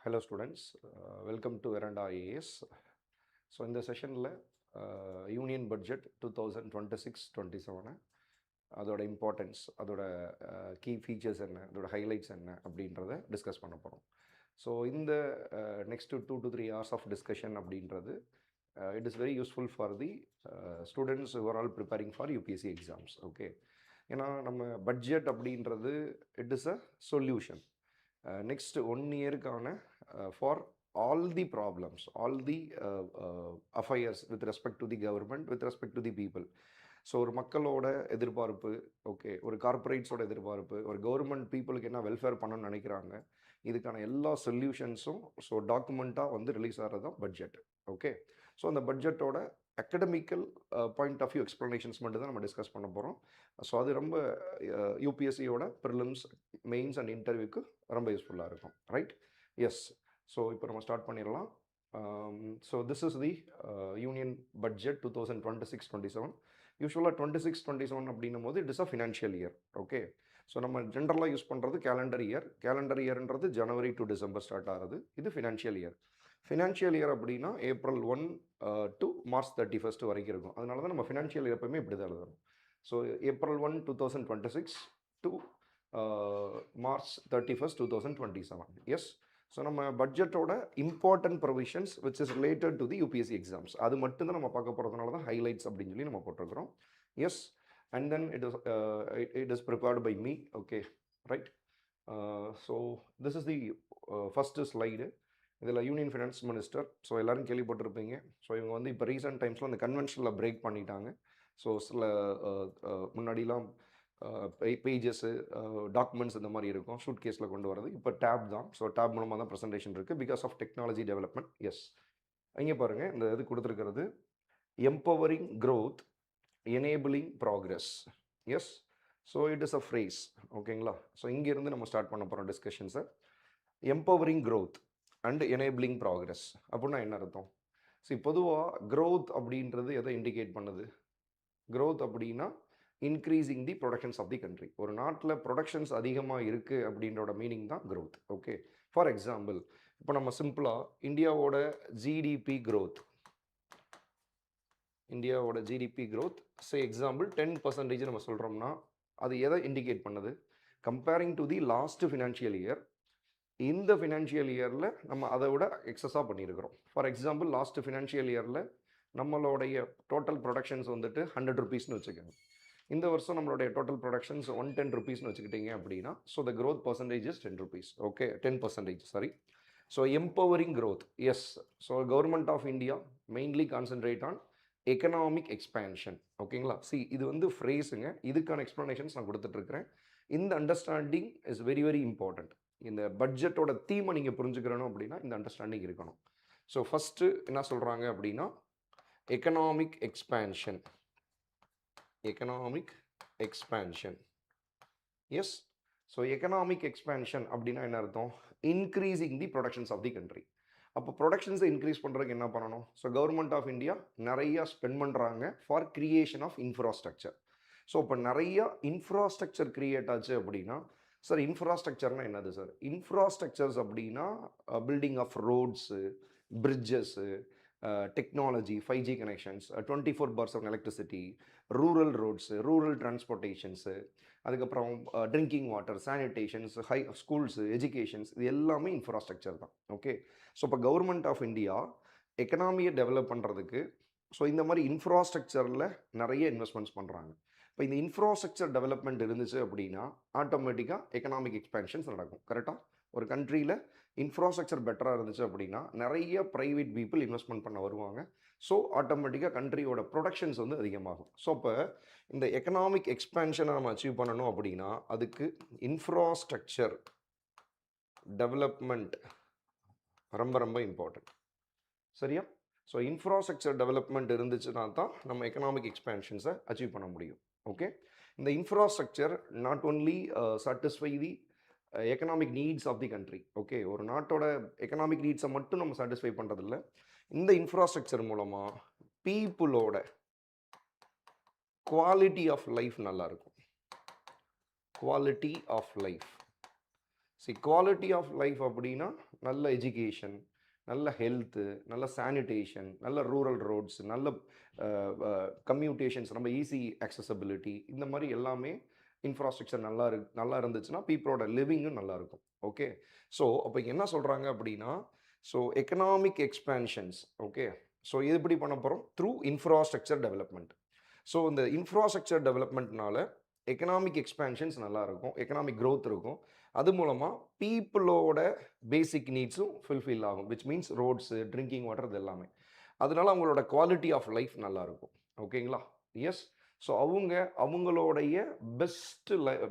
Hello students, welcome to Veranda IAS. So in the session, Union Budget 2026-27 அதோட importance, அதோட key features என்ன, அதோட highlights என்ன அப்படின்றத டிஸ்கஸ் பண்ண போகிறோம். ஸோ இந்த next 2 to 3 hours of discussion அப்படின்றது it is very useful for the students who are all preparing for UPSC exams. Okay, ஏன்னா நம்ம பட்ஜெட் அப்படின்றது it is a solution next 1 இயருக்கான for all the problems, all the affairs with respect to the government, with respect to the people. So ஒரு மக்களோட எதிர்பார்ப்பு, okay, ஒரு கார்பரேட்ஸோட எதிர்பார்ப்பு, ஒரு கவர்மெண்ட் பீப்புளுக்கு என்ன வெல்ஃபேர் பண்ணணும்னு நினைக்கிறாங்க, இதுக்கான எல்லா சொல்யூஷன்ஸும் ஸோ டாக்குமெண்ட்டாக வந்து ரிலீஸ் ஆகிறது தான் பட்ஜெட். ஓகே, ஸோ அந்த பட்ஜெட்டோட academical point of view explanations மட்டும் தான் நம்ம டிஸ்கஸ் பண்ண போகிறோம். ஸோ அது ரொம்ப யூபிஎஸ்சியோட ப்ரிலிம்ஸ், மெயின்ஸ் அண்ட் இன்டர்வியூக்கு ரொம்ப யூஸ்ஃபுல்லாக இருக்கும். ரைட்? எஸ். ஸோ இப்போ நம்ம ஸ்டார்ட் பண்ணிடலாம். So this is the union budget 2026-27. யூஸ்வலாக 26-27 அப்படின்னும் போது it is a financial year. Okay, so நம்ம ஜென்ரலாக யூஸ் பண்ணுறது கேலண்டர் இயர். கேலண்டர் இயர்ன்றது ஜனவரி டு டிசம்பர் ஸ்டார்ட் ஆகுது. இது ஃபினான்ஷியல் இயர். ஃபினான்ஷியல் இயர் அப்படின்னா April 1 to March 31 வரைக்கும் இருக்கும். அதனால தான் நம்ம ஃபினான்ஷியல் இயர் எப்பவுமே இப்படி தான் எழுதணும். So April 1, 2026 to March 31, 2027. Yes. So நம்ம பட்ஜெட்டோட important provisions which is related to the UPSC exams அது மட்டும் தான் நம்ம பார்க்க போகிறதுனால தான் ஹைலைட்ஸ் அப்படின்னு சொல்லி நம்ம போட்டிருக்கிறோம். Yes. And then it is prepared by me. Okay, right. So this is the first slide. இதில் யூனியன் ஃபினான்ஸ் மினிஸ்டர், ஸோ எல்லோரும் கேள்விப்பட்டிருப்பீங்க. ஸோ இவங்க வந்து இப்போ ரீசெண்ட் டைம்ஸில் அந்த கன்வென்ஷனில் பிரேக் பண்ணிட்டாங்க. ஸோ சில முன்னாடிலாம் பேஜஸ்ஸு, டாக்குமெண்ட்ஸ் இந்த மாதிரி இருக்கும், ஷூட் கேஸில் கொண்டு வரது. இப்போ டேப் தான். ஸோ டேப் மூலமாக தான் ப்ரெசன்டேஷன் இருக்குது because of technology development. Yes. இங்கே பாருங்கள், இந்த இது கொடுத்துருக்கிறது empowering growth, enabling progress. Yes. So it is a phrase. ஓகேங்களா? ஸோ இங்கேருந்து நம்ம ஸ்டார்ட் பண்ண போகிறோம் டிஸ்கஷன்ஸை. Empowering growth and enabling progress அப்படின்னா என்ன அர்த்தம்? சரி, பொதுவாக க்ரோத் அப்படின்றது எதை இண்டிகேட் பண்ணுது? க்ரோத் அப்படின்னா increasing the productions of the country. ஒரு நாட்டில் ப்ரொடக்ஷன்ஸ் அதிகமாக இருக்குது அப்படின்றோட மீனிங் தான் க்ரோத். ஓகே, ஃபார் எக்ஸாம்பிள் இப்போ நம்ம சிம்பிளாக இந்தியாவோட ஜிடிபி க்ரோத், இந்தியாவோட ஜிடிபி க்ரோத் சே எக்ஸாம்பிள் 10% நம்ம சொல்கிறோம்னா அது எதை இண்டிகேட் பண்ணுது? Comparing to the last financial year, இந்த ஃபினான்ஷியல் இயரில் நம்ம அதை விட எக்ஸஸாக பண்ணியிருக்கிறோம். ஃபார் எக்ஸாம்பிள் லாஸ்ட் ஃபினான்ஷியல் இயரில் நம்மளுடைய டோட்டல் ப்ரொடக்ஷன்ஸ் வந்துட்டு 100 rupeesனு வச்சுக்கோங்க. இந்த வருஷம் நம்மளுடைய டோட்டல் ப்ரொடக்ஷன்ஸ் 110 rupeesனு வச்சுக்கிட்டீங்க அப்படின்னா so the growth percentage is 10 rupees. Okay, 10%, sorry. So empowering growth. Yes. So government of India mainly concentrate on economic expansion. ஓகேங்களா? சி, இது வந்து ஃப்ரேஸுங்க. இதுக்கான எக்ஸ்ப்ளனேஷன்ஸ் நான் கொடுத்துட்ருக்கிறேன். இந்த understanding is very very important. இந்த பட்ஜெட்டோட தீமை நீங்கள் புரிஞ்சுக்கிறணும் அப்படின்னா இந்த அண்டர்ஸ்டாண்டிங் இருக்கணும். ஸோ ஃபஸ்ட்டு என்ன சொல்கிறாங்க அப்படின்னா economic expansion. Economic expansion. Yes. So economic expansion அப்படின்னா என்ன அர்த்தம்? Increasing the productions of the country. அப்போ ப்ரொடக்ஷன்ஸை இன்க்ரீஸ் பண்ணுறதுக்கு என்ன பண்ணணும்? ஸோ கவர்மெண்ட் ஆஃப் இந்தியா நிறையா ஸ்பெண்ட் பண்ணுறாங்க for creation of infrastructure. So இப்போ நிறையா இன்ஃப்ராஸ்ட்ரக்சர் கிரியேட் ஆச்சு அப்படின்னா, சார் இன்ஃப்ராஸ்ட்ரக்சர்னா என்னது சார்? இன்ஃப்ராஸ்ட்ரக்சர்ஸ் அப்படின்னா building of roads, bridges, technology, 5G connections, 24/7 electricity, rural roads, rural transportations, அதுக்கப்புறம் drinking water, sanitations, schools, educations, இது எல்லாமே இன்ஃப்ராஸ்ட்ரக்சர் தான். ஓகே, ஸோ இப்போ கவர்மெண்ட் ஆஃப் இந்தியா எக்கனாமியை டெவலப் பண்ணுறதுக்கு ஸோ இந்த மாதிரி இன்ஃப்ராஸ்ட்ரக்சரில் நிறைய இன்வெஸ்ட்மெண்ட்ஸ் பண்ணுறாங்க. இப்போ இந்த இன்ஃப்ராஸ்ட்ரக்சர் டெவலப்மெண்ட் இருந்துச்சு அப்படின்னா ஆட்டோமேட்டிக்காக எக்கனாமிக் எக்ஸ்பேன்ஷன்ஸ் நடக்கும். கரெக்டாக? ஒரு கண்ட்ரியில் இன்ஃப்ராஸ்ட்ரக்சர் பெட்டராக இருந்துச்சு அப்படின்னா நிறைய ப்ரைவேட் பீப்புள் இன்வெஸ்ட்மெண்ட் பண்ண வருவாங்க. ஸோ ஆட்டோமேட்டிக்காக கண்ட்ரியோட ப்ரொடக்ஷன்ஸ் வந்து அதிகமாகும். ஸோ இப்போ இந்த எக்கனாமிக் எக்ஸ்பேன்ஷனை நம்ம அச்சீவ் பண்ணணும் அப்படின்னா அதுக்கு இன்ஃப்ராஸ்ட்ரக்சர் டெவலப்மெண்ட் ரொம்ப ரொம்ப இம்பார்ட்டன்ட். சரியா? ஸோ இன்ஃப்ராஸ்ட்ரக்சர் டெவலப்மெண்ட் இருந்துச்சுன்னா தான் நம்ம எக்கனாமிக் எக்ஸ்பேன்ஷன்ஸை அச்சீவ் பண்ண முடியும். ஓகே, இந்த infrastructure not only satisfy the economic needs of the country. Okay, ஒரு நாட்டோட எக்கனாமிக் நீட்ஸை மட்டும் நம்ம சாட்டிஸ்ஃபை பண்ணுறதில்ல. இந்த இன்ஃப்ராஸ்ட்ரக்சர் மூலமாக பீப்புளோட குவாலிட்டி ஆஃப் லைஃப் நல்லாயிருக்கும். Quality of life quality of life அப்படின்னா நல்ல எஜுகேஷன், நல்ல ஹெல்த்து, நல்ல சானிடேஷன், நல்ல ரூரல் ரோட்ஸ், நல்ல கம்யூட்டேஷன்ஸ், நம்ம ஈஸி அக்சசபிலிட்டி, இந்த மாதிரி எல்லாமே இன்ஃப்ராஸ்ட்ரக்சர் நல்லா இருந்துச்சுன்னா பீப்புளோட லிவிங்கும் நல்லா இருக்கும். ஓகே, ஸோ அப்போ என்ன சொல்கிறாங்க அப்படின்னா, so economic expansions. Okay, so இது எப்படி பண்ண போகிறோம்? Through infrastructure development. ஸோ இந்த இன்ஃப்ராஸ்ட்ரக்சர் டெவலப்மெண்ட்னால எக்கனாமிக் எக்ஸ்பேன்ஷன்ஸ் நல்லா இருக்கும், எக்கனாமிக் க்ரோத் இருக்கும். அது மூலமாக பீப்புளோட பேசிக் நீட்ஸும் ஃபுல்ஃபில் ஆகும், which means roads, drinking water, இது எல்லாமே. அதனால அவங்களோட குவாலிட்டி ஆஃப் லைஃப் நல்லாயிருக்கும். ஓகேங்களா? எஸ். ஸோ அவங்களுடைய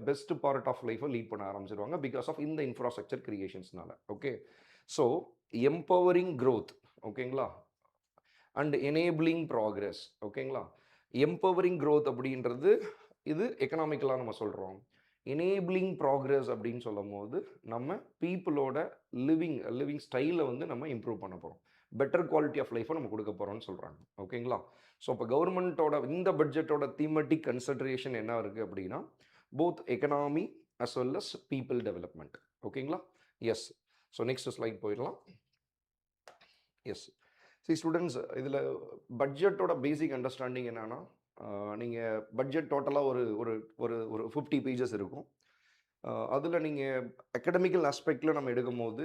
பெஸ்ட் பார்ட் ஆஃப் லைஃப்பை லீட் பண்ண ஆரம்பிச்சிருவாங்க பிகாஸ் ஆஃப் இந்த இன்ஃப்ராஸ்ட்ரக்சர் கிரியேஷன்ஸ்னால. Okay, so empowering growth. ஓகேங்களா? And enabling progress. ஓகேங்களா? எம்பவரிங் க்ரோத் அப்படின்றது இது எக்கனாமிக்கலாக நம்ம சொல்கிறோம். எனேபிளிங் ப்ராக்ரெஸ் அப்படின்னு சொல்லும் போது நம்ம பீப்புளோட லிவிங் ஸ்டைலை வந்து நம்ம இம்ப்ரூவ் பண்ண போகிறோம், பெட்டர் குவாலிட்டி ஆஃப் லைஃப்பை நம்ம கொடுக்க போகிறோம்னு சொல்கிறாங்க. ஓகேங்களா? ஸோ இப்போ கவர்மெண்ட்டோட இந்த பட்ஜெட்டோட தீமெட்டிக் கன்சிடரேஷன் என்ன இருக்குது அப்படின்னா, both economy as well as people development. ஓகேங்களா? எஸ். ஸோ நெக்ஸ்ட் ஸ்லைட் போயிடலாம். எஸ். ஸ்டூடெண்ட்ஸ், இதில் பட்ஜெட்டோட பேசிக் அண்டர்ஸ்டாண்டிங் என்னன்னா, நீங்கள் பட்ஜெட் டோட்டலாக ஒரு ஒரு ஒரு ஒரு 50 பேஜஸ் இருக்கும். அதில் நீங்கள் அகடமிக்கல் ஆஸ்பெக்டில் நம்ம எடுக்கும் போது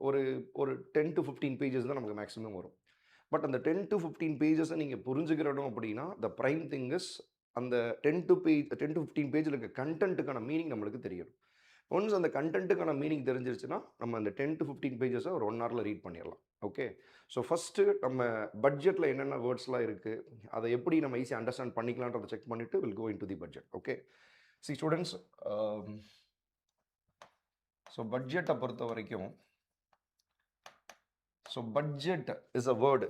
ஒரு ஒரு 10 to 15 பேஜஸ் தான் நமக்கு மேக்ஸிமம் வரும். பட் அந்த 10 to 15 பேஜஸை நீங்கள் புரிஞ்சுக்கிறணும் அப்படின்னா, த ப்ரைம் திங் இஸ் அந்த 10 to 15 பேஜில் இருக்க கண்டென்ட்டுக்கான மீனிங் நம்மளுக்கு தெரியும். ஒன்ஸ் அந்த கண்டென்ட்டுக்கான மீனிங் தெரிஞ்சிருச்சுன்னா நம்ம அந்த 10 to 15 பேஜஸை ஒரு 1 hourல ரீட் பண்ணிடலாம். ஓகே, ஸோ ஃபஸ்ட்டு நம்ம பட்ஜெட்டில் என்னென்ன வேர்ட்ஸ்லாம் இருக்குது, அதை எப்படி நம்ம ஈஸியாக அண்டர்ஸ்டாண்ட் பண்ணிக்கலான்றதை செக் பண்ணிவிட்டு will go into the budget. Okay, students, so பட்ஜெட்டை பொறுத்த வரைக்கும், so budget is a word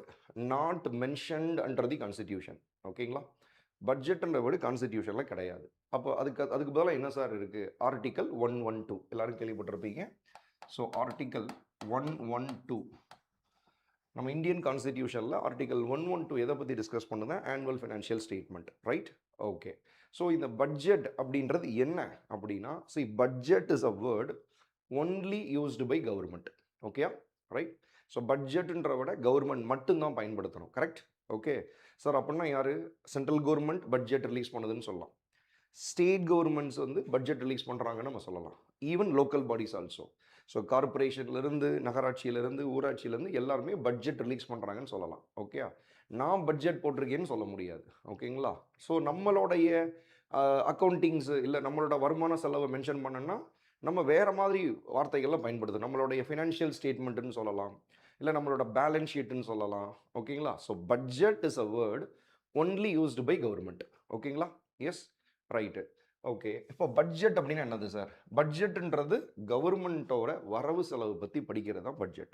not mentioned under the constitution. ஓகேங்களா? பட்ஜெட்ன்ற வேர்டு கான்ஸ்டிடியூஷனில் கிடையாது. அப்போ அதுக்கு பதிலாக என்ன சார் இருக்குது? ஆர்டிக்கல் 112 எல்லாரும் கேள்விப்பட்டிருப்பீங்க. ஸோ ஆர்டிக்கல் 112 நம்ம இந்தியன் கான்ஸ்டிடியூஷனில் ஆர்டிக்கல் 112 எதை பற்றி டிஸ்கஸ் பண்ணுது? Annual financial statement. Right? Okay, so இந்த பட்ஜெட் அப்படின்றது என்ன அப்படின்னா, budget is a word only used by government. Okay, right? So பட்ஜெட்டுன்ற விட கவர்மெண்ட் மட்டும்தான் பயன்படுத்தணும். கரெக்ட்? ஓகே சார், அப்படின்னா யார்? சென்ட்ரல் கவர்மெண்ட் பட்ஜெட் ரிலீஸ் பண்ணுதுன்னு சொல்லலாம், ஸ்டேட் கவர்மெண்ட்ஸ் வந்து பட்ஜெட் ரிலீஸ் பண்ணுறாங்கன்னு நம்ம சொல்லலாம், even local bodies also. So கார்பரேஷன்லேருந்து, நகராட்சியிலேருந்து, ஊராட்சியிலேருந்து எல்லாருமே பட்ஜெட் ரிலீஸ் பண்ணுறாங்கன்னு சொல்லலாம். ஓகே, நான் பட்ஜெட் போட்டிருக்கேன்னு சொல்ல முடியாது. ஓகேங்களா? ஸோ நம்மளுடைய அக்கௌண்டிங்ஸு இல்லை நம்மளோட வருமான செலவை மென்ஷன் பண்ணோன்னா நம்ம வேறு மாதிரி வார்த்தைகள்லாம் பயன்படுது. நம்மளுடைய ஃபினான்ஷியல் ஸ்டேட்மெண்ட்டுன்னு சொல்லலாம், இல்லை நம்மளோட பேலன்ஸ் ஷீட்டுன்னு சொல்லலாம். ஓகேங்களா? So budget is a word only used by government. ஓகேங்களா? Yes, right. ஓகே, இப்போ பட்ஜெட் அப்படின்னா என்னது சார்? பட்ஜெட்டுன்றது கவர்மெண்ட்டோட வரவு செலவு பற்றி படிக்கிறது தான் பட்ஜெட்.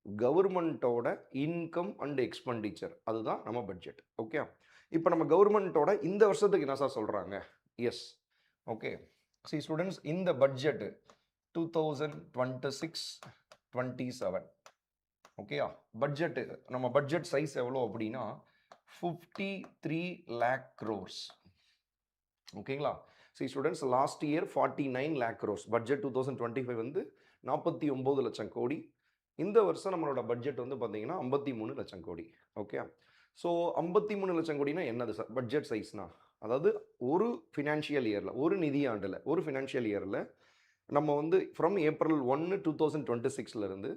கவர்மெண்ட்டோட இன்கம் அண்ட் எக்ஸ்பெண்டிச்சர், அதுதான் நம்ம பட்ஜெட். ஓகே, இப்போ நம்ம கவர்மெண்ட்டோட இந்த வருஷத்துக்கு என்ன சார் சொல்கிறாங்க? எஸ். ஓகே, ஸ்டூடெண்ட்ஸ், இந்த பட்ஜெட் 2026-27. ஓகேயா? பட்ஜெட்டு, நம்ம பட்ஜெட் சைஸ் எவ்வளோ அப்படின்னா 53 lakh crores. ஓகேங்களா? Students, last year 49 lakh crores. Budget 2025 வந்து 49 லட்சம் கோடி. இந்த வருஷம் நம்மளோட பட்ஜெட் வந்து பார்த்தீங்கன்னா 53 லட்சம் கோடி. ஓகே, ஸோ 53 லட்சம் கோடினா என்னது சார் பட்ஜெட் சைஸ்னா? அதாவது ஒரு ஃபினான்ஷியல் இயரில், ஒரு நிதியாண்டில், ஒரு ஃபினான்ஷியல் இயரில் நம்ம வந்து ஃப்ரம் April 1, 2026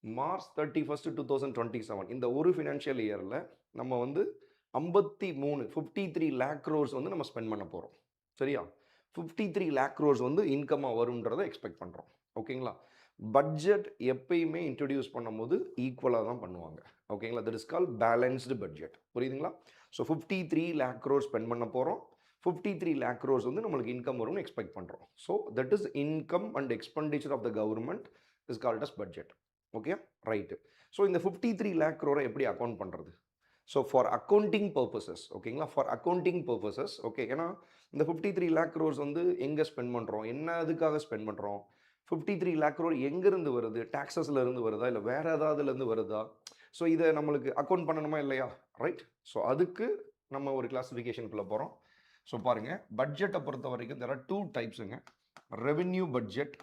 March 31, 2027 இந்த ஒரு ஃபினான்ஷியல் இயரில் நம்ம வந்து 53 lakh crores வந்து நம்ம ஸ்பெண்ட் பண்ண போகிறோம். சரியா? 53 lakh crores வந்து இன்கமாக வரும்ன்றதை எக்ஸ்பெக்ட் பண்ணுறோம். ஓகேங்களா? பட்ஜெட் எப்பயுமே இன்ட்ரடியூஸ் பண்ணும்போது ஈக்குவலாக தான் பண்ணுவாங்க. ஓகேங்களா? That is call balanced budget. புரியுதுங்களா? ஸோ 53 lakh crores ஸ்பெண்ட் பண்ண போகிறோம். 53 lakh crores வந்து நம்மளுக்கு இன்கம் வரும்னு எக்ஸ்பெக்ட் பண்ணுறோம். So that is income and expenditure of the government is called as budget. Okay, right. So இந்த 53 lakh crore எப்படி account பண்ணுறது? ஸோ ஃபார் அக்கௌண்டிங் பர்பஸஸ், ஓகேங்களா, ஃபார் அக்கௌண்டிங் பர்பஸஸ். ஓகே, ஏன்னா இந்த 53 lakh crores வந்து எங்கே ஸ்பெண்ட் பண்ணுறோம், என்ன அதுக்காக ஸ்பெண்ட் பண்ணுறோம், 53 lakh crore எங்கேருந்து வருது, டாக்ஸஸில் இருந்து வருதா, இல்லை வேறு ஏதாவதுலேருந்து வருதா? ஸோ இதை நம்மளுக்கு அக்கௌண்ட் பண்ணணுமா இல்லையா? ரைட். ஸோ அதுக்கு நம்ம ஒரு கிளாஸிஃபிகேஷனுக்குள்ளே போகிறோம். ஸோ பாருங்கள், பட்ஜெட்டை பொறுத்த வரைக்கும் there are 2 typesங்க. Revenue budget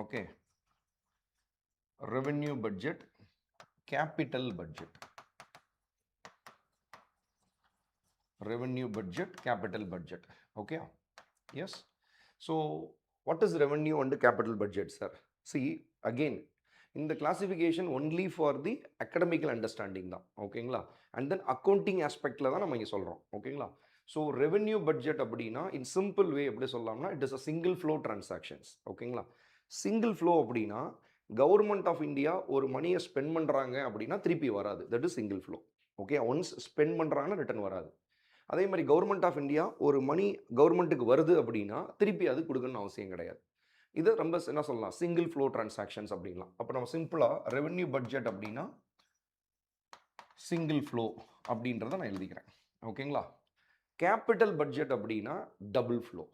okay, revenue budget, capital budget. Revenue budget, capital budget. Okay, yes. So what is revenue and capital budget, sir? See, again, in the classification only for the academical understanding தான், ஓகேங்களா? And then accounting aspectல தான் நம்ம இங்கே சொல்கிறோம், ஓகேங்களா? So revenue budget அப்படின்னா இன் simple வே எப்படி சொல்லலாம்னா it is a single flow transactions, ஓகேங்களா? சிங்கிள் ஃப்ளோ அப்படின்னா கவர்மெண்ட் ஆஃப் இந்தியா ஒரு மணியை ஸ்பெண்ட் பண்ணுறாங்க அப்படின்னா திருப்பி வராது, that is single flow. Okay, once spend பண்ணுறாங்கன்னா ரிட்டர்ன் வராது. அதே மாதிரி கவர்மெண்ட் ஆஃப் இந்தியா ஒரு மணி கவர்மெண்ட்டுக்கு வருது அப்படின்னா திருப்பி அது கொடுக்கணும்னு அவசியம் கிடையாது. இது ரொம்ப என்ன சொல்லலாம், சிங்கிள் ஃப்ளோ டிரான்சாக்ஷன்ஸ் அப்படின்லாம். அப்போ நம்ம சிம்பிளாக ரெவென்யூ பட்ஜெட் அப்படின்னா சிங்கிள் ஃப்ளோ அப்படின்றத நான் எழுதிக்கிறேன், ஓகேங்களா? கேபிட்டல் பட்ஜெட் அப்படின்னா டபுள் ஃப்ளோ.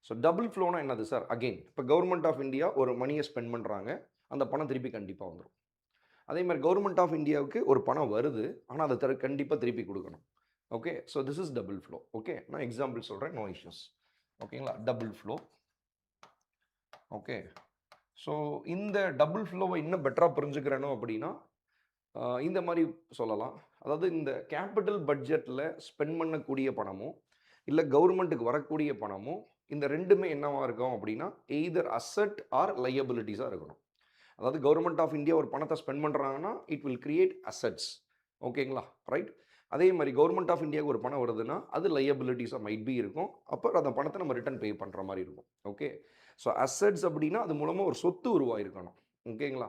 ஸோ டபுள் ஃப்ளோனா என்னது சார்? அகெயின் இப்போ கவர்மெண்ட் ஆஃப் இந்தியா ஒரு மணியை ஸ்பெண்ட் பண்ணுறாங்க, அந்த பணம் திருப்பி கண்டிப்பாக வந்துடும். அதே மாதிரி கவர்மெண்ட் ஆஃப் இந்தியாவுக்கு ஒரு பணம் வருது, ஆனால் அதை கண்டிப்பாக திருப்பி கொடுக்கணும். Okay, so this is double flow. Okay, நான் எக்ஸாம்பிள் சொல்கிறேன், நோ இஷ்யூஸ், ஓகேங்களா? Double flow. ஓகே, ஸோ இந்த டபுள் ஃப்ளோவை இன்னும் பெட்டராக புரிஞ்சுக்கிறேனோ அப்படின்னா இந்த மாதிரி சொல்லலாம். அதாவது இந்த கேபிட்டல் பட்ஜெட்டில் ஸ்பெண்ட் பண்ணக்கூடிய பணமும் இல்லை கவர்மெண்ட்டுக்கு வரக்கூடிய பணமும் இந்த ரெண்டுமே என்னவாக இருக்கும் அப்படின்னா எய்தர் அசட் ஆர் லையபிலிட்டிஸாக இருக்கணும். அதாவது கவர்மெண்ட் ஆஃப் இந்தியா ஒரு பணத்தை ஸ்பெண்ட் பண்ணுறாங்கன்னா இட் வில் கிரியேட் அசட்ஸ், ஓகேங்களா? ரைட். அதே மாதிரி கவர்மெண்ட் ஆஃப் இந்தியாவுக்கு ஒரு பணம் வருதுன்னா அது லையபிலிட்டிஸாக மைட் பி இருக்கும், அப்போ அந்த பணத்தை நம்ம ரிட்டர்ன் பே பண்ணுற மாதிரி இருக்கும். ஓகே, ஸோ அசட்ஸ் அப்படின்னா அது மூலமாக ஒரு சொத்து உருவாயிருக்கணும், ஓகேங்களா?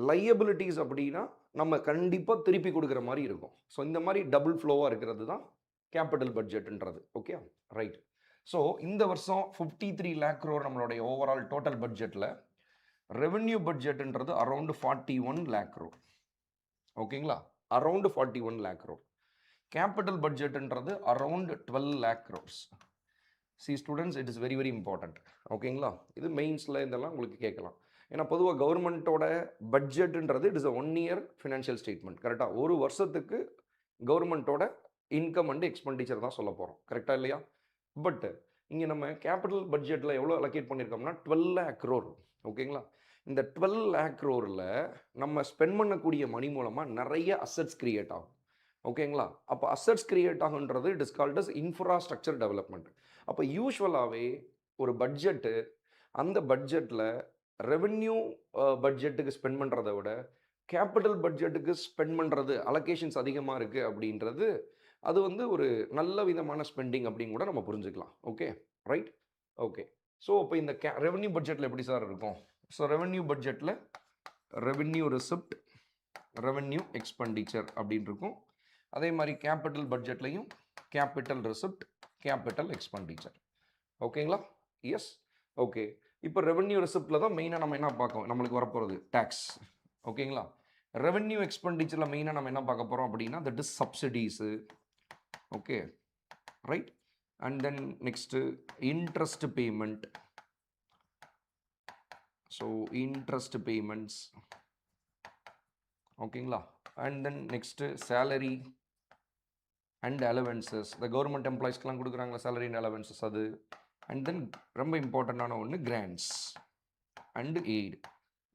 லையபிலிட்டிஸ் அப்படின்னா நம்ம கண்டிப்பாக திருப்பி கொடுக்குற மாதிரி இருக்கும். ஸோ இந்த மாதிரி டபுள் ஃப்ளோவாக இருக்கிறது தான் கேபிட்டல் பட்ஜெட்ன்றது. Okay, right. ஸோ இந்த வருஷம் 53 lakh crore நம்மளுடைய ஓவரால் டோட்டல் பட்ஜெட்டில் ரெவென்யூ பட்ஜெட்ன்றது அரௌண்ட் 41 lakh crore, ஓகேங்களா? Around 41 lakh crore. கேபிட்டல் பட்ஜெட்ன்றது around 12 lakh crores. See students, it is very very important, ஓகேங்களா? இது மெயின்ஸில் இதெல்லாம் உங்களுக்கு கேட்கலாம். ஏன்னா பொதுவாக கவர்மெண்ட்டோட பட்ஜெட்ன்றது it is a 1 year financial statement, கரெக்டாக? ஒரு வருஷத்துக்கு கவர்மெண்ட்டோட இன்கம் அண்ட் எக்ஸ்பெண்டிச்சர் தான் சொல்ல போகிறோம், கரெக்டாக இல்லையா? பட் இங்கே நம்ம கேபிட்டல் பட்ஜெட்டில் எவ்வளோ அலோகேட் பண்ணியிருக்கோம்னா 12 lakh crore, ஓகேங்களா? இந்த 12 lakh crore நம்ம ஸ்பெண்ட் பண்ணக்கூடிய மணி மூலமாக நிறைய அசட்ஸ் கிரியேட் ஆகும், ஓகேங்களா? அப்போ அசட்ஸ் கிரியேட் ஆகுன்றது it is called as infrastructure development. அப்போ யூஸ்வலாகவே ஒரு பட்ஜெட்டு, அந்த பட்ஜெட்டில் ரெவென்யூ பட்ஜெட்டுக்கு ஸ்பெண்ட் பண்ணுறதை விட கேபிட்டல் பட்ஜெட்டுக்கு ஸ்பெண்ட் பண்ணுறது அலோகேஷன்ஸ் அதிகமாக இருக்குது அப்படின்றது அது வந்து ஒரு நல்ல விதமான ஸ்பெண்டிங் அப்படின்னு கூட நம்ம புரிஞ்சுக்கலாம். Okay, right. ஓகே, ஸோ இப்போ இந்த ரெவென்யூ பட்ஜெட்டில் எப்படி சார் இருக்கும்? ஸோ ரெவென்யூ பட்ஜெட்டில் ரெவென்யூ ரிசிப்ட், ரெவென்யூ எக்ஸ்பெண்டிச்சர் அப்படின்னு இருக்கும். அதே மாதிரி கேபிட்டல் பட்ஜெட்லையும் கேபிட்டல் ரிசிப்ட், கேபிட்டல் எக்ஸ்பெண்டிச்சர், ஓகேங்களா? எஸ். ஓகே, இப்போ ரெவென்யூ ரிசிப்டில் தான் மெயினாக நம்ம என்ன பார்க்கோம், நம்மளுக்கு வரப்போகிறது டேக்ஸ், ஓகேங்களா? ரெவென்யூ எக்ஸ்பெண்டிச்சரில் மெயினாக நம்ம என்ன பார்க்க போகிறோம் அப்படின்னா that is subsidies, okay, right. And then next interest payment, so interest payments, ஓகேங்களா? And then next salary and allowances, இந்த கவர்மெண்ட் எம்ப்ளாயிஸ்க்கெலாம் கொடுக்குறாங்களா சேலரி அண்ட் அலவன்சஸ் அது. அண்ட் தென் ரொம்ப இம்பார்ட்டண்ட்டான ஒன்று grants and aid.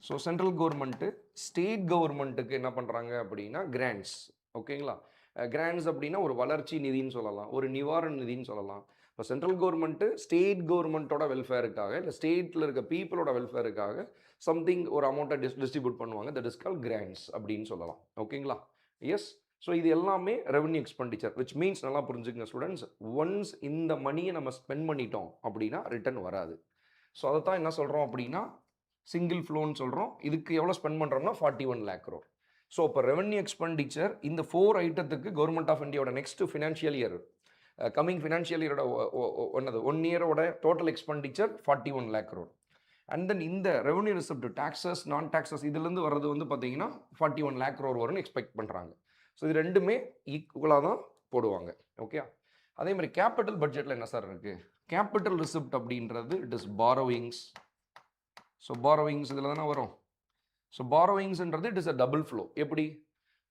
So central government state கவர்மெண்ட்டுக்கு என்ன பண்ணுறாங்க அப்படின்னா கிராண்ட்ஸ், ஓகேங்களா? கிராண்ட்ஸ் அப்படின்னா ஒரு வளர்ச்சி நிதின்னு சொல்லலாம், ஒரு நிவாரண நிதின்னு சொல்லலாம். இப்போ சென்ட்ரல் கவர்மெண்ட்டு ஸ்டேட் கவர்மெண்ட்டோட வெல்ஃபேருக்காக இல்லை ஸ்டேட்டில் இருக்க பீப்புளோட வெல்ஃபேருக்காக சம்திங் ஒரு அமௌண்ட்டை டிஸ்ட்ரிபியூட் பண்ணுவாங்க, தட் இஸ் கால் கிராண்ட்ஸ் அப்படின்னு சொல்லலாம், ஓகேங்களா? எஸ். ஸோ இது எல்லாமே ரெவென்யூ எக்ஸ்பெண்டிச்சர், விச் மீன்ஸ் நல்லா புரிஞ்சுக்கங்க ஸ்டூடெண்ட்ஸ், ஒன்ஸ் இந்த மணியை நம்ம ஸ்பெண்ட் பண்ணிட்டோம் அப்படின்னா ரிட்டர்ன் வராது. ஸோ அதை தான் என்ன சொல்கிறோம் அப்படின்னா சிங்கிள் ஃப்ளோன்னு சொல்கிறோம். இதுக்கு எவ்வளோ ஸ்பெண்ட் பண்ணுறோம்னா 41 lakh crore. ஸோ இப்போ ரெவென்யூ எக்ஸ்பெண்டிச்சர் இந்த 4 ஐட்டத்துக்கு கவர்மெண்ட் ஆஃப் இந்தியாவோட next financial year, coming financial இயரோட ஒன்னது 1 yearோட total expenditure 41 lakh crore. And then இந்த revenue receipt taxes non taxes இதுலேருந்து வர்றது வந்து பார்த்தீங்கன்னா 41 lakh crore வரும்னு எக்ஸ்பெக்ட் பண்ணுறாங்க. ஸோ இது ரெண்டுமே ஈக்குவலாக தான் போடுவாங்க, ஓகே? அதே மாதிரி கேபிட்டல் பட்ஜெட்டில் என்ன சார் இருக்குது? கேபிட்டல் ரிசிப்ட் அப்படின்றது it is borrowings. So borrowings இதில் தானே வரும். ஸோ பாரோவிங்ஸ்ன்றது it is a double flow. எப்படி?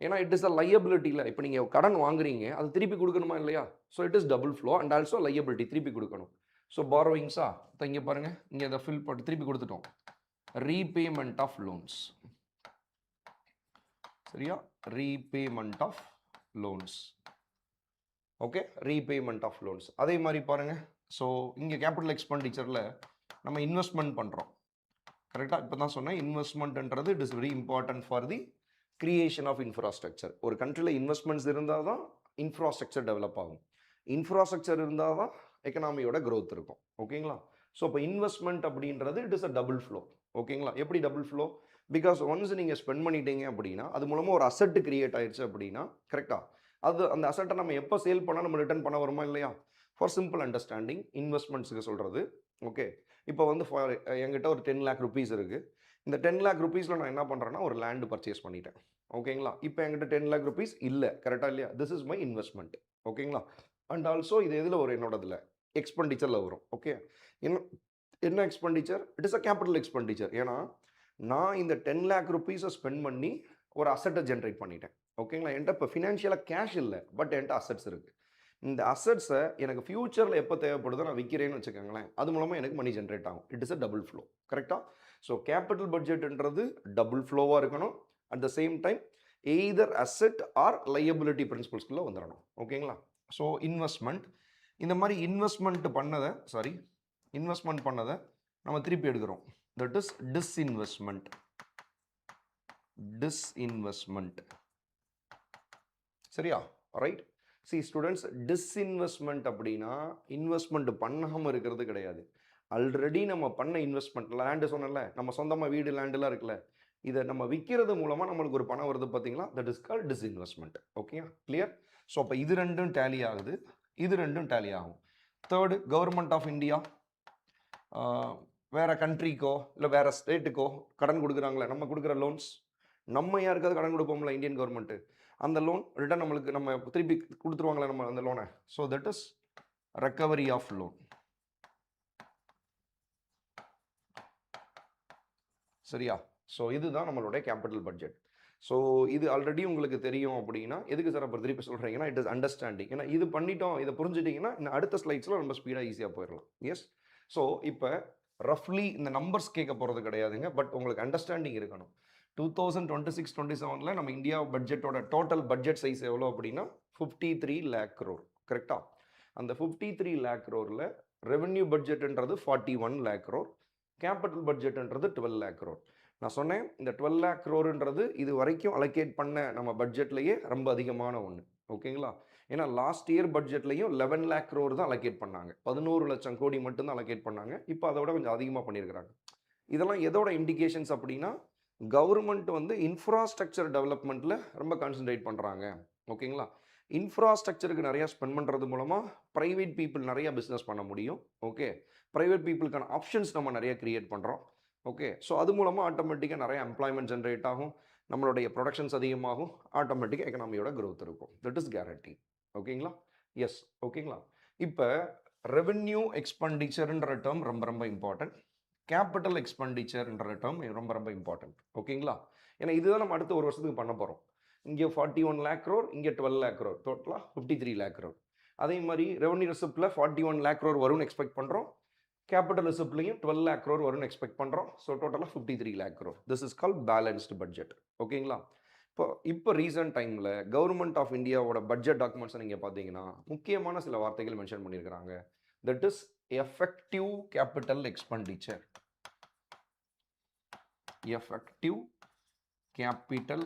ஏன்னா இட் இஸ் அ லையபிலிட்டியில், இப்போ நீங்கள் கடன் வாங்குறீங்க அது திருப்பி கொடுக்கணுமா இல்லையா? So it is double flow and also liability, திருப்பி கொடுக்கணும். ஸோ பாரோவிங்ஸா இங்கே பாருங்கள், இங்கே அதை ஃபில் போட்டு திருப்பி கொடுத்துட்டோம். Repayment of loans. சரியா? Repayment of loans. Okay, repayment of loans. அதே மாதிரி பாருங்க, ஸோ இங்கே கேபிட்டல் எக்ஸ்பெண்டிச்சரில் நம்ம இன்வெஸ்ட்மெண்ட் பண்ணுறோம். கரெக்டாக இப்போ தான் சொன்னேன், இன்வெஸ்ட்மெண்ட்ன்றது it is very important for the creation of infrastructure. ஒரு கண்ட்ரியில் இன்வெஸ்ட்மெண்ட்ஸ் இருந்தால் தான் இன்ஃப்ராஸ்ட்ரக்சர் டெவலப் ஆகும். இன்ஃப்ராஸ்ட்ரக்சர் இருந்தால் தான் எக்கனாமியோட க்ரோத் இருக்கும். ஓகேங்களா? ஸோ இப்போ இன்வெஸ்ட்மெண்ட் அப்படின்றது it is a double flow. ஓகேங்களா? எப்படி டபுள் ஃப்ளோ? பிகாஸ் ஒன்ஸ் நீங்கள் ஸ்பெண்ட் பண்ணிட்டீங்க அப்படின்னா அது மூலமாக ஒரு அசெட் கிரியேட் ஆயிடுச்சு அப்படின்னா, கரெக்டாக அது அந்த அசெட்டை நம்ம எப்போ சேல் பண்ணால் நம்ம ரிட்டர்ன் பண்ண வருமா இல்லையா? ஃபார் சிம்பிள் அண்டர்ஸ்டாண்டிங் இன்வெஸ்ட்மெண்ட்ஸுக்கு சொல்கிறது. ஓகே, இப்போ வந்து ஃபார் என்கிட்ட ஒரு 10 lakh rupees இருக்குது. இந்த 10 lakh rupeesல நான் என்ன பண்ணுறேன்னா ஒரு லேண்டு பர்ச்சேஸ் பண்ணிட்டேன். ஓகேங்களா? இப்போ என்கிட்ட 10 lakh rupees இல்லை, கரெக்டாக இல்லையா? This is my investment. ஓகேங்களா? அண்ட் ஆல்சோ இது எதில் வரும்? என்னோடதில் எக்ஸ்பெண்டிச்சரில் வரும். ஓகே, என்ன expenditure? It is a capital expenditure. ஏன்னா நான் இந்த 10 lakh rupees ஸ்பெண்ட் பண்ணி ஒரு அசெட்டை ஜென்ரேட் பண்ணிட்டேன். ஓகேங்களா? என்கிட்ட இப்போ ஃபினான்ஷியலாக கேஷ் இல்லை, பட் என்கிட்ட அசெட்ஸ் இருக்குது. இந்த அசெட்ஸை எனக்கு ஃபியூச்சரில் எப்போ தேவைப்படுதோ நான் விற்கிறேன்னு வச்சுக்கோங்களேன், அது மூலமாக எனக்கு மணி ஜென்ரேட் ஆகும். It is a double flow. கரெக்டாக? ஸோ கேபிட்டல் பட்ஜெட்ன்றது டபுள் ஃப்ளோவாக இருக்கணும். At the same time either asset or liability பிரின்சிபல்ஸ்குள்ளே வந்துடணும். ஓகேங்களா? ஸோ இன்வெஸ்ட்மெண்ட், இந்த மாதிரி இன்வெஸ்ட்மெண்ட் பண்ணதை நம்ம திருப்பி எடுக்கிறோம். That is disinvestment. சரியா? ரைட். சி ஸ்டூடெண்ட்ஸ், டிஸ்இன்வெஸ்ட்மெண்ட் அப்படின்னா இன்வெஸ்ட்மெண்ட் பண்ணாமல் இருக்கிறது கிடையாது. ஆல்ரெடி நம்ம பண்ண இன்வெஸ்ட்மெண்ட், லேண்டு சொன்னல, நம்ம சொந்தமாக வீடு லேண்டுலாம் இருக்குல்ல, இதை நம்ம விற்கிறது மூலமாக நம்மளுக்கு ஒரு பணம் வருது பார்த்தீங்களா? That is called disinvestment. Okay, clear? So அப்போ இது ரெண்டும் டேலி ஆகுது, இது ரெண்டும் டேலி ஆகும். தேர்டு, கவர்மெண்ட் ஆஃப் இந்தியா வேறு கண்ட்ரிக்கோ இல்லை வேறு ஸ்டேட்டுக்கோ கடன் கொடுக்குறாங்களே, நம்ம கொடுக்குற லோன்ஸ், நம்ம யாருக்காவது கடன் கொடுப்போம்ல இந்தியன் கவர்மெண்ட்டு, அந்த லோன் ரிட்டர்ன் நம்மளுக்கு நம்ம திருப்பி கொடுத்துருவாங்களே நம்ம அந்த லோனை. So that is recovery of loan. சரியா? ஸோ இதுதான் நம்மளுடைய கேபிட்டல் பட்ஜெட். ஸோ இது ஆல்ரெடி உங்களுக்கு தெரியும் அப்படின்னா எதுக்கு சார் அப்புறம் திருப்பி சொல்கிறீங்கன்னா இட் இஸ் அண்டர்ஸ்டாண்டிங். ஏன்னா இது பண்ணிட்டோம், இதை புரிஞ்சுட்டிங்கன்னா இந்த அடுத்த ஸ்லைட்ஸில் ரொம்ப ஸ்பீடாக ஈஸியாக போயிடலாம். எஸ். ஸோ இப்போ ரஃப்லி இந்த நம்பர்ஸ் கேட்க போகிறது கிடையாதுங்க, பட் உங்களுக்கு அண்டர்ஸ்டாண்டிங் இருக்கணும். 2026-27 நம்ம இந்தியா பட்ஜெட்டோட டோட்டல் பட்ஜெட் சைஸ் எவ்வளோ அப்படின்னா 53 lakh crore. கரெக்டாக? அந்த 53 lakh crore ரெவென்யூ பட்ஜெட்ன்றது 41 lakh crore, கேபிட்டல் பட்ஜெட்ன்றது 12 lakh crore. நான் சொன்னேன் இந்த 12 lakh crore இது வரைக்கும் அலோகேட் பண்ண நம்ம பட்ஜெட்லேயே ரொம்ப அதிகமான ஒன்று. ஓகேங்களா? ஏன்னா லாஸ்ட் இயர் பட்ஜெட்லையும் 11 lakh crore தான் அலோகேட் பண்ணாங்க, 11 லட்சம் கோடி மட்டும்தான் அலோகேட் பண்ணாங்க. இப்போ அதை விட கொஞ்சம் அதிகமாக பண்ணியிருக்கிறாங்க. இதெல்லாம் எதோட இண்டிகேஷன்ஸ் அப்படின்னா கவர்மெண்ட் வந்து இன்ஃப்ராஸ்ட்ரக்சர் டெவலப்மெண்ட்டில் ரொம்ப கான்சன்ட்ரேட் பண்ணுறாங்க. ஓகேங்களா? இன்ஃப்ராஸ்ட்ரக்சருக்கு நிறையா ஸ்பெண்ட் பண்ணுறது மூலமாக ப்ரைவேட் பீப்புள் நிறையா பிஸ்னஸ் பண்ண முடியும். ஓகே, ப்ரைவேட் பீப்புளுக்கான ஆப்ஷன்ஸ் நம்ம நிறைய க்ரியேட் பண்ணுறோம். ஓகே, ஸோ அது மூலமாக ஆட்டோமேட்டிக்காக நிறைய எம்ப்ளாய்மெண்ட் ஜென்ரேட் ஆகும், நம்மளுடைய ப்ரொடக்ஷன்ஸ் அதிகமாகும், ஆட்டோமேட்டிக்காக எக்கனாமியோட க்ரோத் இருக்கும். That is guarantee. ஓகேங்களா? எஸ். ஓகேங்களா? இப்போ ரெவென்யூ எக்ஸ்பெண்டிச்சர்ன்ற டேர்ம் ரொம்ப ரொம்ப இம்பார்ட்டன்ட். கேபிட்டல் எக்ஸ்பெண்டிச்சர்ன்ற டேர்ம் ரொம்ப ரொம்ப இம்பார்ட்டன்ட். ஓகேங்களா? ஏன்னா இதுதான் நம்ம அடுத்த ஒரு வருஷத்துக்கு பண்ண போகிறோம். இங்கே 41 lakh crore, இங்கே 12 lakh crore, டோட்டலாக 53 lakh crore. அதே மாதிரி ரெவன்யூ ரிசிப்டில் 41 lakh crore வரும்னு எக்ஸ்பெக்ட் பண்ணுறோம், கேபிட்டல் ரிசிப்ட்லையும் 12 lakh crore வரும்னு எக்ஸ்பெக்ட் பண்ணுறோம். ஸோ டோட்டலாக 53 lakh crore. This is called balanced budget. ஓகேங்களா? இப்போ ரீசன்ட் டைமில் கவர்மெண்ட் ஆஃப் இந்தியாவோட பட்ஜெட் டாக்குமெண்ட்ஸை நீங்கள் பார்த்தீங்கன்னா முக்கியமான சில வார்த்தைகள் மென்ஷன் பண்ணியிருக்கிறாங்க. That is effective capital expenditure. Effective capital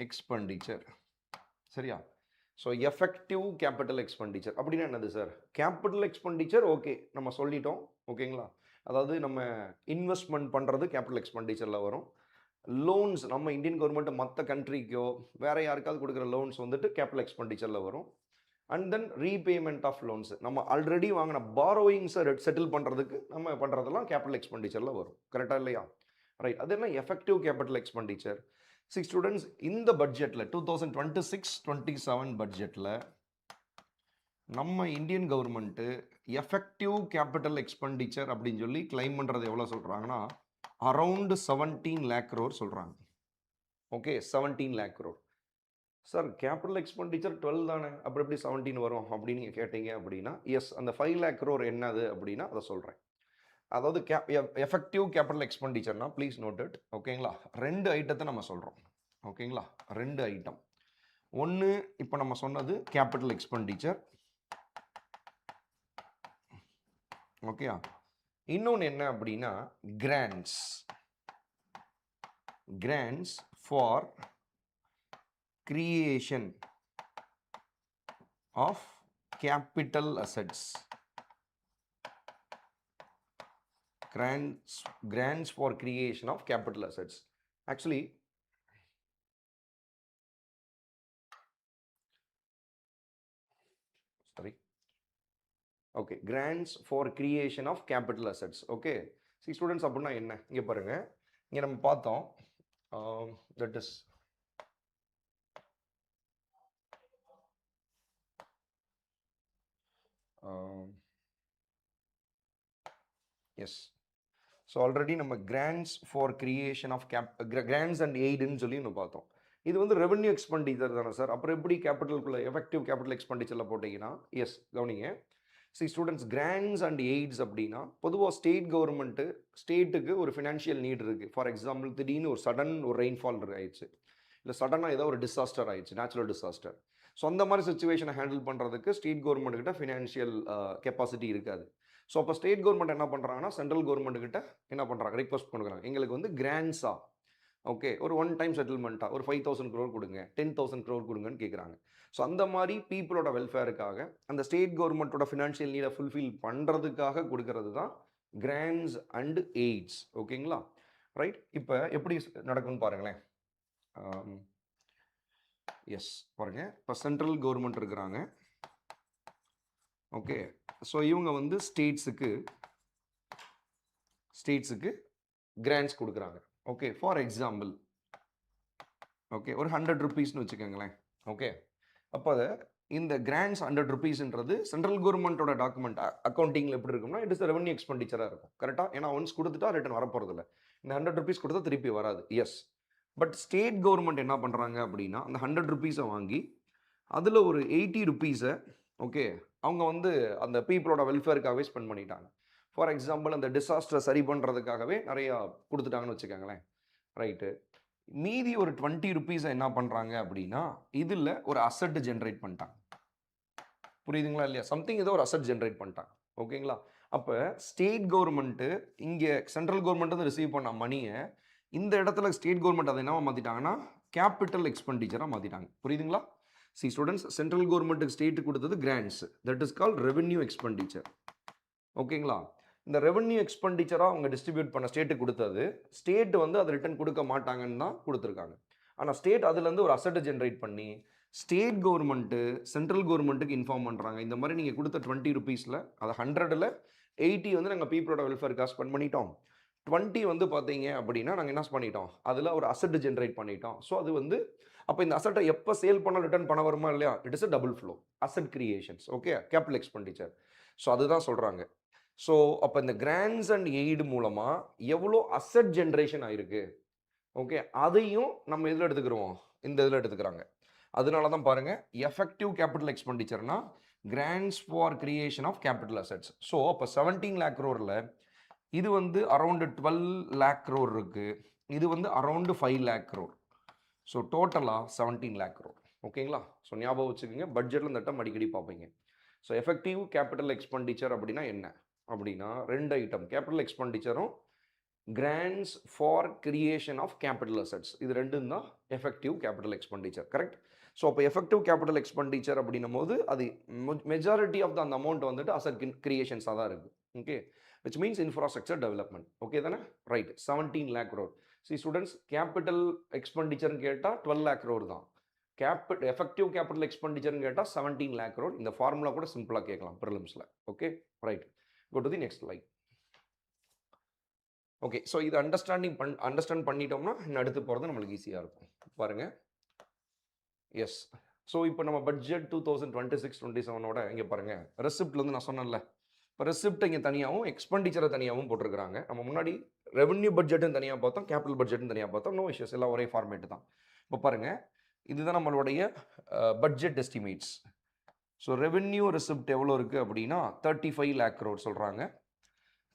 expenditure. சரியா? ஸோ எஃபெக்டிவ் கேபிட்டல் எக்ஸ்பெண்டிச்சர் அப்படின்னா என்னது சார்? கேபிட்டல் எக்ஸ்பெண்டிச்சர் ஓகே நம்ம சொல்லிட்டோம். ஓகேங்களா? அதாவது நம்ம இன்வெஸ்ட்மெண்ட் பண்ணுறது கேபிட்டல் எக்ஸ்பெண்டிச்சரில் வரும். லோன்ஸ் நம்ம இந்தியன் கவர்மெண்ட் மற்ற கண்ட்ரிக்கோ வேறு யாருக்காவது கொடுக்குற லோன்ஸ் வந்துட்டு கேபிட்டல் எக்ஸ்பெண்டிச்சரில் வரும். And then repayment of loans, நம்ம ஆல்ரெடி வாங்கின பாரோயிங்ஸை செட்டில் பண்ணுறதுக்கு நம்ம பண்ணுறதெல்லாம் கேபிட்டல் எக்ஸ்பெண்டிச்சரில் வரும். கரெக்டாக இல்லையா? ரைட். அது என்ன எஃபெக்டிவ் கேபிட்டல் எக்ஸ்பெண்டிச்சர்? ஸ்டூடெண்ட்ஸ், இந்த பட்ஜெட்டில் 2026-27 பட்ஜெட்டில் நம்ம Indian government effective capital expenditure அப்படின்னு சொல்லி கிளைம் பண்ணுறது எவ்வளோ சொல்கிறாங்கன்னா அரவுண்டு 17 lakh crore சொல்கிறாங்க. Okay, 17 lakh crore. Sir capital expenditure 12 தானே, அப்புறம் எப்படி 17 வரும் அப்படின்னு நீங்கள் கேட்டீங்க அப்படின்னா எஸ், அந்த 5 lakh crore என்னது அப்படின்னா அதை சொல்கிறேன். அதாவது எஃபெக்டிவ் கேபிட்டல் எக்ஸ்பெண்டிச்சர்னா ப்ளீஸ் நோட் இட். ஓகேங்களா, ரெண்டு ஐட்டத்தை நம்ம சொல்கிறோம். ஓகேங்களா, ரெண்டு ஐட்டம். ஒன்று இப்போ நம்ம சொன்னது கேபிட்டல் எக்ஸ்பெண்டிச்சர். ஓகே, இன்னொன்று என்ன அப்படின்னா grants. Grants for creation of capital assets. Grants for creation of capital assets. Actually, sorry. Okay, grants for creation of capital assets. Okay. See students, அப்படினா என்ன? இங்க பாருங்க. இங்க நம்ம பார்த்தோம். That is yes. So already நம்ம grants for creation of grants and aid ன்னு சொல்லி நம்ம பார்த்தோம். இது வந்து ரெவென்யூ எக்ஸ்பெண்டிச்சர் தானே சார். அப்புறம் எப்படி கேபிட்டலுக்குள்ள எஃபெக்டிவ் கேபிட்டல் எக்ஸ்பெண்டிச்சர்ல போட்டீங்கன்னா எஸ் கவனிங்க. ஸ்டூடெண்ட்ஸ் கிராண்ட்ஸ் அண்ட் எய்ட்ஸ் அப்படின்னா பொதுவாக ஸ்டேட் கவர்மெண்ட்டு ஸ்டேட்டுக்கு ஒரு ஃபினான்ஷியல் நீட் இருக்குது. ஃபார் எக்ஸாம்பிள் திடீர்னு ஒரு சடன் ஒரு ரெயின்ஃபால் ஆயிடுச்சு, இல்லை சடனாக ஏதோ ஒரு டிசாஸ்டர் ஆயிடுச்சு, நேச்சுரல் டிசாஸ்டர். ஸோ அந்த மாதிரி சுச்சுவேஷனை ஹேண்டில் பண்ணுறதுக்கு ஸ்டேட் கவர்மெண்ட் கிட்ட ஃபினான்ஷியல் கெப்பாசிட்டி இருக்காது. ஸோ அப்போ ஸ்டேட் கவர்மெண்ட் என்ன பண்ணுறாங்கன்னா சென்ட்ரல் கவர்மெண்ட் கிட்ட என்ன பண்ணுறாங்க, ரிக்வஸ்ட் பண்ணுறாங்க, எங்களுக்கு வந்து கிராண்ட்ஸா ஓகே ஒரு ஒன் டைம் செட்டில்மெண்ட்டாக ஒரு 5,000 crore கொடுங்க, 10,000 crore கொடுங்கன்னு கேட்குறாங்க. ஸோ அந்த மாதிரி பீப்புளோட வெல்ஃபேருக்காக அந்த ஸ்டேட் கவர்மெண்ட்டோட ஃபினான்ஷியல் நீடை ஃபுல்ஃபில் பண்ணுறதுக்காக கொடுக்கறது தான் கிராண்ட்ஸ் அண்ட் எய்ட்ஸ். ஓகேங்களா, ரைட். இப்போ எப்படி நடக்கும்னு பாருங்களேன். எஸ் பாருங்க, இப்போ சென்ட்ரல் கவர்மெண்ட் இருக்கிறாங்க. ஓகே, ஸோ இவங்க வந்து ஸ்டேட்ஸுக்கு கிராண்ட்ஸ் கொடுக்குறாங்க. ஓகே, ஃபார் எக்ஸாம்பிள் ஓகே ஒரு 100 rupeesனு வச்சுக்கோங்களேன். ஓகே, அப்போ இந்த கிராண்ட்ஸ் 100 rupeesன்றது சென்ட்ரல் கவர்மெண்ட்டோட டாக்குமெண்ட் அக்கௌண்டிங்கில் எப்படி இருக்கும்னா இட் இஸ் ரெவன்யூ எக்ஸ்பெண்டிச்சராக இருக்கும். கரெக்டாக, ஏன்னா ஒன்ஸ் கொடுத்துட்டா ரிட்டர்ன் வரப்போகிறது இல்லை. இந்த 100 rupees கொடுத்தா திருப்பி வராது. எஸ், பட் ஸ்டேட் கவர்மெண்ட் என்ன பண்ணுறாங்க அப்படின்னா அந்த 100 rupeesஐ வாங்கி அதில் ஒரு 80 rupeesஐ ஓகே அவங்க வந்து அந்த பீப்புளோட வெல்ஃபேருக்காகவே ஸ்பெண்ட் பண்ணிட்டாங்க. ஃபார் எக்ஸாம்பிள் அந்த டிசாஸ்டரை சரி பண்ணுறதுக்காகவே நிறையா கொடுத்துட்டாங்கன்னு வச்சுக்கோங்களேன். ரைட்டு, மீதி ஒரு 20 rupeesஐ என்ன பண்ணுறாங்க அப்படின்னா இதில் ஒரு அசட் ஜென்ரேட் பண்ணிட்டாங்க. புரியுதுங்களா இல்லையா? சம்திங் ஏதோ ஒரு அசட் ஜென்ரேட் பண்ணிட்டாங்க. ஓகேங்களா, அப்போ ஸ்டேட் கவர்மெண்ட்டு இங்கே சென்ட்ரல் கவர்மெண்ட் வந்து ரிசீவ் பண்ண மணியை இந்த இடத்துல ஸ்டேட் கவர்மெண்ட் அதை என்னவா மாற்றிட்டாங்கன்னா கேபிட்டல் எக்ஸ்பெண்டிச்சராக மாற்றிட்டாங்க. புரியுதுங்களா? சி ஸ்டூடெண்ட்ஸ், சென்ட்ரல் கவர்மெண்ட்டுக்கு ஸ்டேட்டுக்கு கொடுத்தது grants, that is called revenue expenditure. ஓகேங்களா, இந்த ரெவென்யூ எக்ஸ்பெண்டிச்சராக அவங்க டிஸ்ட்ரிபியூட் பண்ண ஸ்டேட்டுக்கு கொடுத்தது, ஸ்டேட் வந்து அதை ரிட்டர்ன் கொடுக்க மாட்டாங்கன்னு தான் கொடுத்துருக்காங்க. ஆனால் ஸ்டேட் அதுலேருந்து ஒரு அசட்டை ஜென்ரேட் பண்ணி ஸ்டேட் கவர்மெண்ட்டு சென்ட்ரல் கவர்மெண்ட்டுக்கு இன்ஃபார்ம் பண்ணுறாங்க, இந்த மாதிரி நீங்கள் கொடுத்த 20 rupeesல அதை 100ல் 80 வந்து நாங்கள் பீப்புளோட வெல்ஃபேருக்காக ஸ்பெண்ட் பண்ணிட்டோம், 20 வந்து பார்த்தீங்க அப்படின்னா நாங்கள் என்ன பண்ணிட்டோம் அதில் ஒரு அசட் ஜென்ரேட் பண்ணிட்டோம். ஸோ அது வந்து அப்போ இந்த அசட்டை எப்போ சேல் பண்ணால் ரிட்டர்ன் பண்ண வருமா இல்லையா, it is a double flow asset creations. Okay, capital expenditure. So அதுதான் சொல்கிறாங்க. ஸோ அப்போ இந்த கிராண்ட்ஸ் அண்ட் எய்டு மூலமாக எவ்வளோ அசட் ஜென்ரேஷன் ஆயிருக்கு, ஓகே அதையும் நம்ம இதில் எடுத்துக்கிறோம், இந்த இதில் எடுத்துக்கிறாங்க. அதனால தான் பாருங்கள் எஃபெக்டிவ் கேபிட்டல் எக்ஸ்பெண்டிச்சர்னா grants for creation of capital assets. So அப்போ 17 lakh crore இது வந்து அரௌண்டு 12 lakh crore இருக்குது, இது வந்து அரௌண்டு 5 lakh crore. ஸோ டோட்டலாக 17 lakh crore. ஓகேங்களா, ஸோ ஞாபகம் வச்சுக்கோங்க, பட்ஜெட்டில் இந்த டம் அடிக்கடி பார்ப்பீங்க. ஸோ எஃபெக்டிவ் கேபிட்டல் எக்ஸ்பெண்டிச்சர் அப்படின்னா என்ன அப்படின்னா ரெண்டு ஐட்டம், கேபிட்டல் எக்ஸ்பெண்டிச்சரும் grants for creation of capital assets, இது ரெண்டும் தான் effective capital expenditure. Correct. So அப்போ எஃபெக்டிவ் கேபிட்டல் எக்ஸ்பெண்டிச்சர் அப்படின்னும் போது அது மெஜாரிட்டி ஆஃப் த அந்த அமௌண்ட் வந்துட்டு அசட் கிரியேஷன்ஸாக தான் இருக்குது. Okay, which means infrastructure development. Okay தானே, right. 17 lakh crore. See students, capital எக்ஸ்பெண்டிச்சர்னு கேட்டால் 12 lakh crore தான், எஃபெக்டிவ் கேபிட்டல் எக்ஸ்பெண்டிச்சர்னு கேட்டால் 17 lakh crore. இந்த ஃபார்முலா கூட சிம்பிளாக கேட்கலாம் ப்ரிலிம்ஸில். Okay, right. Go to the next slide. Okay, so இது அண்டர்ஸ்டாண்ட் பண்ணிட்டோம்னா இன்னும் அடுத்து போகிறது நம்மளுக்கு ஈஸியாக இருக்கும். பாருங்கள், எஸ். ஸோ இப்போ நம்ம பட்ஜெட் 2026-27 இங்கே பாருங்கள், ரெசிப்ட்லேருந்து நான் சொன்னேன்ல, இப்போ ரெசிப்ட் இங்கே தனியாகவும் எக்ஸ்பெண்டிச்சரை தனியாகவும் போட்டிருக்கிறாங்க. நம்ம முன்னாடி ரெவென்யூ பட்ஜெட்டும் தனியாக பார்த்தோம், கேபிட்டல் பட்ஜெட்டும் தனியாக பார்த்தோம். நோ இஷ்யூஸ், எல்லாம் ஒரே ஃபார்மேட்டு தான். இப்போ பாருங்கள், இதுதான் நம்மளுடைய budget estimates. So revenue receipt எவ்வளோ இருக்குது அப்படின்னா 35 lakh crore சொல்கிறாங்க.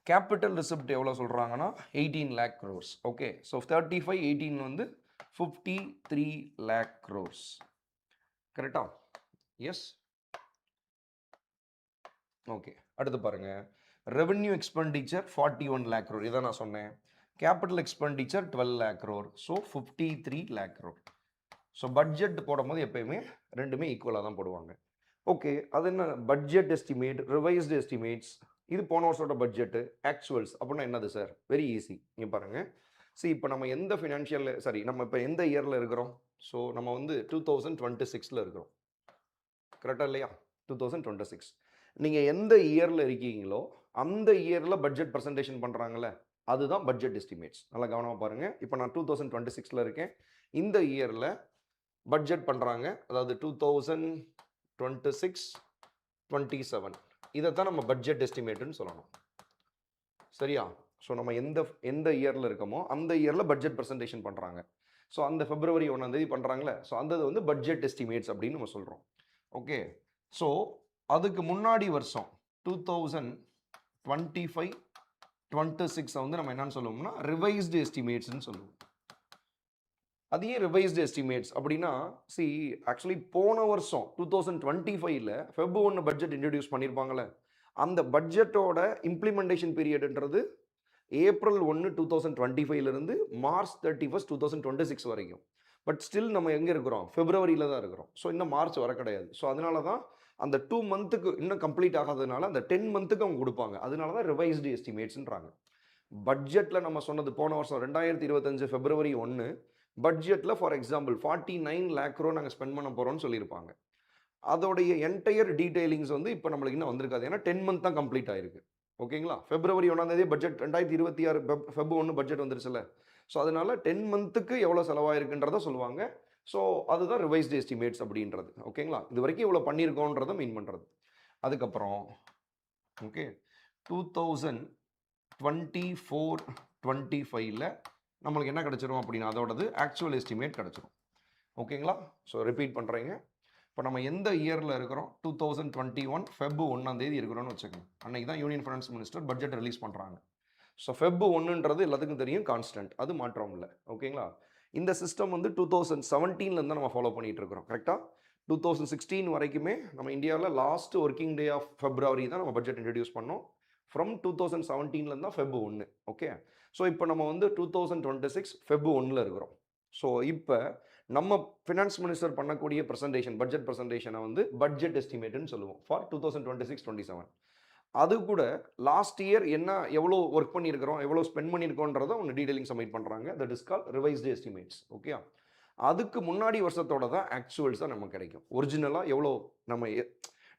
கேபிட்டல் ரிசிப்ட் எவ்வளோ சொல்கிறாங்கன்னா 18 lakh crores. ஓகே, ஸோ 35 18 வந்து 53 lakh crores. கரெக்டா? எஸ். ஓகே, அடுத்து பாருங்க, ரெவென்யூ எக்ஸ்பெண்டிச்சர் 41 lakh crore. இதான் நான் சொன்னேன். Capital expenditure 12 lakh crore. So 53 lakh crore. So budget போடும்போது எப்பயுமே ரெண்டுமே ஈக்குவலாக தான் போடுவாங்க. ஓகே, அது என்ன பட்ஜெட் எஸ்டிமேட், ரிவைஸ்டு எஸ்டிமேட்ஸ், இது போன வருஷத்தோட பட்ஜெட்டு, ஆக்சுவல்ஸ் அப்படின்னா என்னது சார்? Very easy. இங்கே பாருங்கள், இப்போ நம்ம எந்த ஃபினான்ஷியல் நம்ம இப்போ எந்த இயரில் இருக்கிறோம்? ஸோ நம்ம வந்து 2026 இருக்கிறோம். கரெக்டாக இல்லையா? 2026. நீங்கள் எந்த இயரில் இருக்கீங்களோ அந்த இயரில் பட்ஜெட் ப்ரெசன்டேஷன் பண்ணுறாங்கல்ல, அதுதான் பட்ஜெட் எஸ்டிமேட்ஸ். நல்லா கவனமாக பாருங்கள். இப்போ நான் 2026 இருக்கேன். இந்த இயரில் பட்ஜெட் பண்ணுறாங்க, அதாவது 2026, 27, இதைத்தான் நம்ம பட்ஜெட் எஸ்டிமேட்டுன்னு சொல்லணும். சரியா? ஸோ நம்ம எந்த இயரில் இருக்கோமோ அந்த இயரில் பட்ஜெட் ப்ரெசன்டேஷன் பண்ணுறாங்க. ஸோ அந்த February 1 பண்ணுறாங்களே, ஸோ அந்த வந்து பட்ஜெட் எஸ்டிமேட்ஸ் அப்படின்னு நம்ம சொல்கிறோம். ஓகே, ஸோ அதுக்கு முன்னாடி வருஷம் 2025, 26 வந்து நம்ம என்னன்னு சொல்லுவோம்னா ரிவைஸ்டு எஸ்டிமேட்ஸ்ன்னு சொல்லுவோம். அது ஏன் ரிவைஸ்டு எஸ்டிமேட்ஸ் அப்படின்னா, ஆக்சுவலி போன வருஷம் 2025ல் Feb 1 பட்ஜெட் இன்ட்ரடியூஸ் பண்ணியிருப்பாங்களே, அந்த பட்ஜெட்டோட இம்ப்ளிமெண்டேஷன் பீரியட்ன்றது April 1, 2025லிருந்து March 31, 2026 வரைக்கும். பட் ஸ்டில் நம்ம எங்கே இருக்கிறோம்? Februaryல தான் இருக்கிறோம். ஸோ இன்னும் மார்ச் வர கிடையாது. ஸோ அதனால தான் அந்த 2 மந்த்துக்கு இன்னும் கம்ப்ளீட் ஆகாததுனால அந்த 10 மந்த்துக்கு அவங்க கொடுப்பாங்க. அதனால தான் ரிவைஸ்டு எஸ்டிமேட்ஸ்ன்றாங்க. பட்ஜெட்டில் நம்ம சொன்னது போன வருஷம் 2025 February 1 பட்ஜெட்டில் ஃபார் எக்ஸாம்பிள் 49 lakh crore நாங்கள் ஸ்பெண்ட் பண்ண போகிறோம்னு சொல்லியிருப்பாங்க. அதோடைய என்டையர் டீடைலிங்ஸ் வந்து இப்போ நம்மளுக்கு இன்னும் வந்திருக்காது. ஏன்னா 10 மந்த் தான் கம்ப்ளீட் ஆயிருக்கு. ஓகேங்களா? February 1 பட்ஜெட் 2026 Feb 1 பட்ஜெட் வந்துருச்சுல்ல. ஸோ அதனால 10 மந்த்துக்கு எவ்வளோ செலவாயிருக்குன்றத சொல்லுவாங்க. ஸோ அதுதான் ரிவைஸ்டு எஸ்டிமேட்ஸ் அப்படின்றது. ஓகேங்களா? இது வரைக்கும் இவ்வளோ பண்ணியிருக்கோன்றதை மீன் பண்ணுறது. அதுக்கப்புறம் ஓகே 2024, 25ல் நம்மளுக்கு என்ன கிடச்சிரும் அப்படின்னா அதோடது ஆக்சுவல் எஸ்டிமேட் கிடச்சிரும். ஓகேங்களா? ஸோ ரிப்பீட் பண்ணுறீங்க. இப்போ நம்ம எந்த இயரில் இருக்கிறோம்? 2021 Feb 1 இருக்கிறோன்னு வச்சுக்கோங்க. அன்றைக்கி தான் union finance minister budget release பண்ணுறாங்க. ஸோ Feb 1ன்றது எல்லாத்துக்கும் தெரியும், கான்ஸ்டன்ட், அது மாற்றம் இல்லை. ஓகேங்களா? இந்த சிஸ்டம் வந்து 2017லேருந்து நம்ம ஃபாலோ பண்ணிகிட்டு இருக்கிறோம். கரெக்டாக 2016 வரைக்குமே நம்ம இந்தியாவில் last working day of February தான் நம்ம பட்ஜெட் இன்ட்ரடியூஸ் பண்ணோம். ஃப்ரம் 2017லேருந்து தான் Feb 1. ஓகே, ஸோ இப்போ நம்ம வந்து 2026 Feb 1 இருக்கிறோம். ஸோ இப்போ நம்ம ஃபினான்ஸ் மினிஸ்டர் பண்ணக்கூடிய ப்ரெசன்டேஷன், பட்ஜெட் ப்ரெசன்டேஷனை வந்து பட்ஜெட் எஸ்டிமேட்டுன்னு சொல்லுவோம் ஃபார் 2026-27. அது கூட லாஸ்ட் இயர் என்ன எவ்வளோ ஒர்க் பண்ணியிருக்கிறோம், எவ்வளோ ஸ்பெண்ட் பண்ணியிருக்கோன்றதை ஒன்று டீடைலிங் சப்மிட் பண்ணுறாங்க. That is call revised estimates. Okay, அதுக்கு முன்னாடி வருஷத்தோட தான் ஆக்சுவல்ஸாக நமக்கு கிடைக்கும். ஒரிஜினலாக எவ்வளோ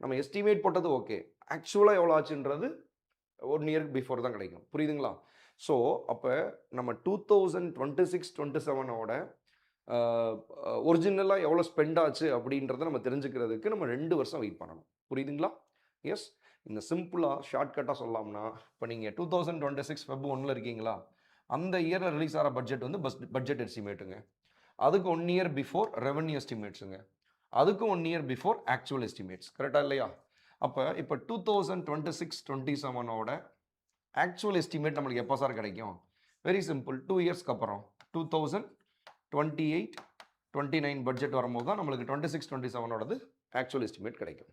நம்ம எஸ்டிமேட் போட்டது ஓகே, ஆக்சுவலாக எவ்வளோ ஆச்சுன்றது 1 இயருக்கு பிஃபோர் தான் கிடைக்கும். புரியுதுங்களா? ஸோ அப்போ நம்ம 2026-27ஓட ஒரிஜினலாக எவ்வளோ ஸ்பெண்ட் ஆச்சு அப்படின்றத நம்ம தெரிஞ்சுக்கிறதுக்கு நம்ம 2 வருஷம் வெயிட் பண்ணணும். புரியுதுங்களா? எஸ். இந்த சிம்பிளாக ஷார்ட்கட்டாக சொல்லலாம்னா, இப்போ நீங்கள் 2026 Feb 1 இருக்கீங்களா, அந்த இயரில் ரிலீஸ் ஆகிற பட்ஜெட் வந்து பட்ஜெட் எஸ்டிமேட்டுங்க. அதுக்கு 1 இயர் பிஃபோர் ரெவன்யூ எஸ்டிமேட்ஸுங்க. அதுக்கு 1 இயர் பிஃபோர் ஆக்சுவல் எஸ்டிமேட்ஸ். கரெக்டாக இல்லையா? அப்போ இப்போ 2026-27ஓட ஆக்சுவல் எஸ்டிமேட் நம்மளுக்கு எப்போ சார் கிடைக்கும்? வெரி சிம்பிள், 2 இயர்ஸ்க்கு அப்புறம் 2028-29 பட்ஜெட் வரும்போது தான் நம்மளுக்கு 26-27ஓடது ஆக்சுவல் எஸ்டிமேட் கிடைக்கும்.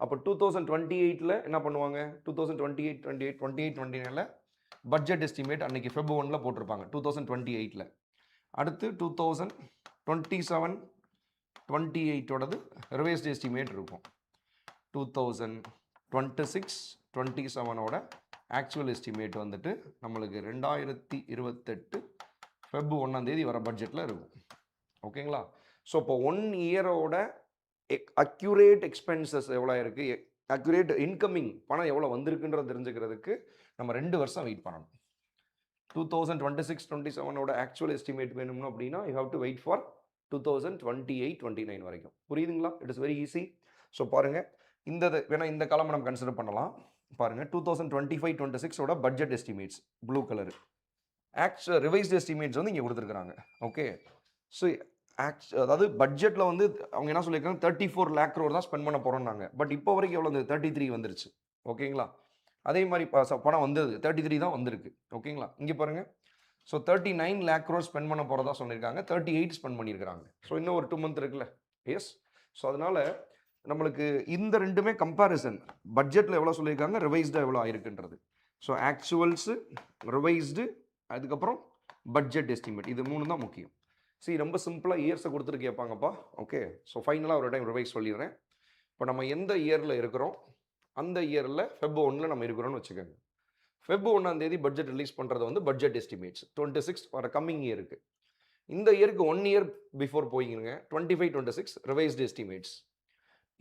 அப்போ 2028ல் என்ன பண்ணுவாங்க? 2028-29ல் பட்ஜெட் எஸ்டிமேட் அன்னைக்கு Feb 1 போட்டிருப்பாங்க 2028ல். அடுத்து 2027-28ஓடது ரிவைஸ்டு எஸ்டிமேட் இருக்கும். 2026-27ஓட ஆக்சுவல் எஸ்டிமேட் வந்துட்டு நம்மளுக்கு 2028 Feb 1 வர பட்ஜெட்டில் இருக்கும். ஓகேங்களா? ஸோ இப்போ 1 இயரோட அக்யூரேட் எக்ஸ்பென்சஸ் எவ்வளோ இருக்குது, அக்யூரேட் இன்கமிங் பணம் எவ்வளோ வந்திருக்குன்றத தெரிஞ்சுக்கிறதுக்கு நம்ம 2 வருஷம் வெயிட் பண்ணணும். 2026-27ஓட ஆக்சுவல் எஸ்டிமேட் வேணும்னு அப்படின்னா you have to wait for 2028-29 வரைக்கும். புரியுதுங்களா? It is very easy. So பாருங்கள், இந்த காலம் நம்ம கன்சிடர் பண்ணலாம். பாருங்கள், 2025-26ஓட budget estimates blue colour, revised estimates வந்து இங்கே கொடுத்துருக்குறாங்க. ஓகே, ஸோ அதாவது பட்ஜெட்டில் வந்து அவங்க என்ன சொல்லியிருக்காங்க, 34 lakh crore தான் ஸ்பெண்ட் பண்ண போகிறோம்னாங்க. பட் இப்போ வரைக்கும் எவ்வளோ? 33 வந்துருச்சு. ஓகேங்களா? அதே மாதிரி பணம் வந்தது 33 தான் வந்திருக்கு. ஓகேங்களா? இங்கே பாருங்கள். ஸோ 39 lakh crores ஸ்பெண்ட் பண்ண போகிறதா சொல்லியிருக்காங்க. 38 ஸ்பெண்ட் பண்ணியிருக்காங்க. ஸோ இன்னும் ஒரு 2 month இருக்குல்ல. எஸ். ஸோ அதனால் நம்மளுக்கு இந்த ரெண்டுமே கம்பேரிசன். பட்ஜெட்டில் எவ்வளோ சொல்லியிருக்காங்க, ரிவைஸ்டாக எவ்வளோ ஆயிருக்குன்றது. ஸோ ஆக்சுவல்ஸு, ரிவைஸ்டு, அதுக்கப்புறம் பட்ஜெட் எஸ்டிமேட், இது 3 தான் முக்கியம். சரி, ரொம்ப சிம்பிளாக இயர்ஸை கொடுத்துட்டு கேட்பாங்கப்பா. ஓகே. ஸோ ஃபைனலாக ஒரு டைம் ரிவைஸ் சொல்லிடுறேன். இப்போ நம்ம எந்த இயரில் இருக்கிறோம், அந்த இயரில் Feb 1 நம்ம இருக்கிறோம்னு வச்சுக்கோங்க. Feb 1 பட்ஜெட் ரிலீஸ் பண்ணுறது வந்து பட்ஜெட் எஸ்டிமேட்ஸ் 26 வர கம்மிங் இயருக்கு. இந்த இயருக்கு 1 year பிஃபோர் போயிங்க 25-26 ரிவைஸ்டு எஸ்டிமேட்ஸ்.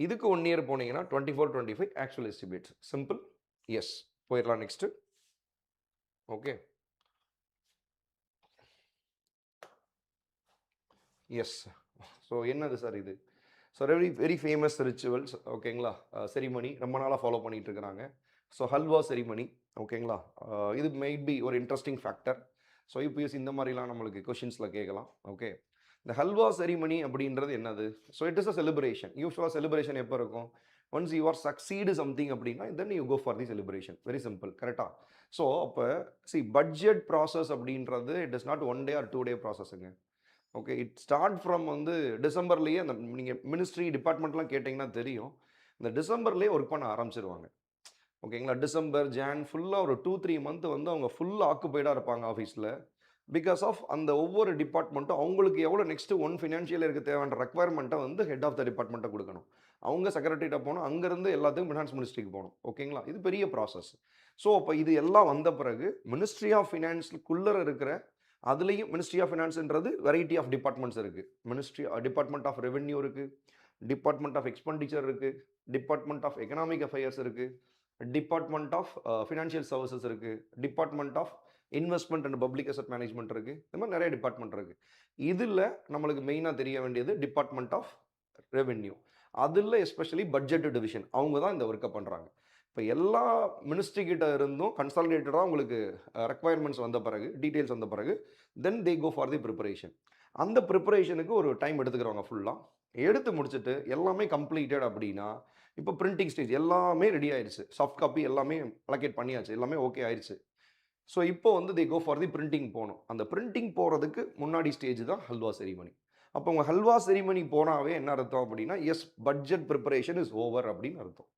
இதுக்கு 1 year போனீங்கன்னா 24-25 ஆக்சுவல் எஸ்டிமேட்ஸ். சிம்பிள். எஸ். போயிடலாம் நெக்ஸ்ட்டு. ஓகே. எஸ். ஸோ என்னது சார் இது? So very famous rituals. ஓகேங்களா? செரிமனி ரொம்ப நாளாக ஃபாலோ பண்ணிகிட்டு இருக்கிறாங்க. So halwa ceremony. ஓகேங்களா? இது மைட் பி ஒரு இன்ட்ரெஸ்டிங் ஃபேக்டர். ஸோ UPSC இந்த மாதிரிலாம் நம்மளுக்கு கொஷின்ஸில் கேட்கலாம். ஓகே. இந்த ஹல்வா செரிமனி அப்படின்றது என்னது? So it is a celebration. யூஸ்வலாக செலிப்ரேஷன் எப்போ இருக்கும்? Once you are succeed something அப்படின்னா then you go for the celebration. Very simple. கரெக்டாக? ஸோ அப்போ பட்ஜெட் ப்ராசஸ் அப்படின்றது it is not 1 day or 2 day ப்ராசஸுங்க. ஓகே. இட் ஸ்டார்ட் ஃப்ரம் வந்து டிசம்பர்லேயே அந்த நீங்கள் மினிஸ்ட்ரி டிபார்ட்மெண்ட்லாம் கேட்டிங்கன்னா தெரியும். இந்த டிசம்பர்லேயே ஒர்க் பண்ண ஆரம்பிச்சிருவாங்க. ஓகேங்களா? டிசம்பர், ஜான் ஃபுல்லாக ஒரு 2-3 month வந்து அவங்க ஃபுல் ஆக்குபைடாக இருப்பாங்க ஆஃபீஸில். பிகாஸ் ஆஃப் அந்த ஒவ்வொரு டிபார்ட்மெண்ட்டும் அவங்களுக்கு எவ்வளோ நெக்ஸ்ட்டு ஃபினான்ஷியல் இருக்க தேவையான ரெக்குவயர்மெண்ட்டை வந்து ஹெட் ஆஃப் த டிபார்ட்மெண்ட்டை கொடுக்கணும். அவங்க செக்ரட்டரிட்ட போகணும், அங்கேருந்து எல்லாத்துக்கும் ஃபினான்ஸ் மினிஸ்ட்ரிக்கு போகணும். ஓகேங்களா? இது பெரிய ப்ராசஸ். ஸோ அப்போ இது எல்லாம் வந்த பிறகு மினிஸ்ட்ரி ஆஃப் ஃபினான்ஸ்க்குள்ளே இருக்கிற அதுலேயும் மினிஸ்ட்ரி ஆஃப் ஃபினான்ஸ்ன்றது வெரைட்டி ஆஃப் டிபார்ட்மெண்ட்ஸ் இருக்குது. டிபார்ட்மெண்ட் ஆஃப் ரெவென்யூ இருக்குது, டிபார்ட்மெண்ட் ஆஃப் எக்ஸ்பெண்டிச்சர் இருக்குது, டிபார்ட்மெண்ட் ஆஃப் எக்கனாமிக் அஃபேர்ஸ் இருக்குது, டிபார்ட்மெண்ட் ஆஃப் ஃபினான்ஷியல் சர்வீசஸ் இருக்குது, department of investment and public asset management இருக்குது. இந்த மாதிரி நிறைய டிபார்ட்மெண்ட் இருக்குது. இதில் நம்மளுக்கு மெயினாக தெரிய வேண்டியது டிபார்ட்மெண்ட் ஆஃப் ரெவென்யூ. அதில் எஸ்பெஷலி பட்ஜெட் டிவிஷன் அவங்க தான் இந்த ஒர்க்கை பண்ணுறாங்க. இப்போ எல்லா மினிஸ்ட்ரி கிட்ட இருந்தும் கன்சாலிடேட்டடாக உங்களுக்கு ரெக்குவயர்மெண்ட்ஸ் வந்த பிறகு, டீட்டெயில்ஸ் வந்த பிறகு தென் they go for the preparation. அந்த ப்ரிப்பரேஷனுக்கு ஒரு டைம் எடுத்துக்கிறவங்க ஃபுல்லாக எடுத்து முடிச்சுட்டு எல்லாமே கம்ப்ளீட்டட் அப்படின்னா இப்போ பிரிண்டிங் ஸ்டேஜ் எல்லாமே ரெடி ஆயிடுச்சு. சாஃப்ட் காப்பி எல்லாமே அலோகேட் பண்ணியாச்சு, எல்லாமே ஓகே ஆயிடுச்சு. ஸோ இப்போ வந்து தே கோ ஃபார் தி பிரிண்டிங் போகணும். அந்த பிரிண்டிங் போகிறதுக்கு முன்னாடி ஸ்டேஜ் தான் ஹல்வா செரிமனி. அப்போ உங்கள் ஹல்வா செரிமனி போனாவே என்ன அர்த்தம் அப்படின்னா yes budget preparation is over அப்படின்னு அர்த்தம்.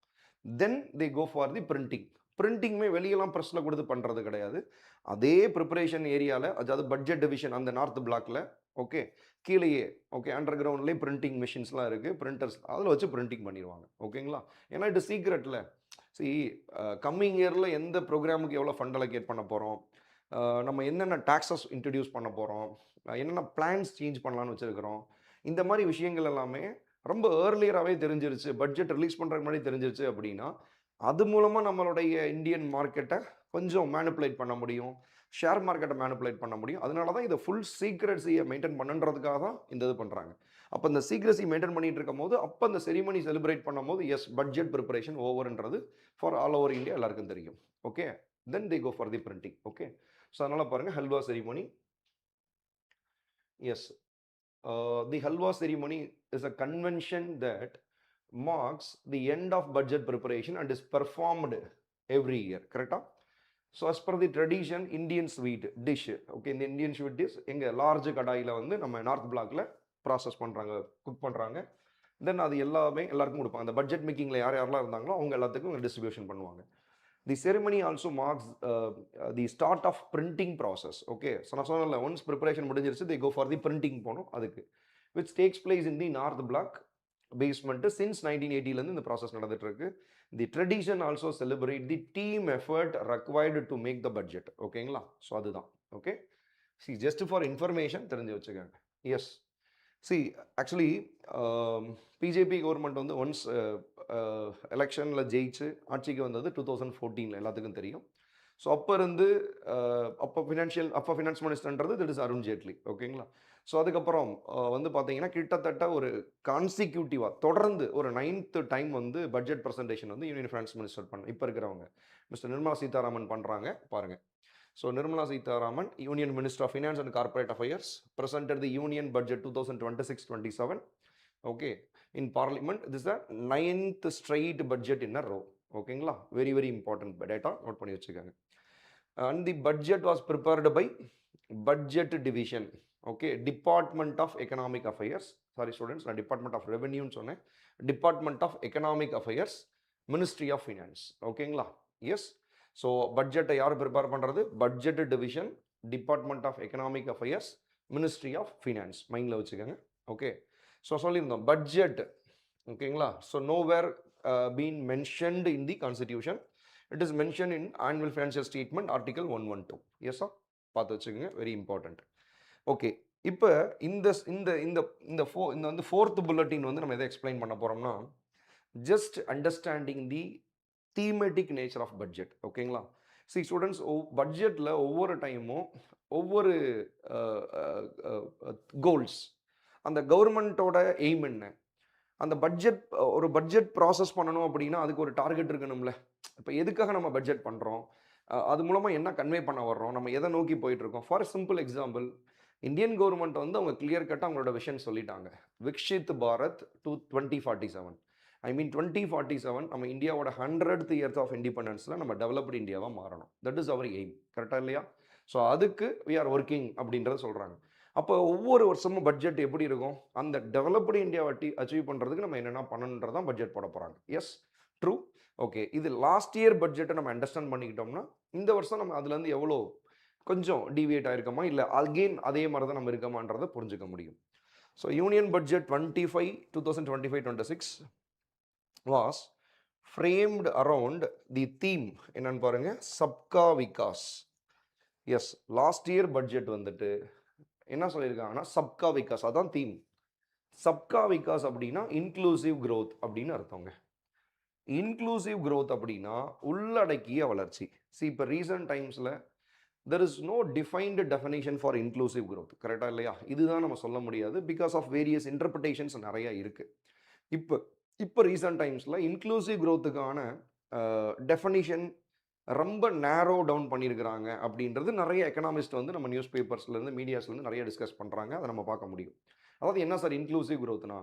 தென் they go for the printing. பிரிண்டிங்குமே வெளியெல்லாம் ப்ரெஸ்ஸில் கொடுத்து பண்ணுறது கிடையாது. அதே ப்ரிப்பரேஷன் ஏரியாவில், அதாவது பட்ஜெட் டிவிஷன் அந்த நார்த் பிளாக்ல, ஓகே, கீழேயே ஓகே அண்டர் கிரவுண்ட்லேயே பிரிண்டிங் மிஷின்ஸ்லாம் இருக்குது, பிரிண்டர்ஸ், அதில் வச்சு பிரிண்டிங் பண்ணிடுவாங்க. ஓகேங்களா? ஏன்னா இது சீக்ரெட்டில் கம்மிங் இயரில் எந்த ப்ரோக்ராமுக்கு எவ்வளோ ஃபண்ட் அலோகேட் பண்ண போகிறோம், நம்ம என்னென்ன டாக்ஸஸ் இன்ட்ரடியூஸ் பண்ண போகிறோம், என்னென்ன பிளான்ஸ் சேஞ்ச் பண்ணலான்னு வச்சுருக்கிறோம், இந்த மாதிரி விஷயங்கள் எல்லாமே ரொம்ப ஏர்லியராகவே தெரிஞ்சிருச்சு. பட்ஜெட் ரிலீஸ் பண்ணுறதுக்கு முன்னாடி தெரிஞ்சிருச்சு அப்படின்னா அது மூலமாக நம்மளுடைய இந்தியன் மார்க்கெட்டை கொஞ்சம் மேனிப்புலேட் பண்ண முடியும், ஷேர் மார்க்கெட்டை மேனிப்புலேட் பண்ண முடியும். அதனால தான் இதை ஃபுல் சீக்ரெட்ஸியை மெயின்டைன் பண்ணுன்றதுக்காக தான் இந்த இது பண்ணுறாங்க. அப்போ இந்த சீக்ரெசி மெயின்டைன் பண்ணிட்டு இருக்கும் போது அப்போ அந்த செரிமனி செலிப்ரேட் பண்ணும் போது எஸ் பட்ஜெட் ப்ரிப்பரேஷன் ஓவர்ன்றது ஃபார் ஆல் ஓவர் இந்தியா எல்லாருக்கும் தெரியும். Okay. Then they go for the printing. Okay. So அதனால் பாருங்கள் halwa ceremony. Yes. The Halwa ceremony is a convention that marks the end of budget preparation and is performed every year. Correct? So as per the tradition, Indian sweet dish. Okay, இந்த Indian sweet dish எங்க large கடாயில் வந்து நம்ம north பிளாக்ல process பண்ணுறாங்க, cook பண்ணுறாங்க. தென் அது எல்லாமே எல்லாருக்கும் கொடுப்பாங்க. அந்த பட்ஜெட் மேக்கிங்கில் யார் யாரெல்லாம் இருந்தாங்களோ அவங்க எல்லாத்துக்கும் டிஸ்ட்ரிபியூஷன் பண்ணுவாங்க. The ceremony also marks the start of printing process. Okay, so நான் சொன்னல once preparation முடிஞ்சிருச்சு they go for the printing போணும் அதுக்கு, which takes place in the north block basement since 1980 இருந்து இந்த ப்ராசஸ் நடந்துட்டு இருக்கு. The tradition also celebrate the team effort required to make the budget. ஓகேங்களா? ஸோ அதுதான். Okay. see just for information தெரிஞ்சு வச்சுக்கோங்க. Yes. see actually BJP government வந்து once எலெக்ஷனில் ஜெயிச்சு ஆட்சிக்கு வந்தது 2014 எல்லாத்துக்கும் தெரியும். ஸோ அப்போ இருந்து அப்போ ஃபினான்ஸ் மினிஸ்டர்ன்றது திட் இஸ் அருண் ஜேட்லி. ஓகேங்களா? ஸோ அதுக்கப்புறம் வந்து பார்த்தீங்கன்னா கிட்டத்தட்ட ஒரு கான்சிக்யூட்டிவாக தொடர்ந்து ஒரு 9th டைம் வந்து பட்ஜெட் ப்ரெசன்டேஷன் வந்து யூனியன் ஃபினான்ஸ் மினிஸ்டர் இப்போ இருக்கிறவங்க மிஸ்டர் நிர்மலா சீதாராமன் பண்ணுறாங்க. பாருங்கள். So Nirmala Sitharaman, union minister of finance and corporate affairs, presented the union budget 2026-27. Okay, in parliament. This is the 9th straight budget in a row. ஓகேங்களா? Very important data, note பண்ணி வச்சுக்கோங்க. And the budget was prepared by budget division. Okay, Department of Economic Affairs. Sorry students, நான் Department of Revenue சொன்னேன். Department of Economic Affairs, Ministry of Finance. ஓகேங்களா? Yes. So பட்ஜெட்டை யார் prepare பண்ணுறது? Budget division, department of economic affairs, ministry of finance. மைண்டில் வச்சுக்கோங்க. Okay, so சொல்லியிருந்தோம் budget. ஓகேங்களா? So nowhere been mentioned in the constitution. It is mentioned in annual financial statement article 112. Yes sir, பார்த்து வச்சுக்கோங்க, very important. Okay, இப்போ இந்த இந்த இந்த இந்த வந்து ஃபோர்த் புல்லட்டின் வந்து நம்ம எதை எக்ஸ்பிளைன் பண்ண போகிறோம்னா, just understanding the thematic nature of budget. ஓகேங்களா? சி ஸ்டூடெண்ட்ஸ், பட்ஜெட்டில் ஒவ்வொரு டைமும் ஒவ்வொரு கோல்ஸ், அந்த கவர்மெண்ட்டோட எய்ம் என்ன, அந்த பட்ஜெட், ஒரு பட்ஜெட் ப்ராசஸ் பண்ணணும் அப்படின்னா அதுக்கு ஒரு டார்கெட் இருக்கணும்ல. இப்போ எதுக்காக நம்ம பட்ஜெட் பண்ணுறோம், அது மூலமாக என்ன கன்வே பண்ண வர்றோம், நம்ம எதை நோக்கி போயிட்டுருக்கோம். For simple example, Indian government வந்து அவங்க கிளியர் கட்டாக அவங்களோட விஷன் சொல்லிட்டாங்க. விக்ஷித் பாரத் டு 2047. ஐ மீன் 2047 நம்ம இந்தியாவோட 100th இயர்ஸ் ஆஃப் இண்டிபெண்டன்ஸில் நம்ம டெவலப்டு இந்தியாவாக மாறணும். That is our aim. கரெக்டாக இல்லையா? ஸோ அதுக்கு வி ஆர் ஒர்க்கிங் அப்படின்றத சொல்கிறாங்க. அப்போ ஒவ்வொரு வருஷமும் பட்ஜெட் எப்படி இருக்கும், அந்த டெவலப்டு இந்தியாவை அச்சீவ் பண்ணுறதுக்கு நம்ம என்னென்ன பண்ணணுன்றதான் பட்ஜெட் போட போகிறாங்க. Yes, true. ஓகே, இது லாஸ்ட் இயர் பட்ஜெட்டை நம்ம அண்டர்ஸ்டாண்ட் பண்ணிக்கிட்டோம்னா இந்த வருஷம் நம்ம அதுலேருந்து எவ்வளோ கொஞ்சம் டிவியேட் ஆகிருக்கோமா, இல்லை அகெயின் அதே மாதிரி தான் நம்ம இருக்கோமான்றதை புரிஞ்சுக்க முடியும். So union budget 2025-26 was framed around the theme என்னன்னு பாருங்க, Sabka Vikas. Yes, last year budget வந்துட்டு என்ன சொல்லியிருக்காங்கன்னா சப்கா விகாஸ், அதான் தீம். சப்கா விகாஸ் அப்படின்னா இன்க்ளூசிவ் growth அப்படின்னு அர்த்தங்க. இன்க்ளூசிவ் growth அப்படின்னா உள்ளடக்கிய வளர்ச்சி. சி, இப்போ ரீசன்ட் டைம்ஸில் there is no defined definition for inclusive growth. கரெக்டாக இல்லையா? இதுதான் நம்ம சொல்ல முடியாது, பிகாஸ் ஆஃப் வேரியஸ் இன்டர்பிரிட்டேஷன்ஸ் நிறையா இருக்குது. இப்போ ரீசன்ட் டைம்ஸில் இன்க்ளூசிவ் growthக்கான டெஃபினிஷன் ரொம்ப நேரோ டவுன் பண்ணியிருக்கிறாங்க அப்படின்றது நிறைய எக்கனாமிஸ்ட் வந்து நம்ம நியூஸ் பேப்பர்ஸ்லேருந்து மீடியாஸ்லேருந்து நிறைய டிஸ்கஸ் பண்ணுறாங்க. அதை நம்ம பார்க்க முடியும். அதாவது என்ன சார் இன்க்ளூசிவ் growthனா,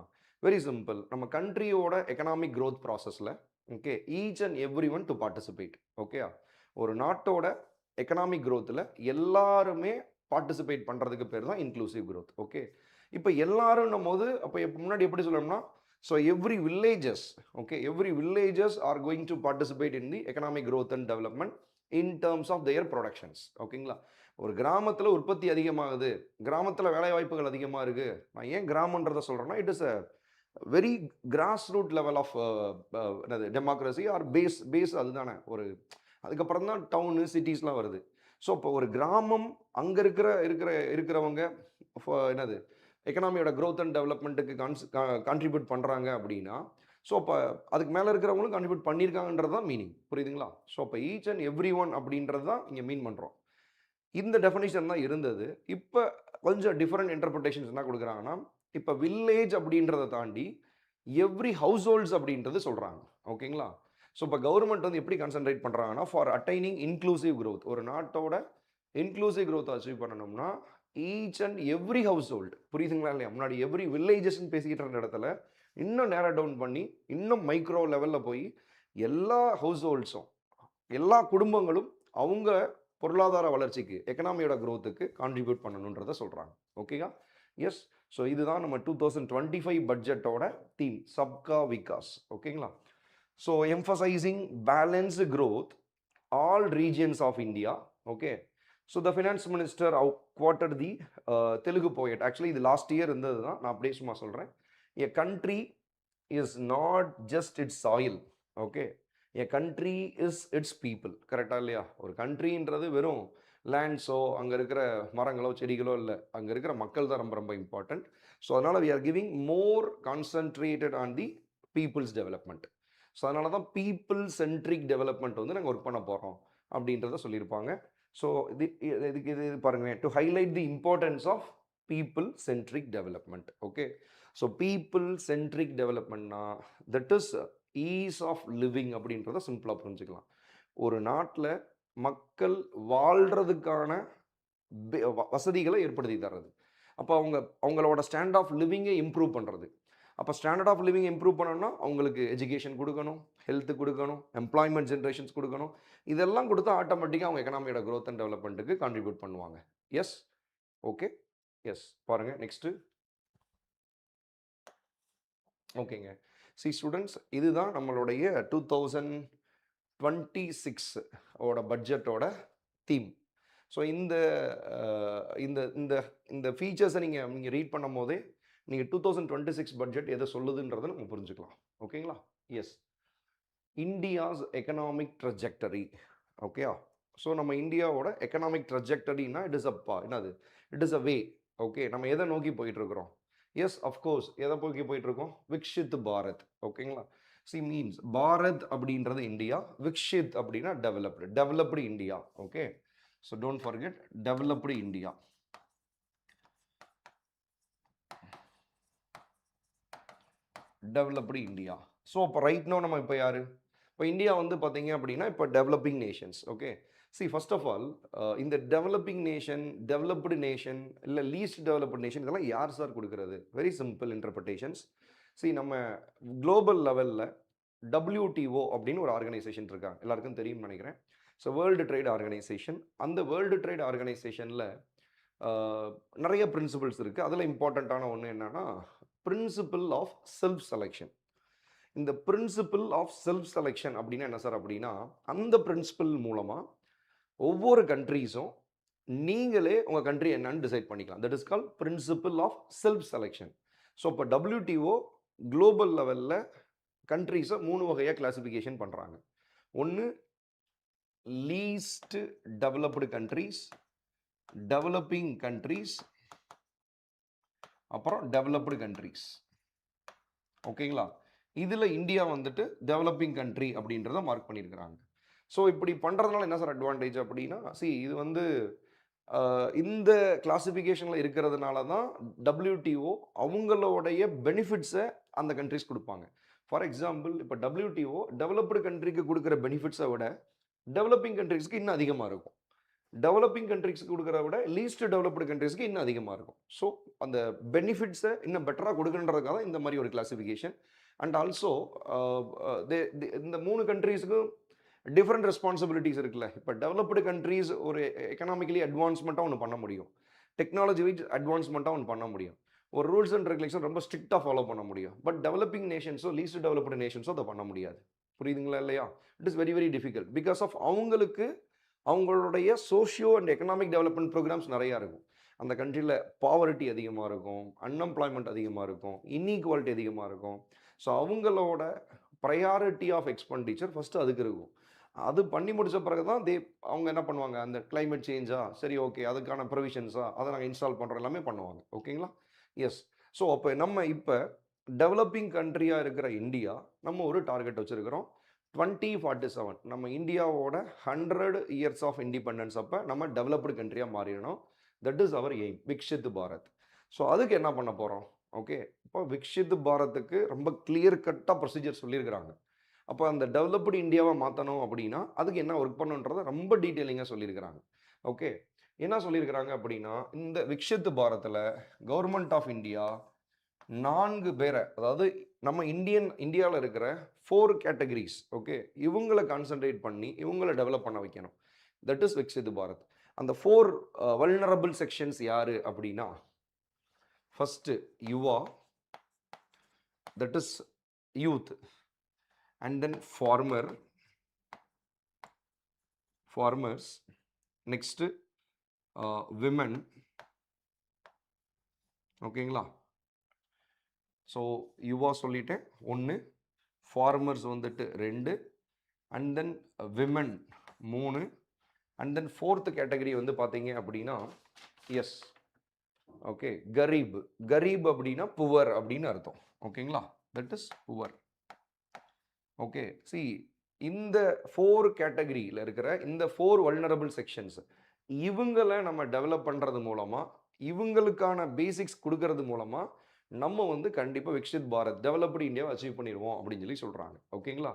வெரி சிம்பிள். நம்ம கண்ட்ரியோட எக்கனாமிக் growth ப்ராசஸில், okay, each and every one to participate. Okay, ஒரு நாட்டோட எக்கனாமிக் growthல எல்லாருமே பார்ட்டிசிபேட் பண்ணுறதுக்கு பேர் தான் இன்க்ளூசிவ் growth. ஓகே, இப்போ எல்லாரும் போது அப்போ முன்னாடி எப்படி சொல்லணும்னா, so every villages, okay, every villages are going to participate in the economic growth and development in terms of their productions. ஓகேங்களா? ஒரு கிராமத்தில் உற்பத்தி அதிகமாகுது, கிராமத்தில் வேலை வாய்ப்புகள் அதிகமாக இருக்குது. நான் ஏன் கிராமன்றதை சொல்கிறேன்னா, it is a very grass root level of என்னது டெமோக்ரஸி ஆர் பேஸ் அதுதானே. ஒரு அதுக்கப்புறம் தான் டவுனு சிட்டிஸ்லாம் வருது. ஸோ இப்போ ஒரு கிராமம் அங்கே இருக்கிறவங்க என்னது எக்கனாமியோட growth அண்ட் டெவலப்மெண்ட்டுக்கு கான்ட்ரிபியூட் பண்ணுறாங்க அப்படின்னா, ஸோ அப்போ அதுக்கு மேலே இருக்கிறவங்களும் கான்ட்ரிபியூட் பண்ணியிருக்காங்கன்றது தான் மீனிங். புரியுதுங்களா? ஸோ அப்போ ஈச் அண்ட் எவ்ரி ஒன் அப்படின்றது தான் இங்கே மீன் பண்ணுறோம். இந்த டெஃபினிஷன் தான் இருந்தது. இப்போ கொஞ்சம் டிஃப்ரெண்ட் இன்டர்பிரிட்டேஷன்ஸ் என்ன கொடுக்குறாங்கன்னா, இப்போ வில்லேஜ் அப்படின்றத தாண்டி எவ்ரி ஹவுஸ் ஹோல்ட்ஸ் அப்படின்றது சொல்கிறாங்க. ஓகேங்களா? ஸோ இப்போ கவர்மெண்ட் வந்து எப்படி கான்சென்ட்ரேட் பண்ணுறாங்கன்னா, ஃபார் அட்டைனிங் இன்க்ளூசிவ் growth, ஒரு நாட்டோட இன்க்ளூசிவ் growth அச்சீவ் பண்ணணும்னா each and every house hold, புரியுதுங்களா இல்லையா? முன்னாடி எவ்ரி வில்லேஜஸ்ன்னு பேசிக்கிட்டு இருந்த இடத்துல இன்னும் நேரோ டவுன் பண்ணி இன்னும் மைக்ரோ லெவலில் போய் எல்லா ஹவுஸ் ஹோல்ட்ஸும், எல்லா குடும்பங்களும் அவங்க பொருளாதார வளர்ச்சிக்கு, எக்கனாமியோட growthக்கு கான்ட்ரிபியூட் பண்ணணுன்றதை சொல்கிறாங்க. ஓகேயா? எஸ். ஸோ இதுதான் நம்ம 2025 பட்ஜெட்டோட தீம், சப்கா விகாஸ். ஓகேங்களா? So emphasising balanced growth all regions of India. Okay, so the finance minister quoted the Telugu poet. Actually இது last year இருந்தது தான், நான் அப்படியே சும்மா சொல்கிறேன். A country is not just its soil. Okay, a country is its people. கரெக்டாக இல்லையா? ஒரு கண்ட்ரின்றது வெறும் லேண்ட்ஸோ அங்கே இருக்கிற மரங்களோ செடிகளோ இல்லை, அங்கே இருக்கிற மக்கள் தான் ரொம்ப ரொம்ப இம்பார்ட்டன்ட். ஸோ அதனால் we are giving more concentrated on the people's development. So அதனால தான் people-centric development வந்து நாங்கள் ஒர்க் பண்ண போகிறோம் அப்படின்றத சொல்லியிருப்பாங்க. ஸோ இது பாருங்க, to highlight the importance of people-centric development. Okay, so people-centric developmentனா that is ease of living அப்படின்றத சிம்பிளாக புரிஞ்சுக்கலாம். ஒரு நாட்டில் மக்கள் வாழ்கிறதுக்கான வசதிகளை ஏற்படுத்தி தர்றது. அப்போ அவங்களோட ஸ்டாண்ட் ஆஃப் லிவிங்கை இம்ப்ரூவ் பண்ணுறது. அப்போ ஸ்டாண்டர்ட் ஆஃப் லிவிங் இம்ப்ரூவ் பண்ணணும்னா அவங்களுக்கு எஜுகேஷன் கொடுக்கணும், ஹெல்த் கொடுக்கணும், எம்ப்ளாய்மெண்ட் ஜென்ரேஷன்ஸ் கொடுக்கணும். இதெல்லாம் கொடுத்தா ஆட்டோமேட்டிக்காக அவங்க எக்கனாமியோட க்ரோத் அண்ட் டெவலப்மெண்ட்டுக்கு கான்ட்ரிபியூட் பண்ணுவாங்க. Yes, okay, yes. பாருங்கள் நெக்ஸ்ட்டு. ஓகேங்க. ஸ்டூடெண்ட்ஸ், இதுதான் நம்மளுடைய 2026 ஓட பட்ஜெட்டோட தீம். ஸோ இந்த இந்த இந்த இந்த ஃபீச்சர்ஸை நீங்கள் ரீட் பண்ணும் போதே நீங்கள் 2026 பட்ஜெட் எதை சொல்லுதுன்றதை நம்ம புரிஞ்சுக்கலாம். ஓகேங்களா? Yes. India's economic trajectory. Okay. So நம்ம இந்தியாவோட எக்கனாமிக் ட்ரஜெக்டரினா என்னது, it is a way. Okay, நம்ம எதை நோக்கி போயிட்டுருக்குறோம்? எஸ், அஃப்கோர்ஸ், எதை நோக்கி போயிட்டுருக்கோம்? விக்ஷித் பாரத். ஓகேங்களா? மீன்ஸ் பாரத் அப்படின்றது இந்தியா, விக்ஷித் அப்படின்னா developed India. Okay, so don't forget developed India. Developed India. So இப்போ ரைட் நோ நம்ம இப்போ யார்? இப்போ இந்தியா வந்து பார்த்தீங்க அப்படின்னா இப்போ developing nations. Okay, first of all இந்த டெவலப்பிங் நேஷன், டெவலப்டு நேஷன், இல்லை லீஸ்ட் டெவலப்டு நேஷன், இதெல்லாம் யார் சார் கொடுக்குறது? Very simple interpretations. நம்ம குளோபல் லெவலில் WTO அப்படின்னு ஒரு ஆர்கனைசேஷன் இருக்காங்க, எல்லாருக்கும் தெரியும்னு நினைக்கிறேன். So world trade organisation. அந்த வேர்ல்டு ட்ரேட் ஆர்கனைசேஷனில் நிறைய பிரின்சிபிள்ஸ் இருக்குது. அதில் இம்பார்ட்டண்ட்டான ஒன்று என்னென்னா பிரின்சிபிள் ஆஃப் செல்ஃப் செலெக்ஷன். இந்த பிரின்சிபிள் ஆஃப் செல்ஃப் செலெக்ஷன் அப்படின்னா என்ன சார் அப்படின்னா, அந்த பிரின்சிபிள் மூலமாக ஒவ்வொரு கண்ட்ரீஸும் நீங்களே உங்கள் கண்ட்ரி என்னன்னு டிசைட் பண்ணிக்கலாம். That is call principle of self selection. So இப்போ WTO குளோபல் லெவலில் கண்ட்ரீஸை 3 வகையாக கிளாசிஃபிகேஷன் பண்ணுறாங்க. ஒன்று least developed countries, developing countries, அப்புறம் டெவலப்டு கண்ட்ரீஸ். ஓகேங்களா? இதில் இந்தியா வந்துட்டு டெவலப்பிங் கண்ட்ரி அப்படின்றத மார்க் பண்ணியிருக்கிறாங்க. ஸோ இப்படி பண்ணுறதுனால என்ன சார் அட்வான்டேஜ் அப்படின்னா, இது வந்து இந்த கிளாசிஃபிகேஷனில் இருக்கிறதுனால தான் WTO அவங்களுடைய பெனிஃபிட்ஸை அந்த கண்ட்ரிஸ் கொடுப்பாங்க. ஃபார் எக்ஸாம்பிள், இப்போ WTO டெவலப்டு கண்ட்ரிக்கு கொடுக்குற பெனிஃபிட்ஸை விட டெவலப்பிங் கண்ட்ரிஸ்க்கு இன்னும் அதிகமாக இருக்கும். டெவலப்பிங் கண்ட்ரிஸ்க்கு கொடுக்குற விட லீஸ்ட் டெவலப்டு கண்ட்ரிஸ்க்கு இன்னும் அதிகமாக இருக்கும். ஸோ அந்த பெனிஃபிட்ஸை இன்னும் பெட்டராக கொடுக்குன்றதுக்காக இந்த மாதிரி ஒரு கிளாசிஃபிகேஷன். அண்ட் ஆல்சோ இந்த 3 கண்ட்ரீஸுக்கும் டிஃப்ரெண்ட் ரெஸ்பான்சிபிலிட்டிஸ் இருக்குல்ல. இப்போ டெவலப்டு கண்ட்ரீஸ் ஒரு எக்கனாமிக்கலி அட்வான்ஸ்மெண்ட்டாக ஒன்று பண்ண முடியும், டெக்னாலஜி வைஸ் அட்வான்ஸ்மெண்ட்டாக ஒன்று பண்ண முடியும், ஒரு ரூல்ஸ் அண்ட் ரெகுலேஷன் ரொம்ப ஸ்ட்ரிக்டாக ஃபாலோ பண்ண முடியும். பட் டெவலப்பிங் நேஷன்ஸோ லீஸ்ட் டெவலப்டு நேஷன்ஸோ அதை பண்ண முடியாது. புரியுதுங்களா இல்லையா? It is very very difficult because of அவங்களுடைய socio and economic development programmes நிறையா இருக்கும். அந்த கண்ட்ரியில் பாவர்ட்டி அதிகமாக இருக்கும், அன்எம்ப்ளாய்மெண்ட் அதிகமாக இருக்கும், இன்இக்வாலிட்டி அதிகமாக இருக்கும். ஸோ அவங்களோட ப்ரையாரிட்டி ஆஃப் எக்ஸ்பெண்டிச்சர் ஃபஸ்ட்டு அதுக்கு இருக்கும். அது பண்ணி முடித்த பிறகு தான் அவங்க என்ன பண்ணுவாங்க, அந்த கிளைமேட் சேஞ்சா, சரி ஓகே அதுக்கான ப்ரொவிஷன்ஸா அதை நாங்கள் இன்ஸ்டால் பண்ணுறோம், எல்லாமே பண்ணுவாங்க. ஓகேங்களா? எஸ். ஸோ அப்போ நம்ம இப்போ டெவலப்பிங் கண்ட்ரியாக இருக்கிற இந்தியா நம்ம ஒரு டார்கெட் வச்சுருக்கிறோம். 2047 நம்ம இந்தியாவோட 100 இயர்ஸ் ஆஃப் இண்டிபெண்டன்ஸ் அப்போ நம்ம டெவலப்டு கண்ட்ரியாக மாறிடணும். That is our aim, Viksit Bharat. So அதுக்கு என்ன பண்ண போகிறோம்? ஓகே, இப்போ விக்ஷித் பாரத்துக்கு ரொம்ப கிளியர் கட்டாக ப்ரொசீஜர் சொல்லியிருக்கிறாங்க. அப்போ அந்த டெவலப்டு இந்தியாவை மாற்றணும் அப்படின்னா அதுக்கு என்ன ஒர்க் பண்ணுன்றதை ரொம்ப டீட்டெயிலிங்காக சொல்லியிருக்கிறாங்க. ஓகே, என்ன சொல்லியிருக்கிறாங்க அப்படின்னா, இந்த விக்ஷித் பாரத்தில் கவர்மெண்ட் ஆஃப் இந்தியா 4 பேரை, அதாவது நம்ம இந்தியாவில் இருக்கிற 4 கேட்டகரிஸ், ஓகே, இவங்களை கான்சென்ட்ரேட் பண்ணி இவங்களை டெவலப் பண்ண வைக்கணும். That is Viksit Bharat. அந்த 4 வல்னரபிள் செக்ஷன்ஸ் யாரு அப்படின்னா, first Yuva, that his youth, and then farmers, next women. ஓகேங்களா? ஸோ யுவா சொல்லிட்டேன் 1, ஃபார்மர்ஸ் வந்துட்டு 2, and then women 3, and then 4th category வந்து பார்த்தீங்க அப்படின்னா, எஸ், ஓகே, கரீப் அப்படின்னா புவர் அப்படின்னு அர்த்தம். ஓகேங்களா? That is poor. ஓகே, இந்த 4 கேட்டகரியில் இருக்கிற இந்த 4 வல்னரபிள் செக்ஷன்ஸ் இவங்களை நம்ம டெவலப் பண்ணுறது மூலமாக, இவங்களுக்கான பேசிக்ஸ் கொடுக்கறது மூலமாக நம்ம வந்து கண்டிப்பாக விக்ஷித் பாரத், டெவலப்டு இந்தியாவை அச்சீவ் பண்ணிடுவோம் அப்படின்னு சொல்கிறாங்க. ஓகேங்களா?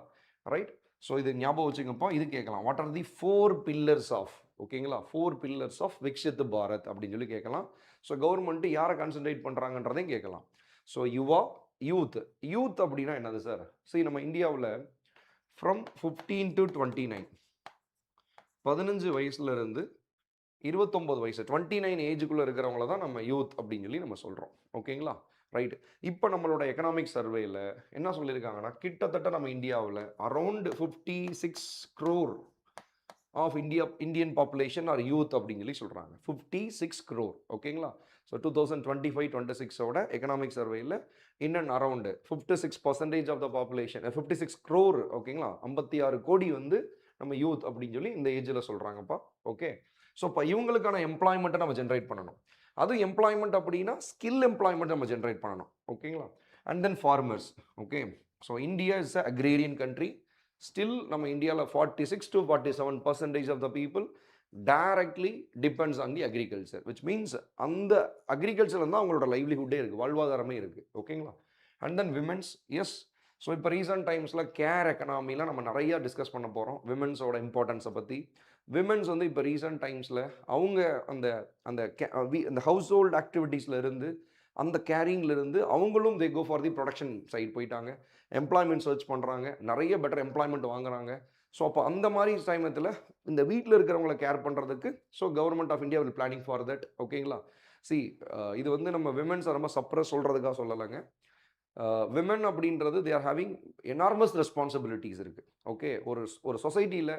ரைட். ஸோ இது ஞாபகம் வச்சுக்கப்போ இது கேட்கலாம், what are the 4 pillars of, ஓகேங்களா, 4 pillars ஆஃப் விக்ஷித் பாரத் அப்படின்னு கேட்கலாம். ஸோ கவர்மெண்ட்டு யாரை கான்சென்ட்ரேட் பண்ணுறாங்கன்றதையும் கேட்கலாம். ஸோ யுவா, யூத் அப்படின்னா என்னது சார்? சரி, நம்ம இந்தியாவில் ஃப்ரம் 15 to 29, 15 வயசுல இருந்து 29 வயசு 29 ஏஜுக்குள்ளே இருக்கிறவங்கள தான் நம்ம யூத் அப்படின்னு சொல்லி நம்ம சொல்கிறோம். ஓகேங்களா? ரைட். இப்போ நம்மளோட எக்கனாமிக் சர்வேயில் என்ன சொல்லியிருக்காங்கன்னா, கிட்டத்தட்ட நம்ம இந்தியாவில் around 56 crore of Indian population are youth அப்படின்னு சொல்லி சொல்கிறாங்க. 56 crore. ஓகேங்களா? ஸோ 2025-26 எக்கனாமிக் சர்வேயில் இன்னும் around 56% of the population 56 crore. ஓகேங்களா? 56 கோடி வந்து நம்ம யூத் அப்படின்னு சொல்லி இந்த ஏஜில் சொல்கிறாங்கப்பா. ஓகே. ஸோ இப்போ இவங்களுக்கான எம்ப்ளாய்மெண்ட்டை நம்ம ஜென்ரேட் பண்ணணும். அதுவும் எம்ப்ளாய்மெண்ட் அப்படின்னா ஸ்கில் எம்ப்ளாய்மெண்ட் நம்ம ஜென்ரேட் பண்ணணும். ஓகேங்களா? And then farmers. Okay. So India is a agrarian country. Still நம்ம இந்தியாவில் 46 to 47% of the people directly depends on the agriculture, which means அந்த அக்ரிகல்ச்சர் தான் அவங்களோட லைவ்லிஹுட்டே இருக்குது, வாழ்வாதாரமே இருக்குது. ஓகேங்களா? And then women's. Yes. So இப்போ ரீசன்ட் டைம்ஸில் கேர் எக்கனாமிலாம் நம்ம நிறையா டிஸ்கஸ் பண்ண போகிறோம், விமென்ஸோட இம்பார்ட்டன்ஸை பற்றி. விமென்ஸ் வந்து இப்போ ரீசன்ட் டைம்ஸில் அவங்க அந்த அந்த அந்த ஹவுஸ் ஹோல்ட் ஆக்டிவிட்டீஸில் இருந்து அந்த கேரிங்லேருந்து அவங்களும் they go for the production side போயிட்டாங்க, எம்ப்ளாய்மெண்ட் சர்ச் பண்ணுறாங்க, நிறைய பெட்டர் எம்ப்ளாய்மெண்ட் வாங்குறாங்க. ஸோ அப்போ அந்த மாதிரி டைமத்தில் இந்த வீட்டில் இருக்கிறவங்கள கேர் பண்ணுறதுக்கு so government of India will planning for that. ஓகேங்களா? சி, இது வந்து நம்ம விமென்ஸை ரொம்ப சப்ரஸ் சொல்கிறதுக்காக சொல்லலைங்க. விமன் அப்படின்றது they are having enormous responsibilities இருக்குது. ஓகே. ஒரு சொசைட்டியில்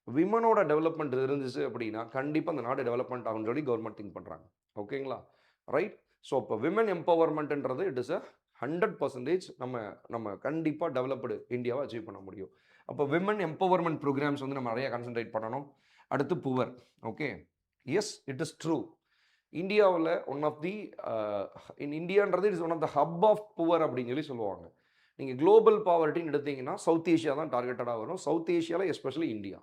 விமனோட டெவலப்மெண்ட் இருந்துச்சு அப்படின்னா கண்டிப்பாக அந்த நாடு டெவலப்மெண்ட் ஆகும்னு சொல்லி கவர்மெண்ட் திங்க் பண்ணுறாங்க. ஓகேங்களா? ரைட். ஸோ இப்போ விமன் எம்பவர்மெண்ட்ன்றது இட் இஸ் அ 100% நம்ம கண்டிப்பாக டெவலப்டு இந்தியாவை அச்சீவ் பண்ண முடியும். அப்போ விமன் எம்பவர்மெண்ட் ப்ரோக்ராம்ஸ் வந்து நம்ம நிறைய கான்சென்ட்ரேட் பண்ணணும். அடுத்து poor. Okay. Yes, it is true. இந்தியாவில் ஒன் ஆஃப் தி இந்தியான்றது it's one of the hub of poor அப்படின்னு சொல்லி சொல்லுவாங்க. நீங்கள் குளோபல் பாவர்ட்டின்னு எடுத்தீங்கன்னா சவுத் ஏஷியா தான் டார்கெட்டடாக வரும். சவுத் ஏஷியாவில் எஸ்பெஷலி இந்தியா.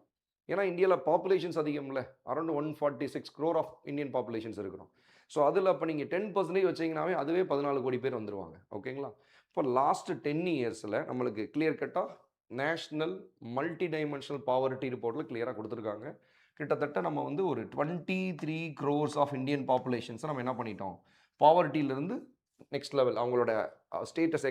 ஏன்னா இந்தியாவில் பாப்புலேஷன்ஸ் அதிகம்ல, around 146 crore of Indian populations இருக்கணும். ஸோ அதில் இப்போ நீங்கள் 10% வச்சிங்கனாவே அதுவே 14 கோடி பேர் வந்துடுவாங்க. ஓகேங்களா? இப்போ லாஸ்ட் 10 இயர்ஸில் நம்மளுக்கு கிளியர் கட்டாக நேஷ்னல் மல்டி டைமென்ஷனல் பாவர்ட்டி ரிப்போர்ட்டில் கிளியராக கொடுத்துருக்காங்க. கிட்டத்தட்ட நம்ம வந்து ஒரு 23 crores ஆஃப் இந்தியன் பாப்புலேஷன்ஸை நம்ம என்ன பண்ணிட்டோம், பாவர்ட்டியிலிருந்து நெக்ஸ்ட் லெவல் அவங்களோட ஸ்டேட்டஸ்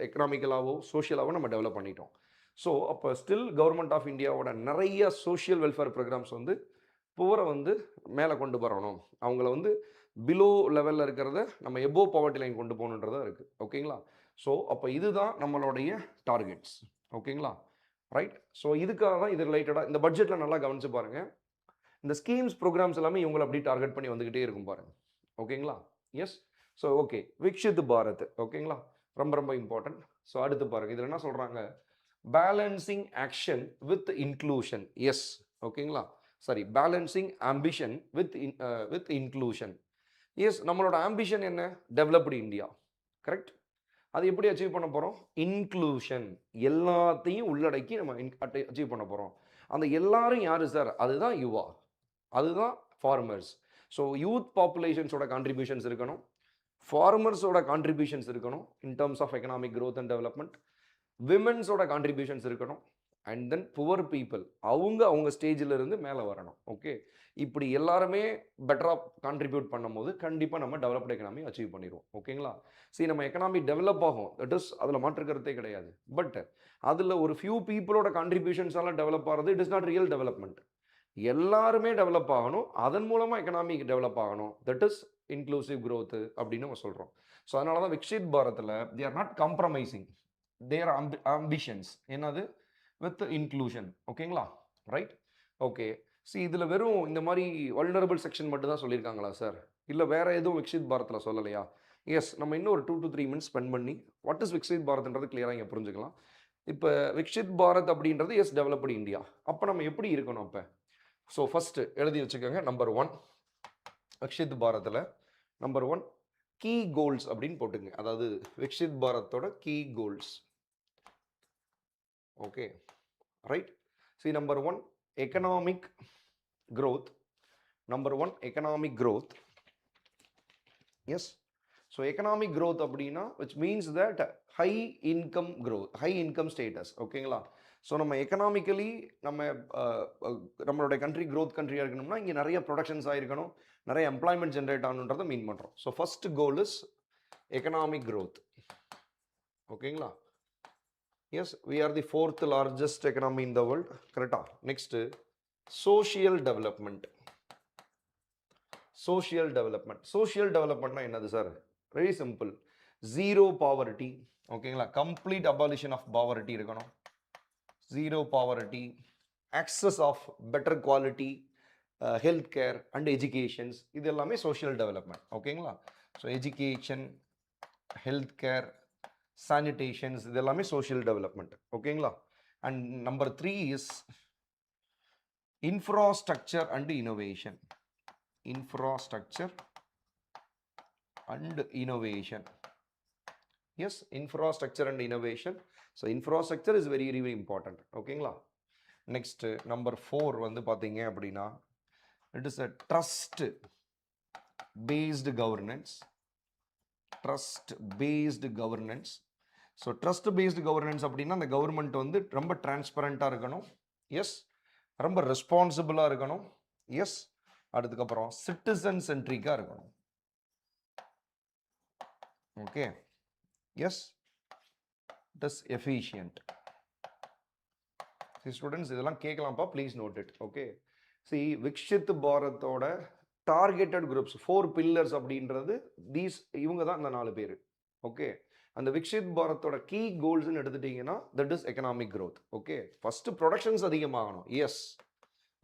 எக்கனாமிக்கலாகவோ சோஷியலாகவோ நம்ம டெவலப் பண்ணிட்டோம். ஸோ அப்போ ஸ்டில் கவர்மெண்ட் ஆஃப் இந்தியாவோட நிறைய சோஷியல் வெல்ஃபேர் ப்ரோக்ராம்ஸ் வந்து புவரை வந்து மேலே கொண்டு வரணும், அவங்கள வந்து பிலோ லெவலில் இருக்கிறத நம்ம எபோ பாவர்ட்டி லைன் கொண்டு போகணுன்றதா இருக்குது. ஓகேங்களா? ஸோ அப்போ இதுதான் நம்மளுடைய டார்கெட்ஸ். ஓகேங்களா? ரைட். ஸோ இதுக்காக தான் இது ரிலேட்டடாக இந்த பட்ஜெட்டில் நல்லா கவனிச்சு பாருங்கள். இந்த ஸ்கீம்ஸ் ப்ரோக்ராம்ஸ் எல்லாமே இவங்களை அப்படி டார்கெட் பண்ணி வந்துக்கிட்டே இருக்கும் பாருங்கள். ஓகேங்களா? Yes. So okay, Viksit Bharat. ஓகேங்களா? ரொம்ப ரொம்ப இம்பார்ட்டன்ட். ஸோ அடுத்து பாருங்கள், இதில் என்ன சொல்கிறாங்க, balancing action with inclusion. Yes. ஓகேங்களா? Sorry, balancing ambition with inclusion. Yes, நம்மளோட ஆம்பிஷன் என்ன, டெவலப்டு இந்தியா. கரெக்ட். அது எப்படி அச்சீவ் பண்ண போகிறோம், இன்க்ளூஷன், எல்லாத்தையும் உள்ளடக்கி நம்ம அச்சீவ் பண்ண போகிறோம். அந்த எல்லாரும் யாரு சார், அதுதான் யுவா, அதுதான் ஃபார்மர்ஸ். ஸோ யூத் பாப்புலேஷன்ஸோட கான்ட்ரிபியூஷன்ஸ் இருக்கணும், ஃபார்மர்ஸோட கான்ட்ரிபியூஷன்ஸ் இருக்கணும் in terms of economic growth and development, விமென்ஸோட கான்ட்ரிபியூஷன்ஸ் இருக்கணும், அண்ட் தென் புவர் பீப்புள் அவங்க ஸ்டேஜில் இருந்து மேலே வரணும். ஓகே. இப்படி எல்லாருமே பெட்டராக கான்ட்ரிபியூட் பண்ணும்போது கண்டிப்பாக நம்ம டெவலப்டு எக்கனாமி அச்சீவ் பண்ணிடுவோம். ஓகேங்களா? சரி, நம்ம எக்கனாமி டெவலப் ஆகும், தட் இஸ் அதில் மாற்றுக்கிறதே கிடையாது. பட் அதில் ஒரு ஃபியூ பீப்புளோட கான்ட்ரிபியூஷன்ஸால் டெவலப் ஆகிறது it is not real development. எல்லாருமே டெவலப் ஆகணும், அதன் மூலமாக எக்கனாமிக் டெவலப் ஆகணும், தட் இஸ் இன்க்ளூசிவ் க்ரோத்து அப்படின்னு நம்ம சொல்கிறோம். ஸோ அதனால தான் விக்ஷித் பாரத்தில் they are not compromising their ambitions என்னது வித் இன்க்ளூஷன். ஓகேங்களா? ரைட். ஓகே. சி, இதில் வெறும் இந்த மாதிரி வல்னரபிள் செக்ஷன் மட்டும் தான் சொல்லியிருக்காங்களா சார், இல்லை வேறு எதுவும் விக்ஷித் பாரத்தில் சொல்லலையா? எஸ், நம்ம இன்னும் ஒரு 2 to 3 minutes ஸ்பெண்ட் பண்ணி வாட் இஸ் விக்ஷித் பாரத்ன்றது கிளியராக இங்கே புரிஞ்சுக்கலாம். இப்போ விக்ஷித் பாரத் அப்படின்றது எஸ் டெவலப்டு இந்தியா. அப்போ நம்ம எப்படி இருக்கணும் அப்போ? ஸோ ஃபஸ்ட்டு எழுதி வச்சுக்கோங்க. நம்பர் 1 விக்ஷித் பாரத்தில் நம்பர் 1 கீ கோல்ஸ் அப்படின்னு போட்டுங்க. அதாவது விக்ஷித் பாரத்தோட key goals. Okay. Right. See, number 1 economic growth. Number 1 economic growth. Yes. So economic growth அப்படின்னா which means that high income growth, high income status. ஓகேங்களா? ஸோ நம்ம எக்கனாமிக்கலி நம்மளுடைய கண்ட்ரி க்ரோத் கண்ட்ரியாக இருக்கணும்னா இங்கே நிறைய ப்ரொடக்ஷன்ஸ் ஆகிருக்கணும், நிறைய எம்ப்ளாய்மெண்ட் ஜென்ரேட் ஆகணுன்றதை மீன் பண்ணுறோம். So first goal is economic growth. ஓகேங்களா? Yes, we are the fourth largest economy in the world. Correct. Next, social development. Social development. Social development na enadhu sir? Very simple. Zero poverty. ஓகேங்களா? Complete abolition of poverty இருக்கணும். Zero poverty. Access of better quality health care and educations. இது எல்லாமே social development. ஓகேங்களா? So education, health care, sanitations, இது எல்லாமே social development. ஓகேங்களா? And number 3 is infrastructure and innovation. Infrastructure and innovation. Yes, infrastructure and innovation. So infrastructure is very very important. ஓகேங்களா? Next, number 4 வந்து பாத்தீங்க அப்படின்னா it is a trust based governance. Trust based governance. So trust based governance அப்படின்னா அந்த government வந்து ரொம்ப டிரான்ஸ்பரண்ட்டாக இருக்கணும். எஸ், ரொம்ப ரெஸ்பான்சிபிளாக இருக்கணும். எஸ், அதுக்கப்புறம் சிட்டிசன் சென்ட்ரிக்காக இருக்கணும். Okay, yes, it is efficient. Students இதெல்லாம் கேட்கலாம்ப்பா, please note it. Okay, see Viksit பாரத்தோட டார்கெட்டட் குரூப்ஸ் 4 பில்லர்ஸ் அப்படின்றது இவங்க தான் இந்த 4 பேர். ஓகே, அந்த விக்ஷித் பாரத்தோட கீ கோல்ஸ்ன்னு எடுத்துட்டீங்கன்னா that is economic growth. Okay, first productions அதிகமாகணும். Yes,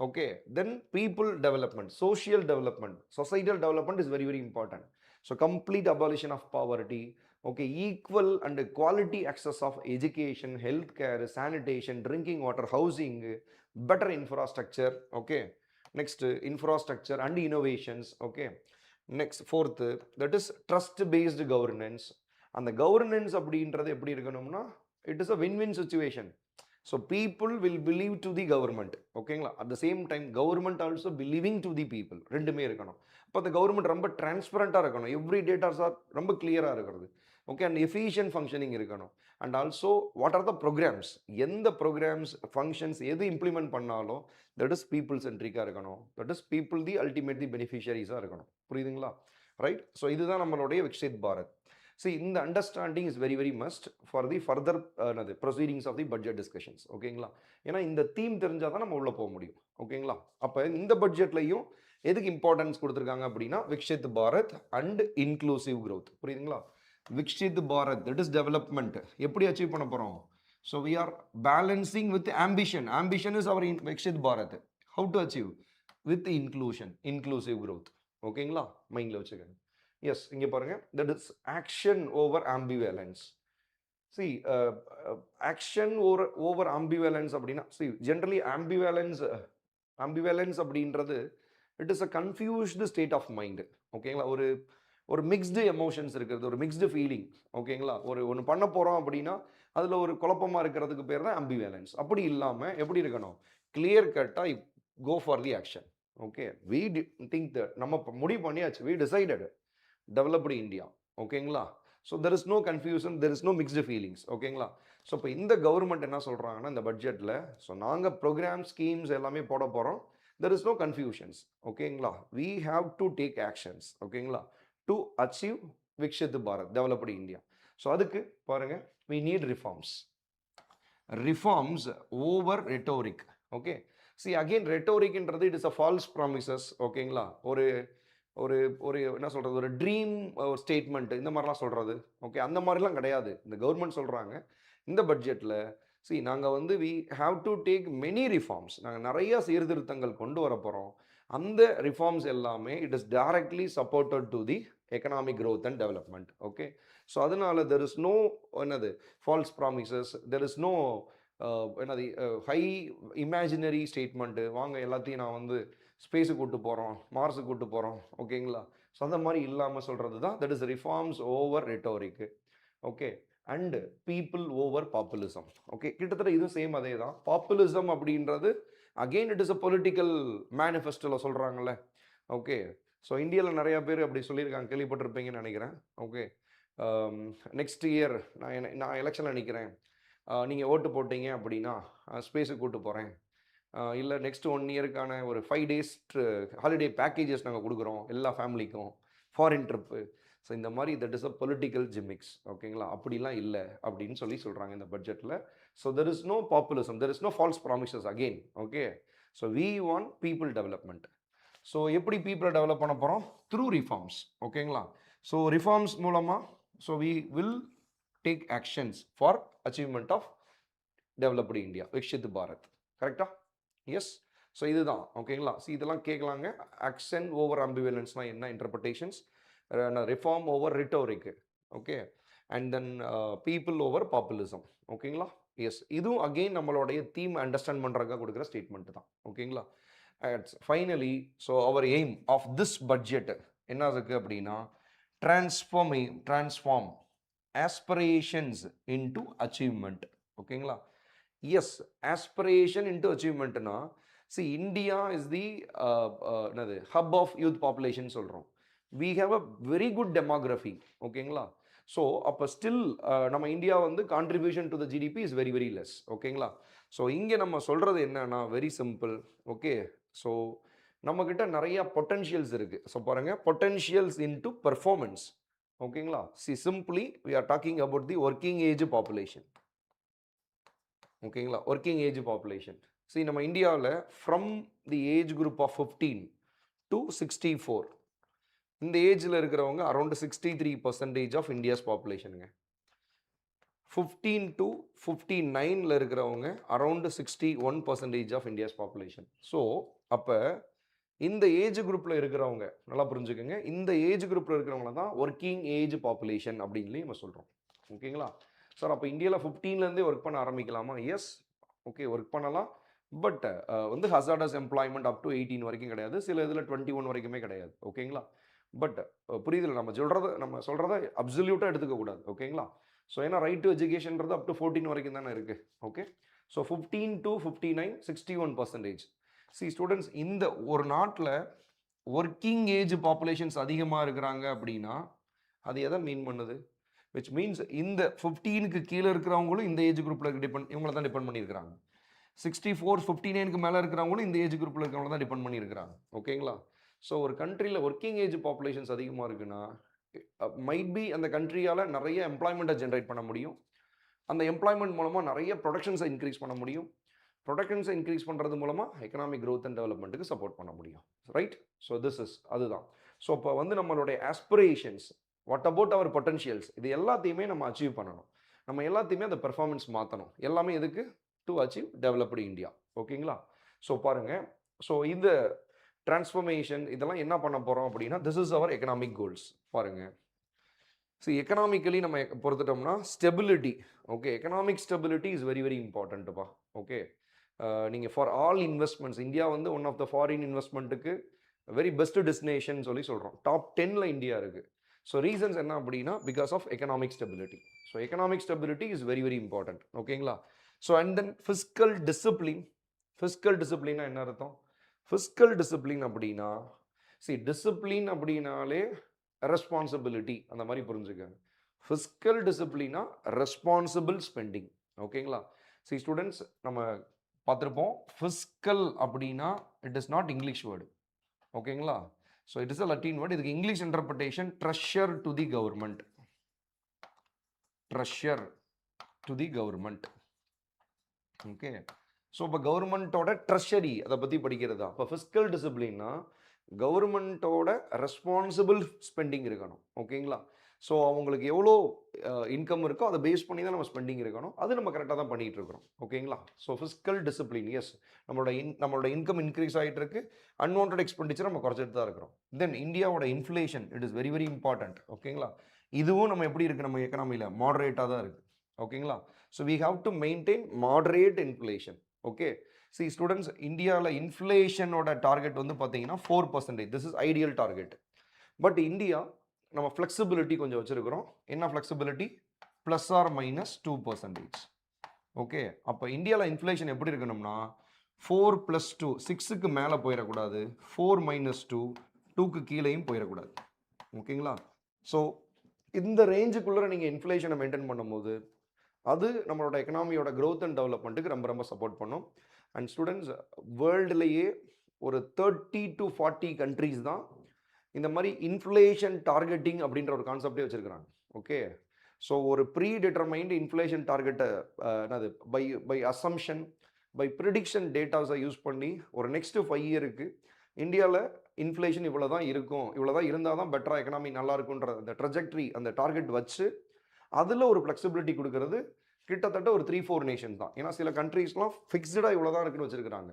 okay, then people development, social development, societal development is very very important. So complete abolition of poverty. Okay, equal and quality access of education, health care, sanitation, drinking water, housing, better infrastructure. Okay, next infrastructure and innovations. Okay, next fourth that is trust based governance. அந்த governance அப்படின்றது எப்படி இருக்கணும்னா it is a win win situation. So people will believe to the government. ஓகேங்களா? At the same time government also believing to the people. ரெண்டுமே இருக்கணும். அப்போ அந்த government ரொம்ப டிரான்ஸ்பரண்ட்டாக இருக்கணும். எவ்ரி டேட்டாஸ் ஆர் ரொம்ப கிளியராக இருக்கிறது. ஓகே, அண்ட் எஃபிஷியன்ட் ஃபங்க்ஷனிங் இருக்கணும். And also what are the programmes, எந்த ப்ரோக்ராம்ஸ் ஃபங்க்ஷன்ஸ் எது இம்ப்ளிமெண்ட் பண்ணாலும் தட் இஸ் பீப்புள் சென்ட்ரிக்காக இருக்கணும். That is people the ultimate the பெனிஃபிஷியரிஸாக இருக்கணும். புரியுதுங்களா? ரைட். ஸோ இதுதான் நம்மளுடைய Viksit Bharat. See, in the understanding is very very must for the further proceedings of the budget discussions. ஓகேங்களா? ஏன்னா இந்த தீம் தெரிஞ்சால் தான் நம்ம உள்ளே போக முடியும். ஓகேங்களா? அப்போ இந்த பட்ஜெட்லையும் எதுக்கு இம்பார்ட்டன்ஸ் கொடுத்துருக்காங்க அப்படின்னா Viksit Bharat and inclusive growth. புரியுதுங்களா? Viksit Bharat that is development எப்படி அச்சீவ் பண்ண போகிறோம்? So we are balancing with ambition. Ambition is our Viksit Bharat. How to achieve? With inclusion, inclusive growth. ஓகேங்களா? மைண்டில் வச்சுக்கோங்க. எஸ், இங்கே பாருங்க, that is action over ambivalence. See action over ambivalence அப்படின்னா சி ஜென்ரலி ஆம்பிவேலன்ஸ் அப்படின்றது it is a confused state of mind. ஓகேங்களா? ஒரு mixed emotions இருக்கிறது, ஒரு மிக்ஸ்டு ஃபீலிங். ஓகேங்களா? ஒன்று பண்ண போகிறோம் அப்படின்னா அதில் ஒரு குழப்பமாக இருக்கிறதுக்கு பேர் தான் ஆம்பிவேலன்ஸ். அப்படி இல்லாமல் எப்படி இருக்கணும்? கிளியர் கட்டாக go for the action. Okay, we think that நம்ம முடிவு பண்ணியாச்சு, வி டிசைடட் டெவலப்டு இந்தியா. ஓகேங்களா? So there is no confusion, there is no mixed feelings. ஓகேங்களா? ஸோ இப்போ இந்த கவர்மெண்ட் என்ன சொல்கிறாங்கன்னா இந்த பட்ஜெட்டில், ஸோ நாங்கள் ப்ரோக்ராம் ஸ்கீம்ஸ் எல்லாமே போட போகிறோம். There is no confusions. ஓகேங்களா? We have to take actions. ஓகேங்களா? To achieve Viksit Bharat, developed India. So அதுக்கு பாருங்க, we need reforms. Reforms over rhetoric. Okay, see again ரெட்டோரிக்ன்றது it is a false promises. ஓகேங்களா? ஒரு என்ன சொல்கிறது, ஒரு ட்ரீம் ஸ்டேட்மெண்ட் இந்த மாதிரிலாம் சொல்கிறது. ஓகே, அந்த மாதிரிலாம் கிடையாது. இந்த கவர்மெண்ட் சொல்கிறாங்க இந்த பட்ஜெட்டில், சி நாங்கள் வந்து we have to take many reforms, நாங்கள் நிறைய சீர்திருத்தங்கள் கொண்டு வர போகிறோம். அந்த ரிஃபார்ம்ஸ் எல்லாமே it is directly supported to the economic growth and development. Okay, so அதனால there is no false promises, there is no high imaginary statement, வாங்க எல்லாத்தையும் நான் வந்து ஸ்பேஸுக்கு கூட்டு போகிறோம், மார்ஸுக்கு கூட்டு போகிறோம். ஓகேங்களா? ஸோ அந்த மாதிரி இல்லாமல் சொல்கிறது தான் that is reforms over rhetoric. Okay, and people over populism. Okay, கிட்டத்தட்ட இதுவும் சேம் அதே தான். பாப்புலிசம் அப்படின்றது again it is a political மேனிஃபெஸ்டோவில் சொல்கிறாங்கல்ல. ஓகே, ஸோ இந்தியாவில் நிறையா பேர் அப்படி சொல்லியிருக்காங்க, கேள்விப்பட்டிருப்பீங்கன்னு நினைக்கிறேன். ஓகே, நெக்ஸ்ட் இயர் நான் எலெக்ஷனில் நிற்கிறேன், நீங்கள் ஓட்டு போட்டீங்க அப்படின்னா ஸ்பேஸுக்கு கூட்டு போகிறேன், இல்லை நெக்ஸ்ட் 1 இயருக்கான ஒரு 5 days ஹாலிடே பேக்கேஜஸ் நாங்கள் கொடுக்குறோம் எல்லா ஃபேமிலிக்கும், ஃபாரின் ட்ரிப்பு. ஸோ இந்த மாதிரி that is a political gimmicks. ஓகேங்களா, அப்படிலாம் இல்லை அப்படின்னு சொல்கிறாங்க இந்த பட்ஜெட்டில். So there is no populism, there is no false promises again. Okay, so we want people development. So எப்படி பீப்புளை டெவலப் பண்ண போகிறோம்? Through reforms. ஓகேங்களா, ஸோ ரிஃபார்ம்ஸ் மூலமாக so we will take actions for achievement of developed India, Viksit Bharat. கரெக்டா? Yes. So இதுதான். ஓகேங்களா, so இதெல்லாம் கேட்கலாங்க. ஆக்ஷன் ஓவர் அம்பிவலன்ஸ்னால் என்ன, interpretations, reform over rhetoric, okay, and then people over populism. ஓகேங்களா, எஸ். இதுவும் அகெயின் நம்மளுடைய தீம் அண்டர்ஸ்டாண்ட் பண்ணுறதுக்காக கொடுக்குற ஸ்டேட்மெண்ட் தான். ஓகேங்களா, finally so our aim of this budget என்ன இருக்குது அப்படின்னா, transform aspirations into achievement. ஓகேங்களா, எஸ், aspiration into achievement னா, see India is the hub of youth population சொல்கிறோம். we have a very good demography. ஓகேங்களா, ஸோ அப்போ ஸ்டில் நம்ம India வந்து contribution to the GDP is very very less. ஓகேங்களா, so இங்கே நம்ம சொல்கிறது என்னன்னா வெரி சிம்பிள். ஓகே, ஸோ நம்மக்கிட்ட நிறைய பொட்டன்ஷியல்ஸ் இருக்குது. ஸோ பாருங்கள், பொட்டன்ஷியல்ஸ் இன்டு பெர்ஃபார்மன்ஸ். ஓகேங்களா, see simply we are talking about the working age population. ஓகேங்களா, ஒர்க்கிங் ஏஜ் பாப்புலேஷன். சி நம்ம இந்தியாவில் from the age group of 15 to 64 இந்த ஏஜில் இருக்கிறவங்க அரௌண்ட் 63% ஆஃப் இந்தியாஸ் பாப்புலேஷனுங்க. 15 to 59 இருக்கிறவங்க around 61% of India's population. So அப்போ இந்த ஏஜ் குரூப்பில் இருக்கிறவங்க நல்லா புரிஞ்சுக்கோங்க, இந்த ஏஜ் குரூப்பில் இருக்கிறவங்கள தான் ஒர்க்கிங் ஏஜ் பாப்புலேஷன் அப்படின்னு நம்ம சொல்கிறோம். ஓகேங்களா சார், அப்போ இந்தியாவில் 15லேருந்தே ஒர்க் பண்ண ஆரம்பிக்கலாமா? எஸ், ஓகே, ஒர்க் பண்ணலாம். பட் வந்து ஹசார்டஸ் எம்ப்ளாய்மெண்ட் அப் டு 18 வரைக்கும் கிடையாது, சில இதில் 21 வரைக்குமே கிடையாது. ஓகேங்களா, பட் புரியுதில்ல, நம்ம சொல்கிறத அப்சல்யூட்டாக எடுத்துக்கக்கூடாது. ஓகேங்களா, ஸோ ஏன்னா ரைட் டு எஜுகேஷன்றது அப் டு 14 வரைக்கும் தானே இருக்குது. Okay, so 15 to 59 61%. C students, இந்த ஒரு நாட்டில் ஒர்க்கிங் ஏஜ் பாப்புலேஷன்ஸ் அதிகமாக இருக்கிறாங்க அப்படின்னா அது எதை மீன் பண்ணுது? விச் மீன்ஸ் இந்த 15க்கு கீழே இருக்கிறவங்களும் இந்த ஏஜ் குரூப்பில் இவங்களை தான் டிபெண்ட் பண்ணியிருக்கிறாங்க. 64 59க்கு மேலே இருக்கிறவங்களும் இந்த ஏஜ் குரூப்பில் இருக்கிறவங்க தான் டிபெண்ட் பண்ணியிருக்கிறாங்க. ஓகேங்களா, ஸோ ஒரு கண்ட்ரியில் ஒர்க்கிங் ஏஜ் பாப்புலேஷன்ஸ் அதிகமாக இருக்குன்னா மைட் பி அந்த கண்ட்ரியால் நிறைய எம்ப்ளாய்மெண்ட்டை ஜென்ரேட் பண்ண முடியும். அந்த எம்ப்ளாய்மெண்ட் மூலமாக நிறைய ப்ரொடக்ஷன்ஸை இன்க்ரீஸ் பண்ண முடியும். ப்ரொடக்ஷன்ஸை இன்க்ரீஸ் பண்ணுறது மூலமாக எக்கனாமிக் க்ரோத் அண்ட் டெவலப்மெண்ட்டுக்கு சப்போர்ட் பண்ண முடியும். ரைட், ஸோ திஸ் இஸ் அதுதான். ஸோ இப்போ வந்து நம்மளுடைய aspirations, what about our potentials, இது எல்லாத்தையுமே நம்ம அச்சீவ் பண்ணணும். நம்ம எல்லாத்தையுமே அந்த பெர்ஃபார்மன்ஸ் மாற்றணும். எல்லாமே எதுக்கு? To achieve developed India. ஓகேங்களா, ஸோ பாருங்கள், ஸோ இந்த டிரான்ஸ்ஃபர்மேஷன் இதெல்லாம் என்ன பண்ண போகிறோம் அப்படின்னா, this is our economic goals. பாருங்கள், ஸோ எக்கனாமிக்கலி நம்ம பொறுத்துட்டோம்னா stability. Okay, economic stability is very very இம்பார்ட்டன்ட்டுப்பா. ஓகே, நீங்கள் ஃபார் ஆல் இன்வெஸ்ட்மெண்ட்ஸ், இந்தியா வந்து ஒன் ஆஃப் த ஃபாரின் இன்வெஸ்ட்மெண்ட்டுக்கு வெரி பெஸ்ட்டு டெஸ்டினேஷன் சொல்கிறோம். டாப் 10ல் இந்தியா இருக்குது. ஸோ ரீசன்ஸ் என்ன அப்படின்னா, because of economic stability. So economic stability is very very important. ஓகேங்களா, so and then fiscal discipline. Fiscal டிசிப்ளின்னா என்ன அர்த்தம்? ஃபிஸ்கல் டிசிப்ளின் அப்படின்னா, டிசிப்ளின் அப்படின்னாலே ரெஸ்பான்சிபிலிட்டி, அந்த மாதிரி புரிஞ்சுக்கங்க. ஃபிஸ்கல் டிசிப்ளினா ரெஸ்பான்சிபிள் ஸ்பெண்டிங். ஓகேங்களா, ஸ்டூடெண்ட்ஸ் நம்ம பார்த்துருப்போம், ஃபிஸ்கல் அப்படின்னா it is not English word. ஓகேங்களா, so it is a Latin word. இதுக்கு English interpretation treasure to the government. Treasure to the government. Okay, so இப்போ கவர்மெண்ட்டோட ட்ரெஷரி அதை பற்றி படிக்கிறதா. இப்போ ஃபிஸ்கல் டிசிப்ளின்னா கவர்மெண்ட்டோட ரெஸ்பான்சிபிள் ஸ்பெண்டிங் இருக்கணும். ஓகேங்களா, ஸோ அவங்களுக்கு எவ்வளோ இன்கம் இருக்கோ அதை பேஸ் பண்ணி தான் நம்ம ஸ்பெண்டிங் இருக்கணும். அது நம்ம கரெக்டாக தான் பண்ணிகிட்டு இருக்கிறோம். ஓகேங்களா, ஸோ ஃபிஸ்கல் டிசிப்ளின், எஸ், நம்மளோட இன்கம் இன்க்ரீஸ் ஆகிட்டு இருக்கு, அன்வான்ட் எக்ஸ்பெண்டிச்சர் நம்ம குறைச்சிட்டு தான் இருக்கிறோம். தென் இந்தியாவோட inflation, it is very very important. ஓகேங்களா, இதுவும் நம்ம எப்படி இருக்குது, நம்ம எக்கனாமியில் மாடரேட்டாக தான் இருக்குது. ஓகேங்களா, so we have to maintain moderate inflation. Okay, see students, இந்தியாவில் இன்ஃப்ளேஷனோட டார்கெட் வந்து பார்த்தீங்கன்னா 4%. This is ideal target. But India நம்ம ஃப்ளெக்சிபிலிட்டி கொஞ்சம் வச்சுருக்கிறோம். என்ன ஃப்ளெக்சிபிலிட்டி? +or -2%. ஓகே, அப்போ இந்தியாவில் இன்ஃப்ளேஷன் எப்படி இருக்கணும்னா 4 + 2 6க்கு மேலே போயிடக்கூடாது, 4 - 2 2க்கு கீழேயும் போயிடக்கூடாது. ஓகேங்களா, ஸோ இந்த ரேஞ்சுக்குள்ளே நீங்கள் இன்ஃப்ளேஷனை மெயின்டைன் பண்ணும்போது அது நம்மளோட எக்கனாமியோட க்ரோத் அண்ட் டெவலப்மெண்ட்டுக்கு ரொம்ப ரொம்ப சப்போர்ட் பண்ணும். அண்ட் ஸ்டூடெண்ட்ஸ், வேர்ல்டுலேயே ஒரு 30 to 40 கண்ட்ரீஸ் தான் இந்த மாதிரி இன்ஃப்ளேஷன் டார்கெட்டிங் அப்படின்ற ஒரு கான்செப்டே வச்சுருக்கிறாங்க. ஓகே, ஸோ ஒரு ப்ரீ டிட்டர்மைன்டு இன்ஃப்ளேஷன் டார்கெட்டை என்னது பை அசம்ஷன் பை ப்ரிடிக்ஷன் டேட்டாஸை யூஸ் பண்ணி ஒரு நெக்ஸ்ட்டு 5 இயருக்கு இந்தியாவில் இன்ஃப்ளேஷன் இவ்வளோ தான் இருக்கும், இவ்வளோ தான் இருந்தால் தான் பெட்டராக எக்கனாமி நல்லா இருக்குன்ற அந்த ட்ரெஜெக்ட்ரி, அந்த டார்கெட் வச்சு அதில் ஒரு ஃப்ளெக்சிபிலிட்டி கொடுக்கறது கிட்டத்தட்ட ஒரு 3-4 நேஷன் தான். ஏன்னா சில கண்ட்ரீஸ்லாம் ஃபிக்ஸ்டாக இவ்வளோ தான் இருக்குன்னு வச்சுருக்கிறாங்க.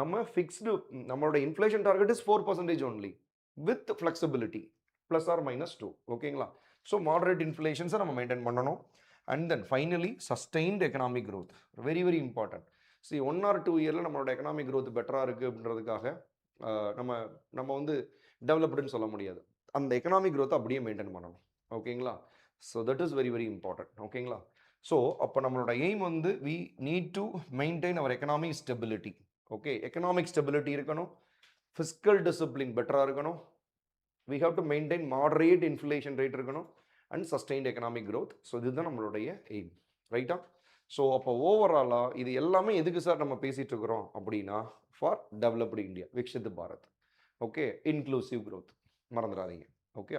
நம்ம ஃபிக்ஸ்டு நம்மளோட inflation target is 4% only with flexibility +or-2. ஓகேங்களா? ஸோ மாடரேட் இன்ஃப்ளேஷன்ஸை நம்ம மெயின்டைன் பண்ணணும். And then finally sustained economic growth, very very important. 1 or 2 இயரில் நம்மளோட எக்கனாமிக் க்ரோத் பெட்டராக இருக்குது அப்படின்றதுக்காக நம்ம வந்து டெவலப்டுன்னு சொல்ல முடியாது. அந்த எக்கனாமிக் க்ரோத்தை அப்படியே மெயின்டைன் பண்ணணும். ஓகேங்களா? So that is very very important. ஓகேங்களா? ஸோ அப்போ நம்மளோட எய்ம் வந்து we need to maintain our economic stability. Okay, economic stability இருக்கணும், ஃபிஸ்கல் டிசிப்ளின் பெட்டராக இருக்கணும், we have to maintain moderate inflation rate இருக்கணும், and sustained economic growth. So இதுதான் நம்மளுடைய எய்ம், ரைட்டா? ஸோ அப்போ ஓவராலாக இது எல்லாமே எதுக்கு சார் நம்ம பேசிகிட்டு இருக்கிறோம் அப்படின்னா, for developed India, Viksit Bharat. Okay, inclusive growth மறந்துடாதீங்க. ஓகே,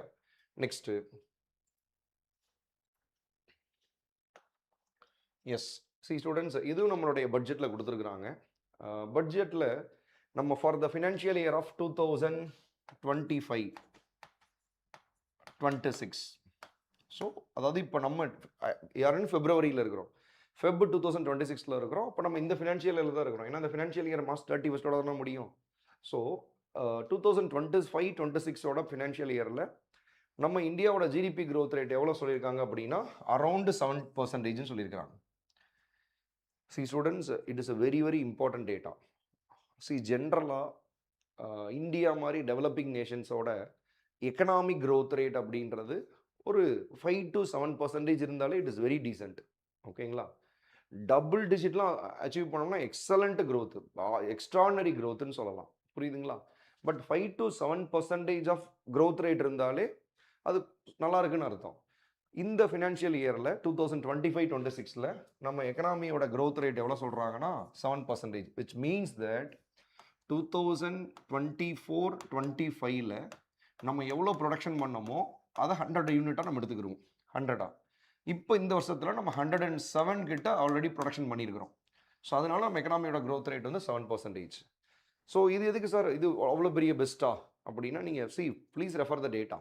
நெக்ஸ்ட்டு எஸ் ஸ்டூடெண்ட்ஸ், இதுவும் நம்மளுடைய பட்ஜெட்டில் கொடுத்துருக்குறாங்க. பட்ஜெட்டில் நம்ம for the financial year of 2025-26, so அதாவது இப்போ நம்ம யாருன்னு ஃபெப்ரவரியில் இருக்கிறோம், Feb 2026 இருக்கிறோம். அப்போ நம்ம இந்த ஃபினான்ஷியல் இயரில் தான் இருக்கிறோம். ஏன்னா இந்த ஃபினான்ஷியல் இயர் March 31 தான் முடியும். ஸோ 2025-26 ஃபினான்ஷியல் இயரில் நம்ம இந்தியாவோட ஜிடிபி க்ரோத் ரேட் எவ்வளோ சொல்லியிருக்காங்க அப்படின்னா அரௌண்டு 7% சொல்லியிருக்காங்க. Students, it is a very very important data. ஜென்ரலாக இந்தியா மாதிரி டெவலப்பிங் நேஷன்ஸோட எக்கனாமிக் க்ரோத் ரேட் அப்படின்றது ஒரு 5-7% இருந்தாலே இட் இஸ் வெரி டீசென்ட். ஓகேங்களா? டபுள் டிஜிட்லாம் அச்சீவ் பண்ணோம்னா எக்ஸலண்ட் க்ரோத்து, எக்ஸ்ட்ரானரி க்ரோத்துன்னு சொல்லலாம். புரியுதுங்களா? பட் 5-7% ஆஃப் க்ரோத் ரேட் இருந்தாலே அது நல்லா இருக்குன்னு அர்த்தம். இந்த ஃபினான்ஷியல் இயரில் 2025-26 நம்ம எக்கனாமியோட க்ரோத் ரேட் எவ்வளோ சொல்கிறாங்கன்னா 7%, விச் மீன்ஸ் தட் 2024-25 நம்ம எவ்வளோ ப்ரொடக்ஷன் பண்ணமோ அதை 100 யூனிட்டாக நம்ம எடுத்துக்கிறோம். 100 இப்போ இந்த வருஷத்தில் நம்ம 107 கிட்ட ஆல்ரெடி ப்ரொடக்ஷன் பண்ணியிருக்கிறோம். ஸோ அதனால நம்ம எக்கனாமியோட க்ரோத் ரேட் வந்து 7%. ஸோ இது எதுக்கு சார் இது அவ்வளோ பெரிய பெஸ்ட்டா அப்படின்னா, நீங்கள் ப்ளீஸ் ரெஃபர் த டேட்டா.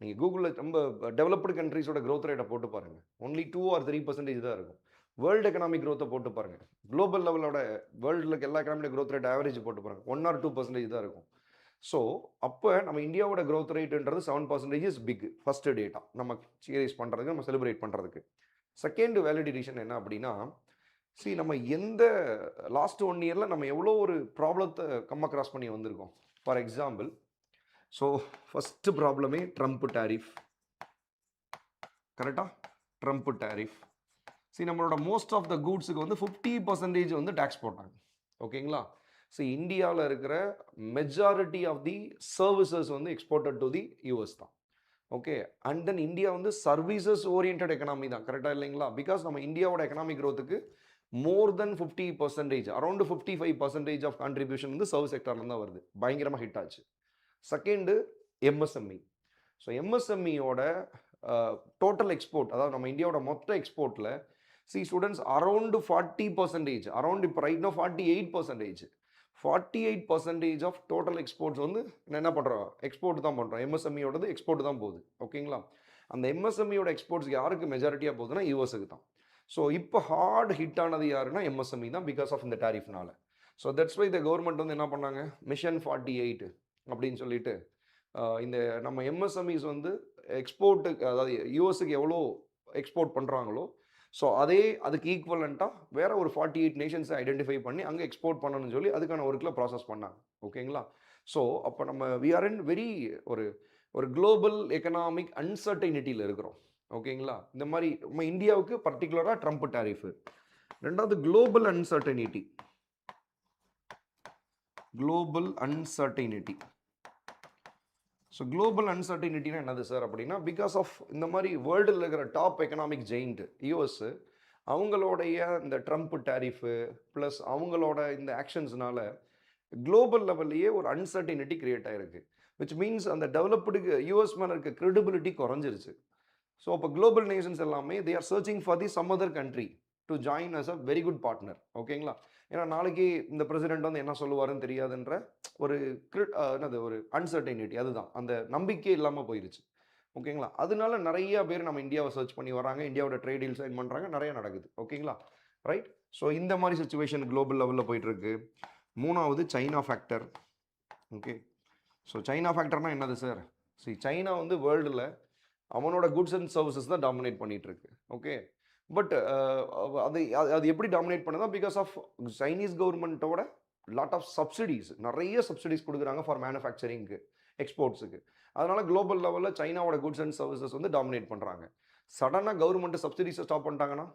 நீங்கள் கூகுளில் ரொம்ப டெவலப்டு கண்ட்ரீஸோட க்ரோத் ரேட்டை போட்டு பாருங்கள், ஒன்லி 2 or 3% தான் இருக்கும். வேர்ல்டு எக்கனாமிக் க்ரோத்தை போட்டு பாருங்கள், குளோபல் லெவலோட வேர்ல்டில் எல்லா எக்கனாமிக் க்ரோத் ரேட் ஆவரேஜ் போட்டு பாருங்கள், 1 or 2% தான் இருக்கும். ஸோ அப்போ நம்ம இந்தியாவோட க்ரோத் ரேட்டுன்றது 7% இஸ் பிக். ஃபஸ்ட்டு டேட்டா நம்ம சீரியஸ் பண்ணுறதுக்கு, நம்ம செலிப்ரேட் பண்ணுறதுக்கு. செகண்ட் வேலிடேஷன் என்ன அப்படின்னா, நம்ம எந்த லாஸ்ட் 1 இயரில் நம்ம எவ்வளோ ஒரு ப்ராப்ளத்தை அக்ராஸ் பண்ணி வந்திருக்கோம். ஃபார் எக்ஸாம்பிள், ஸோ ஃபஸ்ட்டு ப்ராப்ளமே ட்ரம்ப் டேரிஃப். கரெக்டாக? Trump tariff. நம்மளோட மோஸ்ட் ஆஃப் த கூட்ஸுக்கு வந்து 50% வந்து டேக்ஸ் போட்டாங்க. ஓகேங்களா? இந்தியாவில் இருக்கிற மெஜாரிட்டி ஆஃப் தி சர்வீசஸ் வந்து எக்ஸ்போர்ட்டட் டு தி யூஎஸ் தான். ஓகே, அண்ட் தென் இந்தியா வந்து சர்வீசஸ் ஓரியன்ட் எக்கனாமி தான். கரெக்டாக இல்லைங்களா? பிகாஸ் நம்ம இந்தியாவோட எக்கனாமிக் க்ரோத்துக்கு more then 50%, around 55% of contribution வந்து சர்வீஸ் செக்டர்ல தான் வருது. பயங்கரமாக ஹிட் ஆச்சு. Second MSME. So எம்எஸ்எம்இயோட total export, அதாவது நம்ம இந்தியாவோட மொத்த எக்ஸ்போர்ட்டில் ஸ்டூடெண்ட்ஸ் அரௌண்டு 40%, அரௌண்ட் இப்போ ரைட்னா 48%. 48% ஆஃப் டோட்டல் எக்ஸ்போர்ட்ஸ் வந்து என்ன பண்ணுறோம், எக்ஸ்போர்ட் தான் பண்ணுறோம். எம்எஸ்எம்இயோடது எக்ஸ்போர்ட் தான் போகுது. ஓகேங்களா? அந்த எம்எஸ்எம்இயோட எக்ஸ்போர்ட்ஸ் யாருக்கு மெஜாரிட்டியாக போகுதுன்னா யூஎஸ்க்கு தான். ஸோ இப்போ ஹார்ட் ஹிட் ஆனது யாருன்னா எம்எஸ்எம்இ தான், பிகாஸ் ஆஃப் இந்த டேரிஃப்னால. So that's why the government வந்து என்ன பண்ணாங்க, மிஷன் 48 அப்படின்னு சொல்லிட்டு இந்த நம்ம எம்எஸ்எம்இஸ் வந்து எக்ஸ்போர்ட்டுக்கு, அதாவது யூஎஸ்க்கு எவ்வளோ எக்ஸ்போர்ட் பண்ணுறாங்களோ ஸோ அதுக்கு ஈக்குவலண்ட்டாக வேற ஒரு 48 நேஷன்ஸை ஐடென்டிஃபை பண்ணி அங்கே எக்ஸ்போர்ட் பண்ணணும்னு சொல்லி அதுக்கான ஒர்க்கில் ப்ராசஸ் பண்ணாங்க. ஓகேங்களா? ஸோ அப்போ நம்ம வி ஆர் இன் வெரி ஒரு குளோபல் எக்கனாமிக் அன்சர்டைனிட்டியில் இருக்கிறோம். ஓகேங்களா? இந்த மாதிரி நம்ம இந்தியாவுக்கு பர்டிகுலராக ட்ரம்ப் டேரிஃபு. ரெண்டாவது global uncertainty. Global uncertainty. So global அன்சர்டினிட்டினா என்னது சார் அப்படின்னா, பிகாஸ் ஆஃப் இந்த மாதிரி வேர்ல்டில் இருக்கிற டாப் எக்கனாமிக் ஜெயிண்ட் யூஎஸ், அவங்களுடைய இந்த ட்ரம்ப் டேரிஃபு ப்ளஸ் அவங்களோட இந்த ஆக்ஷன்ஸ்னால குளோபல் லெவல்லையே ஒரு அன்சர்டினிட்டி கிரியேட் ஆகிருக்கு. விச் மீன்ஸ் அந்த டெவலப்டுக்கு யூஎஸ் மேலே இருக்க கிரெடிபிலிட்டி குறைஞ்சிருச்சு. ஸோ அப்போ குளோபல் நேஷன்ஸ் எல்லாமே they are searching for the some other country to join us a very good partner. ஓகேங்களா? ஏன்னா நாளைக்கு இந்த பிரசிடென்ட் வந்து என்ன சொல்லுவாருன்னு தெரியாதுன்ற ஒரு என்னது ஒரு அன்சர்டைனிட்டி, அதுதான் அந்த நம்பிக்கை இல்லாமல் போயிருச்சு. ஓகேங்களா? அதனால நிறைய பேர் நம்ம இந்தியாவை சர்ச் பண்ணி வராங்க, இந்தியாவோட ட்ரேட் டீல் சைன் பண்ணுறாங்க, நிறைய நடக்குது. ஓகேங்களா? ரைட். ஸோ இந்த மாதிரி சுச்சுவேஷன் குளோபல் லெவலில் போயிட்டு இருக்கு. மூணாவது China factor. Okay, so China ஃபேக்டர்னா என்னது சார்? சைனா வந்து வேர்ல்டில் அவனோட குட்ஸ் அண்ட் சர்வீசஸ் தான் டாமினேட் பண்ணிட்டு இருக்கு. ஓகே, பட் அது அது எப்படி டாமினேட் பண்ணுதா? பிகாஸ் ஆஃப் சைனீஸ் கவர்மெண்ட்டோட லாட் ஆஃப் சப்சிடிஸ், நிறைய சப்சிடிஸ் கொடுக்குறாங்க ஃபார் மேனுஃபேக்சரிங்க்கு, எக்ஸ்போர்ட்ஸுக்கு. அதனால குளோபல் லெவலில் சைனாவோட குட்ஸ் அண்ட் சர்வீசஸ் வந்து டாமினேட் பண்ணுறாங்க. சடனாக கவர்மெண்ட் சப்சிடிஸை ஸ்டாப் பண்ணிட்டாங்கன்னா,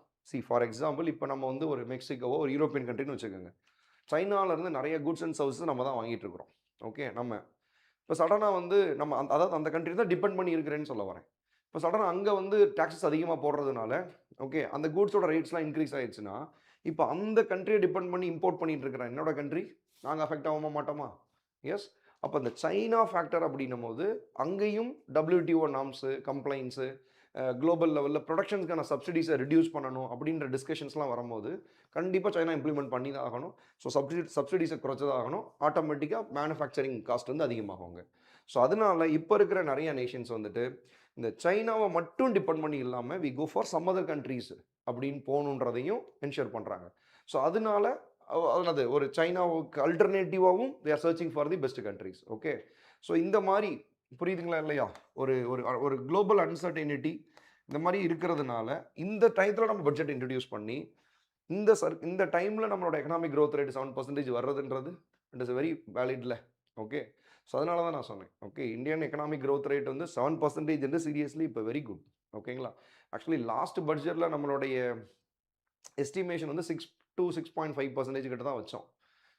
ஃபார் எக்ஸாம்பிள் இப்போ நம்ம வந்து ஒரு மெக்சிகோவோ ஒரு யூரோப்பியன் கண்ட்ரின்னு வச்சுக்கோங்க. சைனாவிலேருந்து நிறைய குட்ஸ் அண்ட் சர்வீசஸ் நம்ம தான் வாங்கிட்டு இருக்கிறோம். ஓகே, நம்ம இப்போ சடனாக வந்து நம்ம அதாவது அந்த கண்ட்ரி தான் டிபெண்ட் பண்ணி இருக்கிறேன்னு சொல்ல வரேன். இப்போ சடனாக அங்கே வந்து டேக்ஸஸ் அதிகமாக போடுறதுனால ஓகே அந்த கூட்ஸோட ரேட்ஸ்லாம் இன்க்ரீஸ் ஆயிடுச்சுன்னா, இப்போ அந்த கண்ட்ரியை டிபெண்ட் பண்ணி இம்போர்ட் பண்ணிட்டு இருக்கிறேன் என்னோட கண்ட்ரி, நாங்கள் அஃபெக்ட் ஆகாம மாட்டோமா? எஸ். அப்போ இந்த சைனா ஃபேக்டர் அப்படின்னும் போது அங்கேயும் WTO நார்ம்ஸு, கம்ப்ளைண்ட்ஸு, குளோபல் லெவலில் ப்ரொடக்ஷனுக்கான சப்சிடிஸை ரிடியூஸ் பண்ணணும் அப்படின்ற டிஸ்கஷன்ஸ்லாம் வரும்போது கண்டிப்பாக சைனா இம்ப்ளிமெண்ட் பண்ணி தான் ஆகணும். ஸோ சப்சிடிஸை குறைச்சதாக ஆகணும். ஆட்டோமேட்டிக்காக மேனுஃபேக்சரிங் காஸ்ட் வந்து அதிகமாகுங்க. ஸோ அதனால இப்போ இருக்கிற நிறைய நேஷன்ஸ் வந்துட்டு இந்த சைனாவை மட்டும் டிபெண்ட் பண்ணி இல்லாமல் we go for some other countries அப்படின்னு போகணுன்றதையும் என்ஷூர் பண்ணுறாங்க. ஸோ அதனால அது ஒரு சைனாவுக்கு அல்டர்னேட்டிவாகவும் they are searching for the best countries. Okay, so இந்த மாதிரி புரியுதுங்களா இல்லையா? ஒரு ஒரு குளோபல் அன்சர்டனிட்டி இந்த மாதிரி இருக்கிறதுனால இந்த டயத்தில் நம்ம பட்ஜெட் இன்ட்ரடியூஸ் பண்ணி இந்த டைமில் நம்மளோட எக்கனாமிக் க்ரோத் ரேட் 7% வர்றதுன்றது இட் இஸ் வெரி வேலிட்ல. ஓகே, ஸோ அதனால தான் நான் சொன்னேன். Okay, Indian economic growth rate வந்து 7% சீரியஸ்லி இப்போ வெரி குட். ஓகேங்களா? ஆக்சுவலி லாஸ்ட் பட்ஜெட்டில் நம்மளுடைய எஸ்டிமேஷன் வந்து 6 to 6.5% கிட்ட தான் வச்சோம்.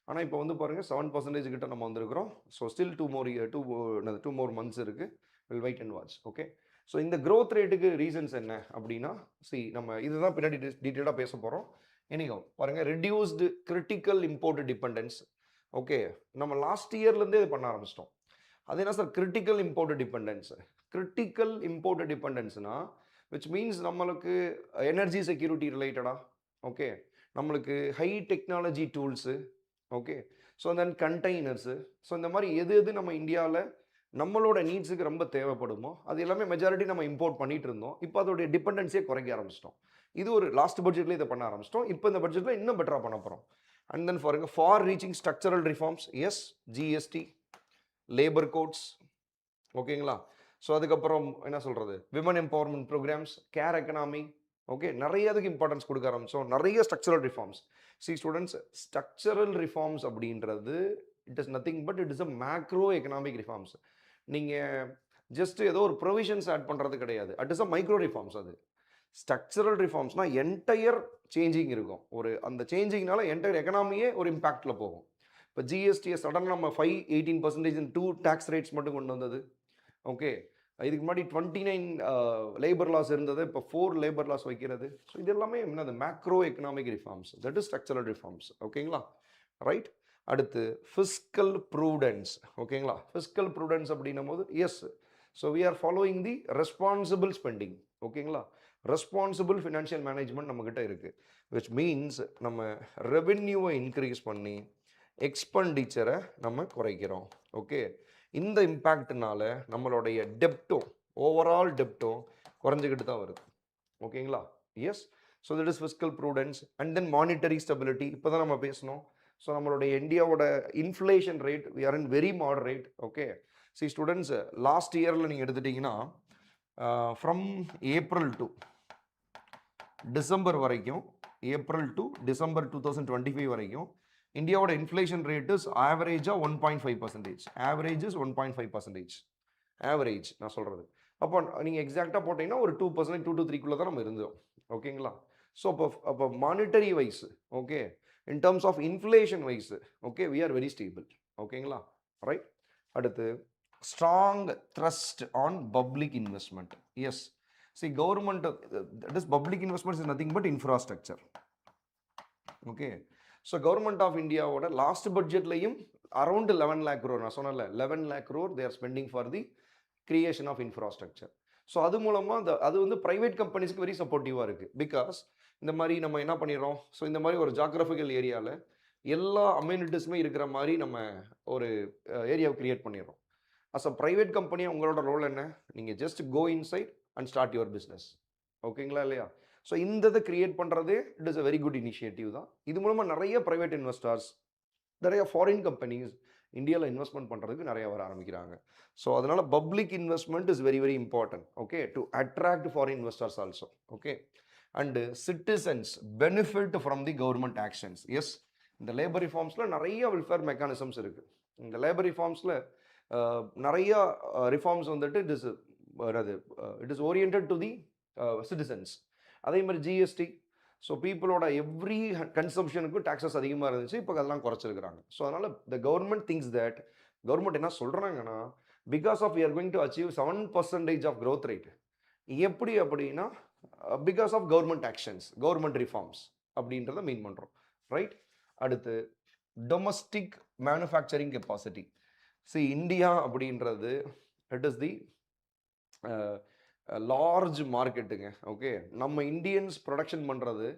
ஆனால் இப்போ வந்து பாருங்கள் 7% கிட்ட நம்ம வந்திருக்கிறோம். So still two more months இருக்குது. Will wait and watch. Okay, so இந்த க்ரோத் ரேட்டுக்கு ரீசன்ஸ் என்ன அப்படின்னா, நம்ம இதுதான் பின்னாடி டீட்டெயிலாக பேச போகிறோம். எனிகோ பாருங்கள், reduced critical import dependence. Okay, நம்ம லாஸ்ட் இயர்லேருந்தே இது பண்ண ஆரம்பிச்சிட்டோம். அது என்ன சார் critical import dependence? Critical import டிபெண்டன்ஸ்னா விச் மீன்ஸ் நம்மளுக்கு எனர்ஜி செக்யூரிட்டி ரிலேட்டடாக, ஓகே, நம்மளுக்கு high technology tools, okay, so then containers, so இந்த மாதிரி எது நம்ம இந்தியாவில் நம்மளோட நீட்ஸுக்கு ரொம்ப தேவைப்படுமோ அது எல்லாமே மெஜாரிட்டி நம்ம இம்போர்ட் பண்ணிட்டு இருந்தோம். இப்போ அதோடைய டிபெண்டன்ஸியை குறைக்க ஆரம்பிச்சிட்டோம். இது ஒரு லாஸ்ட் பட்ஜெட்லேயே இதை பண்ண ஆரம்பிச்சிட்டோம். இப்போ இந்த பட்ஜெட்டில் இன்னும் பெட்டராக பண்ண போகிறோம். And then for reaching structural reforms, yes, GST, labour codes, ஓகேங்களா? ஸோ அதுக்கப்புறம் என்ன சொல்கிறது, women empowerment programmes, care economy, okay, நிறைய அதுக்கு இம்பார்ட்டன்ஸ் கொடுக்க ஆரம்பித்தோம். நிறைய structural reforms. Students, structural reforms அப்படின்றது it is nothing but it is a macro economic reforms. நீங்கள் ஜஸ்ட் ஏதோ ஒரு ப்ரொவிஷன்ஸ் ஆட் பண்ணுறது கிடையாது. It is a micro reforms. அது ஸ்ட்ரக்சரல் ரிஃபார்ம்ஸ்னால் என்டையர் சேஞ்சிங் இருக்கும். ஒரு அந்த சேஞ்சிங்னால என்டையர் எக்கனாமியே ஒரு இம்பேக்டில் போகும். இப்போ ஜிஎஸ்டியை சடனாக நம்ம 5-18% 2 டேக்ஸ் ரேட்ஸ் மட்டும் கொண்டு வந்தது. ஓகே, இதுக்கு முன்னாடி 29 லேபர் லாஸ் இருந்தது, இப்போ 4 லேபர் லாஸ் வைக்கிறது. ஸோ இது எல்லாமே என்னது macro economic reforms, that is structural reforms. ஓகேங்களா? ரைட். அடுத்து ஃபிஸ்கல் ப்ரூடன்ஸ். ஓகேங்களா? ஃபிஸ்கல் ப்ரூடன்ஸ் அப்படின்னும் போது yes, so we are following the responsible spending. ஓகேங்களா? ரெஸ்பான்சிபிள் ஃபினான்ஷியல் மேனேஜ்மெண்ட் நம்மக்கிட்ட இருக்குது. விச் மீன்ஸ் நம்ம ரெவென்யூவை இன்க்ரீஸ் பண்ணி எக்ஸ்பெண்டிச்சரை நம்ம குறைக்கிறோம். ஓகே, இந்த இம்பேக்ட்னால நம்மளுடைய டெப்ட்டும் ஓவரால் டெப்ட்டும் குறைஞ்சிக்கிட்டு தான் வருது. ஓகேங்களா? Yes. So that is fiscal prudence. And then monetary stability. இப்போ தான் நம்ம பேசணும். ஸோ நம்மளுடைய இந்தியாவோட inflation rate we are in very moderate. Okay, students, last இயரில் நீங்கள் எடுத்துட்டிங்கன்னா ஃப்ரம் ஏப்ரல் டு டிசம்பர் வரைக்கும், ஏப்ரல் டு டிசம்பர் 2025 வரைக்கும் இந்தியாவோட இன்ஃப்ளேஷன் ரேட் இஸ் ஆவரேஜாக 1.5%. Average is 1.5%. ஆவரேஜ் நான் சொல்கிறது. அப்போ நீங்கள் எக்ஸாக்டாக போட்டிங்கன்னா ஒரு 2%, 2 to 3 தான் நம்ம இருந்தோம். ஓகேங்களா? ஸோ அப்போ monetary wise, okay, in terms of inflation wise, okay, we are very stable. ஓகேங்களா? ரைட். அடுத்து strong thrust on public investment. Yes, government, that is public investment is nothing but infrastructure. Okay, so government of இந்தியாவோட last பட்ஜெட்லையும் around 11 lakh crore, நான் சொன்னல 11 lakh crore they are spending for the creation of infrastructure. So அது மூலமாக அது வந்து private கம்பெனிஸ்க்கு very சப்போர்ட்டிவாக இருக்குது. பிகாஸ் இந்த மாதிரி நம்ம என்ன பண்ணிடுறோம், ஸோ இந்த மாதிரி ஒரு ஜாகிரபிக்கல் ஏரியாவில் எல்லா அம்யூனிட்டிஸுமே இருக்கிற மாதிரி நம்ம ஒரு ஏரியாவை கிரியேட் பண்ணிடுறோம். அஸ் அ ப்ரைவேட் கம்பெனி உங்களோட ரோல் என்ன, நீங்கள் just go inside and start your business. ஓகேங்களா இல்லையா? ஸோ இந்த இதை கிரியேட் பண்ணுறதே it is a very good initiative தான். இது மூலமாக நிறைய ப்ரைவேட் இன்வெஸ்டர்ஸ், நிறைய ஃபாரின் கம்பெனிஸ் இந்தியாவில் இன்வெஸ்ட்மெண்ட் பண்ணுறதுக்கு நிறைய வர ஆரம்பிக்கிறாங்க. ஸோ அதனால் public investment is very very important. Okay, to attract foreign investors also. Okay, and citizens benefit from the government actions. S, இந்த லேபர் ரிஃபார்ம்ஸில் நிறைய வெல்ஃபேர் மெக்கானிசம்ஸ் இருக்குது. இந்த லேபர் ரிஃபார்ம்ஸில் நிறைய ரிஃபார்ம்ஸ் வந்துட்டு it is oriented to the citizens. அதே மாதிரி GST, so பீப்புளோட every கன்சம்ஷனுக்கும் டாக்ஸஸ் அதிகமாக இருந்துச்சு, இப்போ அதெல்லாம் குறைச்சிருக்கிறாங்க. ஸோ அதனால் the government things that, government என்ன சொல்கிறாங்கன்னா, because of we are going to achieve 7% of growth rate. எப்படி அப்படின்னா because of government actions, government reforms அப்படின்றத மீன் பண்ணுறோம். ரைட். அடுத்து domestic manufacturing capacity. See, India அப்படின்றது இட் இஸ் தி லார்ஜ் மார்க்கெட்டுங்க. Okay, நம்ம இந்தியன்ஸ் ப்ரொடக்ஷன் பண்ணுறது,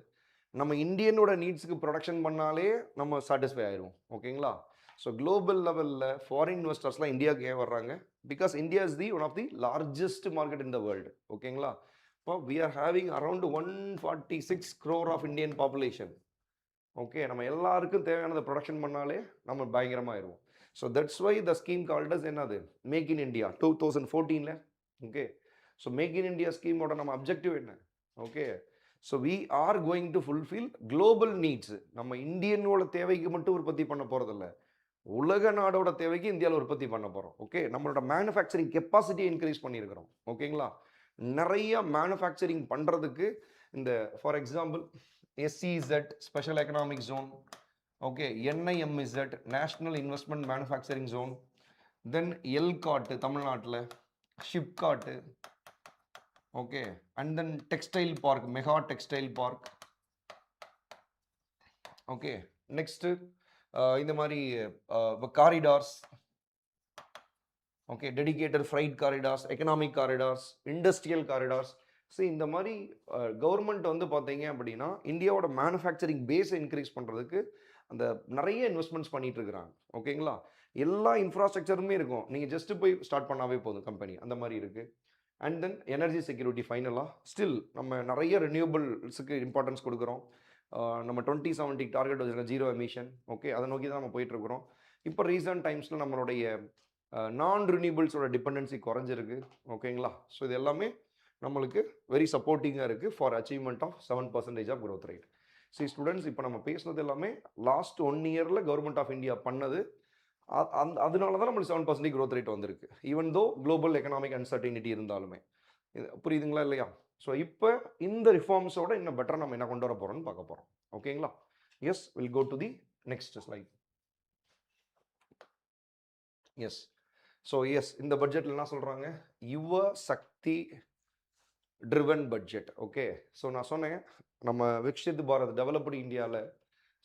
நம்ம இந்தியனோட நீட்ஸுக்கு ப்ரொடக்ஷன் பண்ணாலே நம்ம சாட்டிஸ்ஃபை ஆயிடுவோம். ஓகேங்களா? ஸோ குளோபல் லெவலில் ஃபாரின் இன்வெஸ்டர்ஸ்லாம் இந்தியாவுக்கு ஏன் வர்றாங்க? Because India is the one of the largest market in the world. ஓகேங்களா? இப்போ we are having around 146 crore of Indian population. Okay, நம்ம எல்லாருக்கும் தேவையானதை ப்ரொடக்ஷன் பண்ணாலே நம்ம பயங்கரமாகிடுவோம். So that's why the scheme called as என்னது, make in India 2014. Okay, so make in India ஸ்கீமோட நம்ம அப்ஜெக்டிவ் என்ன? Okay, so we are going to fulfil global needs. நம்ம இந்தியனோட தேவைக்கு மட்டும் உற்பத்தி பண்ண போகிறதில்ல, உலக நாடோட தேவைக்கு இந்தியாவில் உற்பத்தி பண்ண போகிறோம். ஓகே, நம்மளோட மேனுஃபேக்சரிங் கெப்பாசிட்டியை இன்க்ரீஸ் பண்ணியிருக்கிறோம். ஓகேங்களா? நிறைய மேனுஃபேக்சரிங் பண்ணுறதுக்கு இந்த for example SEZ special economic zone, okay, NIMZ national investment manufacturing zone, then ELCOT தமிழ்நாட்டில், SIPCOT, okay, and then textile park, mega textile park. Okay, next இந்த மாதிரி corridors, okay, dedicated freight corridors, economic corridors, industrial corridors. So இந்த மாதிரி government வந்து பார்த்தீங்க அப்படின்னா இந்தியாவோட manufacturing பேஸை இன்க்ரீஸ் பண்ணுறதுக்கு அந்த நிறைய இன்வெஸ்ட்மெண்ட்ஸ் பண்ணிட்டு இருக்கிறாங்க. ஓகேங்களா? எல்லா இன்ஃப்ராஸ்ட்ரக்சருமே இருக்கும், நீங்கள் ஜஸ்ட்டு போய் ஸ்டார்ட் பண்ணாவே போதும் கம்பெனி, அந்த மாதிரி இருக்குது. And then energy security. ஃபைனலாக ஸ்டில் நம்ம நிறைய ரெனியூபிள்ஸுக்கு இம்பார்ட்டன்ஸ் கொடுக்குறோம். நம்ம 2070 டார்கெட் வச்சுருக்கோம், 0 எமிஷன். ஓகே, அதை நோக்கி தான் நம்ம போயிட்டுருக்குறோம். இப்போ ரீசன்ட் டைம்ஸில் நம்மளுடைய நான் ரினியூபிள்ஸோட டிபெண்டன்சி குறைஞ்சிருக்கு. ஓகேங்களா? ஸோ இது எல்லாமே நம்மளுக்கு வெரி சப்போர்ட்டிங்காக இருக்குது for achievement of 7% of growth rate. See students, இப்போ நம்ம பேசுனது எல்லாமே லாஸ்ட் 1 இயரில் கவர்மெண்ட் ஆஃப் இந்தியா பண்ணது. அதனால தான் நம்மளுக்கு 7% க்ரோத் ரேட் வந்திருக்கு, even though global economic uncertainty இருந்தாலுமே. புரியுதுங்களா இல்லையா? ஸோ இப்போ இந்த ரிஃபார்ம்ஸோட இன்னும் பெட்டராக நம்ம என்ன கொண்டு வர போகிறோம்னு பார்க்க போகிறோம். ஓகேங்களா? Yes, will go to the next slide. Yes, so yes, இந்த பட்ஜெட்டில் என்ன சொல்கிறாங்க, Yuva Shakti driven budget. Okay, so நான் சொன்னேன் நம்ம விக்ஷித் பாரத் டெவலப்டு இந்தியாவில்,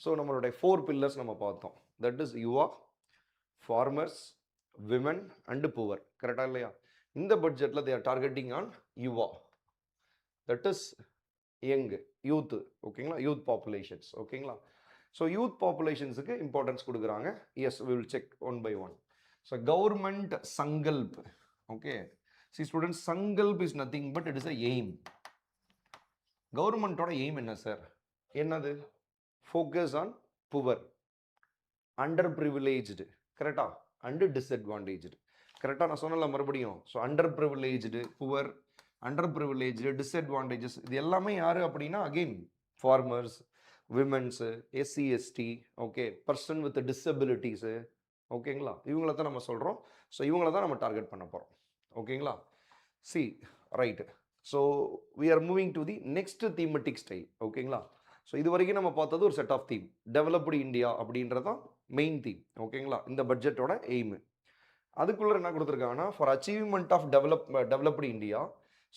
ஸோ நம்மளுடைய 4 பில்லர்ஸ் நம்ம பார்த்தோம். That is yuva, farmers, women and poor. கரெக்டாக இல்லையா? இந்த பட்ஜெட்டில் they are targeting on yuva, that is young youth. ஓகேங்களா? Youth populations. ஓகேங்களா? ஸோ யூத் பாப்புலேஷன்ஸுக்கு இம்பார்ட்டன்ஸ் கொடுக்குறாங்க. Yes, we will check one by one. So government Sankalp. Okay, see students, sankalp is nothing but it is a aim. கவர்மெண்டோட aim என்ன sir? என்னது? Focus on poor, under privileged, கரெக்டா, and disadvantaged. கரெக்டாக நான் சொன்னல மறுபடியும். So under privileged, poor, under privileged, disadvantages, இது எல்லாமே யார் அப்படின்னா again farmers, womens, SC/ST, okay, person with disabilities. ஓகேங்களா? இவங்கள தான் நம்ம சொல்கிறோம். ஸோ இவங்கள தான் நம்ம டார்கெட் பண்ண போகிறோம். ஓகேங்களா? See right. So we are moving to the next thematic style. ஓகேங்களா? ஸோ இது வரைக்கும் நம்ம பார்த்தது ஒரு set of theme, developed India அப்படின்றதான் மெயின் தீம். ஓகேங்களா? இந்த பட்ஜெட்டோட எய்மு. அதுக்குள்ளே என்ன கொடுத்துருக்காங்கன்னா, for achievement of developed India,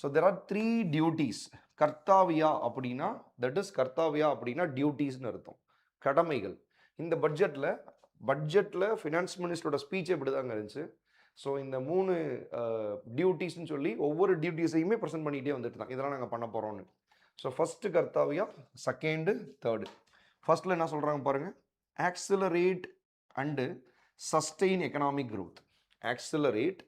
so there are 3 duties. Kartavya அப்படின்னா, தட் இஸ் கர்த்தாவியா அப்படின்னா டியூட்டிஸ்னு அர்த்தம், கடமைகள். இந்த பட்ஜெட்டில் பட்ஜெட்டில் ஃபினான்ஸ் மினிஸ்டரோட ஸ்பீச் எப்படி தாங்க இருந்துச்சு. ஸோ இந்த 3 டியூட்டிஸ்ன்னு சொல்லி ஒவ்வொரு டியூட்டிஸையுமே ப்ரெசென்ட் பண்ணிகிட்டே வந்துட்டு தான் இதெல்லாம் நாங்கள் பண்ண போகிறோன்னு. So first kartavya, second, third. ஃபர்ஸ்ட்டில் என்ன சொல்கிறாங்க பாருங்கள், accelerate and sustain economic growth. Accelerate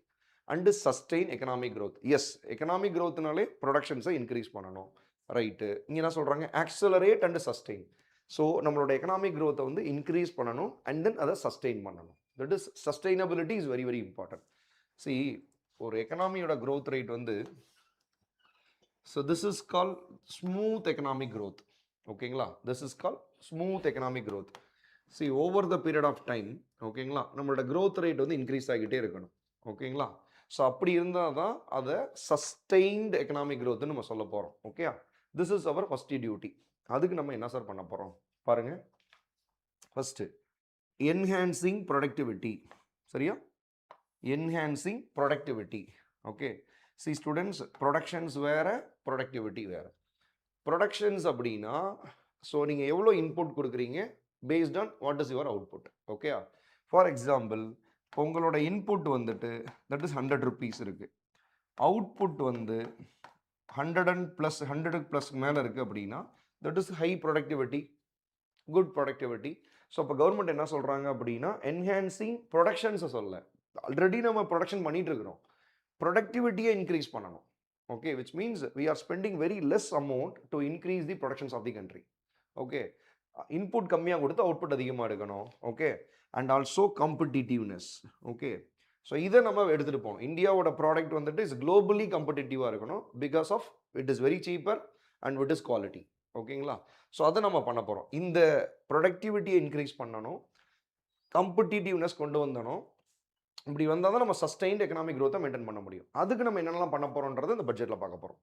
and sustain economic growth. Yes, economic க்ரோத்னாலே ப்ரொடக்ஷன்ஸை இன்க்ரீஸ் பண்ணணும், ரைட்டு. இங்கே என்ன சொல்கிறாங்க, ஆக்சிலரேட் அண்டு சஸ்டெயின். ஸோ நம்மளோட எக்கனாமிக் க்ரோத்தை வந்து இன்க்ரீஸ் பண்ணணும் அண்ட் தென் அதை சஸ்டெயின் பண்ணணும். That is sustainability is very very important. See, ஒரு எக்கனாமியோட க்ரோத் ரேட் வந்து, so this is call smooth economic growth. ஓகேங்களா, this is call smooth economic growth. See, over the period of time, ஓகேங்களா, நம்மளோட growth rate வந்து increase ஆகிட்டே இருக்கணும். ஓகேங்களா, ஸோ அப்படி இருந்தால் தான் அதை சஸ்டெயின்டு எக்கனாமிக் க்ரோத்னு நம்ம சொல்ல போகிறோம். Okay, this is our first duty. அதுக்கு நம்ம என்ன சார் பண்ண போகிறோம் பாருங்கள். First enhancing productivity. சரியா, enhancing productivity. Okay, see students, productions வேறு, ப்ரொடக்டிவிட்டி வேறு. ப்ரொடக்ஷன்ஸ் அப்படின்னா, ஸோ நீங்கள் எவ்வளோ இன்புட் கொடுக்குறீங்க based on what is your output. Okay, for example உங்களோட இன்புட் வந்துட்டு தட் இஸ் 100 rupees இருக்குது, அவுட்புட் வந்து 100 மேலே இருக்குது அப்படின்னா that is high productivity, good productivity. So இப்போ கவர்மெண்ட் என்ன சொல்கிறாங்க அப்படின்னா, என்ஹான்சிங் ப்ரொடக்ஷன்ஸை சொல்ல, ஆல்ரெடி நம்ம ப்ரொடக்ஷன் பண்ணிட்டு இருக்கிறோம், ப்ரொடக்டிவிட்டியை இன்க்ரீஸ் பண்ணணும். Okay, which means we are spending very less amount to increase the productions of the country. Okay, input கம்மியாக கொடுத்து அவுட்புட் அதிகமாக எடுக்கணும். Okay, and also competitiveness. Okay, so இதை நம்ம எடுத்துகிட்டு போகணும். இந்தியாவோட ப்ராடக்ட் வந்துட்டு இஸ் குளோபலி காம்படிட்டிவாக இருக்கணும் because of it is very cheaper and it is quality. ஓகேங்களா, ஸோ அதை நம்ம பண்ண போகிறோம். இந்த ப்ரொடக்டிவிட்டியை இன்க்ரீஸ் பண்ணணும், காம்படிட்டிவ்னஸ் கொண்டு வந்தணும். இப்படி வந்தால் தான் நம்ம சஸ்டெயின்ட் எக்கனாமிக் க்ரோத்தை மெயின்டைன் பண்ண முடியும். அதுக்கு நம்ம என்னென்னலாம் பண்ண போகிறோன்றது இந்த பட்ஜெட்டில் பார்க்க போகிறோம்.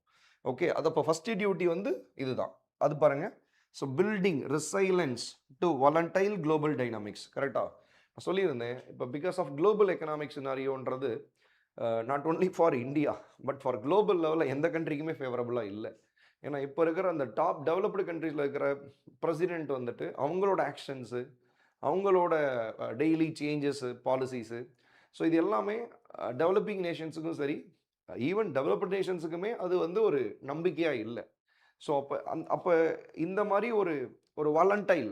ஓகே, அது இப்போ ஃபஸ்ட்டு டியூட்டி வந்து இதுதான். அது பாருங்கள். So building resilience to volatile global dynamics. கரெக்டாக நான் சொல்லியிருந்தேன். இப்போ பிகாஸ் ஆஃப் குளோபல் எக்கனாமிக் சினாரியோன்றது not only for India but for global லெவலில் எந்த கண்ட்ரிக்குமே ஃபேவரபுளாக இல்லை. ஏன்னா இப்போ இருக்கிற அந்த டாப் டெவலப்டு கண்ட்ரீஸில் இருக்கிற பிரசிடென்ட் வந்துட்டு அவங்களோட ஆக்ஷன்ஸு, அவங்களோட டெய்லி சேஞ்சஸ்ஸு, பாலிசிஸு, ஸோ இது எல்லாமே டெவலப்பிங் நேஷன்ஸுக்கும் சரி, ஈவன் டெவலப்டு நேஷன்ஸுக்குமே அது வந்து ஒரு நம்பிக்கையாக இல்லை. ஸோ அப்போ இந்த மாதிரி ஒரு வாலண்டைல்,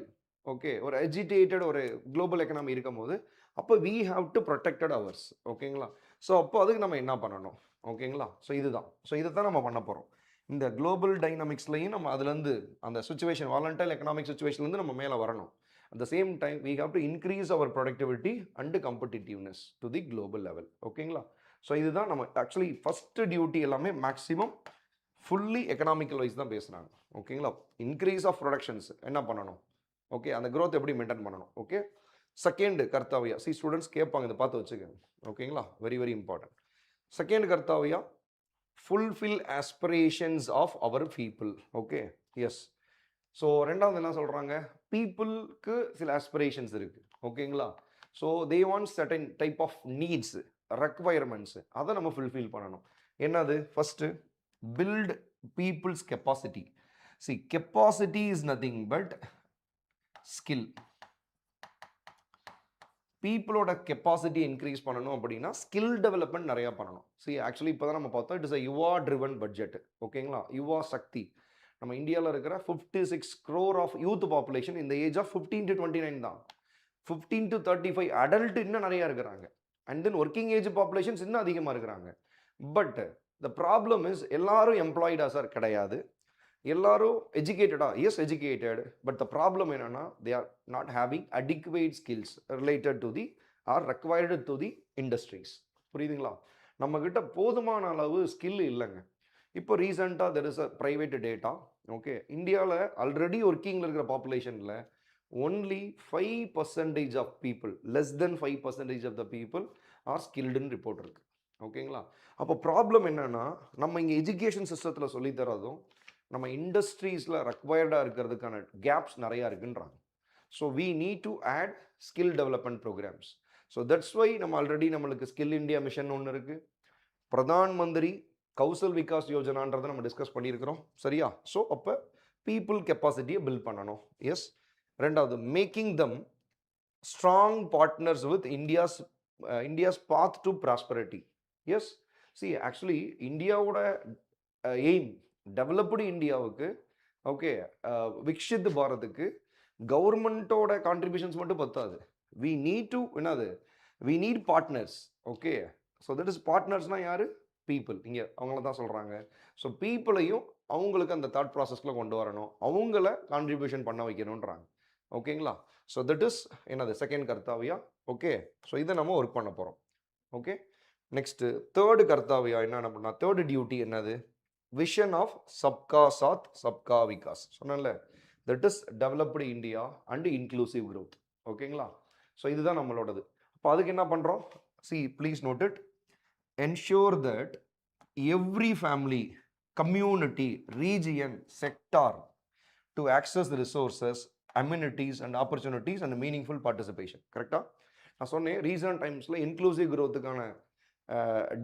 ஓகே, ஒரு எஜிடேட்டட் ஒரு குளோபல் எக்கனாமி இருக்கும் போது அப்போ we have to protected ours. ஓகேங்களா, ஸோ அப்போ அதுக்கு நம்ம என்ன பண்ணணும்? ஓகேங்களா, ஸோ இதுதான். ஸோ இதை தான் நம்ம பண்ண போகிறோம். இந்த குளோபல் டைனாமிக்ஸ்லையும் நம்ம அதுலேருந்து அந்த சுச்சுவேஷன், வாலண்டைல் எக்கனாமிக் சுச்சுவேஷன்லேருந்து நம்ம மேலே வரணும். At the same time we have to increase our productivity and competitiveness to the global level. ஓகேங்களா, ஸோ இதுதான் நம்ம ஆக்சுவலி ஃபஸ்ட்டு டியூட்டி. எல்லாமே மேக்ஸிமம் ஃபுல்லி எக்கனாமிக்கல் வைஸ் தான் பேசுகிறாங்க. ஓகேங்களா, இன்க்ரீஸ் ஆஃப் ப்ரொடக்ஷன்ஸ் என்ன பண்ணணும், ஓகே, அந்த க்ரோத் எப்படி மெயின்டைன் பண்ணணும். Okay, second kartavya, see students கேட்பாங்க, இதை பார்த்து வச்சுக்கோங்க. ஓகேங்களா, very very important. Second kartavya, fulfil aspirations of our people. Okay, yes. So ரெண்டாவது என்ன சொல்கிறாங்க, பீப்புளுக்கு சில ஆஸ்பிரேஷன்ஸ் இருக்குது. ஓகேங்களா, so they want certain type of needs, requirements, அதை நம்ம ஃபுல்ஃபில் பண்ணணும். என்னது? First build people's capacity. See, capacity is nothing but skill. பீப்புளோட கெப்பாசிட்டி இன்க்ரீஸ் பண்ணணும் அப்படின்னா ஸ்கில் டெவலப்மெண்ட் நிறையா பண்ணணும். சரி, ஆக்சுவலி இப்போ தான் நம்ம பார்த்தோம், it is a Yuva driven budget. ஓகேங்களா, யுவா சக்தி. நம்ம இந்தியாவில் இருக்கிற 56 crore ஆஃப் யூத் பாப்புலேஷன் இந்த ஏஜ் ஆஃப் 15 to 29 தான். 15 to 35 அடல்ட் இன்னும் நிறையா இருக்கிறாங்க. And then working age populations இன்னும் அதிகமாக இருக்கிறாங்க. பட் த ப்ராப்ளம் இஸ் எல்லாரும் எம்ப்ளாய்டா சார்? கிடையாது. எல்லாரும் எஜுகேட்டடா? Yes, educated. But the problem என்னன்னா, they are not having adequate skills related to the are required to the industries. புரியுதுங்களா? நம்மக்கிட்ட போதுமான அளவு ஸ்கில் இல்லைங்க. இப்போ ரீசெண்டாக there is a private data. Okay, இந்தியாவில் ஆல்ரெடி ஒர்க்கிங்கில் இருக்கிற பாப்புலேஷனில் only 5% of people, less then 5% of the people are ஸ்கில்டுன்னு ரிப்போர்ட் இருக்குது. ஓகேங்களா, அப்போ ப்ராப்ளம் என்னென்னா, நம்ம இங்கே எஜுகேஷன் சிஸ்டத்தில் சொல்லித்தரதும் நம்ம இண்டஸ்ட்ரீஸில் ரெக்வயர்டாக இருக்கிறதுக்கான கேப்ஸ் நிறையா இருக்குன்றாங்க. So we need to add skill development programmes. So that's why நம்ம ஆல்ரெடி நம்மளுக்கு ஸ்கில் இந்தியா மிஷன் ஒன்று இருக்குது, பிரதான் மந்திரி கௌசல் விகாஸ் யோஜனான்றதை நம்ம டிஸ்கஸ் பண்ணியிருக்கிறோம். சரியா? ஸோ அப்போ பீப்புள் கெப்பாசிட்டியை பில்ட் பண்ணணும். எஸ். ரெண்டாவது, making them strong partners with India's path to prosperity. Yes, see actually இந்தியாவோட எய்ம் டெவலப்டு இந்தியாவுக்கு ஓகே விக்ஷித் பாரத்துக்கு கவர்மெண்ட்டோட கான்ட்ரிபியூஷன்ஸ் மட்டும் பத்தாது. வி நீட் டு என்னது we need partners. Okay, so that is பார்ட்னர்ஸ்னால் யார்? பீப்புள். இங்கே அவங்கள தான் சொல்கிறாங்க. ஸோ பீப்புளையும் அவங்களுக்கு அந்த தாட் ப்ராசஸ்க்குள்ள கொண்டு வரணும், அவங்கள கான்ட்ரிபியூஷன் பண்ண வைக்கணுன்றாங்க. ஓகேங்களா? ஸோ தட் இஸ் என்னது செகண்ட் கர்த்தாவியா. ஓகே, ஸோ இதை நம்ம ஒர்க் பண்ண போகிறோம். ஓகே, நெக்ஸ்ட்டு தேர்டு கர்த்தாவியா என்ன பண்ணா, தேர்டு டியூட்டி என்னது? விஷன் ஆஃப் சப்கா சாத் சப்கா விகாஸ் சொன்னல. That is developed India and inclusive growth. ஓகேங்களா? ஸோ இதுதான் நம்மளோடது. அப்போ அதுக்கு என்ன பண்ணுறோம்? See please note it. ensure that every family, community, region, sector to access the resources, amenities and opportunities and meaningful participation. கரெக்டா? நான் சொன்னேன் ரீசன்ட் டைம்ஸில் இன்க்ளூசிவ் growthக்கான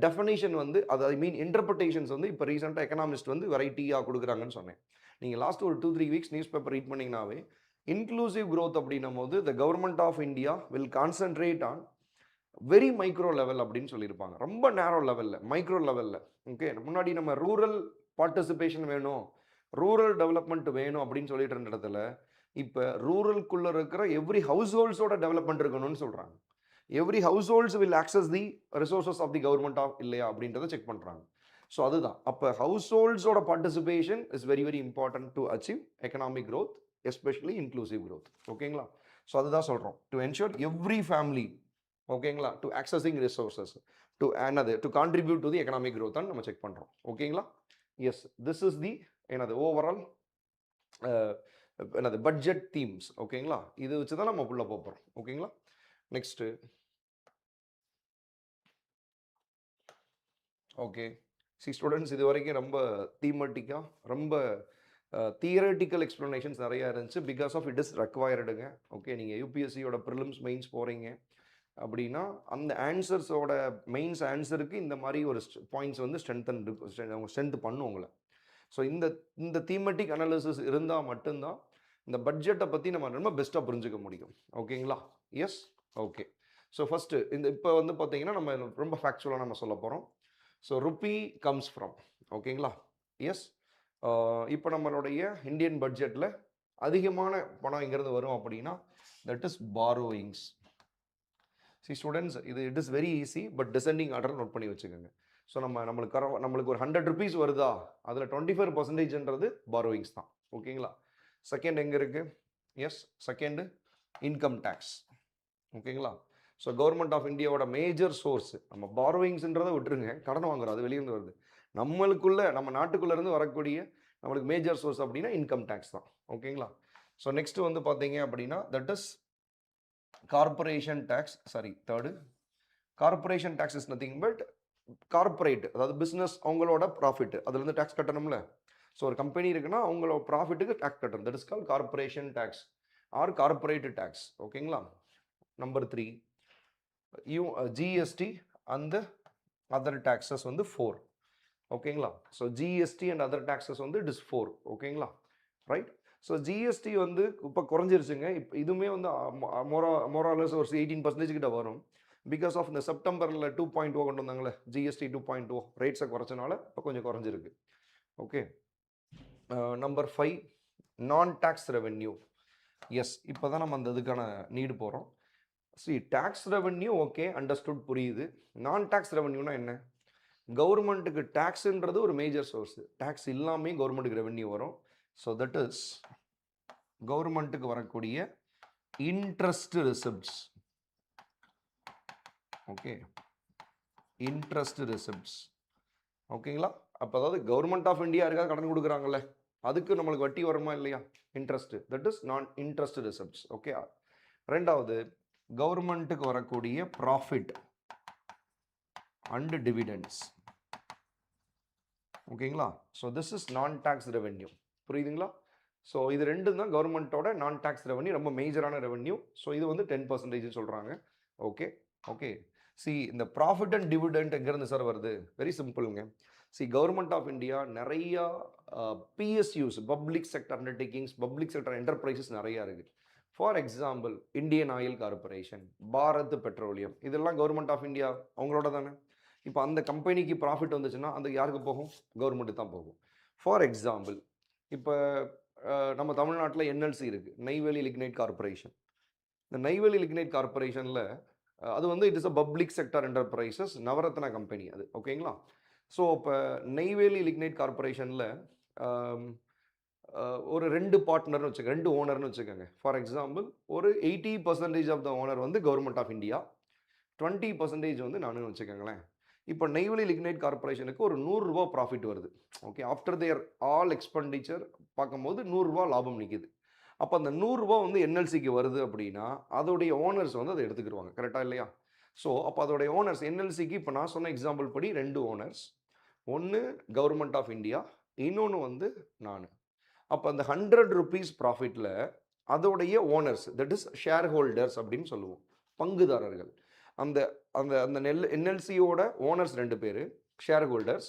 டெஃபினேஷன் வந்து அது ஐ மீன் இன்டர்பிரிட்டேஷன்ஸ் வந்து இப்போ ரீசெண்டாக எக்கனாமிஸ்ட் வந்து வெரைட்டியாக கொடுக்குறாங்கன்னு சொன்னேன். நீங்கள் லாஸ்ட் ஒரு 2-3 வீக்ஸ் நியூஸ் பேப்பர் ரீட் பண்ணிங்கனாவே இன்க்ளூசிவ் growth அப்படின்னும் போது the government of India will concentrate on very micro level அப்படின்னு சொல்லியிருப்பாங்க. ரொம்ப நேரோ லெவலில், மைக்ரோ லெவலில். ஓகே, முன்னாடி நம்ம ரூரல் பார்ட்டிசிபேஷன் வேணும், ரூரல் டெவலப்மெண்ட் வேணும் அப்படின்னு சொல்லிட்டு இருந்த இடத்துல இப்போ ரூரல்குள்ளே இருக்கிற எவ்ரி ஹவுஸ் ஹோல்ட்ஸோட டெவலப்மெண்ட் இருக்கணும்னு சொல்கிறாங்க. Every house holds will access the resources of the government of இல்லையா அப்படின்றத செக் பண்ணுறாங்க. ஸோ அதுதான் அப்போ ஹவுஸ் ஹோல்ட்ஸோட participation is very very important to achieve economic growth, especially inclusive growth. ஓகேங்களா? ஸோ அதுதான் சொல்கிறோம். டு என்ஷூர் எவ்ரி ஃபேமிலி, ஓகேங்களா, டு ஆக்சஸிங் ரிசோர்ஸஸ் டு என்னது to contribute to the economic growth தான் நம்ம செக் பண்ணுறோம். ஓகேங்களா? எஸ், திஸ் இஸ் தி என்னது ஓவரால் என்னது பட்ஜெட் தீம்ஸ். ஓகேங்களா? இது வச்சு தான் நம்ம உள்ள போகிறோம். ஓகேங்களா? நெக்ஸ்ட்டு ஓகே, ஸ்டூடெண்ட்ஸ் இது வரைக்கும் ரொம்ப தீமட்டிக்காக ரொம்ப தியரட்டிக்கல் எக்ஸ்ப்ளனேஷன்ஸ் நிறையா இருந்துச்சு. பிகாஸ் ஆஃப் இட் இஸ் ரெக்வயர்டுங்க. ஓகே, நீங்கள் யூபிஎஸ்சியோட ப்ரிலிம்ஸ் மெயின்ஸ் போகிறீங்க அப்படின்னா அந்த ஆன்சர்ஸோட மெயின்ஸ் ஆன்சருக்கு இந்த மாதிரி ஒரு பாயிண்ட்ஸ் வந்து ஸ்ட்ரென்த் பண்ணும் உங்களை. ஸோ இந்த தீமெட்டிக் அனாலிசிஸ் இருந்தால் மட்டும்தான் இந்த பட்ஜெட்டை பற்றி நம்ம ரொம்ப பெஸ்ட்டாக புரிஞ்சுக்க முடியும். ஓகேங்களா? Yes, okay. ஸோ ஃபஸ்ட்டு இப்போ வந்து பார்த்தீங்கன்னா நம்ம ரொம்ப ஃபேக்சுவலாக நம்ம சொல்ல போகிறோம். So rupee comes from. ஓகேங்களா? எஸ், இப்போ நம்மளுடைய இந்தியன் பட்ஜெட்டில் அதிகமான பணம் எங்கேருந்து வரும் அப்படின்னா that is borrowings. See students, it is very easy, but descending order note பண்ணி வச்சுக்கோங்க. ஸோ நம்மளுக்கு ஒரு 100 rupees வருதா, அதில் 25%ன்றது பாரோயிங்ஸ் தான். ஓகேங்களா? செகண்ட் எங்கே இருக்குது? Yes, second income tax. ஓகேங்களா? ஸோ கவர்மெண்ட் ஆஃப் இந்தியாவோட மேஜர் சோர்ஸ் நம்ம பாரோயிங்ஸ்ன்றதை விட்டுருங்க, கடன் வாங்குறோம், அது வெளியிருந்து வருது. நம்ம நாட்டுக்குள்ளேருந்து வரக்கூடிய நம்மளுக்கு மேஜர் சோர்ஸ் அப்படின்னா இன்கம் டேக்ஸ் தான். ஓகேங்களா? ஸோ நெக்ஸ்ட் வந்து பார்த்தீங்க அப்படின்னா that is corporation tax. Third corporation tax is nothing but corporate, அதாவது பிஸ்னஸ் அவங்களோட ப்ராஃபிட் அதுலேருந்து டேக்ஸ் கட்டணும்ல. ஸோ ஒரு கம்பெனி இருக்குன்னா அவங்களோட ப்ராஃபிட்டுக்கு டேக்ஸ் கட்டணும். That is call corporation tax or corporate tax. ஓகேங்களா? Number 3 GST and other taxes வந்து 4. ஓகேங்களா? So GST and other taxes வந்து இட் இஸ் 4. ஓகேங்களா? ரைட். ஸோ ஜிஎஸ்டி வந்து இப்போ குறைஞ்சிருச்சுங்க. இப்போ இதுவுமே வந்து மோராலஸ் ஒரு 18% கிட்ட வரும். பிகாஸ் ஆஃப் இந்த செப்டம்பரில் 2.0 கொண்டு வந்தாங்களே ஜிஎஸ்டி 2.0 ரேட்ஸை குறைச்சனால இப்போ கொஞ்சம் குறைஞ்சிருக்கு. ஓகே, நம்பர் 5 நான் டேக்ஸ் ரெவென்யூ. எஸ், இப்போ தான் நம்ம அந்த இதுக்கான நீடு போகிறோம். டேக்ஸ் ரெவென்யூ ஓகே, அண்டர்ஸ்டுட், புரியுது. நான் டேக்ஸ் ரெவென்யூனா என்ன? கவர்மெண்ட்டுக்கு டேக்ஸுன்றது ஒரு மேஜர் சோர்ஸ். டேக்ஸ் இல்லாமல் கவர்மெண்ட்டுக்கு ரெவென்யூ வரும். ஸோ தட் இஸ் கவர்மெண்ட்டுக்கு வரக்கூடிய interest receipts. Okay, interest receipts. ஓகேங்களா? அப்போ அதாவது கவர்மெண்ட் ஆஃப் இந்தியா இருக்காது கடன் கொடுக்குறாங்கல்ல, அதுக்கு நம்மளுக்கு வட்டி வருமா இல்லையா? இன்ட்ரெஸ்ட், தட் இஸ் நான் இன்ட்ரெஸ்ட் ரிசிப்ட்ஸ். ஓகே. ரெண்டாவது கவர்மெண்ட்டுக்கு வரக்கூடிய ப்ராஃபிட் அண்ட் டிவிடெண்ட்ஸ். ஓகேங்களா? ஸோ திஸ் இஸ் நான் டேக்ஸ் ரெவென்யூ. புரியுதுங்களா? ஸோ இது ரெண்டும் தான் கவர்மெண்ட்டோட நான் டேக்ஸ் ரெவென்யூ, ரொம்ப மேஜரான ரெவென்யூ. ஸோ இது வந்து 10% சொல்கிறாங்க. Okay okay. இந்த ப்ராஃபிட் அண்ட் டிவிடெண்ட் எங்கேருந்து சார் வருது? வெரி சிம்பிளுங்க. கவர்மெண்ட் ஆஃப் இந்தியா நிறையா PSUs, public sector undertakings, public sector enterprises நிறையா இருக்குது. For example Indian oil corporation, Bharat petroleum, இதெல்லாம் கவர்மெண்ட் ஆஃப் இந்தியா அவங்களோட தானே. இப்போ அந்த கம்பெனிக்கு ப்ராஃபிட் வந்துச்சுன்னா அந்த யாருக்கு போகும்? கவர்மெண்ட்டு தான் போகும். ஃபார் எக்ஸாம்பிள் இப்போ நம்ம தமிழ்நாட்டில் என்எல்சி இருக்குது, நெய்வேலி லிக்னைட் கார்பரேஷன். இந்த நெய்வேலி லிக்னைட் கார்பரேஷனில் அது வந்து it is a public sector enterprises, Navratna company அது, ஓகேங்களா. ஸோ இப்போ நெய்வேலி லிக்னைட் கார்பரேஷனில் ஒரு 2 பார்ட்னர்னு வச்சுக்கோங்க, 2 ஓனர்னு வச்சுக்கோங்க. ஃபார் எக்ஸாம்பிள் ஒரு 80% ஆஃப் த ஓனர் வந்து கவர்மெண்ட் ஆஃப் இந்தியா, 20% வந்து நானுன்னு வச்சுக்கோங்களேன். இப்போ நெய்வேலி லிக்னைட் கார்பரேஷனுக்கு ஒரு ₹100 ப்ராஃபிட் வருது. Okay, after their all expenditure பார்க்கும்போது ₹100 லாபம் நிற்கிது. அப்போ அந்த ₹100 வந்து என்எல்சிக்கு வருது அப்படின்னா அதோடைய ஓனர்ஸ் வந்து அதை எடுத்துக்கிடுவாங்க, கரெக்டாக இல்லையா? ஸோ அப்போ அதோடைய ஓனர்ஸ் என்எல்சிக்கு இப்போ நான் சொன்ன எக்ஸாம்பிள் படி 2 ஓனர்ஸ், ஒன்று கவர்மெண்ட் ஆஃப் இந்தியா, இன்னொன்று வந்து நான். அப்போ அந்த ₹100 ப்ராஃபிட்டில் அதோடைய owners, that is share holders அப்படின்னு சொல்லுவோம், பங்குதாரர்கள். அந்த அந்த அந்த என்எல்சியோட ஓனர்ஸ் 2 பேர் ஷேர் ஹோல்டர்ஸ்,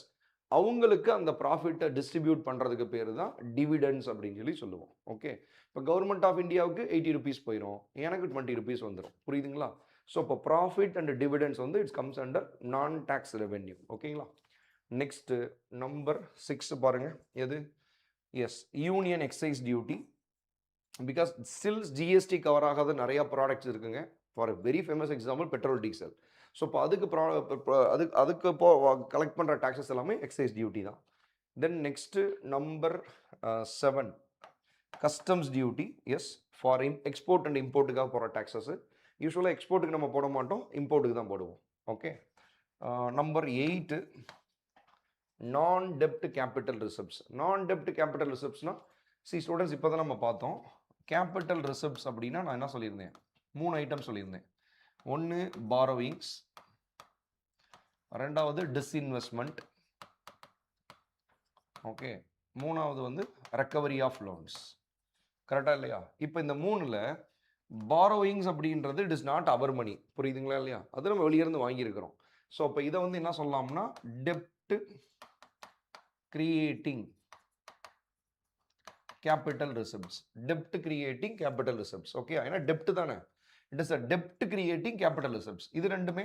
அவங்களுக்கு அந்த ப்ராஃபிட்டை டிஸ்ட்ரிபியூட் பண்ணுறதுக்கு பேர் தான் டிவிடெண்ட்ஸ் அப்படின்னு சொல்லி சொல்லுவோம். ஓகே, இப்போ கவர்மெண்ட் ஆஃப் இந்தியாவுக்கு ₹80 போயிடும், எனக்கு ₹20 வந்துடும், புரியுதுங்களா? ஸோ இப்போ ப்ராஃபிட் அண்ட் டிவிடெண்ட்ஸ் வந்து it's comes under non tax revenue, ஓகேங்களா. நெக்ஸ்ட்டு நம்பர் 6 பாருங்க, எது? Yes, union excise duty. Because still GST cover ஆகாத நிறையா ப்ராடக்ட்ஸ் இருக்குங்க. For a very famous example petrol, diesel. So இப்போ அதுக்கு இப்போ கலெக்ட் பண்ணுற டாக்ஸஸ் எல்லாமே எக்ஸைஸ் டியூட்டி தான். Then next number 7 customs duty. Yes, for export and இம்போர்ட்டுக்காக போகிற டாக்ஸஸ். யூஸ்வலாக எக்ஸ்போர்ட்டுக்கு நம்ம போட மாட்டோம், இம்போர்ட்டுக்கு தான் போடுவோம். ஓகே, நம்பர் 8 நான் டெப்ட் கேபிட்டல் ரிசர்வ்ஸ். நான் டெப்ட் கேபிட்டல் ரிசர்வ்ஸ்னால் ஸ்டூடெண்ட்ஸ் இப்போ தான் நம்ம பார்த்தோம். கேபிட்டல் ரிசர்வ்ஸ் அப்படின்னா நான் என்ன சொல்லியிருந்தேன்? 3 ஐட்டம் சொல்லியிருந்தேன். ஒன்று பாரோவிங்ஸ், ரெண்டாவது டிஸ்இன்வெஸ்ட்மெண்ட், ஓகே, மூணாவது வந்து ரெக்கவரி ஆஃப் லோன்ஸ், கரெக்டாக இல்லையா? இப்போ இந்த 3ல் பாரோவிங்ஸ் அப்படின்றது இட் இஸ் நாட் அவர் மணி, புரியுதுங்களா இல்லையா? அது நம்ம வெளியிருந்து வாங்கியிருக்கிறோம். ஸோ இப்போ இதை வந்து என்ன சொல்லலாம்னா டெப்ட் கிரியேட்டிங் கேபிட்டல் ரிசர்வ்ஸ். டெப்ட் கிரியேட்டிங் கேபிட்டல் ரிசர்வ்ஸ், ஓகே, ஏன்னா டெப்ட் தானே, it is a dept creating capital reserves. இது ரெண்டுமே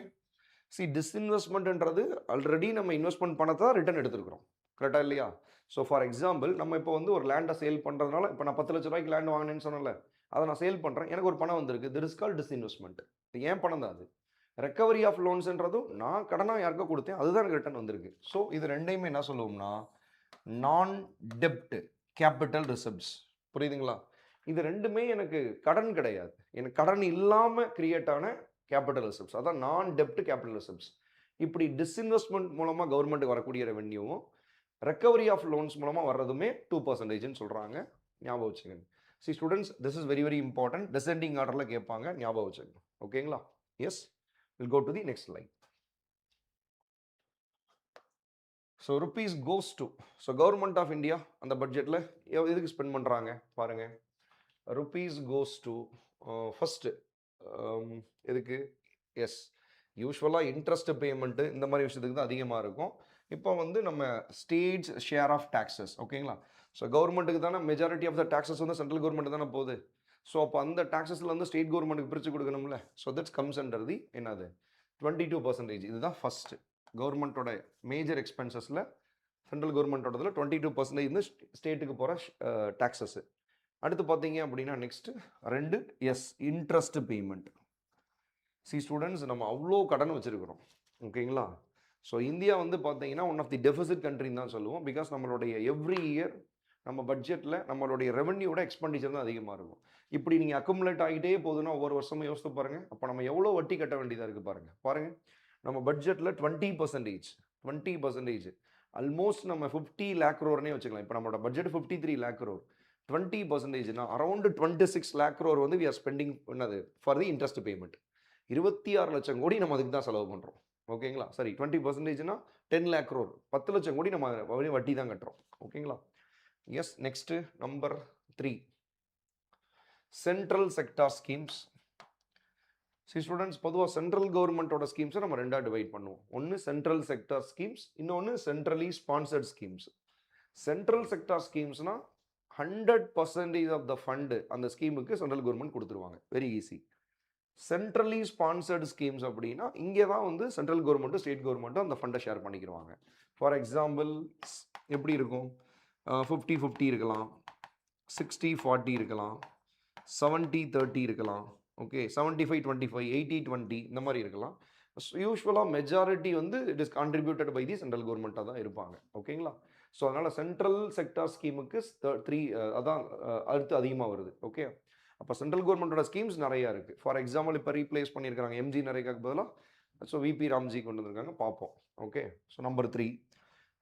டிஸ்இன்வெஸ்ட்மெண்ட்ன்றது ஆல்ரெடி நம்ம இன்வெஸ்ட்மெண்ட் பண்ணதை தான் ரிட்டர்ன் எடுத்துருக்கிறோம், கரெக்டாக இல்லையா? ஸோ ஃபார் எக்ஸாம்பிள் நம்ம இப்போ வந்து ஒரு லேண்டை சேல் பண்ணுறதுனால, இப்போ நான் 10 லட்ச ரூபாய்க்கு லேண்ட் வாங்கினேன்னு சொன்னல, அதை நான் சேல் பண்ணுறேன், எனக்கு ஒரு பணம் வந்திருக்கு, திட் இஸ் கால் டிஸ்இன்வெஸ்ட்மெண்ட். ஏன் பணம் தான் அது. ரெக்கவரி ஆஃப் லோன்ஸ்ன்றதும் நான் கடனாக யாருக்கோ கொடுத்தேன், அதுதான் எனக்கு ரிட்டர்ன் வந்திருக்கு. ஸோ இது ரெண்டையுமே என்ன சொல்லுவோம்னா நான் டெப்ட் கேபிட்டல் ரிசர்வ்ஸ், புரியுதுங்களா? இது ரெண்டுமே எனக்கு கடன் கிடையாது, எனக்கு கடன் இல்லாமல் கிரியேட் ஆன கேபிட்டல் ரிசர்வ்ஸ், அதான் நான் டெப்ட் கேபிட்டல் ரிசர்வ்ஸ். இப்படி டிஸ்இன்வெஸ்ட்மெண்ட் மூலமாக கவர்மெண்ட்டுக்கு வரக்கூடிய ரெவென்யூவும் ரெக்கவரி ஆஃப் லோன்ஸ் மூலமாக வர்றதுமே 2%ன்னு சொல்கிறாங்க, ஞாபகம் வச்சுக்கோங்க. Students, this is very very important, descending ஆர்டரில் கேட்பாங்க, ஞாபகம் வச்சுக்கோங்க, ஓகேங்களா? Yes, will go to the next line. So rupees goes to, so government of India அந்த பட்ஜெட்டில் எதுக்கு ஸ்பெண்ட் பண்ணுறாங்க பாருங்கள். ருபீஸ் கோஸ் டு ஃபஸ்ட்டு எதுக்கு? எஸ், யூஸ்வலாக இன்ட்ரெஸ்ட் பேமெண்ட்டு இந்த மாதிரி விஷயத்துக்கு தான் அதிகமாக இருக்கும். இப்போ வந்து நம்ம ஸ்டேட்ஸ் ஷேர் ஆஃப் டாக்ஸஸ், ஓகேங்களா. ஸோ கவர்மெண்ட்டுக்கு தானே மெஜாரிட்டி ஆஃப் த டாக்ஸஸ் வந்து சென்ட்ரல் கவர்மெண்ட் தானே போகுது. ஸோ அப்போ அந்த டாக்ஸஸில் வந்து ஸ்டேட் கவர்மெண்ட்டுக்கு பிரித்து கொடுக்கணும்ல. So that's comes under the என்னது 22%. இதுதான் ஃபஸ்ட்டு கவர்மெண்ட்டோட மேஜர் எக்ஸ்பென்சஸில். சென்ட்ரல் கவர்மெண்ட்டோடதில் 22% வந்து ஸ்டேட்டுக்கு போகிற டாக்ஸஸ்ஸு. அடுத்து பார்த்தீங்க அப்படின்னா next 2 is interest payment. Students, நம்ம அவ்வளோ கடன் வச்சுருக்கிறோம், ஓகேங்களா. ஸோ இந்தியா வந்து பார்த்தீங்கன்னா ஒன் ஆஃப் தி டெபிசிட் கண்ட்ரின்னு தான் சொல்லுவோம். பிகாஸ் நம்மளுடைய எவ்ரி இயர் நம்ம பட்ஜெட்டில் நம்மளுடைய ரெவன்யூவோட எக்ஸ்பெண்டிச்சர் தான் அதிகமாக இருக்கும். இப்படி நீங்கள் அக்குமுலேட் ஆகிட்டே போகுதுன்னா ஒவ்வொரு வருஷமும் யோசித்து பாருங்கள், அப்போ நம்ம எவ்வளோ வட்டி கட்ட வேண்டியதாக இருக்குது பாருங்கள். நம்ம பட்ஜெட்டில் 20% ஆல்மோஸ்ட் நம்ம 50 lakh crore வச்சுக்கலாம். இப்போ நம்மளோட பட்ஜெட் 53 lakh crore, 20%னா அரௌண்ட் 26 lakh crore வந்து வி ஆர் ஸ்பெண்டிங் என்னது ஃபார் தி இன்ட்ரெஸ்ட் பேமெண்ட். 26 லட்சம் கோடி நம்ம அதுக்கு தான் செலவு பண்ணுறோம், ஓகேங்களா. சரி, 20%னா 10 lakh crore, 10 லட்சம் கோடி நம்ம வட்டி தான் கட்டுறோம், ஓகேங்களா. Yes, next number 3 central sector schemes. Students, பொதுவாக சென்ட்ரல் கவர்மெண்ட்டோட ஸ்கீம்ஸை நம்ம ரெண்டாக டிவைட் பண்ணுவோம். ஒன்று சென்ட்ரல் செக்டார் ஸ்கீம்ஸ், இன்னொன்று centrally sponsored schemes. Central sector ஸ்கீம்ஸ்னால் 100% ஆஃப் த ஃபண்டு அந்த ஸ்கீமுக்கு சென்ட்ரல் கவர்மெண்ட் கொடுத்துருவாங்க. Very easy. Centrally sponsored schemes அப்படின்னா இங்கே தான் வந்து சென்ட்ரல் கவர்மெண்ட்டும் ஸ்டேட் கவர்மெண்ட்டும் அந்த ஃபண்டை ஷேர் பண்ணிக்கிடுவாங்க. ஃபார் எக்ஸாம்பிள் எப்படி இருக்கும், 50-50 இருக்கலாம், 60-40 இருக்கலாம், 70-30 இருக்கலாம், ஓகே, 75-25, 80-20 இந்த மாதிரி இருக்கலாம். யூஸ்வலாக மெஜாரிட்டி வந்து it is contributed by the central கவர்மெண்ட்டாக தான் இருப்பாங்க. ஓகேங்களா? ஸோ அதனால் சென்ட்ரல் செக்டார் ஸ்கீமுக்கு 3 அதான் அடுத்து அதிகமாக வருது. ஓகே, அப்போ சென்ட்ரல் கவர்மெண்ட்டோட ஸ்கீம்ஸ் நிறையா இருக்குது. ஃபார் எக்ஸாம்பிள் இப்போ ரீப்ளேஸ் பண்ணியிருக்காங்க எம்ஜி நரேகாக்கு பதிலாக, ஸோ விபி ராம்ஜி கொண்டு வந்திருக்காங்க, பார்ப்போம். Okay, so number 3.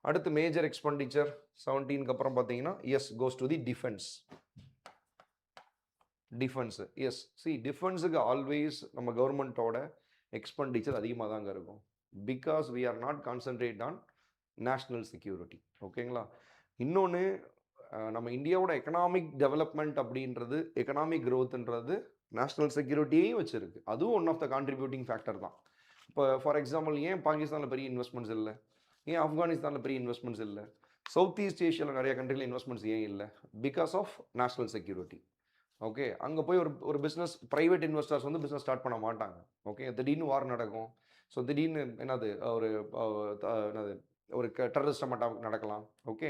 அடுத்து மேஜர் எக்ஸ்பெண்டிச்சர் 17க்கு அப்புறம் பார்த்தீங்கன்னா yes goes to the defence. Defence, yes, see டிஃபென்ஸுக்கு ஆல்வேஸ் நம்ம கவர்மெண்ட்டோட எக்ஸ்பெண்டிச்சர் அதிகமாக தாங்க இருக்கும். Because we are not concentrate on national security. ஓகேங்களா? இன்னொன்று, நம்ம இந்தியாவோட எக்கனாமிக் டெவலப்மெண்ட் அப்படின்றது, எக்கனாமிக் க்ரோத்ன்றது நேஷ்னல் செக்யூரிட்டியையும் வச்சுருக்கு. அதுவும் one of the contributing factor தான். இப்போ ஃபார் எக்ஸாம்பிள் ஏன் பாகிஸ்தானில் பெரிய இன்வெஸ்ட்மெண்ட்ஸ் இல்லை, ஏன் ஆப்கானிஸ்தானில் பெரிய இன்வெஸ்ட்மெண்ட்ஸ் இல்லை, சவுத் ஈஸ்ட் ஏஷியாவில் நிறைய கண்ட்ரியில் இன்வெஸ்ட்மெண்ட்ஸ் ஏன் இல்லை? Because of national security. Okay, அங்கே போய் ஒரு பிஸ்னஸ், ப்ரைவேட் இன்வெஸ்டர்ஸ் வந்து பிஸ்னஸ் ஸ்டார்ட் பண்ண மாட்டாங்க. ஓகே, திடீர்னு வார் நடக்கும். ஸோ திடீர்னு என்னது ஒரு டெரரிஸ்ட் அட்டாக் நடக்கலாம். ஓகே,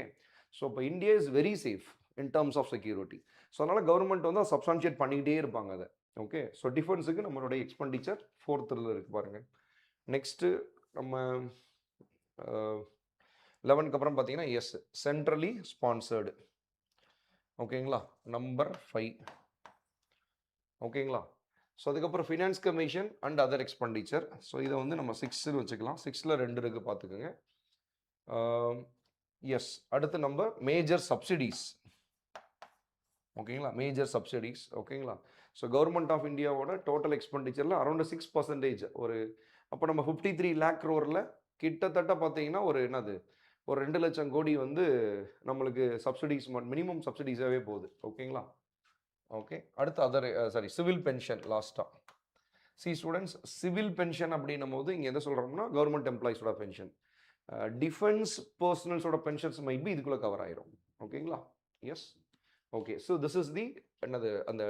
ஸோ இப்போ India is very safe in terms of security. So அதனால் கவர்மெண்ட் வந்து சப்ஸ்டான்ஷியேட் பண்ணிக்கிட்டே இருப்பாங்க அதை. ஓகே, ஸோ டிஃபென்ஸுக்கு நம்மளுடைய எக்ஸ்பெண்டிச்சர் 4th இருக்குது பாருங்கள். நெக்ஸ்ட்டு நம்ம 11க்கு அப்புறம் பார்த்தீங்கன்னா எஸ் சென்ட்ரலி ஸ்பான்சர்டு. ஓகேங்களா? நம்பர் 5. ஓகேங்களா? ஸோ அதுக்கப்புறம் finance commission and other expenditure. So இதை வந்து நம்ம 6ன்னு வச்சுக்கலாம். 6ல் 2 இருக்குது பார்த்துக்குங்க. எஸ், அடுத்த நம்பர் மேஜர் சப்சிடிஸ். ஓகேங்களா? Major subsidies. ஓகேங்களா? ஸோ கவர்மெண்ட் ஆஃப் இந்தியாவோட டோட்டல் எக்ஸ்பெண்டிச்சரில் அரௌண்ட் 6% ஒரு, அப்போ நம்ம 53 lakh crore கிட்டத்தட்ட பார்த்தீங்கன்னா ஒரு என்னது ஒரு 2 லட்சம் கோடி வந்து நம்மளுக்கு சப்சிடிஸ், மினிமம் சப்சிடிஸாகவே போகுது. ஓகேங்களா? ஓகே, அடுத்து அதர் சிவில் பென்ஷன் லாஸ்ட்டாக. சி ஸ்டூடெண்ட்ஸ், சிவில் பென்ஷன் அப்படின்னும் போது இங்கே எதை சொல்கிறோம்னா கவர்மெண்ட் எம்ப்ளாயிஸோட பென்ஷன். டிஃபென்ஸ் பர்சனல்ஸோட பென்ஷன்ஸ் மைட் பி இதுக்குள்ளே கவர் ஆயிரும். ஓகேங்களா? Yes, okay. So this is the என்னது அந்த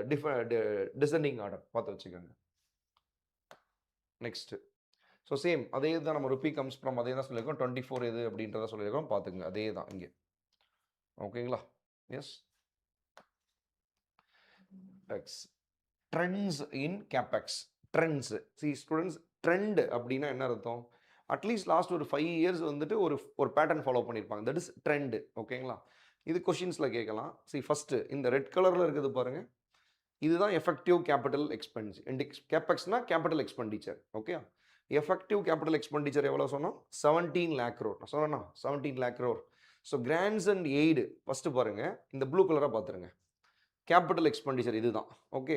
டிசெண்டிங் ஆர்டர் பார்த்து வச்சுக்கோங்க. நெக்ஸ்ட்டு, ஸோ சேம் அதே தான் நம்ம ருப்பி கம்ஸ் ஃப்ரம் அதே தான் சொல்லியிருக்கோம். 24 எது அப்படின்றத சொல்லியிருக்கோம், பார்த்துங்க. அதே தான் இங்கே. ஓகேங்களா? Yes. Trends in capex. Trends, see students, trend அப்படின்னா என்ன அர்த்தம்? அட்லீஸ்ட் லாஸ்ட் ஒரு 5 years வந்துட்டு ஒரு பேட்டர்ன் ஃபாலோ பண்ணியிருப்பாங்க. That is trend. ஓகேங்களா? இது கொஷின்ஸில் கேட்கலாம். சி ஃபஸ்ட்டு இந்த ரெட் கலரில் இருக்குது பாருங்கள், இதுதான் எஃபெக்டிவ் கேபிட்டல் எக்ஸ்பென்ஸ். கேபெக்ஸ்னா capital expenditure. Okay, effective capital expenditure எவ்வளோ சொன்னோம்? 17 lakh crore. நான் சொன்னேன்னா 17 lakh crore. So grants and aid first பாருங்கள், இந்த ப்ளூ கலராக பார்த்துருங்க. கேபிட்டல் எக்ஸ்பெண்டிச்சர் இதுதான். ஓகே,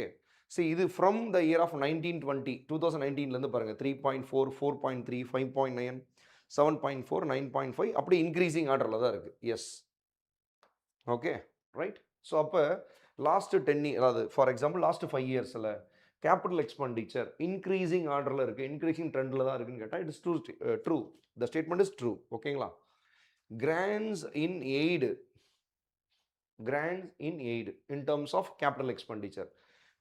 சி இது ஃப்ரம் த இயர் ஆஃப் 2019 பாருங்கள் 3.4, 4.3, 5.9, 7.4, 9.5 அப்படி இன்க்ரீசிங் ஆர்டரில் தான் இருக்குது. Yes, okay, right. ஸோ அப்போ லாஸ்ட்டு 10 years, அதாவது ஃபார் எக்ஸாம்பிள் லாஸ்ட்டு 5 yearsல கேபிட்டல் எக்ஸ்பெண்டிச்சர் இன்க்ரீசிங் ஆர்டரில் இருக்குது, இன்க்ரீசிங் ட்ரெண்டில் தான் இருக்குன்னு கேட்டால் it is true. The statement is true. ஓகேங்களா? Grants in aid, in terms of capital expenditure.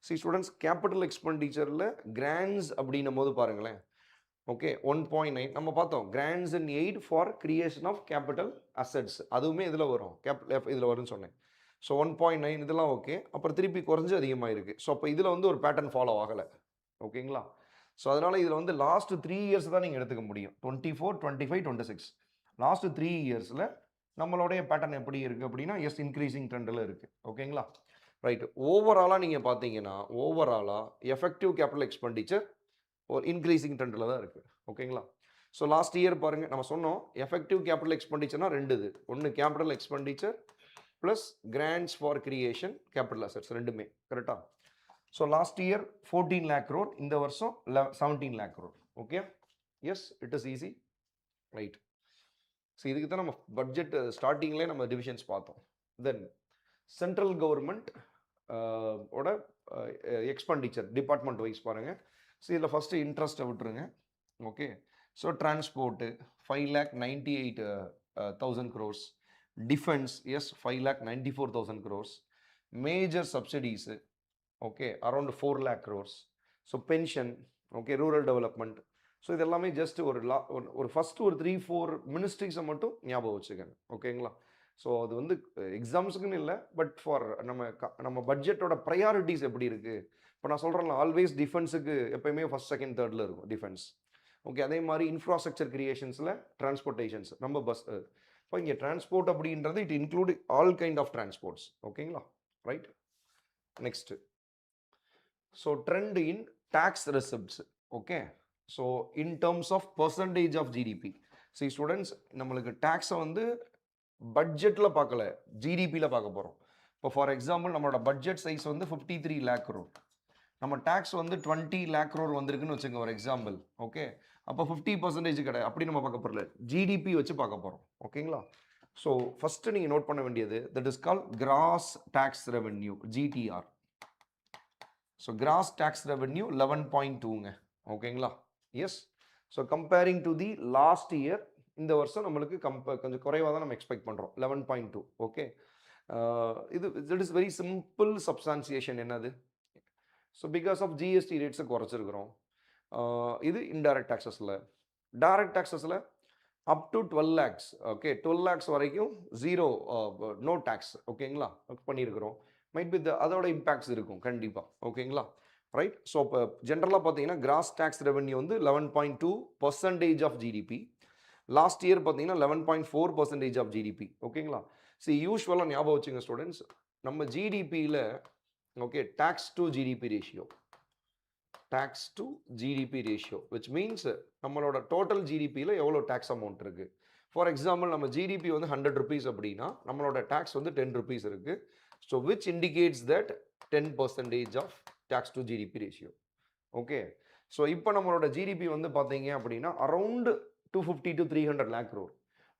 See students, கேபிட்டல் எக்ஸ்பெண்டிச்சரில் கிராண்ட்ஸ் அப்படின்னும் போது பாருங்களேன். ஓகே, 1.9 நம்ம பார்த்தோம். Grants and aid for creation of capital assets, அதுவுமே இதில் வரும், இதில் வரும்னு சொன்னேன். ஸோ 1.9 இதெல்லாம் ஓகே. அப்புறம் திருப்பி குறைஞ்சி அதிகமாக இருக்குது. ஸோ அப்போ இதில் வந்து ஒரு பேட்டர்ன் ஃபாலோ ஆகலை. ஓகேங்களா? ஸோ அதனால் இதில் வந்து லாஸ்ட்டு 3 years தான் நீங்கள் எடுத்துக்க முடியும். 24, 25, 26 லாஸ்ட்டு 3 yearsல நம்மளுடைய பேட்டர்ன் எப்படி இருக்குது அப்படின்னா எஸ் இன்க்ரீசிங் ட்ரெண்டில் இருக்குது. ஓகேங்களா? ரைட்டு. ஓவராலாக நீங்கள் பார்த்தீங்கன்னா எஃபெக்டிவ் கேபிட்டல் எக்ஸ்பெண்டிச்சர் ஒரு இன்க்ரீசிங் ட்ரெண்டில் தான் இருக்குது. ஓகேங்களா? ஸோ லாஸ்ட் இயர் பாருங்கள், நம்ம சொன்னோம் எஃபெக்டிவ் கேபிட்டல் எக்ஸ்பெண்டிச்சர்னா 2 இது. ஒன்று capital expenditure plus grants for creation capital assets, ரெண்டுமே கரெக்டாக. So last year 14 lakh crore, இந்த வருஷம் 17 lakh crore. Okay, yes, it is easy. Right. So இதுக்கு தான் நம்ம பட்ஜெட் ஸ்டார்டிங்லேயே நம்ம டிவிஷன்ஸ் பார்த்தோம். தென் சென்ட்ரல் கவர்மெண்ட் ஓட எக்ஸ்பெண்டிச்சர் டிபார்ட்மெண்ட் வைஸ் பாருங்கள். ஸோ இதில் ஃபஸ்ட்டு இன்ட்ரெஸ்ட்டை விட்டுருங்க. Okay, so transport 5,98,000 crores, Defense, yes, 5,94,000 crores. Major subsidies, okay, around 4 lakh crores. So pension, okay, rural development. So இது எல்லாமே ஜஸ்ட் ஒரு ஃபஸ்ட்டு ஒரு 3-4 மினிஸ்ட்ரிஸை மட்டும் ஞாபகம் வச்சுக்கோங்க, ஓகேங்களா? ஸோ அது வந்து எக்ஸாம்ஸுக்குன்னு இல்லை, பட் ஃபார் நம்ம பட்ஜெட்டோட ப்ரையாரிட்டிஸ் எப்படி இருக்குது. இப்போ நான் சொல்கிறேன்ல, ஆல்வேஸ் டிஃபென்ஸுக்கு எப்போயுமே ஃபஸ்ட் செகண்ட் தேர்டில் இருக்கும் டிஃபென்ஸ், ஓகே. அதே மாதிரி இன்ஃப்ராஸ்ட்ரக்சர் கிரியேஷன்ஸில் டிரான்ஸ்போர்ட்டேஷன்ஸ், நம்ம பஸ். இப்போ இங்கே டிரான்ஸ்போர்ட் அப்படின்றது it include all kind of transports, ஓகேங்களா? Right. Next, so trend in tax receipts, okay. So in terms of percentage of GDP. See students, நம்மளுக்கு டேக்ஸை வந்து பட்ஜெட்டில் பார்க்கல, ஜிடிபியில் பார்க்க போகிறோம். இப்போ ஃபார் எக்ஸாம்பிள் நம்மளோட பட்ஜெட் சைஸ் வந்து 53 lakh crore, நம்ம டேக்ஸ் வந்து 20 lakh crore வந்திருக்குன்னு வச்சுக்கோங்க ஒரு எக்ஸாம்பிள், ஓகே. அப்போ 50% கிடையாது, அப்படி நம்ம பார்க்க போகிறல, ஜிடிபி வச்சு பார்க்க போகிறோம், ஓகேங்களா? ஸோ ஃபஸ்ட்டு நீங்கள் நோட் பண்ண வேண்டியது, that is call gross tax revenue, GTR. So gross tax revenue 11.2ங்க, ஓகேங்களா? Yes. So comparing to the last year, இந்த வருஷம் நம்மளுக்கு கொஞ்சம் குறைவாக தான் நம்ம எக்ஸ்பெக்ட் பண்ணுறோம், 11.2, ஓகே. இது it is very simple substantiation. என்னது? ஸோ பிகாஸ் ஆஃப் ஜிஎஸ்டி ரேட்ஸை குறைச்சிருக்கிறோம். இது இன்டைரக்ட் டேக்ஸஸில். டைரக்ட் டேக்ஸஸில் up to 12 lakhs, okay, 12 lakhs வரைக்கும் ஜீரோ, நோ டேக்ஸ், ஓகேங்களா, பண்ணியிருக்கிறோம். மைட் பி அதோட இம்பேக்ட்ஸ் இருக்கும் கண்டிப்பாக, ஓகேங்களா? ரைட். ஸோ இப்போ ஜென்ரலாக பார்த்தீங்கன்னா கிராஸ் டேக்ஸ் ரெவென்யூ வந்து 11.2% ஆஃப் ஜிடிபி. லாஸ்ட் இயர் பார்த்தீங்கன்னா 11.4% ஆஃப் ஜிடிபி, ஓகேங்களா? சி யூஸ்வலாக ஞாபகம் வச்சுங்க ஸ்டூடெண்ட்ஸ், நம்ம ஜிடிபியில், okay, tax to GDP ratio, tax to GDP ratio which means நம்மளோட டோட்டல் ஜிடிபியில் எவ்வளோ டேக்ஸ் அமௌண்ட் இருக்குது. ஃபார் எக்ஸாம்பிள் நம்ம ஜிடிபி வந்து 100 rupees அப்படின்னா நம்மளோட டேக்ஸ் வந்து 10 rupees இருக்குது. So which indicates that 10% of tax to GDP ratio, okay. So இப்போ நம்மளோட ஜிடிபி வந்து பார்த்தீங்க அப்படின்னா அரௌண்ட் 250 to 300 lakh crore.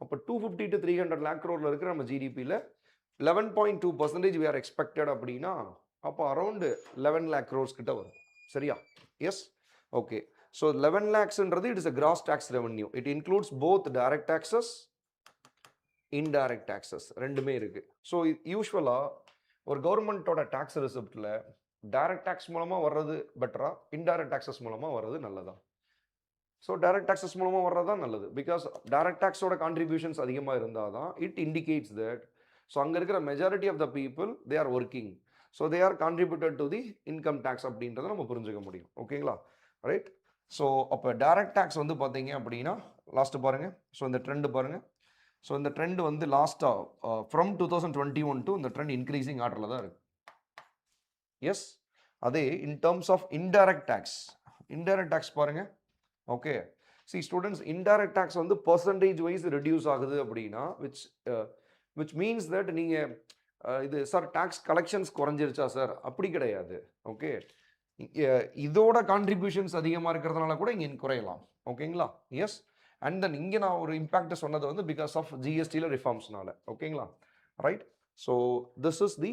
அப்போ 250 to 300 lakh crore இருக்கிற நம்ம ஜிடிபியில் 11.2% we are expected அப்படின்னா அப்போ அரௌண்ட் 11 lakh crores கிட்ட வரும், சரியா? Yes, okay. ஸோ 11 lakhsன்றது it is a gross tax revenue. It includes both direct taxes, indirect taxes, ரெண்டுமே இருக்குது. ஸோ யூஸ்வலாக ஒரு கவர்மெண்ட்டோட டேக்ஸ் ரிசிப்டில் டைரக்ட் டேக்ஸ் மூலமாக வர்றது பெட்டரா, இன்டைரக்ட் டேக்ஸஸ் மூலமாக வர்றது நல்லதா? ஸோ டைரக்ட் டேக்ஸஸ் மூலமாக வர்றது தான் நல்லது. பிகாஸ் டைரக்ட் டேக்ஸோட கான்ட்ரிபியூஷன்ஸ் அதிகமாக இருந்தால் தான் இட் இண்டிகேட்ஸ் தட் ஸோ அங்கே இருக்கிற majority of the people they are working, so they are contributed to the income tax அப்படின்றத நம்ம புரிஞ்சுக்க முடியும், ஓகேங்களா? ரைட். ஸோ அப்போ டைரக்ட் டேக்ஸ் வந்து பார்த்தீங்க அப்படின்னா லாஸ்ட்டு பாருங்கள். ஸோ இந்த ட்ரெண்டு பாருங்கள். ஸோ இந்த ட்ரெண்ட் வந்து லாஸ்ட்டாக ஃப்ரம் 2021 டு இந்த ட்ரெண்ட் இன்க்ரீசிங் ஆர்டரில் தான் இருக்குது. எஸ். அதே in terms of indirect tax பாருங்க, okay. See students, indirect tax வந்து பர்சன்டேஜ் வைஸ் ரெடியூஸ் ஆகுது அப்படின்னா விச் மீன்ஸ் தட் நீங்கள் இது சார் டேக்ஸ் கலெக்ஷன்ஸ் குறைஞ்சிருச்சா சார், அப்படி கிடையாது, ஓகே. இதோட கான்ட்ரிபியூஷன்ஸ் அதிகமாக இருக்கிறதுனால கூட இங்கே குறையலாம், ஓகேங்களா? எஸ். அண்ட் தென் இங்கே நான் ஒரு இம்பாக்ட் சொன்னது வந்து பிகாஸ் ஆஃப் ஜிஎஸ்டியில் ரிஃபார்ம்ஸ்னால, ஓகேங்களா? Right. So this is the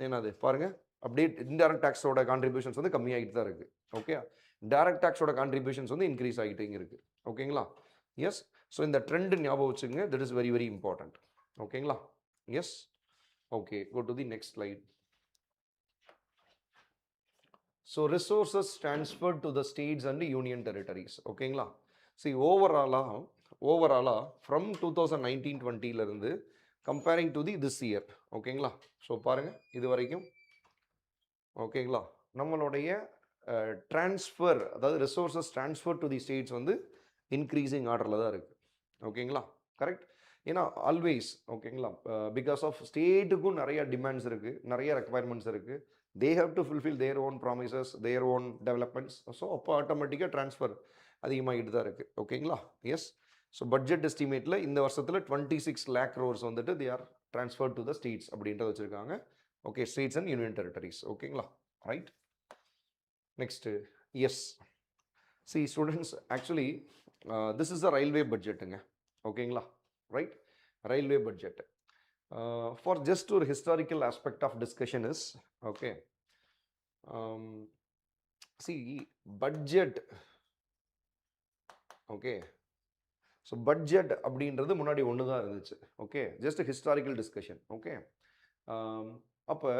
என்னது பாருங்க, அப்படியே இன்டைரக்ட் டேக்ஸோட கான்ட்ரிபியூஷன்ஸ் வந்து கம்மியாகிட்டு தான் இருக்குது, ஓகே. டைரக்ட் டேக்ஸோட கான்ட்ரிபியூஷன்ஸ் வந்து இன்க்ரீஸ் ஆகிட்டே இருக்குது, ஓகேங்களா? எஸ். ஸோ இந்த ட்ரெண்ட் ஞாபகம் வச்சுங்க, that is very very important, ஓகேங்களா? Yes. Okay, go to the next slide. So resources transferred to the states and union territories, ஓகேங்களா? சி ஓவராலாக from 2019-20 comparing to the this year, ஓகேங்களா? So பாருங்கள் இது வரைக்கும், ஓகேங்களா, நம்மளுடைய ட்ரான்ஸ்ஃபர், அதாவது resources transfer to the states வந்து இன்க்ரீசிங் ஆர்டரில் தான் இருக்குது, ஓகேங்களா? கரெக்ட். ஏன்னா ஆல்வேஸ், ஓகேங்களா, பிகாஸ் ஆஃப் ஸ்டேட்டுக்கும் நிறைய டிமாண்ட்ஸ் இருக்குது, நிறைய ரெக்குவயர்மெண்ட்ஸ் இருக்குது. They have to fulfil their own promises, their own developments. So அப்போ ஆட்டோமேட்டிக்காக ட்ரான்ஸ்ஃபர் அதிகமாகிட்டு தான் இருக்குது, ஓகேங்களா? எஸ். ஸோ பட்ஜெட் எஸ்டிமேட்டில் இந்த வருஷத்தில் 26 lakh crores வந்துட்டு they are transfer to the states அப்படின்றத வச்சுருக்காங்க, okay. States and union territories, ஓகேங்களா? Right. Next, yes. See students, actually this is a railway பட்ஜெட்டுங்க, ஓகேங்களா? Right. Railway budget for just ஒரு historical aspect of discussion is, okay. See budget, okay, so budget அப்படின்றது முன்னாடி ஒன்று தான் இருந்துச்சு. Okay, just historical discussion. Okay, அப்போ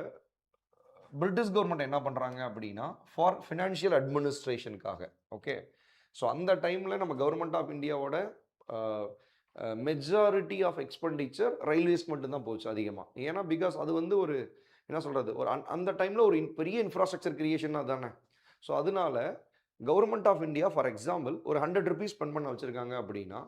British government என்ன பண்ணுறாங்க அப்படின்னா ஃபார் ஃபினான்ஷியல் அட்மினிஸ்ட்ரேஷனுக்காக. ஓகே, ஸோ அந்த டைமில் நம்ம கவர்மெண்ட் ஆஃப் இந்தியாவோட மெஜாரிட்டி ஆஃப் எக்ஸ்பெண்டிச்சர் ரயில்வேஸ்க்கு மட்டும்தான் போச்சு அதிகமாக. ஏன்னா பிகாஸ் அது வந்து ஒரு என்ன சொல்கிறது, ஒரு அந்த டைமில் ஒரு பெரிய இன்ஃப்ராஸ்ட்ரக்சர் கிரியேஷன் தானே. ஸோ அதனால government of India for example ஒரு 100 rupees ஸ்பெண்ட் பண்ண வச்சுருக்காங்க அப்படின்னா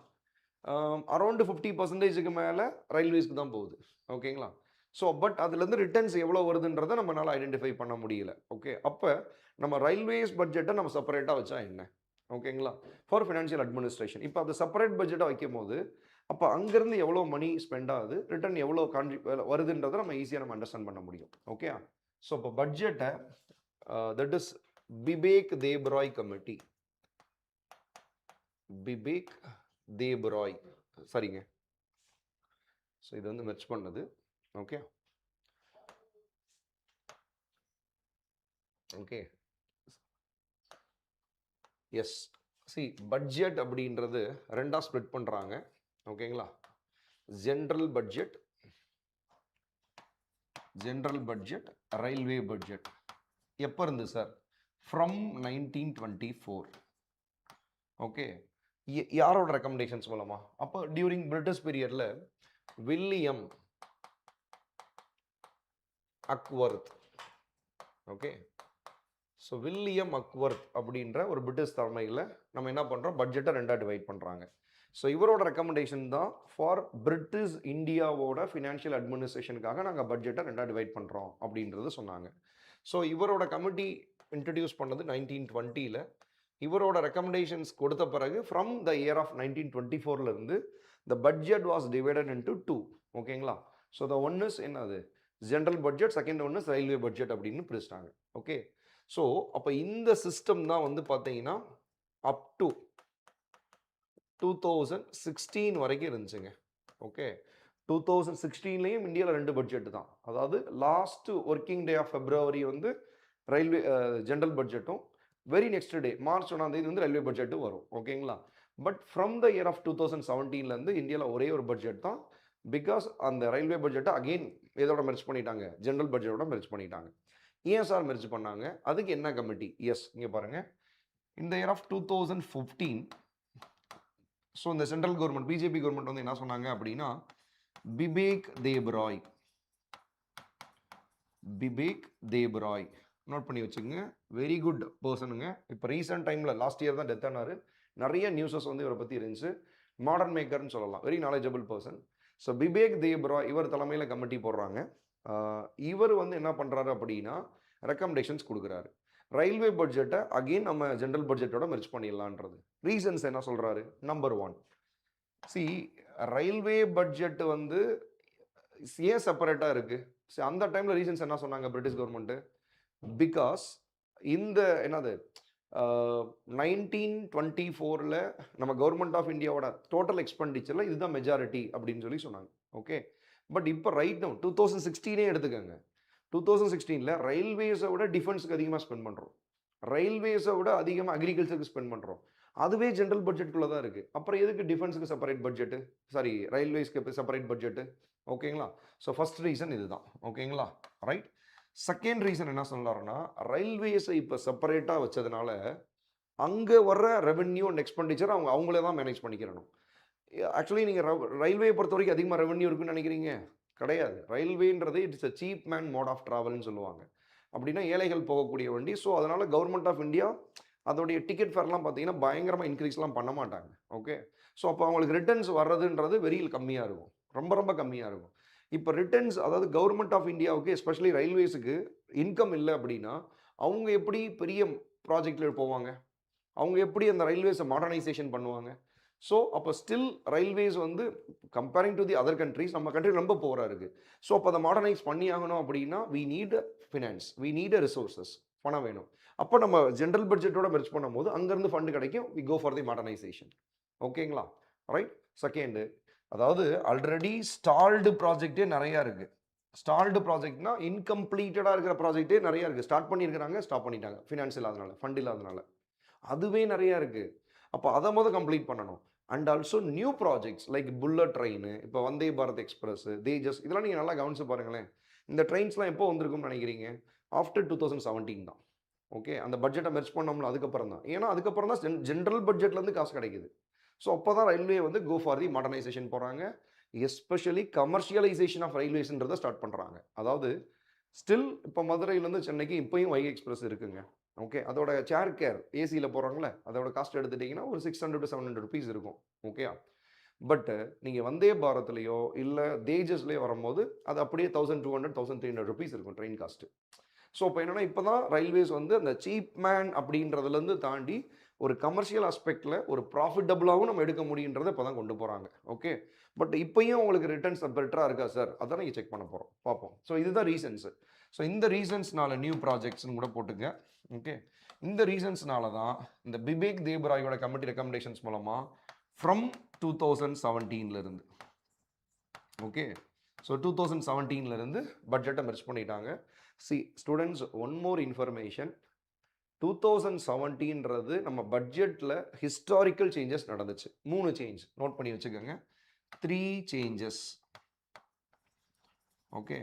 அரௌண்டு 50% மேலே ரயில்வேஸ்க்கு தான் போகுது. ஓகேங்களா. ஸோ பட் அதுலேருந்து ரிட்டர்ன்ஸ் எவ்வளோ வருதுன்றதை நம்மளால் ஐடென்டிஃபை பண்ண முடியல. ஓகே, அப்போ நம்ம ரயில்வேஸ் பட்ஜெட்டை நம்ம செப்பரேட்டாக வச்சா என்ன? ஓகேங்களா, ஃபார் ஃபினான்ஷியல் அட்மினிஸ்ட்ரேஷன். இப்போ அது செப்பரேட் பட்ஜெட்டாக வைக்கும் போது அப்போ அங்கேருந்து எவ்வளோ மணி ஸ்பெண்ட் ஆகுது, ரிட்டர்ன் எவ்வளோ வருதுன்றதை நம்ம ஈஸியாக நம்ம அண்டர்ஸ்டாண்ட் பண்ண முடியும். ஓகே, ஸோ இப்போ பட்ஜெட்டை that is Bibek Debroy committee. Bibek Debroy, சரிங்க. ஸோ இது வந்து மெர்ஜ் பண்ணது. Okay, okay, yes. See budget அப்படின்றது ரெண்டாக ஸ்ப்ளிட் பண்ணுறாங்க. ஓகேங்களா, general budget, general budget, railway budget. எப்போ இருந்து சார்? ஃப்ரம் 1924. ஓகே, யாரோட ரெக்கமெண்டேஷன்ஸ் மூலமா? அப்போ டியூரிங் பிரிட்டிஷ் பீரியடில் William Acworth. Okay, so William Acworth அப்படின்ற ஒரு பிரிட்டிஷ் தலைமையில் நம்ம என்ன பண்ணுறோம், பட்ஜெட்டை ரெண்டாக டிவைட் பண்ணுறாங்க. ஸோ இவரோட ரெக்கமெண்டேஷன் தான் ஃபார் பிரிட்டிஷ் இந்தியாவோட ஃபினான்ஷியல் அட்மினிஸ்ட்ரேஷனுக்காக நாங்கள் பட்ஜெட்டை ரெண்டாக டிவைட் பண்ணுறோம் அப்படின்றது சொன்னாங்க. ஸோ இவரோட கமிட்டி இன்ட்ரடியூஸ் பண்ணது 1920. இவரோட ரெக்கமெண்டேஷன்ஸ் கொடுத்த பிறகு ஃப்ரம் த இயர் ஆஃப் 1924 இருந்து த பட்ஜெட் வாஸ் டிவைடட் இன்டு 2. ஓகேங்களா. ஸோ த ஒன் இஸ் என்னது general budget, second one is railway budget அப்படின்னு பிரிச்சிட்டாங்க. ஓகே, ஸோ அப்போ இந்த சிஸ்டம் தான் வந்து பார்த்தீங்கன்னா அப் டு 2016 வரைக்கும் இருந்துச்சுங்க. ஓகே, 2016லேயும் இந்தியாவில் 2 பட்ஜெட் தான். அதாவது last working day of February வந்து ரயில்வே ஜென்ரல் பட்ஜெட்டும், வெரி நெக்ஸ்ட் டே மார்ச் 1 வந்து ரயில்வே பட்ஜெட்டும் வரும். ஓகேங்களா. But from the year of 2017லேருந்து இந்தியாவில் ஒரே ஒரு பட்ஜெட் தான். பிகாஸ் அந்த ரயில்வே பட்ஜெட்டை அகெயின் எதோட மெர்ஜ் பண்ணிட்டாங்க, ஜென்ரல் பட்ஜெட்டோட மெர்ஜ் பண்ணிட்டாங்க. ஏன் சார் மெர்ஜ் பண்ணாங்க? அதுக்கு என்ன கமிட்டி? எஸ், இங்கே பாருங்கள், இந்த இயர் ஆஃப் 2015. ஸோ இந்த சென்ட்ரல் கவர்மெண்ட் பிஜேபி கவர்மெண்ட் வந்து என்ன சொன்னாங்க அப்படின்னா பிபேக் தேப்ராய், பிபேக் தேப்ராய் நோட் பண்ணி வச்சுங்க. வெரி குட் பர்சனுங்க. இப்போ ரீசெண்ட் டைமில் லாஸ்ட் இயர் தான் டெத் ஆனார். நிறைய நியூஸஸ் வந்து இவரை பற்றி இருந்துச்சு. மாடர்ன் மேக்கர்னு சொல்லலாம், very knowledgeable person. So Bibek Debroy இவர் தலைமையில் கமிட்டி போடுறாங்க. இவர் வந்து என்ன பண்ணுறாரு அப்படின்னா ரெக்கமெண்டேஷன்ஸ் கொடுக்குறாரு. ரயில்வே பட்ஜெட்டை அகெயின் நம்ம ஜென்ரல் பட்ஜெட்டோட மெர்ஜ் பண்ணிடலான்றது. ரீசன்ஸ் என்ன சொல்கிறாரு? நம்பர் 1, சி ரயில்வே பட்ஜெட் வந்து ஏன் செப்பரேட்டாக இருக்குது? ஸோ அந்த டைமில் ரீசன்ஸ் என்ன சொன்னாங்க பிரிட்டிஷ் கவர்மெண்ட்டு? பிகாஸ் இந்த என்னது 1924 நம்ம கவர்மெண்ட் ஆஃப் இந்தியாவோட டோட்டல் எக்ஸ்பெண்டிச்சரில் இதுதான் மெஜாரிட்டி அப்படின்னு சொல்லி சொன்னாங்க. ஓகே, பட் இப்போ ரைட் நவ் 2016 எடுத்துக்கோங்க. 2016 ரயில்வேஸை விட டிஃபென்ஸுக்கு அதிகமாக ஸ்பெண்ட் பண்ணுறோம், ரயில்வேஸை விட அதிகமாக அக்ரிகல்ச்சருக்கு ஸ்பெண்ட் பண்ணுறோம். அதுவே ஜென்ரல் பட்ஜெட்டுக்குள்ளே தான் இருக்குது. அப்புறம் எதுக்கு டிஃபென்ஸுக்கு செப்பரேட் பட்ஜெட்டு, சாரி ரயில்வேஸ்க்கு செப்பரேட் பட்ஜெட்டு? ஓகேங்களா. ஸோ ஃபர்ஸ்ட் ரீசன் இதுதான். ஓகேங்களா, ரைட். செகண்ட் ரீசன் என்ன சொல்கிறாருன்னா ரயில்வேஸை இப்போ செப்பரேட்டாக வச்சதுனால அங்கே வர்ற ரெவென்யூ அண்ட் எக்ஸ்பெண்டிச்சர் அவங்களே தான் மேனேஜ் பண்ணிக்கிறணும். ஆக்சுவலி நீங்கள் ரயில்வே பொறுத்த வரைக்கும் அதிகமாக ரெவென்யூ இருக்குன்னு நினைக்கிறீங்க? கிடையாது. ரயில்வேன்றது it's a cheap man mode of ட்ராவல்னு சொல்லுவாங்க. அப்படின்னா ஏழைகள் போகக்கூடிய வண்டி. ஸோ அதனால் கவர்மெண்ட் ஆஃப் இந்தியா அதோடைய டிக்கெட் ஃபேர்லாம் பார்த்தீங்கன்னா பயங்கரமாக இன்க்ரீஸ்லாம் பண்ண மாட்டாங்க. ஓகே, ஸோ அப்போ அவங்களுக்கு ரிட்டர்ன்ஸ் வர்றதுன்றது வெரி கம்மியாக இருக்கும், ரொம்ப ரொம்ப கம்மியாக இருக்கும். இப்போ ரிட்டர்ன்ஸ், அதாவது கவர்மெண்ட் ஆஃப் இந்தியாவுக்கு எஸ்பெஷலி ரயில்வேஸுக்கு இன்கம் இல்லை அப்படின்னா அவங்க எப்படி பெரிய ப்ராஜெக்டில் போவாங்க? அவங்க எப்படி அந்த ரயில்வேஸை மாடர்னைசேஷன் பண்ணுவாங்க? ஸோ அப்போ ஸ்டில் ரயில்வேஸ் வந்து comparing to the other countries நம்ம கண்ட்ரி ரொம்ப போராக இருக்குது. ஸோ அப்போ அதை மாடர்னைஸ் பண்ணி ஆகணும் அப்படின்னா we need finance, we need resources, பணம் வேணும். அப்போ நம்ம ஜென்ரல் பட்ஜெட்டோட மெர்ஜ் பண்ணும்போது அங்கேருந்து ஃபண்டு கிடைக்கும், we go for the modernisation. ஓகேங்களா, ரைட். செகண்டு, அதாவது ஆல்ரெடி ஸ்டால்டு ப்ராஜெக்டே நிறையா இருக்குது. ஸ்டால்டு ப்ராஜெக்ட்னா இன்கம்ப்ளீட்டடாக இருக்கிற ப்ராஜெக்டே நிறையா இருக்குது. ஸ்டார்ட் பண்ணியிருக்கிறாங்க, ஸ்டாப் பண்ணிட்டாங்க, ஃபினான்ஸ் இல்லாதனால, ஃபண்ட் இல்லாதனால. அதுவே நிறையா இருக்குது. அப்போ அதை கம்ப்ளீட் பண்ணணும். And also new projects like bullet train, இப்போ வந்தே பாரத் எக்ஸ்பிரஸ், தேஜஸ், இதெல்லாம் நீங்கள் நல்லா கவனிச்சு பாருங்களேன். இந்த ட்ரெயின்ஸ்லாம் எப்போ வந்திருக்கும்னு நினைக்கிறீங்க? ஆஃப்டர் 2017 தான். ஓகே, அந்த பட்ஜெட்டை மெர்ஜ் பண்ணோம்ல அதுக்கப்புறம் தான். ஏன்னா அதுக்கப்புறம் தான் ஜென்ரல் பட்ஜெட்லேருந்து காசு கிடைக்குது. ஸோ அப்போ தான் ரயில்வே வந்து கோ ஃபார் தி மாடர்னைசேஷன் போகிறாங்க. எஸ்பெஷலி கமர்ஷியலைசேஷன் ஆஃப் ரயில்வேஸ்ன்றதை ஸ்டார்ட் பண்ணுறாங்க. அதாவது ஸ்டில் இப்போ மதுரையிலேருந்து சென்னைக்கு இப்போயும் வைகை எக்ஸ்பிரஸ் இருக்குங்க. ஓகே, அதோட சேர் கேர் ஏசியில் போகிறாங்களே, அதோட காஸ்ட் எடுத்துட்டிங்கன்னா ஒரு 600 to 700 rupees இருக்கும். ஓகே, பட் நீங்கள் வந்தே பாரத்லேயோ இல்லை தேஜஸ்லேயோ வரும்போது அது அப்படியே 1200 1300 rupees இருக்கும் ட்ரெயின் காஸ்ட்டு. ஸோ இப்போ என்னென்னா இப்போ தான் ரயில்வேஸ் வந்து அந்த சீப் மேன் அப்படின்றதுலேருந்து தாண்டி ஒரு கமர்ஷியல் ஆஸ்பெக்டில் ஒரு ப்ராஃபிட்டபுளாகவும் நம்ம எடுக்க முடியுன்றதை இப்போ தான் கொண்டு போகிறாங்க. ஓகே, பட் இப்போயும் உங்களுக்கு ரிட்டர்ன்ஸ் பெட்டராக இருக்கா சார்? அதான் நீங்கள் செக் பண்ண போகிறோம், பார்ப்போம். ஸோ இதுதான் ரீசன்ஸு. ஸோ இந்த ரீசன்ஸ்னால நியூ ப்ராஜெக்ட்ஸ்னு கூட போட்டுங்க. ஓகே, இந்த ரீசன்ஸ்னால தான் இந்த பிபேக் தேப்ராயோட கமிட்டி ரெக்கமெண்டேஷன்ஸ் மூலமாக ஃப்ரம் 2017 ஓகே, ஸோ 2017 பட்ஜெட்டை மெர்ஜ் பண்ணிட்டாங்க. C students, one more information, 2017 நம்ம பட்ஜெட்டில் ஹிஸ்டாரிக்கல் சேஞ்சஸ் நடந்துச்சு. 3 சேஞ்ச் நோட் பண்ணி வச்சுக்கோங்க. 3 changes. Okay,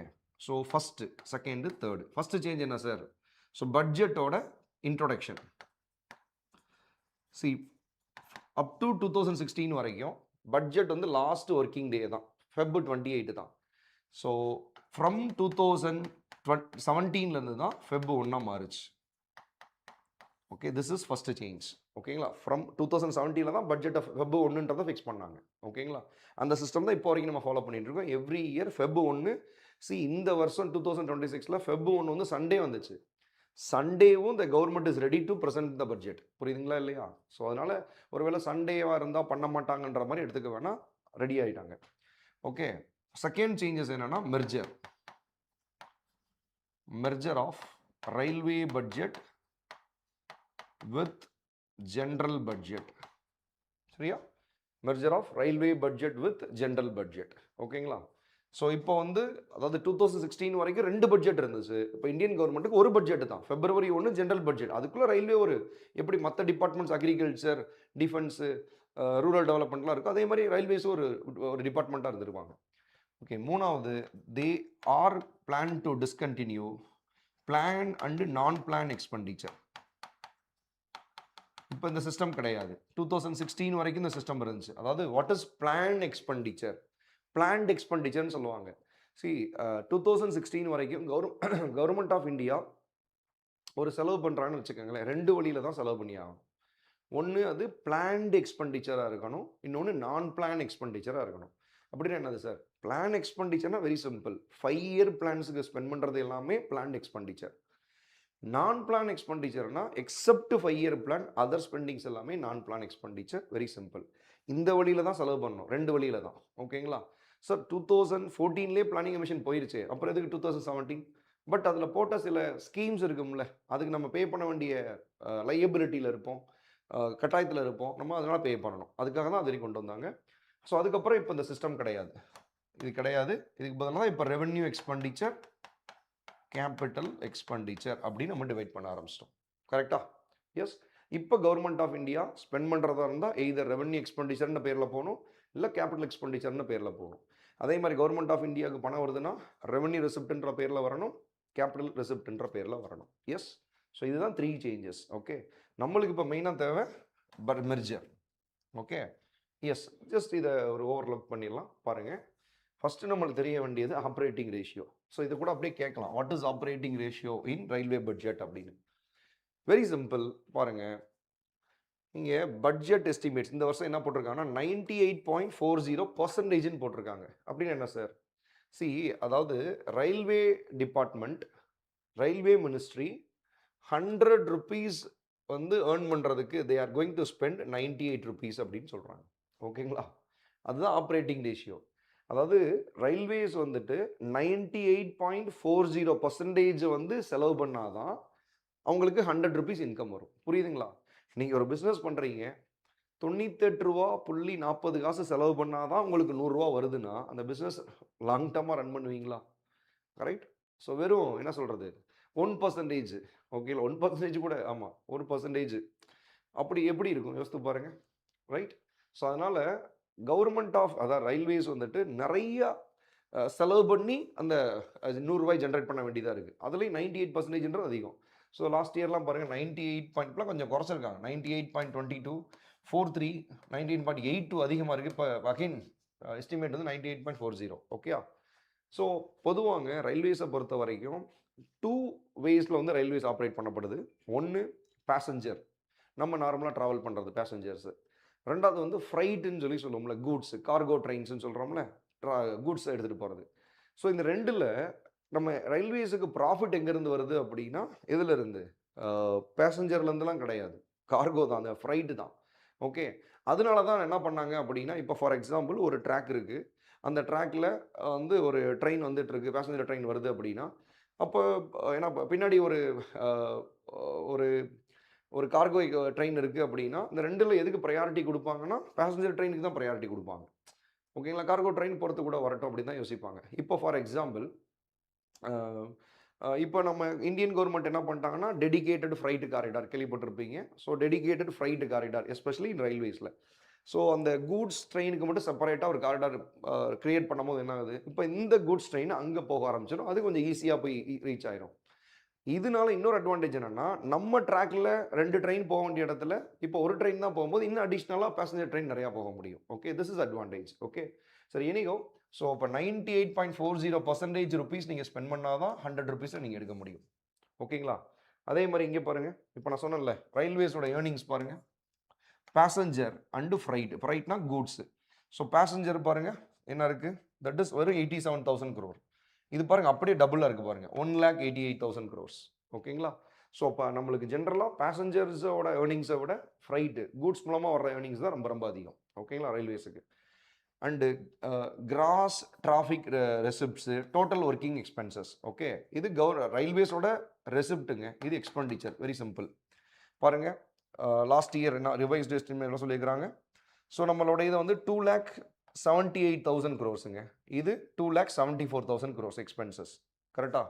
so first, second, third. First change என்ன சார்? ஸோ பட்ஜெட்டோட இன்ட்ரோடக்ஷன். சி அப் டு 2016 வரைக்கும் பட்ஜெட் வந்து லாஸ்ட் ஒர்க்கிங் டே தான், Feb 28 தான். ஸோ ஃப்ரம் 2017 தான் Feb 1 மாறுச்சு. Okay, this is first change. ஓகேங்களா, ஃப்ரம் 2017 தான் பட்ஜெட்டை Feb 1 ஃபிக்ஸ் பண்ணாங்க. ஓகேங்களா, அந்த சிஸ்டம் தான் இப்போ வரைக்கும் நம்ம ஃபாலோ பண்ணிட்டு இருக்கோம். Every year Feb 1. சி இந்த வருஷம் 2026 Feb 1 வந்து சண்டே வந்துச்சு. சண்டேவும் the government is ready to present the budget. புரியுதுங்களா இல்லையா? ஸோ அதனால் ஒருவேளை சண்டேவாக இருந்தால் பண்ண மாட்டாங்கன்ற மாதிரி எடுத்துக்க வேணாம், ரெடி ஆகிட்டாங்க. ஓகே, செகண்ட் சேஞ்சஸ் என்னென்னா merger of railway budget with general budget. சரியா? Merger of railway budget with general budget. ஓகேங்களா? ஸோ இப்போ வந்து அதாவது 2016 வரைக்கும் 2 பட்ஜெட் இருந்துச்சு. இப்போ இந்தியன் கவர்மெண்ட்டுக்கு ஒரு பட்ஜெட் தான், February 1 ஜென்ரல் பட்ஜெட். அதுக்குள்ளே ரயில்வே ஒரு எப்படி மற்ற டிபார்ட்மெண்ட்ஸ் அக்ரிகல்ச்சர், டிஃபென்ஸு, ரூரல் டெவலப்மெண்ட்லாம் இருக்கும், அதே மாதிரி ரயில்வேஸும் ஒரு டிபார்ட்மெண்ட்டாக இருந்திருப்பாங்க. ஓகே, மூணாவது, they are plan to discontinue plan and நான் பிளான் எக்ஸ்பெண்டிச்சர். இப்போ இந்த சிஸ்டம் கிடையாது. 2016 வரைக்கும் இந்த சிஸ்டம் இருந்துச்சு. அதாவது what is plan expenditure? Planned எக்ஸ்பெண்டிச்சர்னு சொல்லுவாங்க. சி 2016 வரைக்கும் கவர்மெண்ட் ஆஃப் இந்தியா ஒரு செலவு பண்ணுறாங்கன்னு வச்சுக்கோங்களேன், 2 வழியில் தான் செலவு பண்ணி ஆகும். ஒன்று அது பிளான்டு எக்ஸ்பெண்டிச்சராக இருக்கணும், இன்னொன்று நான் பிளான் எக்ஸ்பெண்டிச்சராக இருக்கணும். அப்படின்னு என்னது சார்? பிளான் எக்ஸ்பெண்டிச்சர்னா வெரி சிம்பிள், 5 இயர் பிளான்ஸுக்கு ஸ்பெண்ட் பண்ணுறது எல்லாமே பிளான்ட் எக்ஸ்பெண்டிச்சர். நான் பிளான் எக்ஸ்பெண்டிச்சர்னா except 5 year plan, other spendings எல்லாமே non plan expenditure. Very simple. இந்த வழியில் தான் செலவு பண்ணணும், 2 வழியில் தான். ஓகேங்களா சார்? 2014 பிளானிங் கமிஷன் போயிருச்சு, அப்புறம் எதுக்கு 2017? பட் அதில் போட்ட சில ஸ்கீம்ஸ் இருக்கும்ல, அதுக்கு நம்ம பே பண்ண வேண்டிய லையபிலிட்டியில் இருப்போம், கட்டாயத்தில் இருப்போம், நம்ம அதனால் பே பண்ணணும். அதுக்காக தான் அது கொண்டு வந்தாங்க. ஸோ அதுக்கப்புறம் இப்போ இந்த சிஸ்டம் கிடையாது, இது கிடையாது. இதுக்கு பதிலாக இப்போ ரெவென்யூ எக்ஸ்பெண்டிச்சர், கேபிட்டல் எக்ஸ்பெண்டிச்சர் அப்படின்னு நம்ம டிவைட் பண்ண ஆரம்பிச்சிட்டோம். கரெக்டா? எஸ். இப்போ கவர்மெண்ட் ஆஃப் இந்தியா ஸ்பெண்ட் பண்ணுறதா இருந்தால் எய்தர் ரெவென்யூ எக்ஸ்பெண்டிச்சர்னு பேரில் போகணும், இல்லை கேபிட்டல் எக்ஸ்பெண்டிச்சர்னு பேரில் போகணும். அதே மாதிரி கவர்மெண்ட் ஆஃப் இந்தியாவுக்கு பணம் வருதுன்னா ரெவென்யூ ரெசிப்ட்ன்ற பேரில் வரணும், கேபிட்டல் ரெசிப்ட்ன்ற பேரில் வரணும். எஸ். ஸோ இதுதான் 3 சேஞ்சஸ். ஓகே, நம்மளுக்கு இப்போ மெயினாக தேவை மெர்ஜர். Okay, S. ஜஸ்ட் இதை ஒரு ஓவர்லுக் பண்ணிடலாம். பாருங்கள், ஃபஸ்ட்டு நம்மளுக்கு தெரிய வேண்டியது ஆப்ரேட்டிங் ரேஷியோ. ஸோ இது கூட அப்படியே கேட்கலாம், what is operating ratio in railway budget அப்படின்னு. Very simple. பாருங்கள், இங்கே பட்ஜெட் எஸ்டிமேட்ஸ் இந்த வருஷம் என்ன போட்டிருக்காங்கன்னா 98.40% போட்டிருக்காங்க. அப்படின்னு என்ன சார்? சி அதாவது railway department, railway ministry 100 rupees வந்து ஏர்ன் பண்ணுறதுக்கு they are going to spend 98 rupees அப்படின்னு சொல்கிறாங்க. ஓகேங்களா? அதுதான் ஆப்ரேட்டிங் ரேஷியோ. அதாவது ரயில்வேஸ் வந்துட்டு 98.40% வந்து செலவு பண்ணாதான் அவங்களுக்கு 100 rupees இன்கம் வரும். புரியுதுங்களா? நீங்கள் ஒரு பிஸ்னஸ் பண்ணுறீங்க, 98.40 செலவு பண்ணாதான் உங்களுக்கு 100 வருதுன்னா அந்த பிஸ்னஸ் லாங் டர்மாக ரன் பண்ணுவீங்களா? கரெக்ட். ஸோ வெறும் என்ன சொல்கிறது 1%, ஓகே, 1% கூட, ஆமாம் 1%, அப்படி எப்படி இருக்கும் யோசித்து பாருங்க, ரைட்? ஸோ அதனால் கவர்மெண்ட் ஆஃப் அதாவது ரயில்வேஸ் வந்துட்டு நிறையா செலவு பண்ணி அந்த 100 ரூபாய் ஜென்ரேட் பண்ண வேண்டியதாக இருக்குது. அதுலேயும் 98% அதிகம். ஸோ லாஸ்ட் இயர்லாம் பாருங்கள் 98 கொஞ்சம் குறைச்சிருக்காங்க. 98.22, 43, 19.82 அதிகமாக இருக்குது. இப்போ அகைன் எஸ்டிமேட் வந்து 98.40. ஓகே. ஸோ பொதுவாங்க ரயில்வேஸை பொறுத்த வரைக்கும் 2 வேஸில் வந்து ரயில்வேஸ் ஆப்ரேட் பண்ணப்படுது. ஒன்று பேசஞ்சர், நம்ம நார்மலாக ட்ராவல் பண்ணுறது பேசஞ்சர்ஸு. ரெண்டாவது வந்து ஃப்ரைட்டுன்னு சொல்லி சொல்லுவோம்ல, கூட்ஸு, கார்கோ ட்ரெயின்ஸ்னு சொல்கிறோம்ல, கூட்ஸை எடுத்துகிட்டு போகிறது. ஸோ இந்த ரெண்டில் நம்ம ரயில்வேஸுக்கு ப்ராஃபிட் எங்கேருந்து வருது அப்படின்னா எதுலேருந்து? பேசஞ்சர்லேருந்துலாம் கிடையாது, கார்கோ தான், அந்த ஃப்ரைட்டு தான். ஓகே. அதனால தான் என்ன பண்ணாங்க அப்படின்னா, இப்போ ஃபார் எக்ஸாம்பிள் ஒரு ட்ராக் இருக்குது, அந்த ட்ராக்கில் வந்து ஒரு ட்ரெயின் வந்துட்டுருக்கு, பேசஞ்சர் ட்ரெயின் வருது அப்படின்னா, அப்போ ஏன்னா பின்னாடி ஒரு ஒரு ஒரு கார்கோ ட்ரெயின் இருக்குது அப்படின்னா, இந்த ரெண்டில் எதுக்கு ப்ரையாரிட்டி கொடுப்பாங்கன்னா பேசஞ்சர் ட்ரெயினுக்கு தான் ப்ரையாரிட்டி கொடுப்பாங்க. ஓகேங்களா? கார்கோ ட்ரெயின் பொறுத்து கூட வரட்டும் அப்படி தான் யோசிப்பாங்க. இப்போ ஃபார் எக்ஸாம்பிள் இப்போ நம்ம இந்தியன் கவர்மெண்ட் என்ன பண்ணிட்டாங்கன்னா டெடிகேட்டட் ஃப்ரைட் காரிடார் கேள்விப்பட்டிருப்பீங்க. So dedicated freight corridor especially in ரயில்வேஸில். ஸோ அந்த கூட்ஸ் ட்ரெயினுக்கு மட்டும் செப்பரேட்டாக ஒரு காரிடார் க்ரியேட் பண்ணும்போது என்ன ஆகுது, இப்போ இந்த கூட்ஸ் ட்ரெயின் அங்கே போக ஆரம்பிச்சிடும், அது கொஞ்சம் ஈஸியாக போய் ரீச் ஆயிரும். இதனால இன்னொரு அட்வான்டேஜ் என்னன்னா, நம்ம ட்ராக்ல 2 ட்ரெயின் போக வேண்டிய இடத்துல இப்போ ஒரு ட்ரெயின் தான் போகும்போது இன்னும் அடிஷ்னலாக பேசஞ்சர் ட்ரெயின் நிறையா போக முடியும். Okay, this is advantage. Okay, சரி எனிகோ. ஸோ இப்போ 98.40% ருபீஸ் நீங்கள் ஸ்பெண்ட் பண்ணால் தான் 100 ருபீஸை நீங்கள் எடுக்க முடியும். ஓகேங்களா? அதே மாதிரி இங்கே பாருங்கள், இப்போ நான் சொன்னேன்ல ரயில்வேஸோட ஏர்னிங்ஸ் பாருங்கள், பேசஞ்சர் அண்டு ஃப்ரைட்னா கூட்ஸு. ஸோ பேசஞ்சர் பாருங்கள் என்ன இருக்குது, தட் இஸ் வெறும் 87,000 crore. இது பாருங்கள் அப்படியே டபுளாக இருக்குது பாருங்கள், 1,88,000 crores. ஓகேங்களா? ஸோ இப்போ நம்மளுக்கு ஜென்ரலாக பேசஞ்சர்ஸோட ஏர்னிங்ஸை விட ஃப்ரைட்டு கூட்ஸ் மூலமாக வர ஏர்னிங்ஸ் தான் ரொம்ப ரொம்ப அதிகம். ஓகேங்களா? ரயில்வேஸுக்கு. And gross traffic receipts, total working expenses. Okay, இது ரயில்வேஸோட ரெசிப்ட்டுங்க, இது எக்ஸ்பெண்டிச்சர். Very simple. பாருங்கள் லாஸ்ட் இயர் என்ன ரிவைஸ்டு எஸ்டிமேட் என்ன சொல்லியிருக்கிறாங்க. ஸோ நம்மளோட இதை வந்து 2,78,000 crores, இது 2,74,000 crores எக்ஸ்பென்சஸ். கரெக்டாக?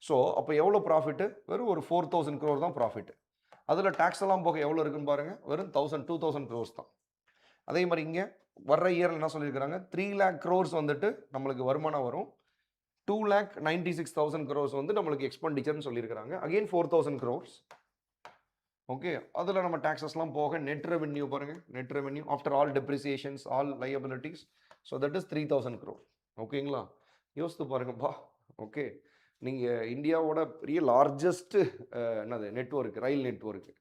ஸோ அப்போ எவ்வளோ ப்ராஃபிட்டு? வெறும் ஒரு 4,000 crore தான் ப்ராஃபிட். அதில் டேக்ஸ் எல்லாம் போக எவ்வளோ இருக்குன்னு பாருங்கள், வெறும் 2,000 crores தான். அதே மாதிரி இங்கே வர்ற இயரில் என்ன சொல்லியிருக்கிறாங்க, 3 lakh crores வந்துட்டு நம்மளுக்கு வருமானம் வரும், 2,96,000 crores வந்து நம்மளுக்கு எக்ஸ்பெண்டிச்சர்னு சொல்லியிருக்கிறாங்க. Again 4,000 crores. ஓகே, அதில் நம்ம டேக்ஸஸ்லாம் போக நெட் ரெவென்யூ பாருங்கள், net revenue after all depreciations all liabilities. So that is 3,000 crore. ஓகேங்களா? யோசித்து பாருங்கப்பா. ஓகே, நீங்கள் இந்தியாவோட பெரிய லார்ஜஸ்ட்டு என்னது நெட்வொர்க், ரயில் நெட்வொர்க்கு.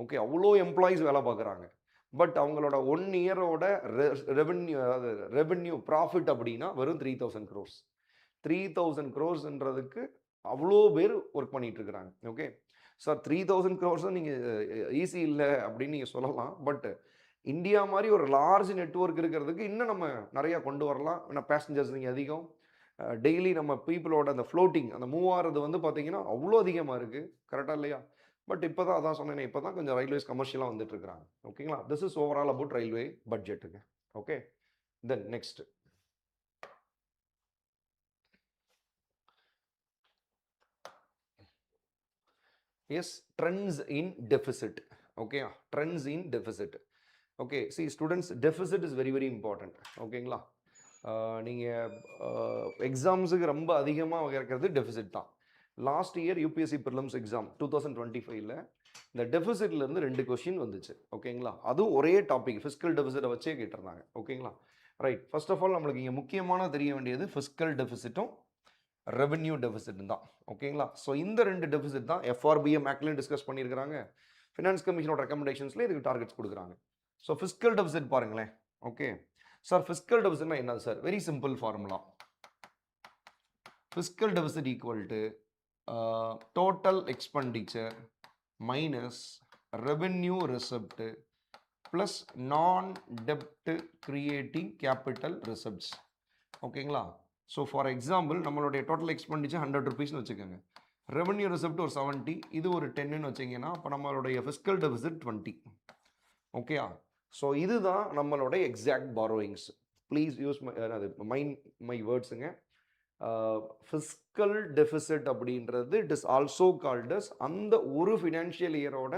ஓகே, அவ்வளோ எம்ப்ளாயீஸ் வேலை பார்க்குறாங்க. பட் அவங்களோட 1 இயரோட ரெவென்யூ, அதாவது ரெவென்யூ ப்ராஃபிட் அப்படின்னா வெறும் 3,000 crores. 3,000 crores அவ்வளோ பேர் ஒர்க் பண்ணிட்டு இருக்கிறாங்க. ஓகே சார், 3,000 crores நீங்கள் ஈஸி இல்லை அப்படின்னு நீங்கள் சொல்லலாம். பட் இந்தியா மாதிரி ஒரு லார்ஜ் நெட்வொர்க் இருக்கிறதுக்கு இன்னும் நம்ம நிறையா கொண்டு வரலாம். ஏன்னா பேசஞ்சர்ஸ் நீங்கள் அதிகம், டெய்லி நம்ம பீப்புளோட அந்த ஃப்ளோட்டிங், அந்த மூவ் ஆகிறது வந்து பார்த்தீங்கன்னா அவ்வளோ அதிகமாக இருக்குது. கரெக்டாக இல்லையா? பட் இப்போ தான் அதான் சொன்னேன், இப்போ தான் கொஞ்சம் ரயில்வேஸ் கமர்ஷியலாக வந்துட்டு இருக்கிறாங்க. ஓகேங்களா? This is overall about railway பட்ஜெட்டுங்க. Okay, then next is trends in deficit. Okay, trends in deficit. Okay, see students, deficit is very very important. ஓகேங்களா? நீங்கள் எக்ஸாம்ஸுக்கு ரொம்ப அதிகமாக இருக்கிறது டெபிசிட் தான். Last year UPSC Prelims exam 2025ல் இந்த டெபிசிட்லேருந்து 2 கொஸ்டின் வந்துச்சு. ஓகேங்களா? அதுவும் ஒரே டாபிக் ஃபிஸ்கல் டெபிசிட்டை வச்சே கேட்டிருந்தாங்க. ஓகேங்களா? ரைட், ஃபர்ஸ்ட் ஆஃப் ஆல் நம்மளுக்கு இங்கே முக்கியமான தெரிய வேண்டியது ஃபிஸ்கல் டெபிசிட்டும் ரெவென்யூ டெபிசிட்டும் தான். ஓகேங்களா? ஸோ இந்த 2 டெபிசிட் தான் எஃப்ஆர்பிஎம் ஆக்ட்லையும் டிஸ்கஸ் பண்ணியிருக்கிறாங்க, ஃபினான்ஸ் கமிஷனோட ரெக்கமெண்டேஷன்ஸில் இதுக்கு டார்கெட்ஸ் கொடுக்குறாங்க. ஸோ ஃபிஸ்கல் டெபிசிட் பாருங்களேன். ஓகே சார், ஃபிஸ்கல் டெபிசிட்னா என்னது sir? Very simple formula. Fiscal deficit equal to total expenditure minus revenue receipt plus non-debt creating capital receipts. ஓகேங்களா? ஸோ ஃபார் எக்ஸாம்பிள் நம்மளுடைய total expenditure 100 ருபீஸ்னு வச்சுக்கோங்க, revenue receipt ஒரு 70, இது ஒரு 10ன்னு வச்சிங்கன்னா அப்போ நம்மளுடைய ஃபிஸ்கல் டெபிசிட் 20. ஓகேயா? ஸோ இதுதான் நம்மளுடைய exact borrowings. Please use my வேர்ட்ஸுங்க. ஃபிஸ்கல் டெபிசிட் அப்படின்றது it is also called as அந்த ஒரு ஃபினான்ஷியல் இயரோட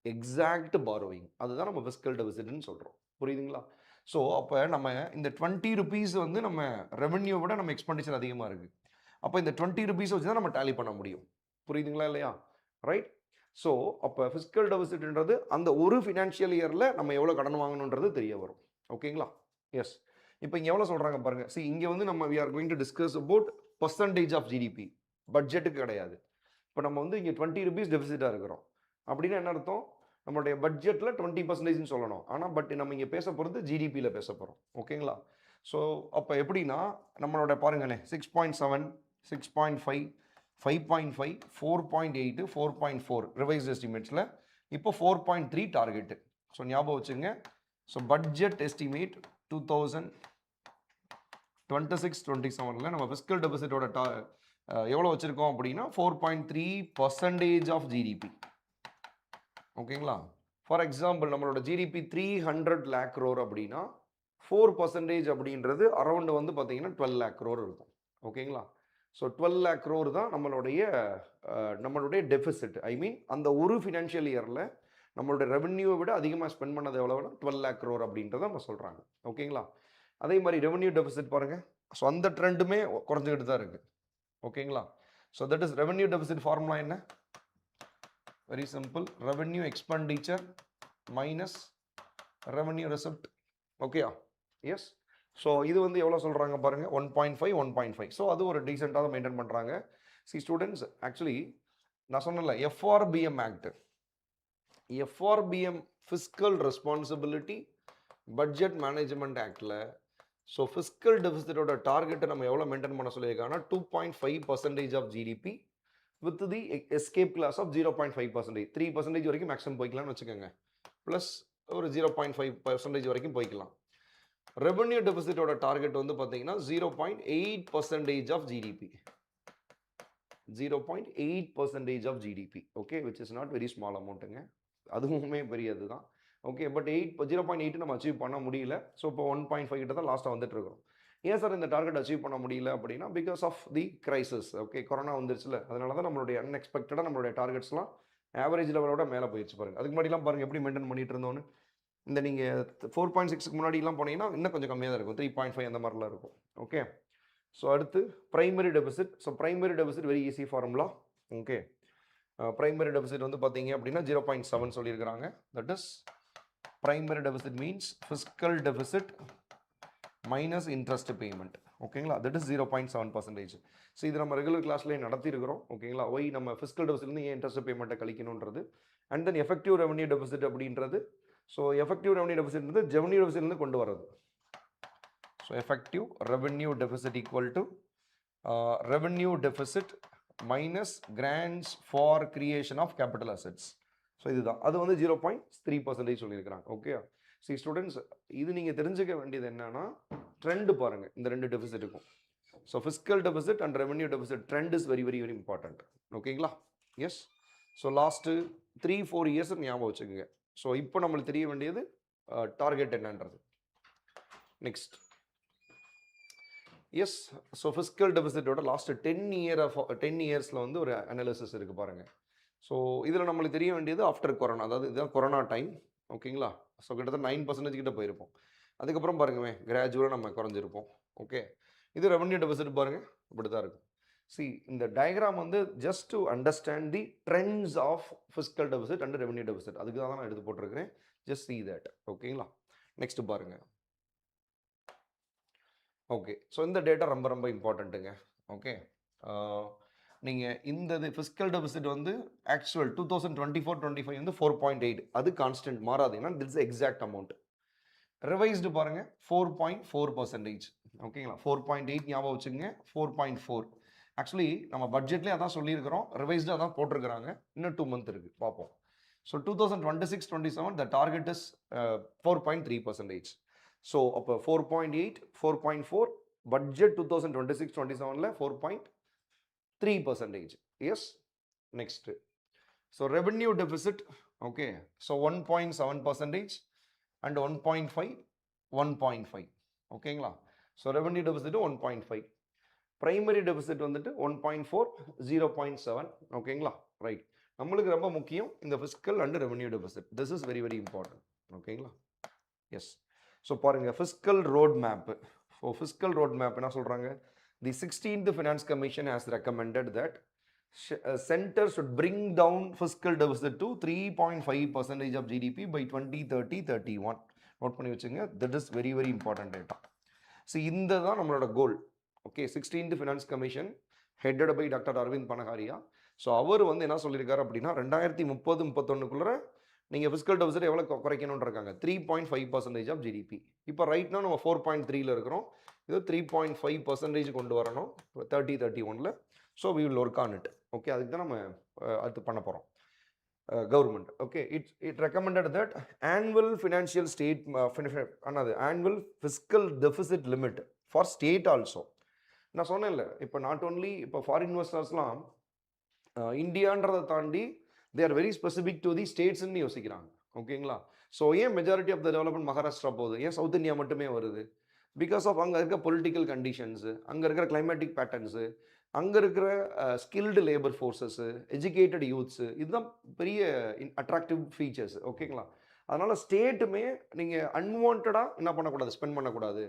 எக்ஸாக்ட் பாரோயிங், அதுதான் நம்ம ஃபிஸ்கல் டெபிசிட்னு சொல்கிறோம். புரியுதுங்களா? ஸோ அப்போ நம்ம இந்த 20 rupees வந்து நம்ம ரெவென்யூ விட நம்ம எக்ஸ்பெண்டிச்சர் அதிகமாக இருக்குது. அப்போ இந்த 20 rupees வச்சு தான் நம்ம டேலி பண்ண முடியும். புரியுதுங்களா இல்லையா? ரைட். ஸோ அப்போ ஃபிஸ்கல் டெபிசிட்ன்றது அந்த ஒரு ஃபினான்ஷியல் இயரில் நம்ம எவ்வளோ கடன் வாங்கணுன்றது தெரிய வரும். ஓகேங்களா? எஸ். இப்போ இங்கே எவ்வளோ சொல்கிறாங்க பாருங்கள். சி இங்கே வந்து நம்ம we are going to discuss about percentage of GDP, பட்ஜெட்டுக்கு கிடையாது. இப்போ நம்ம வந்து இங்கே 20 rupees டெபிசிட்டாக இருக்கிறோம் அப்படின்னா என்ன அர்த்தம்? நம்மளுடைய பட்ஜெட்டில் 20% சொல்லணும். ஆனால் பட் நம்ம இங்கே பேச போகிறது ஜிடிபியில் பேச போகிறோம். ஓகேங்களா? ஸோ அப்போ எப்படின்னா நம்மளோட பாருங்களேன் 6.7, 6.5, 5.5, 4.8, 4.4 ரிவைஸ்ட் எஸ்டிமேட்ஸில் இப்போ 4.3 டார்கெட்டு. ஸோ ஞாபகம் வச்சுங்க. ஸோ பட்ஜெட் எஸ்டிமேட் 2026-27 நம்ம ஃபிஸ்கல் டெபிசிட்டோட எவ்வளோ வச்சுருக்கோம் அப்படின்னா 4.3% ஆஃப் ஜிடிபி. ஓகேங்களா? ஃபார் எக்ஸாம்பிள் நம்மளோட ஜிடிபி 300 lakh crore அப்படின்னா 4% அப்படின்றது அரௌண்ட் வந்து பார்த்தீங்கன்னா 12 lakh crore இருக்கும். ஓகேங்களா? ஸோ 12 lakh crore தான் நம்மளுடைய டெபிசிட். ஐ மீன் அந்த ஒரு ஃபினான்ஷியல் இயரில் நம்மளுடைய ரெவென்யூவை விட அதிகமாக ஸ்பெண்ட் பண்ணது எவ்வளோனா 12 lakh crore அப்படின்றத நம்ம சொல்கிறாங்க. ஓகேங்களா? அதே மாதிரி ரெவென்யூ டெபிசிட் பாருங்கள். ஸோ அந்த ட்ரெண்டுமே குறைஞ்சிக்கிட்டு தான் இருக்குது. ஓகேங்களா? So that is revenue deficit formula என்ன? Very simple. Revenue expenditure minus revenue receipt. ஓகேயா? எஸ். ஸோ இது வந்து எவ்வளோ சொல்கிறாங்க பாருங்கள், 1.5, 1.5. ஸோ அது ஒரு டீசெண்டாக தான் மெயின்டைன் பண்ணுறாங்க. சி ஸ்டூடெண்ட்ஸ், ஆக்சுவலி நான் சொன்னல FRBM act, FRBM fiscal responsibility budget management ஆக்டில் ஸோ ஃபிஸ்கல் டெபிசிட்டோட டார்கெட்டை நம்ம எவ்வளோ மெயின்டைன் பண்ண சொல்லியிருக்காங்கன்னா 2.5% of GDP with the escape clause of 0.5%. 3% வரைக்கும் மேக்ஸிமம் போய்க்கலாம்னு வச்சுக்கோங்க. ப்ளஸ் ஒரு 0.5% வரைக்கும் போய்க்கலாம். ரெவென்யூ டெபிசிட்டோட டார்கெட் வந்து பார்த்தீங்கன்னா 0.8% of GDP. 0.8% of GDP. Okay, which is not very small அமௌண்ட்டுங்க. அதுவுமே பெரியது தான். ஓகே, பட் 0.8 நம்ம அச்சீவ் பண்ண முடியல. ஸோ இப்போ 1.5 கிட்ட தான் லாஸ்ட்டாக வந்துட்டு இருக்கோம். ஏன் சார் இந்த டார்கெட் அச்சீவ் பண்ண முடியல அப்படின்னா because of the crisis. Okay, corona வந்துருச்சுல, அதனால தான் நம்மளுடைய அன்எக்ஸ்பெக்டடாக நம்மளுடைய டார்கெட்ஸ்லாம் ஆவரேஜ் லெவலோட மேலே போயிடுச்சு பாருங்கள். அதுக்கு முன்னாடிலாம் பாருங்கள் எப்படி மெயின்டைன் பண்ணிட்டு இருந்தோன்னு. இந்த நீங்கள் 4.6க்கு முன்னாடிலாம் போனீங்கன்னா இன்னும் கொஞ்சம் கம்மியாக தான் இருக்கும், 3.5 அந்த மாதிரிலாம் இருக்கும். ஓகே, ஸோ அடுத்து primary deficit. So primary deficit very easy formula. Okay, primary deficit வந்து பார்த்தீங்க அப்படின்னா 0.7 சொல்லியிருக்கிறாங்க. That is primary deficit means fiscal deficit minus interest payment. ஓகேங்களா? That is 0.7%. ஸோ இது நம்ம ரெகுலர் கிளாஸ்லேயே நடத்திருக்கிறோம். ஓகேங்களா? ஒய் நம்ம ஃபிஸ்கல் டெபிசிட்லேருந்து ஏன் இன்ட்ரெஸ்ட் பேமெண்ட்டை கழிக்கணுன்றது. And then effective revenue deficit அப்படின்றது, ஸோ எஃபெக்டிவ் ரெவன்யூ டெபிசிட்ன்றது ரெவன்யூ டெபிசிட்லேருந்து கொண்டு வரது. So effective revenue deficit equal to revenue deficit minus grants for creation of capital assets. So இதுதான். அது வந்து 0.3% சொல்லியிருக்கிறாங்க. ஓகே, சி ஸ்டூடெண்ட்ஸ், இது நீங்கள் தெரிஞ்சுக்க வேண்டியது என்னன்னா ட்ரெண்டு பாருங்கள் இந்த ரெண்டு டெபிசிட்டுக்கும். So fiscal deficit and revenue deficit trend is very very very important. ஓகேங்களா? எஸ். ஸோ லாஸ்ட்டு 3-4 இயர்ஸ் ஞாபகம் வச்சுக்கோங்க. ஸோ இப்போ நம்மளுக்கு தெரிய வேண்டியது டார்கெட் என்னன்றது. Next, yes. ஸோ ஃபிஸ்கல் டெபிசிட்டோட லாஸ்ட் 10 இயர்ஸில் வந்து ஒரு அனாலிசிஸ் இருக்குது பாருங்கள். ஸோ இதில் நம்மளுக்கு தெரிய வேண்டியது ஆஃப்டர் கொரோனா, அதாவது இதுதான் கொரோனா டைம். ஓகேங்களா? ஸோ கிட்டத்தட்ட 9% கிட்ட போயிருப்போம். அதுக்கப்புறம் பாருங்கவே கிராஜுவலாக நம்ம குறைஞ்சிருப்போம். ஓகே, இது ரெவன்யூ டெபிசிட் பாருங்கள் இப்படி தான் இருக்கும். சி இந்த டயக்ராம் வந்து just to understand the trends of fiscal deficit and revenue deficit, அதுக்கு தான் நான் எடுத்து போட்டிருக்கிறேன். Just see that. ஓகேங்களா? நெக்ஸ்ட் பாருங்கள். ஓகே, ஸோ இந்த டேட்டா ரொம்ப ரொம்ப இம்பார்ட்டண்ட்டுங்க. ஓகே, நீங்கள் இந்த ஃபிஸ்கல் டெபிசிட் வந்து ஆக்சுவல் 2024-25 வந்து 4.8, அது கான்ஸ்டன்ட் மாறாது. ஏன்னா திஸ் எக்ஸாக்ட் அமௌண்ட். ரிவைஸ்டு பாருங்கள் 4.4%. ஓகேங்களா? 4.8 ஞாபகம் வச்சுக்கோங்க, 4.4. ஆக்சுவலி நம்ம பட்ஜெட்லேயே அதான் சொல்லியிருக்கிறோம், ரிவைஸ்டு அதான் போட்டிருக்கிறாங்க. இன்னும் 2 months இருக்குது, பார்ப்போம். So 2026-27 the target is 4.3%. So அப்போ 4.8, 4.4, budget 2026-27 4.3%. Yes. Next, so revenue deficit. Okay, so 1.7% and 1.5, 1.5. ஓகேங்களா? So revenue deficit 1.5, primary deficit வந்துட்டு 1.4, 0.7. ஓகேங்களா? ரைட். நம்மளுக்கு ரொம்ப முக்கியம் இந்த fiscal and revenue deficit. This is very very important. ஓகேங்களா? எஸ். ஸோ பாருங்க, fiscal road map. So fiscal road map என்ன சொல்கிறாங்க? The 16th Finance Commission has recommended that center should bring down fiscal deficit to 3.5% of GDP by 2030-31. நோட் பண்ணி வச்சுங்க. That is very very important data. So இந்த தான் நம்மளோட goal. Okay, 16th Finance Commission headed by doctor Arvind Panagariya. So அவர் வந்து என்ன சொல்லியிருக்காரு அப்படின்னா 2030-31 நீங்கள் ஃபிஸ்கல் டெபிசிட் எவ்வளோ குறைக்கணும்னு இருக்காங்க? 3.5% ஆஃப் ஜிடிபி. இப்போ ரைட்னா நம்ம 4.3ல இருக்கிறோம். இது 3.5% கொண்டு வரணும் 30-31. So we will work on it. Okay, அதுக்கு தான் நம்ம அது பண்ண போகிறோம். Government okay it recommended that annual financial state annual fiscal deficit limit for state also. நான் சொன்னேன்ல, இப்போ நாட் ஓன்லி இப்போ ஃபாரின் இன்வெஸ்டர்ஸ்லாம் இந்தியான்றதை தாண்டி they are very specific to the states ன்னு யோசிக்கிறாங்க. ஓகேங்களா? ஸோ ஏன் majority of the development Maharashtra போகுது, ஏன் சவுத் இந்தியா மட்டுமே வருது? பிகாஸ் ஆஃப் அங்கே இருக்க பொலிட்டிக்கல் கண்டிஷன்ஸு, அங்கே இருக்கிற கிளைமேட்டிக் பேட்டர்ன்ஸு, அங்கே இருக்கிற ஸ்கில்டு லேபர் ஃபோர்ஸஸ்ஸு, எஜுகேட்டட் யூத்ஸு, இதுதான் பெரிய அட்ராக்டிவ் ஃபீச்சர்ஸ். ஓகேங்களா? அதனால் ஸ்டேட்டுமே நீங்கள் அன்வான்டாக என்ன பண்ணக்கூடாது, ஸ்பெண்ட் பண்ணக்கூடாது,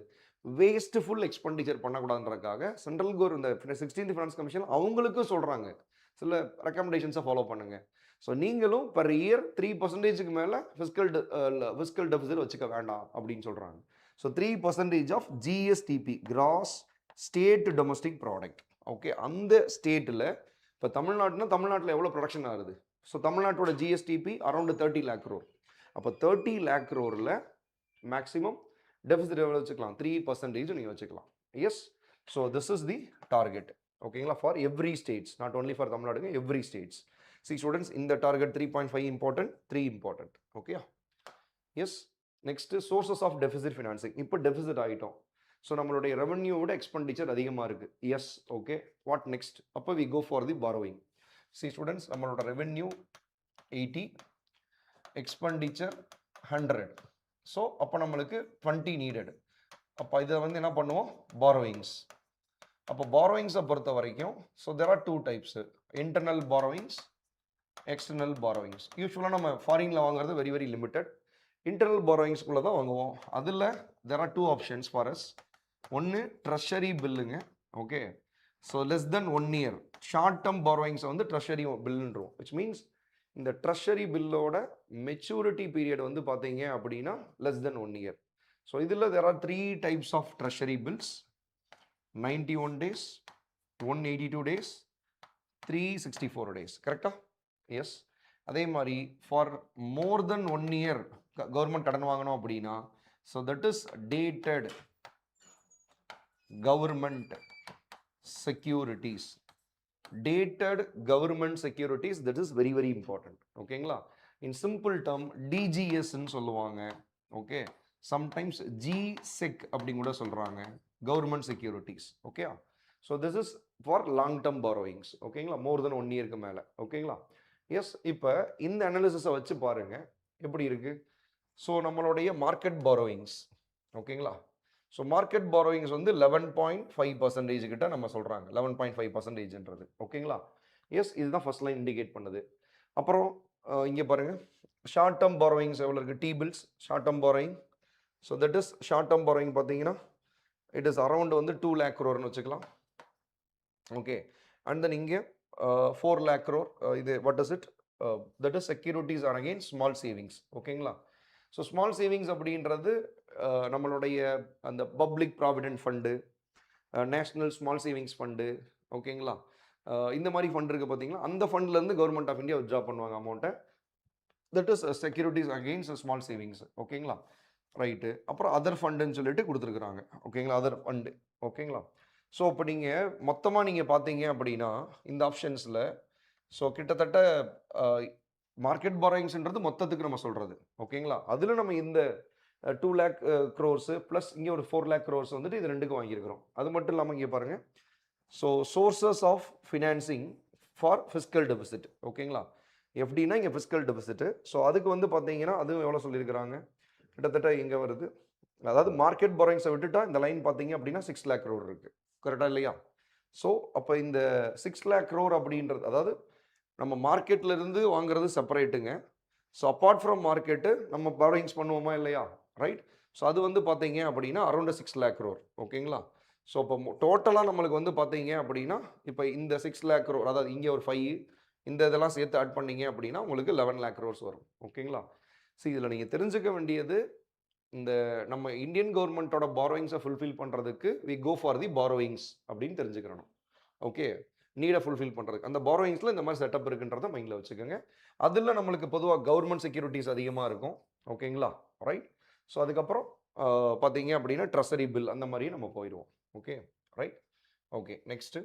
வேஸ்ட்ஃபுல் எக்ஸ்பெண்டிச்சர் பண்ணக்கூடாதுன்றதுக்காக சென்ட்ரல் கவர்மெண்ட் இந்த 16th Finance Commission அவங்களுக்கும் சொல்கிறாங்க, சில ரெக்கமெண்டேஷன்ஸை ஃபாலோ பண்ணுங்கள். ஸோ நீங்களும் பர் இயர் 3%க்கு மேலே ஃபிஸ்கல் டெபிசிட் வச்சுக்க வேண்டாம் அப்படின்னு சொல்கிறாங்க. So 3% of GSDP, gross state domestic product. Okay, அந்த ஸ்டேட்டில் இப்போ தமிழ்நாட்டில் எவ்வளோ ப்ரொடக்ஷன் ஆகுது? ஸோ தமிழ்நாட்டோட ஜிஎஸ்டிபி அரௌண்ட் 30 lakh crore. அப்போ 30 lakh crore மேக்ஸிமம் டெபிசிட் எவ்வளோ வச்சுக்கலாம்? 3% நீங்கள் வச்சுக்கலாம். Yes. So this is the target. ஓகேங்களா? For every states, not only for தமிழ்நாடுங்க, எவ்ரி ஸ்டேட்ஸ். See students, இந்த target 3.5 important, 3 important. Okay, yes. Next sources of deficit financing. இப்போ deficit ஆகிட்டோம். So நம்மளுடைய ரெவன்யூவோட எக்ஸ்பெண்டிச்சர் அதிகமாக இருக்குது. எஸ். Okay, what next? அப்போ we go for the borrowing. See students, நம்மளோட ரெவன்யூ 80, எக்ஸ்பெண்டிச்சர் 100. ஸோ அப்போ நம்மளுக்கு 20 நீடட். அப்போ இதை வந்து என்ன பண்ணுவோம்? பாரோவிங்ஸ். அப்போ பாரோவிங்ஸை பொறுத்த வரைக்கும் so there are 2 types, internal borrowings, external borrowings. யூஸ்வலாக நம்ம ஃபாரினில் வாங்குறது வெரி வெரி லிமிட்டட். இன்டர்னல் பாரோவிங்ஸ்குள்ளே தான் வாங்குவோம். அதில் there are 2 options for us. ஒன்று ட்ரெஷரி பில்லுங்க. Okay, so less than 1 year short term பாரோவிங்ஸை வந்து ட்ரெஷரி பில்லுன்றோம். விச் மீன்ஸ் இந்த ட்ரெஷரி பில்லோட மெச்சூரிட்டி பீரியட் வந்து பார்த்தீங்க அப்படின்னா லெஸ் தென் 1 year. ஸோ இதில் there are 3 types of treasury bills: 91 days, 182 days, 364 days. கரெக்டா? எஸ். அதே மாதிரி for more than 1 year government கடன் வாங்கணும் அப்படின்னா so that is dated government securities. Dated government securities, that is very very important. ஓகேங்களா? In simple term டிஜிஎஸ்ன்னு சொல்லுவாங்க. Okay, sometimes ஜிசெக் அப்படின்னு கூட சொல்கிறாங்க, government securities. Okay, so this is for long term borrowings. ஓகேங்களா? மோர் than 1 yearக்கு மேலே. ஓகேங்களா? எஸ். இப்போ இந்த அனாலிசிஸை வச்சு பாருங்க எப்படி இருக்கு. ஸோ நம்மளுடைய மார்க்கெட் பாரோவிங்ஸ். ஓகேங்களா? ஸோ மார்க்கெட் பாரோவிங்ஸ் வந்து 11.5% கிட்ட நம்ம சொல்கிறாங்க. 11.5%ன்றது. ஓகேங்களா? எஸ். இதுதான் ஃபர்ஸ்ட் லைன் இண்டிகேட் பண்ணுது. அப்புறம் இங்கே பாருங்க, ஷார்ட் டேர்ம் பாரோவிங்ஸ் எவ்வளோ இருக்குது? T bills short term borrowing. So that is short term borrowing பார்த்தீங்கன்னா இட் இஸ் அரௌண்ட் வந்து 2 lakh crore வச்சுக்கலாம். ஓகே, அண்ட் தென் இங்கே 4 lakh crore. இது what is it? That is securities or again small savings. ஓகேங்களா? So small savings அப்படின்றது நம்மளுடைய அந்த public provident fund, national small savings fund. ஓகேங்களா? இந்த மாதிரி ஃபண்ட் இருக்குது பார்த்தீங்களா? அந்த ஃபண்ட்லேருந்து கவர்மெண்ட் ஆஃப் இந்தியா வித்ட்ரா பண்ணுவாங்க அமௌண்ட்டை. That is securities against small savings. ஓகேங்களா? ரைட்டு. அப்புறம் அதர் ஃபண்டுன்னு சொல்லிட்டு கொடுத்துருக்குறாங்க. ஓகேங்களா? Other fund. ஓகேங்களா? ஸோ இப்போ நீங்கள் மொத்தமாக நீங்கள் பார்த்தீங்க அப்படின்னா இந்த ஆப்ஷன்ஸில் ஸோ கிட்டத்தட்ட மார்க்கெட் பாரோயிங்ஸ்ன்றது மொத்தத்துக்கு நம்ம சொல்கிறது. ஓகேங்களா? அதில் நம்ம இந்த 2 lakh crores ப்ளஸ் இங்கே ஒரு 4 lakh crores வந்துட்டு இது ரெண்டுக்கும் வாங்கியிருக்கிறோம். அது மட்டும் இல்லாமல் இங்கே பாருங்கள், so sources of financing for fiscal deficit. ஓகேங்களா? எப்படின்னா இங்கே ஃபிஸ்கல் டெபிசிட்டு. ஸோ அதுக்கு வந்து பார்த்தீங்கன்னா அதுவும் எவ்வளோ சொல்லியிருக்கிறாங்க? கிட்டத்தட்ட இங்கே வருது. அதாவது மார்க்கெட் பாரோயிங்ஸை விட்டுட்டா இந்த லைன் பார்த்தீங்க அப்படின்னா 6 lakh crore இருக்குது. கரெக்டாக இல்லையா? ஸோ அப்போ இந்த 6 lakh crore அப்படின்றது, அதாவது நம்ம மார்க்கெட்லேருந்து வாங்குறது செப்பரேட்டுங்க. ஸோ அப்பார்ட் ஃப்ரம் மார்க்கெட்டு நம்ம பாரோயிங்ஸ் பண்ணுவோமா இல்லையா, ரைட்? ஸோ அது வந்து பார்த்தீங்க அப்படின்னா அரௌண்ட் 6 lakh crore, ஓகேங்களா? ஸோ இப்போ டோட்டலாக நம்மளுக்கு வந்து பார்த்தீங்க அப்படின்னா இப்போ இந்த 6 lakh crore, அதாவது இங்கே ஒரு 5, இந்த இதெல்லாம் சேர்த்து ஆட் பண்ணீங்க அப்படின்னா உங்களுக்கு 11 lakh crores வரும், ஓகேங்களா? ஸோ இதில் நீங்கள் தெரிஞ்சுக்க வேண்டியது, இந்த நம்ம இந்தியன் கவர்மெண்ட்டோட பாரோயிங்ஸை ஃபுல்ஃபில் பண்ணுறதுக்கு we go for the borrowings அப்படின்னு தெரிஞ்சுக்கிறணும். ஓகே, நீடை ஃபுல்ஃபில் பண்ணுறதுக்கு அந்த பாரோயிங்ஸில் இந்த மாதிரி செட்டப் இருக்குன்றதை மைண்டில் வச்சுக்கோங்க. அதில் நம்மளுக்கு பொதுவாக கவர்மெண்ட் செக்யூரிட்டிஸ் அதிகமாக இருக்கும், ஓகேங்களா, ரைட்? ஸோ அதுக்கப்புறம் பார்த்தீங்க அப்படின்னா ட்ரெஸரி பில் அந்த மாதிரியும் நம்ம போயிடுவோம். Okay, right? Okay, next.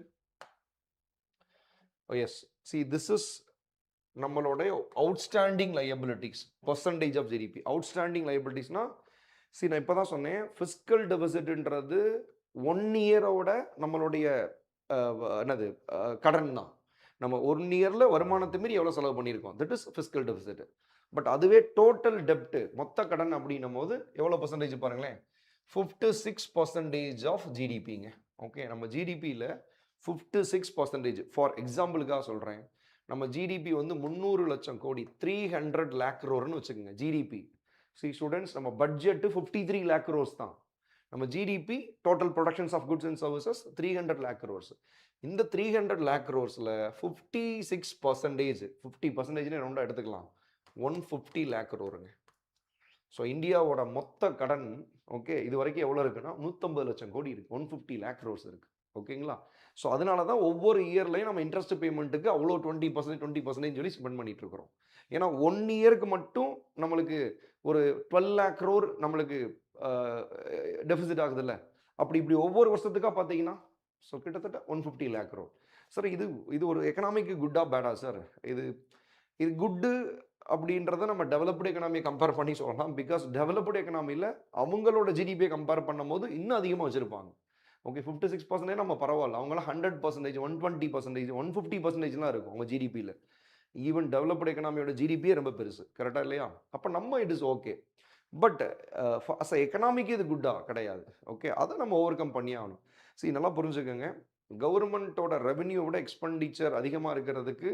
Yes, see this is நம்மளுடைய outstanding liabilities percentage of GDP. Outstanding லையபிலிட்டிஸ்னால், சி நான் இப்போ தான் சொன்னேன், ஃபிஸ்கல் டெபிசிட்ன்றது 1 இயரோட நம்மளுடைய என்னது கடன் தான். நம்ம 1 இயரில் வருமானத்தை மீறி எவ்வளோ செலவு பண்ணியிருக்கோம், that is fiscal deficit. But அதுவே டோட்டல் டெப்ட், மொத்த கடன் அப்படின்னும் போது எவ்வளோ பர்சன்டேஜ் பாருங்களேன், 56% ஆஃப் ஜிடிபிங்க. ஓகே, நம்ம ஜிடிபியில் 56%. ஃபார் எக்ஸாம்பிளுக்காக சொல்கிறேன், நம்ம ஜிடிபி வந்து 300 லட்சம் கோடி, 300 lakh crore வச்சுக்கோங்க ஜிடிபி. சி ஸ்டூடெண்ட்ஸ், நம்ம பட்ஜெட்டு 53 lakh crores தான். நம்ம GDP total productions of goods and services 300 lakh crores. இந்த 300 lakh crores 56%, 50% ரவுண்டாக எடுத்துக்கலாம், 150 lakh crore. ஸோ இந்தியாவோட மொத்த கடன், ஓகே, இது வரைக்கும் எவ்வளோ இருக்குன்னா 150 லட்சம் கோடி இருக்குது, 150 lakh crores இருக்குது, ஓகேங்களா? ஸோ அதனால தான் ஒவ்வொரு இயர்லையும் நம்ம இன்ட்ரெஸ்ட் பேமெண்ட்டுக்கு அவ்வளோ 20% சொல்லி ஸ்பெண்ட் பண்ணிட்டு இருக்கிறோம். ஏன்னா 1 இயருக்கு மட்டும் நம்மளுக்கு ஒரு 12 lakh crore நம்மளுக்கு டெபிசிட் ஆகுதுல்ல. அப்படி இப்படி ஒவ்வொரு வருஷத்துக்காக பார்த்தீங்கன்னா ஸோ கிட்டத்தட்ட 150 lakh crore. சார் இது ஒரு எக்கனாமிக்கு குட்டா பேடா சார்? இது குட்டு அப்படின்றத நம்ம டெவலப்டு எக்கனாமியை கம்பேர் பண்ணி சொல்லலாம். பிகாஸ் டெவலப்டு எக்கனாமியில் அவங்களோட ஜிடிபியை கம்பேர் பண்ணும் போது இன்னும் அதிகமாக வச்சுருப்பாங்க. ஓகே, 56% நம்ம பரவாயில்ல. அவங்களாம் 100%, 120%, 150%லாம் இருக்கும் அவங்க ஜிடிபியில். ஈவன் டெவலப்டு எக்கனாமியோட ஜிடிபியே ரொம்ப பெருசு, கரெக்டாக இல்லையா? அப்போ நம்ம it is okay. But as a எக்கனாமிக்கு இது குட்டா கிடையாது. ஓகே, அதை நம்ம ஓவர் கம் பண்ணி ஆகணும். சரி, நல்லா புரிஞ்சுக்கோங்க. கவர்மெண்ட்டோட ரெவென்யூவோட எக்ஸ்பெண்டிச்சர் அதிகமாக இருக்கிறதுக்கு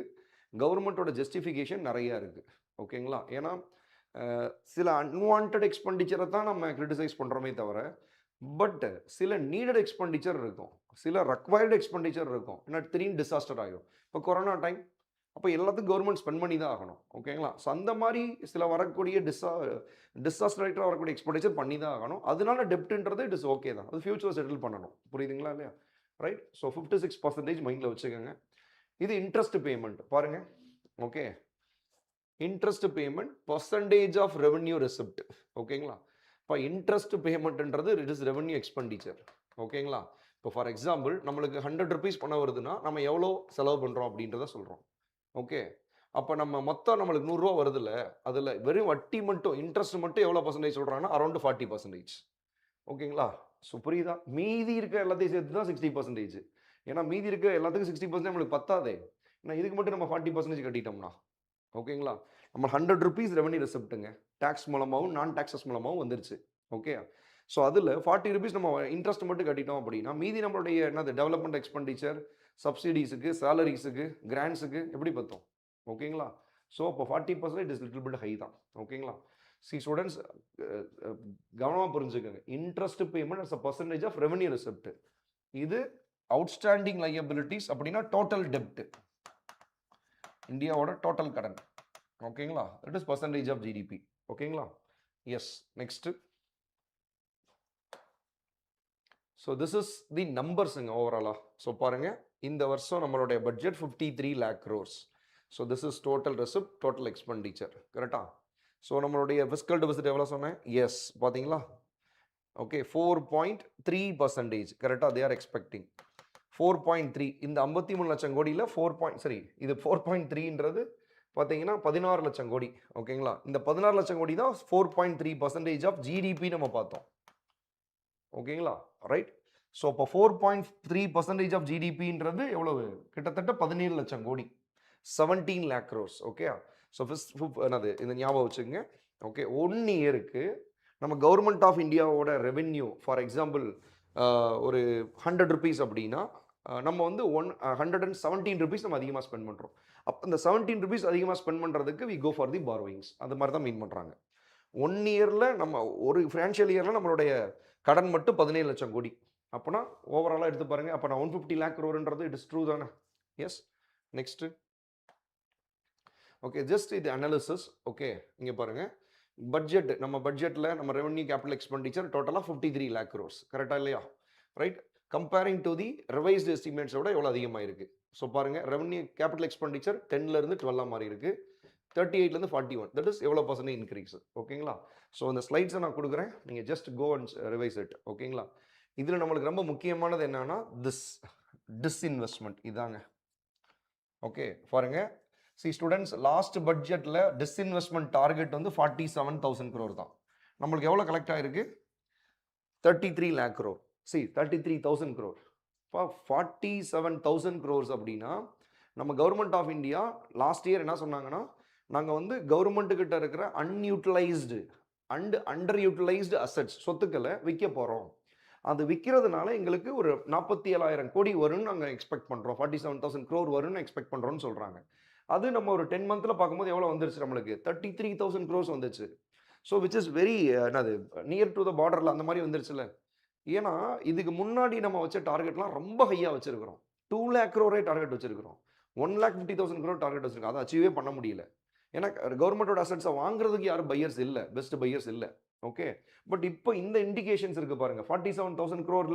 கவர்மெண்ட்டோட ஜஸ்டிஃபிகேஷன் நிறையா இருக்குது, ஓகேங்களா? ஏன்னா சில அன்வான்ட் எக்ஸ்பெண்டிச்சரை தான் நம்ம கிரிட்டிசைஸ் பண்ணுறோமே தவிர, பட் சில நீடட் எக்ஸ்பெண்டிச்சர் இருக்கும், சில ரெக்வயர்டு எக்ஸ்பெண்டிச்சர் இருக்கும். ஏன்னா திடீர்னு டிசாஸ்டர் ஆகிடும். இப்போ கொரோனா டைம், அப்போ எல்லாத்துக்கும் கவர்மெண்ட் ஸ்பெண்ட் பண்ணி தான் ஆகணும், ஓகேங்களா? ஸோ அந்த மாதிரி சில வரக்கூடிய டிசாஸ்டர் வரக்கூடிய எக்ஸ்பெண்டிச்சர் பண்ணி தான் ஆகணும். அதனால டெப்ட்ன்றது இட் இஸ் ஓகே தான், அது ஃபியூச்சர் செட்டில் பண்ணணும், புரியுதுங்களா இல்லையா, ரைட்? ஸோ 56% மைண்டில் வச்சுக்கோங்க. இது இன்ட்ரெஸ்ட் பேமெண்ட் பாருங்க, okay, interest payment percentage of revenue receipt, ஓகேங்களா? இப்போ இன்ட்ரெஸ்ட் பேமெண்ட்ன்றது இட் இஸ் ரெவென்யூ எக்ஸ்பெண்டிச்சர், ஓகேங்களா? இப்போ ஃபார் எக்ஸாம்பிள் நம்மளுக்கு 100 rupees பண்ண வருதுன்னா நம்ம எவ்வளோ செலவு பண்ணுறோம் அப்படின்றத சொல்கிறோம், ஓகே? அப்போ நம்ம மொத்தம் நம்மளுக்கு 100 ரூபா வருதுல்ல, அதில் வெறும் வட்டி மட்டும் இன்ட்ரெஸ்ட் மட்டும் எவ்வளோ பர்சன்டேஜ் சொல்கிறாங்கன்னா அரௌண்ட் 40%, ஓகேங்களா? ஸோ புரியுதா? மீதி இருக்க எல்லாத்தையும் சேர்த்து தான் 60%. ஏன்னா மீதி இருக்க எல்லாத்துக்கும் 60% நம்மளுக்கு பத்தாதே. ஏன்னா இதுக்கு மட்டும் நம்ம 40% கட்டிட்டோம்னா, ஓகேங்களா? நம்ம 100 rupees ரெவன்யூ ரெசிப்ட்டுங்க, டேக்ஸ் மூலமாகவும் நான் டேக்ஸஸ் மூலமாகவும் வந்துருச்சு, ஓகே? ஸோ அதில் 40 rupees நம்ம இன்ட்ரெஸ்ட் மட்டும் கட்டிட்டோம் அப்படின்னா மீதி நம்மளுடைய என்னது டெவலப்மெண்ட் எக்ஸ்பெண்டிச்சர், சப்சிடிஸுக்கு, சேலரிஸுக்கு, கிராண்ட்ஸுக்கு எப்படி பார்த்தோம், ஓகேங்களா? ஸோ அப்போ 40% இஸ் லிட்டில் பிட் ஹை தான், ஓகேங்களா? சி ஸ்டூடெண்ட்ஸ், கவனமாக புரிஞ்சுக்கோங்க. Interest payment as a percentage of revenue receipt. இது அவுட்ஸ்டாண்டிங் லையபிலிட்டிஸ் அப்படின்னா டோட்டல் டெப்ட், இந்தியாவோட டோட்டல் கடன், ஓகேங்களா? It is percentage of GDP, ஓகேங்களா? Yes, next. So this is the நம்பர்ஸுங்க ஓவராலாக. ஸோ பாருங்கள், இந்த வருஷம் நம்மளுடைய budget 53 lakh crores. So this is total receipt, total expenditure, கரெக்டாக? ஸோ நம்மளுடைய ஃபிஸ்கல் டெபிசிட் எவ்வளோ சொன்னேன்? எஸ், பார்த்தீங்களா? ஓகே, 4.3%, கரெக்டாக? They are expecting 4.3. இந்த 53 லட்சம் கோடியில் 4.3ன்றது பார்த்தீங்கன்னா 16 லட்சம் கோடி, ஓகேங்களா? இந்த 16 லட்சம் கோடி தான் 4.3% ஆஃப் ஜிடிபி நம்ம பார்த்தோம், ஓகேங்களா, ரைட்? ஸோ அப்போ 4.3% ஆஃப் ஜிடிபின்றது எவ்வளவு? கிட்டத்தட்ட 17 லட்சம் கோடி, 17 lakh crores, ஓகே? ஸோ என்னது இந்த ஞாபகம் வச்சுக்கோங்க, ஓகே? 1 இயருக்கு நம்ம கவர்மெண்ட் ஆஃப் இந்தியாவோட ரெவென்யூ ஃபார் எக்ஸாம்பிள் ஒரு 100 rupees அப்படின்னா நம்ம வந்து 117 rupees நம்ம அதிகமாக ஸ்பெண்ட் பண்ணுறோம். அப்போ இந்த 17 rupees அதிகமாக ஸ்பெண்ட் பண்ணுறதுக்கு we go for the borrowings. அது மாதிரி தான் மீன் பண்ணுறாங்க. 1 இயரில் நம்ம ஒரு ஃபினான்ஷியல் இயரில் நம்மளுடைய கடன் மட்டும் 17 லட்சம் கோடி. அப்போனா ஓவராலாக எடுத்து பாருங்கள். அப்போ நான் 150 lakh crore it is true தானே? எஸ். நெக்ஸ்ட்டு ஓகே, ஜஸ்ட் இது அனாலிசிஸ். ஓகே, இங்கே பாருங்கள், பட்ஜெட் நம்ம பட்ஜெட்டில் நம்ம ரெவன்யூ கேபிட்டல் எக்ஸ்பெண்டிச்சர் டோட்டலாக 53 lakh crores, கரெக்டாக இல்லையா? Right. Comparing to the revised எஸ்டிமேட்ஸோட எவ்வளோ அதிகமாக இருக்குது? ஸோ பாருங்கள், ரெவன்யூ கேபிட்டல் எக்ஸ்பெண்டிச்சர் 10லேருந்து 12 மாறி இருக்குது, 38லேருந்து 41. தட் இஸ் எவ்வளோ % இன்க்ரீஸ்? ஓகேங்களா? ஸோ அந்த ஸ்லைட்ஸை நான் கொடுக்குறேன், நீங்கள் just go and revise it. ஓகேங்களா? இதில் நம்மளுக்கு ரொம்ப முக்கியமானது என்னன்னா டிஸ்இன்வெஸ்ட்மெண்ட் இதாங்க. ஓகே பாருங்க, சி ஸ்டூடெண்ட்ஸ், லாஸ்ட் பட்ஜெட்டில் டிஸ்இன்வெஸ்ட்மெண்ட் டார்கெட் வந்து 47,000 crore தான். நம்மளுக்கு எவ்வளோ கலெக்ட் ஆகிருக்கு? 33 lakh crore. C 33,000 crore. இப்போ 47,000 crores அப்படின்னா நம்ம government of India last year என்ன சொன்னாங்கன்னா, நாங்கள் வந்து கவர்மெண்ட்டுக்கிட்ட இருக்கிற unutilised and under utilised assets சொத்துக்களை விற்க போகிறோம். அது விற்கிறதுனால எங்களுக்கு ஒரு 47,000 கோடி வரும்னு நாங்கள் எக்ஸ்பெக்ட் பண்ணுறோம், 47,000 crore வரும்னு எக்ஸ்பெக்ட் பண்ணுறோன்னு சொல்கிறாங்க. அது நம்ம ஒரு 10 months பார்க்கும்போது எவ்வளோ வந்துருச்சு? நம்மளுக்கு 33,000 crores வந்துச்சு. ஸோ விச் இஸ் வெரி என்னது நியர் டு த பார்டரில் அந்த மாதிரி வந்துருச்சுல்ல. ஏன்னா இதுக்கு முன்னாடி நம்ம வச்ச டார்கெட்லாம் ரொம்ப ஹையாக வச்சிருக்கிறோம். 2 lakh crore டார்கெட் வச்சிருக்கிறோம், 1,50,000 crore டார்கெட் வச்சிருக்கோம். அதை அச்சீவே பண்ண முடியல. ஏன்னா கவர்மெண்டோட அசட்ஸை வாங்குறதுக்கு யாரும் பையர்ஸ் இல்லை, பெஸ்ட் பையர்ஸ் இல்லை. ஓகே, பட் இப்போ இந்த இண்டிகேஷன்ஸ் இருக்கு பாருங்க, 47,000 crore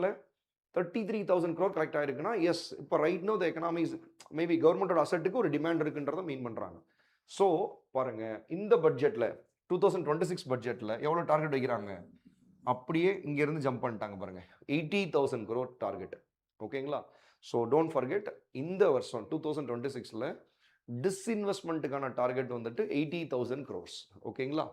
33,000 crore கரெக்ட் ஆயிருக்குன்னா எஸ், இப்போ right now the economies maybe கவர்மெண்டோட அசட்டுக்கு ஒரு டிமாண்ட் இருக்குன்றதை மீன் பண்ணுறாங்க. ஸோ பாருங்க, இந்த பட்ஜெட்டில் 2026 பட்ஜெட்டில் எவ்வளோ டார்கெட் வைக்கிறாங்க? அப்படியே இங்கேருந்து ஜம்ப் பண்ணிட்டாங்க பாருங்க, 80,000 crore டார்கெட். ஓகேங்களா? ஸோ டோன்ட் ஃபர்கெட், இந்த வருஷம் 2026ல் டிஸ்இன்வெஸ்ட்மெண்ட்டுக்கான டார்கெட் வந்துட்டு 80,000 crores. ஓகேங்களா?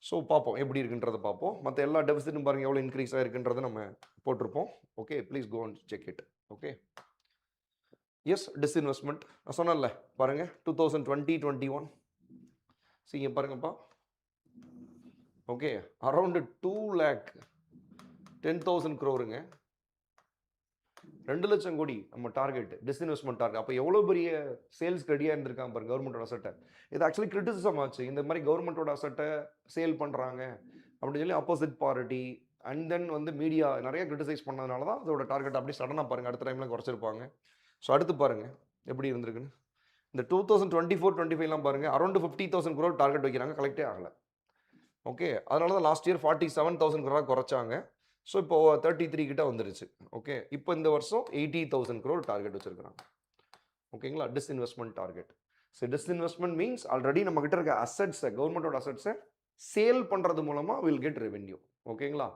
ஸோ பார்ப்போம் எப்படி இருக்குன்றதை பார்ப்போம். மற்ற எல்லா டெபிசிட்டும் பாருங்கள் எவ்வளோ இன்க்ரீஸ் ஆகிருக்குன்றதை நம்ம போட்டிருப்போம். Okay, please go and check it. Okay, yes, disinvestment நான் சொன்னேன்ல பாருங்கள், 2020-21 இங்கே பாருங்கப்பா. ஓகே, அரௌண்டு 2,10,000 crore, 2 லட்சம் கோடி நம்ம டார்கெட், டிஸ்இன்வெஸ்ட்மெண்ட் டார்கெட். அப்போ எவ்வளோ பெரிய சேல்ஸ் ரெடியாக இருந்திருக்காங்க பாருங்க கவர்மெண்டோட அசட்டை. இது ஆக்சுவலி கிரிட்டிசிசம் ஆச்சு, இந்த மாதிரி கவர்மெண்டோட அசட்டை சேல் பண்ணுறாங்க அப்படின்னு சொல்லி ஆப்போசிட் பார்ட்டி அண்ட் தென் வந்து மீடியா நிறைய கிரிட்டிசைஸ் பண்ணதுனால தான் அதோட டார்கெட் அப்படி சடனாக பாருங்கள் அடுத்த டைமில் குறைச்சிருப்பாங்க. ஸோ அடுத்து பாருங்கள் எப்படி இருந்திருக்குன்னு. இந்த 2024-25 பாருங்கள், அரௌண்ட் 50,000 crore டார்கெட் வைக்கிறாங்க, கலெக்டே ஆகலை. ஓகே, அதனால தான் லாஸ்ட் இயர் 47,000 crore குறைச்சாங்க. ஸோ இப்போ 33 கிட்ட வந்துருச்சு. ஓகே, இப்போ இந்த வருஷம் 80,000 crore டார்கெட் வச்சிருக்காங்க. ஓகேங்களா? Disinvestment target. So disinvestment means already நம்ம கிட்ட இருக்க அசட்ஸை, கவர்மெண்டோட அசட்ஸை சேல் பண்ணுறது மூலமாக வில் கெட் ரெவென்யூ. ஓகேங்களா?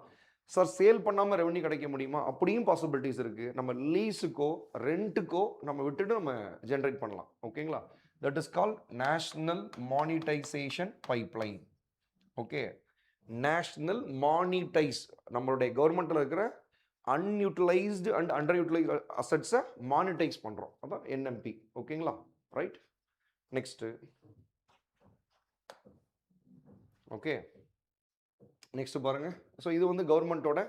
சார் சேல் பண்ணாமல் ரெவென்யூ கிடைக்க முடியுமா? அப்படியும் பாசிபிலிட்டிஸ் இருக்குது. நம்ம லீஸுக்கோ ரெண்ட்டுக்கோ நம்ம விட்டுட்டு நம்ம ஜென்ரேட் பண்ணலாம். ஓகேங்களா? That is called national monetisation pipeline. Okay, national monetise, நம்மளுடைய கவர்மெண்ட்டில் இருக்கிற unutilised and under utilised அசட்ஸை monetise பண்ணுறோம், அதான் என்எம்பி. ஓகேங்களா? ரைட். நெக்ஸ்ட்டு ஓகே, நெக்ஸ்ட் பாருங்கள். ஸோ இது வந்து கவர்மெண்ட்டோட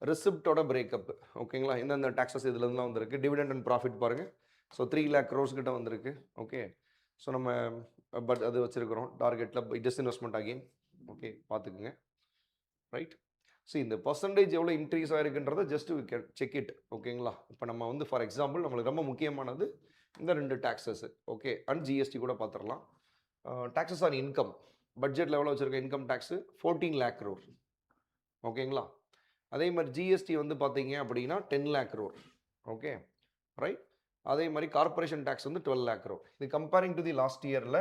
ரிசிப்டோட பிரேக்கப். ஓகேங்களா? எந்தெந்த டாக்ஸஸ் இதுலேருந்துலாம் வந்திருக்கு. டிவிடெண்ட் அண்ட் ப்ராஃபிட் பாருங்கள். ஸோ 3 lakh crores கிட்ட வந்திருக்கு. ஓகே, ஸோ நம்ம பட் அது வச்சுருக்கிறோம் டார்கெட்டில் டிஸ்இன்வெஸ்ட்மெண்ட் அகெயின். ஓகே, பார்த்துக்குங்க. ரைட். ஸோ இந்த பர்சன்டேஜ் எவ்வளோ இன்க்ரீஸ் ஆகிருக்குன்றதை just we can check it. ஓகேங்களா? இப்போ நம்ம வந்து ஃபார் எக்ஸாம்பிள் நம்மளுக்கு ரொம்ப முக்கியமானது இந்த 2 taxes. ஓகே, அண்ட் ஜிஎஸ்டி கூட பார்த்துடலாம். டாக்ஸஸ் ஆன் இன்கம் பட்ஜெட்டில் எவ்வளோ வச்சுருக்க இன்கம் டேக்ஸு 14 lakh crore. ஓகேங்களா? அதே மாதிரி ஜிஎஸ்டி வந்து பார்த்தீங்க அப்படின்னா 10 lakh crore. Okay, right. அதே மாதிரி கார்பரேஷன் டேக்ஸ் வந்து 12 lakh crore. இது கம்பேரிங் டு தி லாஸ்ட் இயரில்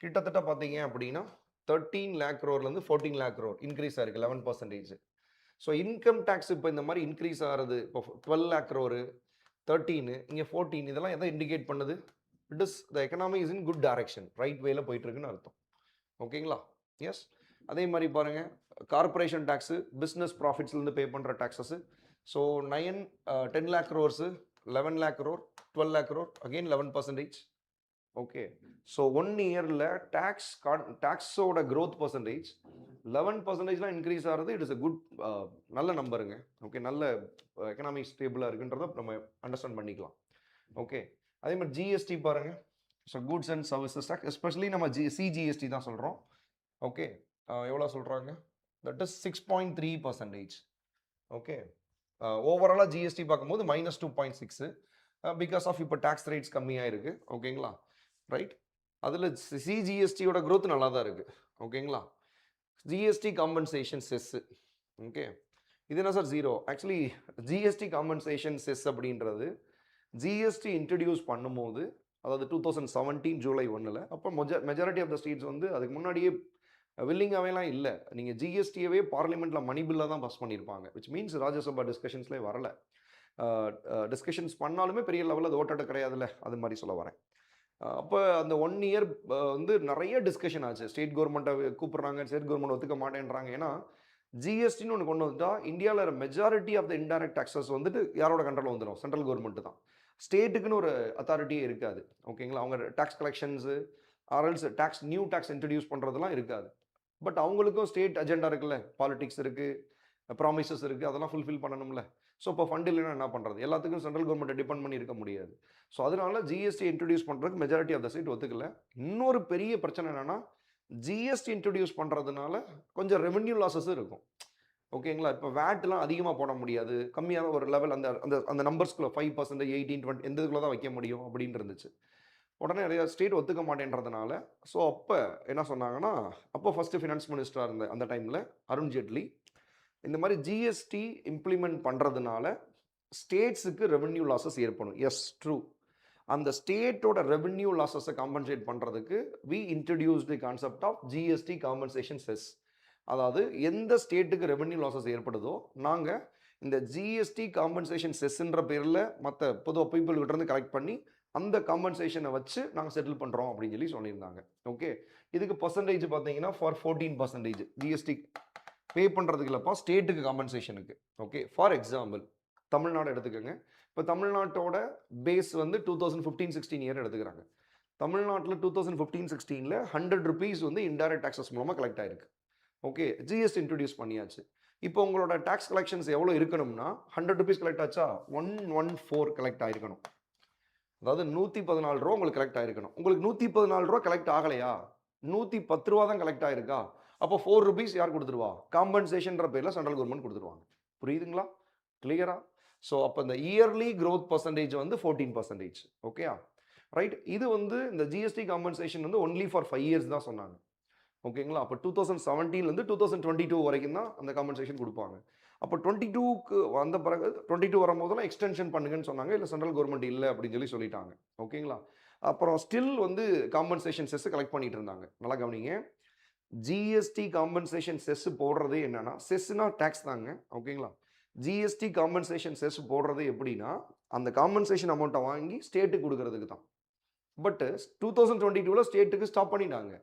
கிட்டத்தட்ட பார்த்தீங்க அப்படின்னா 13 lakh crore 14 lakh crore increase ஆயிருக்கு, 11%. ஸோ இன்கம் டேக்ஸ் இப்போ இந்த மாதிரி இன்க்ரீஸ் ஆகிறது, இப்போ 12 lakh crore, 13, இங்கே 14, இதெல்லாம் எதை இண்டிகேட் பண்ணுது? It is the economy is in good direction, right வேல போயிட்டுருக்குன்னு அர்த்தம். ஓகேங்களா? எஸ். அதே மாதிரி பாருங்கள், கார்பரேஷன் டேக்ஸு பிஸ்னஸ் ப்ராஃபிட்ஸ்லேருந்து பே பண்ணுற taxes. So 10 lakh crores, 11 lakh crore, 12 lakh crore, again 11%. Okay, so 1 இயரில் டேக்ஸோட க்ரோத் பர்சன்டேஜ் 11% இன்க்ரீஸ் ஆகிறது. இட் இஸ் அ குட் நல்ல நம்பருங்க. ஓகே, நல்ல எக்கனாமிக் ஸ்டேபிளாக இருக்குன்றத நம்ம அண்டர்ஸ்டாண்ட் பண்ணிக்கலாம். ஓகே, அதே மாதிரி ஜிஎஸ்டி பாருங்கள். So goods and services tax especially நம்ம சிஜிஎஸ்டி தான் சொல்கிறோம். ஓகே, எவ்வளோ சொல்கிறாங்க? That is 6.3%. ஓகே, ஓவராலாக ஜிஎஸ்டி பார்க்கும்போது -2.6 பிகாஸ் ஆஃப் இப்போ டேக்ஸ் ரேட்ஸ் கம்மியாக இருக்குது. ஓகேங்களா, ரைட். அதில் சிஜிஎஸ்டியோட growth நல்லா தான் இருக்குது. ஓகேங்களா, ஜிஎஸ்டி காம்பன்சேஷன் செஸ்ஸு. ஓகே, இது என்ன sir zero? Actually GST compensation chess அப்படின்றது ஜிஎஸ்டி இன்ட்ரடியூஸ் பண்ணும்போது, அதாவது 2017 ஜூலை 1 அப்போ மெஜாரிட்டி ஆஃப் த ஸ்டேட்ஸ் வந்து அதுக்கு முன்னாடியே வில்லிங்காகவேலாம் இல்லை. நீங்கள் ஜிஎஸ்டியவே பார்லிமெண்ட்டில் மணி பில்லாக தான் பாஸ் பண்ணியிருப்பாங்க. விச் மீன்ஸ் ராஜ்யசபா டிஸ்கஷன்ஸ்லேயே வரல. டிஸ்கஷன்ஸ் பண்ணாலுமே பெரிய லெவலில் அது ஓட்டாட்ட கிடையாதுல்ல, அது மாதிரி சொல்ல வரேன். அப்போ அந்த 1 இயர் வந்து நிறைய டிஸ்கஷன் ஆச்சு. ஸ்டேட் கவர்மெண்ட்டை கூப்பிட்றாங்க, ஸ்டேட் கவர்மெண்ட் ஒத்துக்க மாட்டேன்றாங்க. ஏன்னா ஜிஎஸ்டின்னு ஒன்று கொண்டு வந்துட்டா இந்தியாவில் majority of the indirect taxes வந்துட்டு யாரோட கண்ட்ரோல் வந்துடும்? சென்ட்ரல் கவர்மெண்ட் தான். ஸ்டேட்டுக்குன்னு ஒரு அத்தாரிட்டியே இருக்காது. ஓகேங்களா, அவங்க tax collections or else tax new tax introduce பண்ணுறதுலாம் இருக்காது. பட் அவங்களுக்கும் ஸ்டேட் அஜெண்டா இருக்குல்ல, பாலிடிக்ஸ் இருக்குது, ப்ராமிசஸ் இருக்குது, அதெல்லாம் ஃபுல்ஃபில் பண்ணணும்ல. ஸோ இப்போ ஃபண்ட் இல்லைன்னா என்ன பண்ணுறது? எல்லாத்துக்கும் சென்ட்ரல் கவர்மெண்ட்டை டிபெண்ட் பண்ணி இருக்க முடியாது. ஸோ அதனால ஜிஎஸ்டி இன்ட்ரடியூஸ் பண்ணுறதுக்கு மெஜாரிட்டி ஆஃப் த ஸ்டேட் ஒத்துக்கல. இன்னொரு பெரிய பிரச்சனை என்னென்னா, ஜிஎஸ்டி இன்ட்ரடியூஸ் பண்ணுறதுனால கொஞ்சம் ரெவென்யூ லாஸஸும் இருக்கும். ஓகேங்களா, இப்போ வேட்லாம் அதிகமாக போட முடியாது, கம்மியான ஒரு லெவல் அந்த அந்த அந்த நம்பர்ஸ்குள்ளே 5%, 18, 20 எந்த இதுக்குள்ளே தான் வைக்க முடியும் அப்படின்னு இருந்துச்சு. உடனே நிறைய ஸ்டேட் ஒத்துக்க மாட்டேன்றதுனால ஸோ அப்போ என்ன சொன்னாங்கன்னா, அப்போ ஃபஸ்ட்டு ஃபினான்ஸ் மினிஸ்டராக இருந்த அந்த டைமில் அருண் ஜேட்லி இந்த மாதிரி ஜிஎஸ்டி இம்ப்ளிமெண்ட் பண்ணுறதுனால ஸ்டேட்ஸுக்கு ரெவென்யூ லாஸஸ் ஏற்படும். Yes, true. அந்த ஸ்டேட்டோட ரெவென்யூ லாஸஸை காம்பன்சேட் பண்ணுறதுக்கு we introduce the concept of GST compensation cess. அதாவது எந்த ஸ்டேட்டுக்கு ரெவென்யூ லாஸஸ் ஏற்படுதோ நாங்கள் இந்த ஜிஎஸ்டி காம்பன்சேஷன் செஸ்ன்ற பேரில் மற்ற பொதுவாக பீப்புள்கிட்ட இருந்து கலெக்ட் பண்ணி அந்த காம்பன்சேஷனை வச்சு நாங்கள் செட்டில் பண்ணுறோம் அப்படின்னு சொல்லி சொல்லியிருந்தாங்க. ஓகே, இதுக்கு பர்சன்டேஜ் பார்த்தீங்கன்னா ஃபார் 14% ஜிஎஸ்டி பே பண்ணுறதுக்கு இல்லைப்பா, ஸ்டேட்டுக்கு காம்பன்சேஷனுக்கு. ஓகே, ஃபார் எக்ஸாம்பிள் தமிழ்நாடு எடுத்துக்கோங்க. இப்போ தமிழ்நாட்டோட பேஸ் வந்து 2015-16 இயர் எடுத்துக்கிறாங்க. தமிழ்நாட்டில் 2015-16 100 rupees வந்து இன்டைரக்ட் டாக்ஸஸ் மூலமாக கலெக்ட் ஆயிருக்கு. ஓகே, ஜிஎஸ்டி இன்ட்ரடியூஸ் பண்ணியாச்சு. இப்போ உங்களோட டேக்ஸ் கலெக்ஷன்ஸ் எவ்வளோ இருக்கணும்னா 100 rupees கலெக்ட் ஆச்சா 114 கலெக்ட் ஆயிருக்கணும். அதாவது 114 ரூபா உங்களுக்கு கலெக்ட் ஆயிருக்கணும். உங்களுக்கு 114 ரூபா கலெக்ட் ஆகலையா, 110 ரூபா தான் கலெக்ட் ஆயிருக்கா, அப்போ 4 rupees யார் கொடுத்துருவா? காம்பன்சேஷன்ற பேரில் சென்ட்ரல் கவர்மெண்ட் கொடுத்துருவாங்க. புரியுதுங்களா? கிளியரா? ஸோ அப்போ இந்த இயர்லி growth பர்சன்டேஜ் வந்து 14%. ஓகேயா, ரைட். இது வந்து இந்த ஜிஎஸ்டி காம்பன்சேஷன் வந்து ஒன்லி ஃபார் 5 years தான் சொன்னாங்க. ஓகேங்களா, அப்போ 2017 2022 வரைக்கும் தான் அந்த காம்பன்சேஷன் கொடுப்பாங்க. அப்போ 22க்கு வந்த பிறகு 22 வரும்போதெல்லாம் எக்ஸ்டென்ஷன் பண்ணுங்கன்னு சொன்னாங்க. இல்லை சென்ட்ரல் கவர்மெண்ட் இல்லை அப்படின்னு சொல்லிட்டாங்க. ஓகேங்களா, அப்புறம் ஸ்டில் வந்து காம்பன்சேஷன் செஸ் கலெக்ட் பண்ணிட்டு இருந்தாங்க. நல்லா கவனிங்க, ஜிஎஸ்டி காம்பன்சேஷன் செஸ் போடுறதே என்னன்னா, செஸ்னா டேக்ஸ் தாங்க. ஓகேங்களா, ஜிஎஸ்டி காம்பன்சேஷன் செஸ் போடுறது எப்படின்னா, அந்த காம்பன்சேஷன் அமௌண்ட்டை வாங்கி ஸ்டேட்டுக்கு கொடுக்கறதுக்கு தான். பட் 2022 ஸ்டேட்டுக்கு ஸ்டாப் பண்ணிட்டாங்க.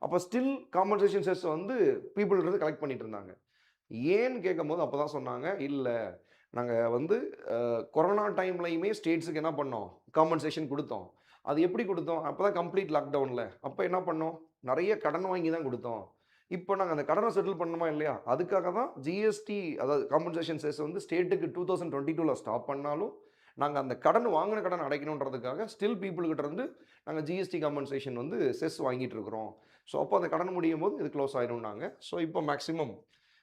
அப்போ ஸ்டில் காம்பன்சேஷன் செஸ் வந்து பீப்புள் இருந்து கலெக்ட் பண்ணிட்டு இருந்தாங்க. ஏன்னு கேட்கும் போது அப்போ தான் சொன்னாங்க, இல்லை நாங்கள் வந்து கொரோனா டைம்லையுமே ஸ்டேட்ஸுக்கு என்ன பண்ணோம், காம்பன்சேஷன் கொடுத்தோம். அது எப்படி கொடுத்தோம்? அப்போ தான் கம்ப்ளீட் லாக்டவுனில். அப்போ என்ன பண்ணோம், நிறைய கடன் வாங்கி தான் கொடுத்தோம். இப்போ நாங்கள் அந்த கடனை செட்டில் பண்ணணுமா இல்லையா, அதுக்காக தான் ஜிஎஸ்டி அதாவது காம்பன்சேஷன் செஸ் வந்து ஸ்டேட்டுக்கு 2022 ஸ்டாப் பண்ணாலும் நாங்கள் அந்த கடன் வாங்கின கடன் அடைக்கணுன்றதுக்காக ஸ்டில் பீப்புள்கிட்ட இருந்து நாங்கள் ஜிஎஸ்டி காம்பன்சேஷன் வந்து செஸ் வாங்கிட்டு இருக்கிறோம். ஸோ அப்போ அந்த கடன் முடியும் போது இது க்ளோஸ் ஆயிரும்னாங்க. ஸோ இப்போ மேக்ஸிமம்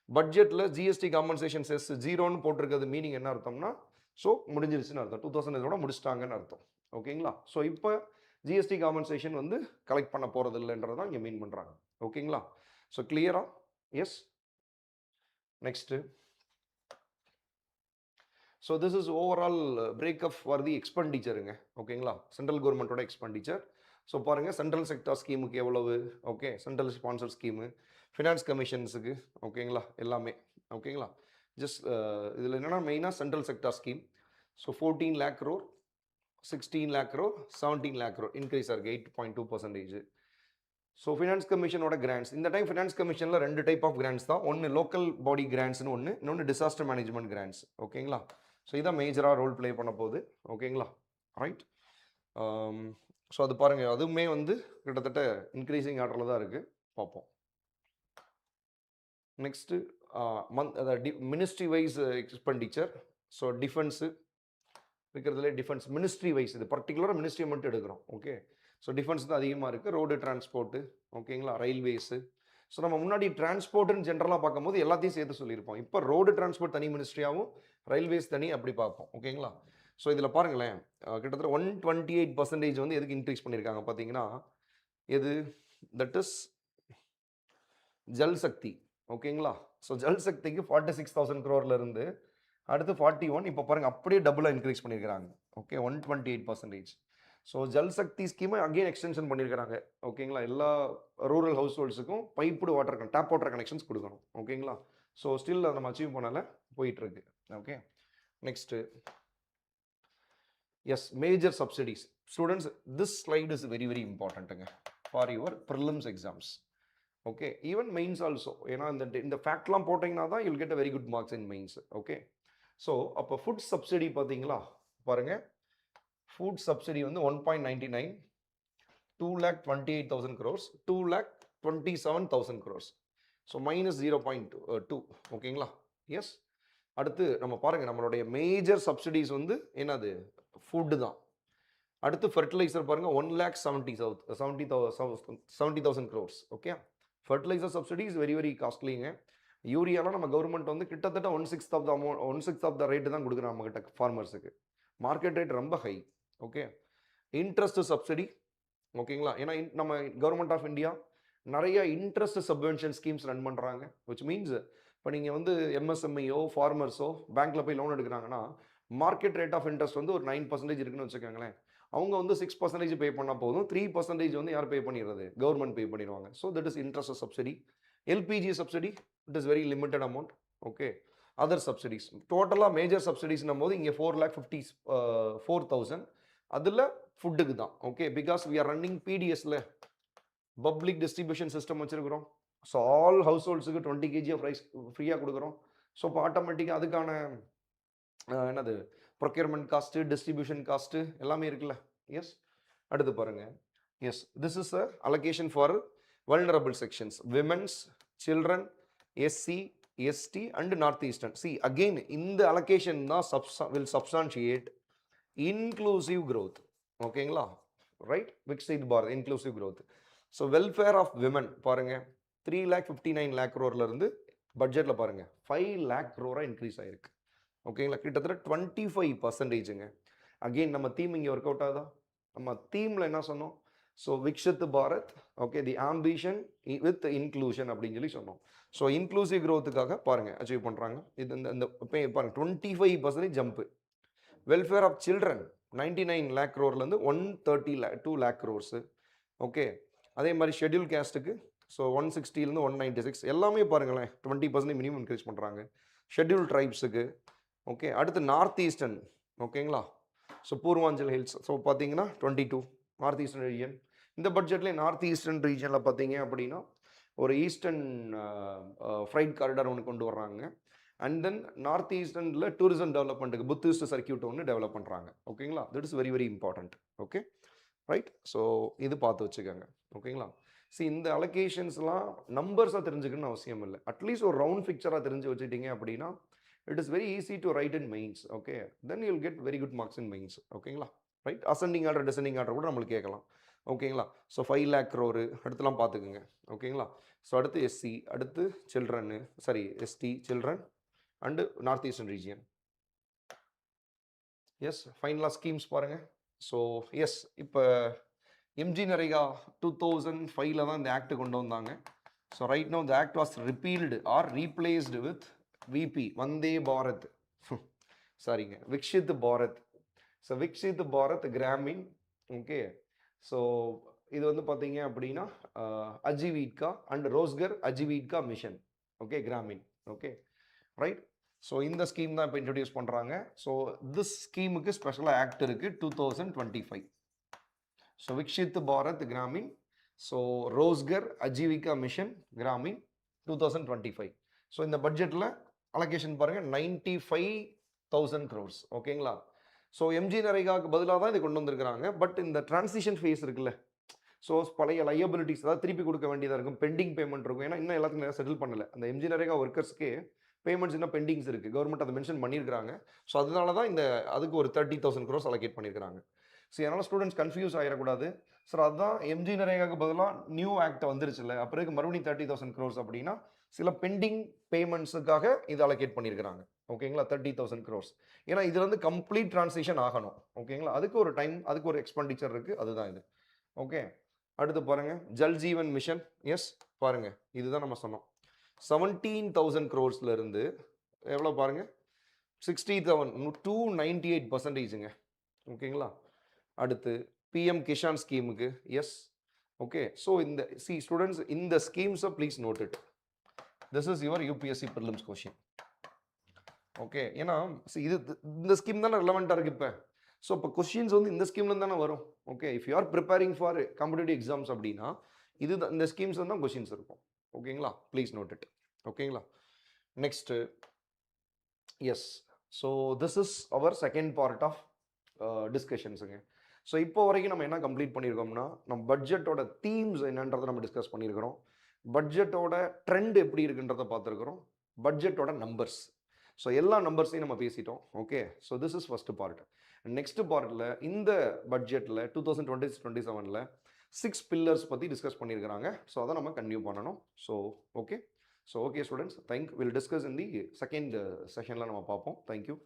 பட்ஜெட்டில் ஜிஎஸ்டி காம்பன்சேஷன் செஸ் 0ன்னு போட்டிருக்கிறது மீனிங் என்ன அர்த்தம்னா, ஸோ முடிஞ்சிருச்சுன்னு அர்த்தம். 2000 முடிச்சிட்டாங்கன்னு அர்த்தம். ஓகேங்களா, ஸோ இப்போ ஜிஎஸ்டி காம்பன்சேஷன் வந்து கலெக்ட் பண்ண போகிறது இல்லைன்றதான் இங்கே மீன் பண்ணுறாங்க. ஓகேங்களா, ஸோ கிளியரா? Yes. Next, so this is overall breakup for the எக்ஸ்பெண்டிச்சருங்க. ஓகேங்களா, சென்ட்ரல் கவர்மெண்ட்டோட எக்ஸ்பெண்டிச்சர். ஸோ பாருங்கள், சென்ட்ரல் செக்டார் ஸ்கீமுக்கு எவ்வளவு, okay, central sponsor scheme, finance கமிஷன்ஸுக்கு, ஓகேங்களா, எல்லாமே. ஓகேங்களா, ஜஸ்ட் இதில் என்னென்னா மெயினாக central sector scheme. So 14 lakh crore, 16 lakh crore, 17 lakh crore increase ஆஇருக்குது 8.2%. ஸோ ஃபினான்ஸ் கமிஷனோட கிராண்ட்ஸ் இந்த டைம் ஃபினான்ஸ் கமிஷனில் 2 டைப் ஆஃப் கிராண்ட்ஸ் தான். ஒன்று லோக்கல் பாடி கிராண்ட்ஸ்னு ஒன்று, இன்னொன்று டிசாஸ்டர் மேனேஜ்மெண்ட் கிராண்ட்ஸ். ஓகேங்களா, ஸோ இதான் மேஜராக ரோல் ப்ளே பண்ண போகுது. ஓகேங்களா, ரைட். ஸோ அது பாருங்கள், அதுவுமே வந்து கிட்டத்தட்ட இன்க்ரீசிங் ஆர்டரில் தான் இருக்குது. பார்ப்போம். நெக்ஸ்ட்டு அதாவது ministry wise expenditure. So defence இருக்கிறதுலே டிஃபென்ஸ் மினிஸ்ட்ரி வைஸ், இது பர்டிகுலராக மினிஸ்ட்ரி மட்டும் எடுக்கிறோம். ஓகே, ஸோ டிஃபென்ஸ் தான் அதிகமாக இருக்குது, ரோடு டிரான்ஸ்போர்ட்டு, ஓகேங்களா, ரயில்வேஸு. ஸோ நம்ம முன்னாடி டிரான்ஸ்போர்ட்டுன்னு ஜென்ரலாக பார்க்கும்போது எல்லாத்தையும் சேர்த்து சொல்லியிருப்போம். இப்போ ரோடு டிரான்ஸ்போர்ட் தனி மினிஸ்ட்ரியாகவும் ரயில்வேஸ் தனி அப்படி பார்ப்போம். ஓகேங்களா. ஸோ இதில் பாருங்களேன், கிட்டத்தட்ட 128% வந்து எதுக்கு இன்க்ரீஸ் பண்ணியிருக்காங்க பார்த்தீங்கன்னா, எது தட் இஸ் ஜல் சக்தி. ஓகேங்களா. ஸோ ஜல் சக்திக்கு 46,000 crore இருந்து அடுத்து 41, இப்போ பாருங்கள் அப்படியே டபுளாக இன்க்ரீஸ் பண்ணியிருக்கிறாங்க. ஓகே, 128%. ஸோ ஜல் சக்தி ஸ்கீமை அகெயின் எக்ஸ்டென்ஷன் பண்ணியிருக்கிறாங்க. ஓகேங்களா. எல்லா ரூரல் ஹவுஸ் ஹோல்ட்ஸுக்கும் piped water tap water connections கொடுக்கணும். ஓகேங்களா. ஸோ ஸ்டில் அதை நம்ம அச்சீவ் பண்ணல, போயிட்டுருக்கு. Okay, next yes major subsidies. Students, this slide is very very இம்பார்ட்டண்ட்டுங்க for your prelims exams. Okay, even mains also. ஏன்னா இந்த ஃபேக்ட்லாம் போட்டிங்கன்னா தான் you'll get a very good marks in mains. Okay, so அப்போ ஃபுட் சப்சிடி பார்த்தீங்களா, பாருங்கள், food subsidy வந்து 1.99, 2,28,000 crores, 2,27,000 crores. ஸோ -0.2. ஓகேங்களா. எஸ், அடுத்து நம்ம பாருங்கள், நம்மளுடைய மேஜர் சப்சிடிஸ் வந்து என்னது, ஃபுட்டு தான். அடுத்து ஃபர்டிலைசர் பாருங்கள், 1,70,000 crores. Okay, fertiliser subsidy is very very காஸ்ட்லிங்க. யூரியாலாம் நம்ம கவர்மெண்ட் வந்து கிட்டத்தட்ட 1/6 of the amount, 1/6 of the rate தான் கொடுக்குறாங்க நம்மகிட்ட ஃபார்மர்ஸுக்கு. மார்க்கெட் ரேட் ரொம்ப ஹை. Okay, interest subsidy. ஓகேங்களா. ஏன்னா நம்ம கவர்மெண்ட் ஆஃப் இந்தியா நிறைய இன்ட்ரெஸ்ட் சப்வென்ஷன் ஸ்கீம்ஸ் ரன் பண்ணுறாங்க. விச் மீன்ஸ் இப்போ நீங்கள் வந்து எம்எஸ்எம்இயோ ஃபார்மர்ஸோ பேங்க்கில் போய் லோன் எடுக்கிறாங்கன்னா மார்க்கெட் ரேட் ஆஃப் இன்ட்ரெஸ்ட் வந்து ஒரு 9% இருக்குன்னு வச்சுக்கோங்களேன். அவங்க வந்து 6% பே பண்ணால் போதும், 3% வந்து யார் பே பண்ணிடுறது, கவர்மெண்ட் பே பண்ணிடுவாங்க. So that is interest subsidy. LPG subsidy, it is very limited amount. Okay, other subsidies டோட்டலாக மேஜர் சப்சிடிஸ்னும் போது இங்கே 4,54,000 அதில் ஃபுட்டுக்கு தான். Okay, because we are running பிடிஎஸ்ல, பப்ளிக் டிஸ்ட்ரிபியூஷன் சிஸ்டம் வச்சுருக்கிறோம். ஸோ ஆல் ஹவுஸ் ஹோல்ட்ஸுக்கு 20 kg ஆஃப் ரைஸ் ஃப்ரீயாக கொடுக்குறோம். ஸோ இப்போ ஆட்டோமேட்டிக்காக அதுக்கான என்னது ப்ரொக்யூர்மெண்ட் காஸ்ட்டு, டிஸ்ட்ரிபியூஷன் காஸ்ட்டு எல்லாமே இருக்குல்ல. எஸ், அடுத்து பாருங்கள். Yes, this is a allocation for vulnerable sections, womens, children, SC, ST and north eastern. See again இந்த அலோகேஷன் தான் வில் சப்ஸ்டான்ஷியேட் இன்க்ளூசிவ் growth. ஓகேங்களா, right, Viksit Bharat inclusive growth. So welfare of women பாருங்கள், 3,59 lakh crore இருந்து பட்ஜெட்டில் பாருங்கள் 5 lakh crore increase ஆகிருக்கு. ஓகேங்களா, கிட்டத்தட்ட 25%ங்க. அகெயின் நம்ம தீம் இங்கே ஒர்க் அவுட் ஆகுதா, நம்ம தீமில் என்ன சொன்னோம், so Viksit Bharat, okay, the ambition with inclusion அப்படின்னு சொல்லி சொன்னோம். ஸோ இன்க்ளூசிவ் growthக்காக பாருங்கள் அச்சீவ் பண்ணுறாங்க. இது இந்த பாருங்கள் 25% jump. Welfare of children 99 lakh crore 132 lakh crores. Okay, அதே மாதிரி ஷெட்யூல் கேஸ்ட்டுக்கு ஸோ 160 196 எல்லாமே பாருங்களேன் 20% மினிமம் இன்க்ரீஸ் பண்ணுறாங்க. ஷெட்யூல் ட்ரைப்ஸுக்கு. ஓகே, அடுத்து நார்த் ஈஸ்டர்ன். ஓகேங்களா, ஸோ பூர்வாஞ்சல் ஹில்ஸ், ஸோ பார்த்தீங்கன்னா 22 நார்த் ஈஸ்டர்ன் ரீஜன். இந்த பட்ஜெட்லேயே நார்த் ஈஸ்டர்ன் ரீஜனில் பார்த்தீங்க அப்படின்னா ஒரு ஈஸ்டர்ன் ஃப்ரைட் காரிடார் ஒன்று கொண்டு வர்றாங்க. அண்ட் தென் நார்த் ஈஸ்டர்னில் டூரிசம் டெவலப்மெண்ட்டுக்கு புத்திஸ்ட் சர்க்கியூட் ஒன்று டெவலப் பண்ணுறாங்க. ஓகேங்களா, that is very very important. Okay, right. So இது பார்த்து வச்சுக்கோங்க. ஓகேங்களா. சி இந்த அலோகேஷன்ஸ்லாம் நம்பர்ஸாக தெரிஞ்சுக்கணும்னு அவசியம் இல்லை. அட்லீஸ்ட் ஒரு ரவுண்ட் பிக்சராக தெரிஞ்சு வச்சுட்டீங்க அப்படின்னா it is very easy to write in mains. Okay, then you will get very good marks in mains. ஓகேங்களா, right. Ascending order, descending order கூட நம்மளுக்கு கேட்கலாம். ஓகேங்களா, ஸோ 5 lakh crore அடுத்துலாம் பார்த்துக்குங்க. ஓகேங்களா, ஸோ அடுத்து எஸ்சி, அடுத்து சில்ட்ரன்னு, sorry ST, children and north eastern region. Yes, ஃபைனலாக ஸ்கீம்ஸ் பாருங்கள். ஸோ எஸ், இப்போ எம்ஜி நரேகா 2005 தான் இந்த ஆக்ட் கொண்டு வந்தாங்க. So right now the act was repealed or replaced with VB, Vande Bharat, சாரிங்க, Viksit Bharat. So Viksit Bharat Gramin. Okay, so இது வந்து பார்த்தீங்க அப்படின்னா Ajeevika and Rozgar Ajeevika mission. Okay, Gramin. Okay, right. So இந்த ஸ்கீம் தான் இப்போ இன்ட்ரடியூஸ் பண்ணுறாங்க. ஸோ திஸ் ஸ்கீமுக்கு ஸ்பெஷலாக ஆக்ட் இருக்குது 2025. So Viksit Bharat Gramin, so Rozgar Ajeevika mission Gramin 2025. So இந்த பட்ஜெட்டில் அலோகேஷன் பாருங்கள் 95,000 crores. ஓகேங்களா, ஸோ எம்ஜி நரேகாவுக்கு பதிலாக தான் இது கொண்டு வந்திருக்கிறாங்க. பட் இந்த டிரான்சிஷன் ஃபேஸ் இருக்குல்ல, ஸோ பழைய லையபிலிட்டிஸ் அதாவது திருப்பி கொடுக்க வேண்டியதாக இருக்கும், பெண்டிங் பேமெண்ட் இருக்கும். ஏன்னா இன்னும் எல்லாத்துக்கும் செட்டில் பண்ணலை. அந்த எம்ஜி நரேகா ஒர்க்கர்ஸ்க்கே பேமெண்ட்ஸ் இன்னும் பெண்டிங்ஸ் இருக்குது, கவர்மெண்ட் அதை மென்ஷன் பண்ணியிருக்காங்க. ஸோ அதனால தான் இந்த அதுக்கு ஒரு 30,000 crores அலோகேட் பண்ணியிருக்காங்க. ஸோ அதனால் ஸ்டூடெண்ட்ஸ் கன்ஃபியூஸ் ஆகிடக்கூடாது. சார் அதுதான் எம்ஜி நரேகாவுக்கு பதிலாக நியூ ஆக்ட் வந்துருச்சுல்ல, அப்புறம் மறுபடியும் 30,000 crores அப்படின்னா சில பெண்டிங் பேமெண்ட்ஸுக்காக இது அலோகேட் பண்ணியிருக்கிறாங்க. ஓகேங்களா, 30,000 crores. ஏன்னா இது வந்து கம்ப்ளீட் டிரான்சிஷன் ஆகணும். ஓகேங்களா, அதுக்கு ஒரு டைம், அதுக்கு ஒரு எக்ஸ்பெண்டிச்சர் இருக்குது, அதுதான் இது. ஓகே, அடுத்து பாருங்க, ஜல் ஜீவன் மிஷன். எஸ், பாருங்க, இதுதான் நம்ம சொன்னோம். 17,000 crores இருந்து எவ்வளோ பாருங்க, 67 298%. ஓகேங்களா, அடுத்து பிஎம் கிஷான் ஸ்கீமுக்கு. Yes, okay. ஸோ இந்த ஸ்டூடெண்ட்ஸ், இந்த ஸ்கீம்ஸை please note it. This is your UPSC prelims question. Okay, ஏன்னா இது இந்த ஸ்கீம் தானே ரிலவெண்ட்டாக இருக்குது இப்போ. ஸோ இப்போ கொஷின்ஸ் வந்து இந்த ஸ்கீம்லேருந்து தானே வரும். Okay, if you are preparing for competitive exams அப்படின்னா இது இந்த ஸ்கீம்ஸ் தான் கொஷின்ஸ் இருக்கும். ஓகேங்களா, ப்ளீஸ் நோட் இட். ஓகேங்களா, next. Yes, so this is our second part of டிஸ்கஷன்ஸுங்க. ஸோ இப்போ வரைக்கும் நம்ம என்ன கம்ப்ளீட் பண்ணியிருக்கோம்னா, நம்ம பட்ஜெட்டோட தீம்ஸ் என்னன்றதை நம்ம டிஸ்கஸ் பண்ணியிருக்கிறோம். பட்ஜெட்டோட ட்ரெண்ட் எப்படி இருக்குன்றதை பார்த்துருக்குறோம். பட்ஜெட்டோட நம்பர்ஸ், ஸோ எல்லா நம்பர்ஸையும் நம்ம பேசிட்டோம். Okay, so this is first part. Next பார்ட்டில் இந்த பட்ஜெட்டில் 2026-27 6 பில்லர்ஸ் பற்றி டிஸ்கஸ் பண்ணியிருக்கிறாங்க. ஸோ அதை நம்ம கன்டினியூ பண்ணணும். So okay, students, will discuss in the second செஷனில் நம்ம பார்ப்போம். தேங்க்யூ.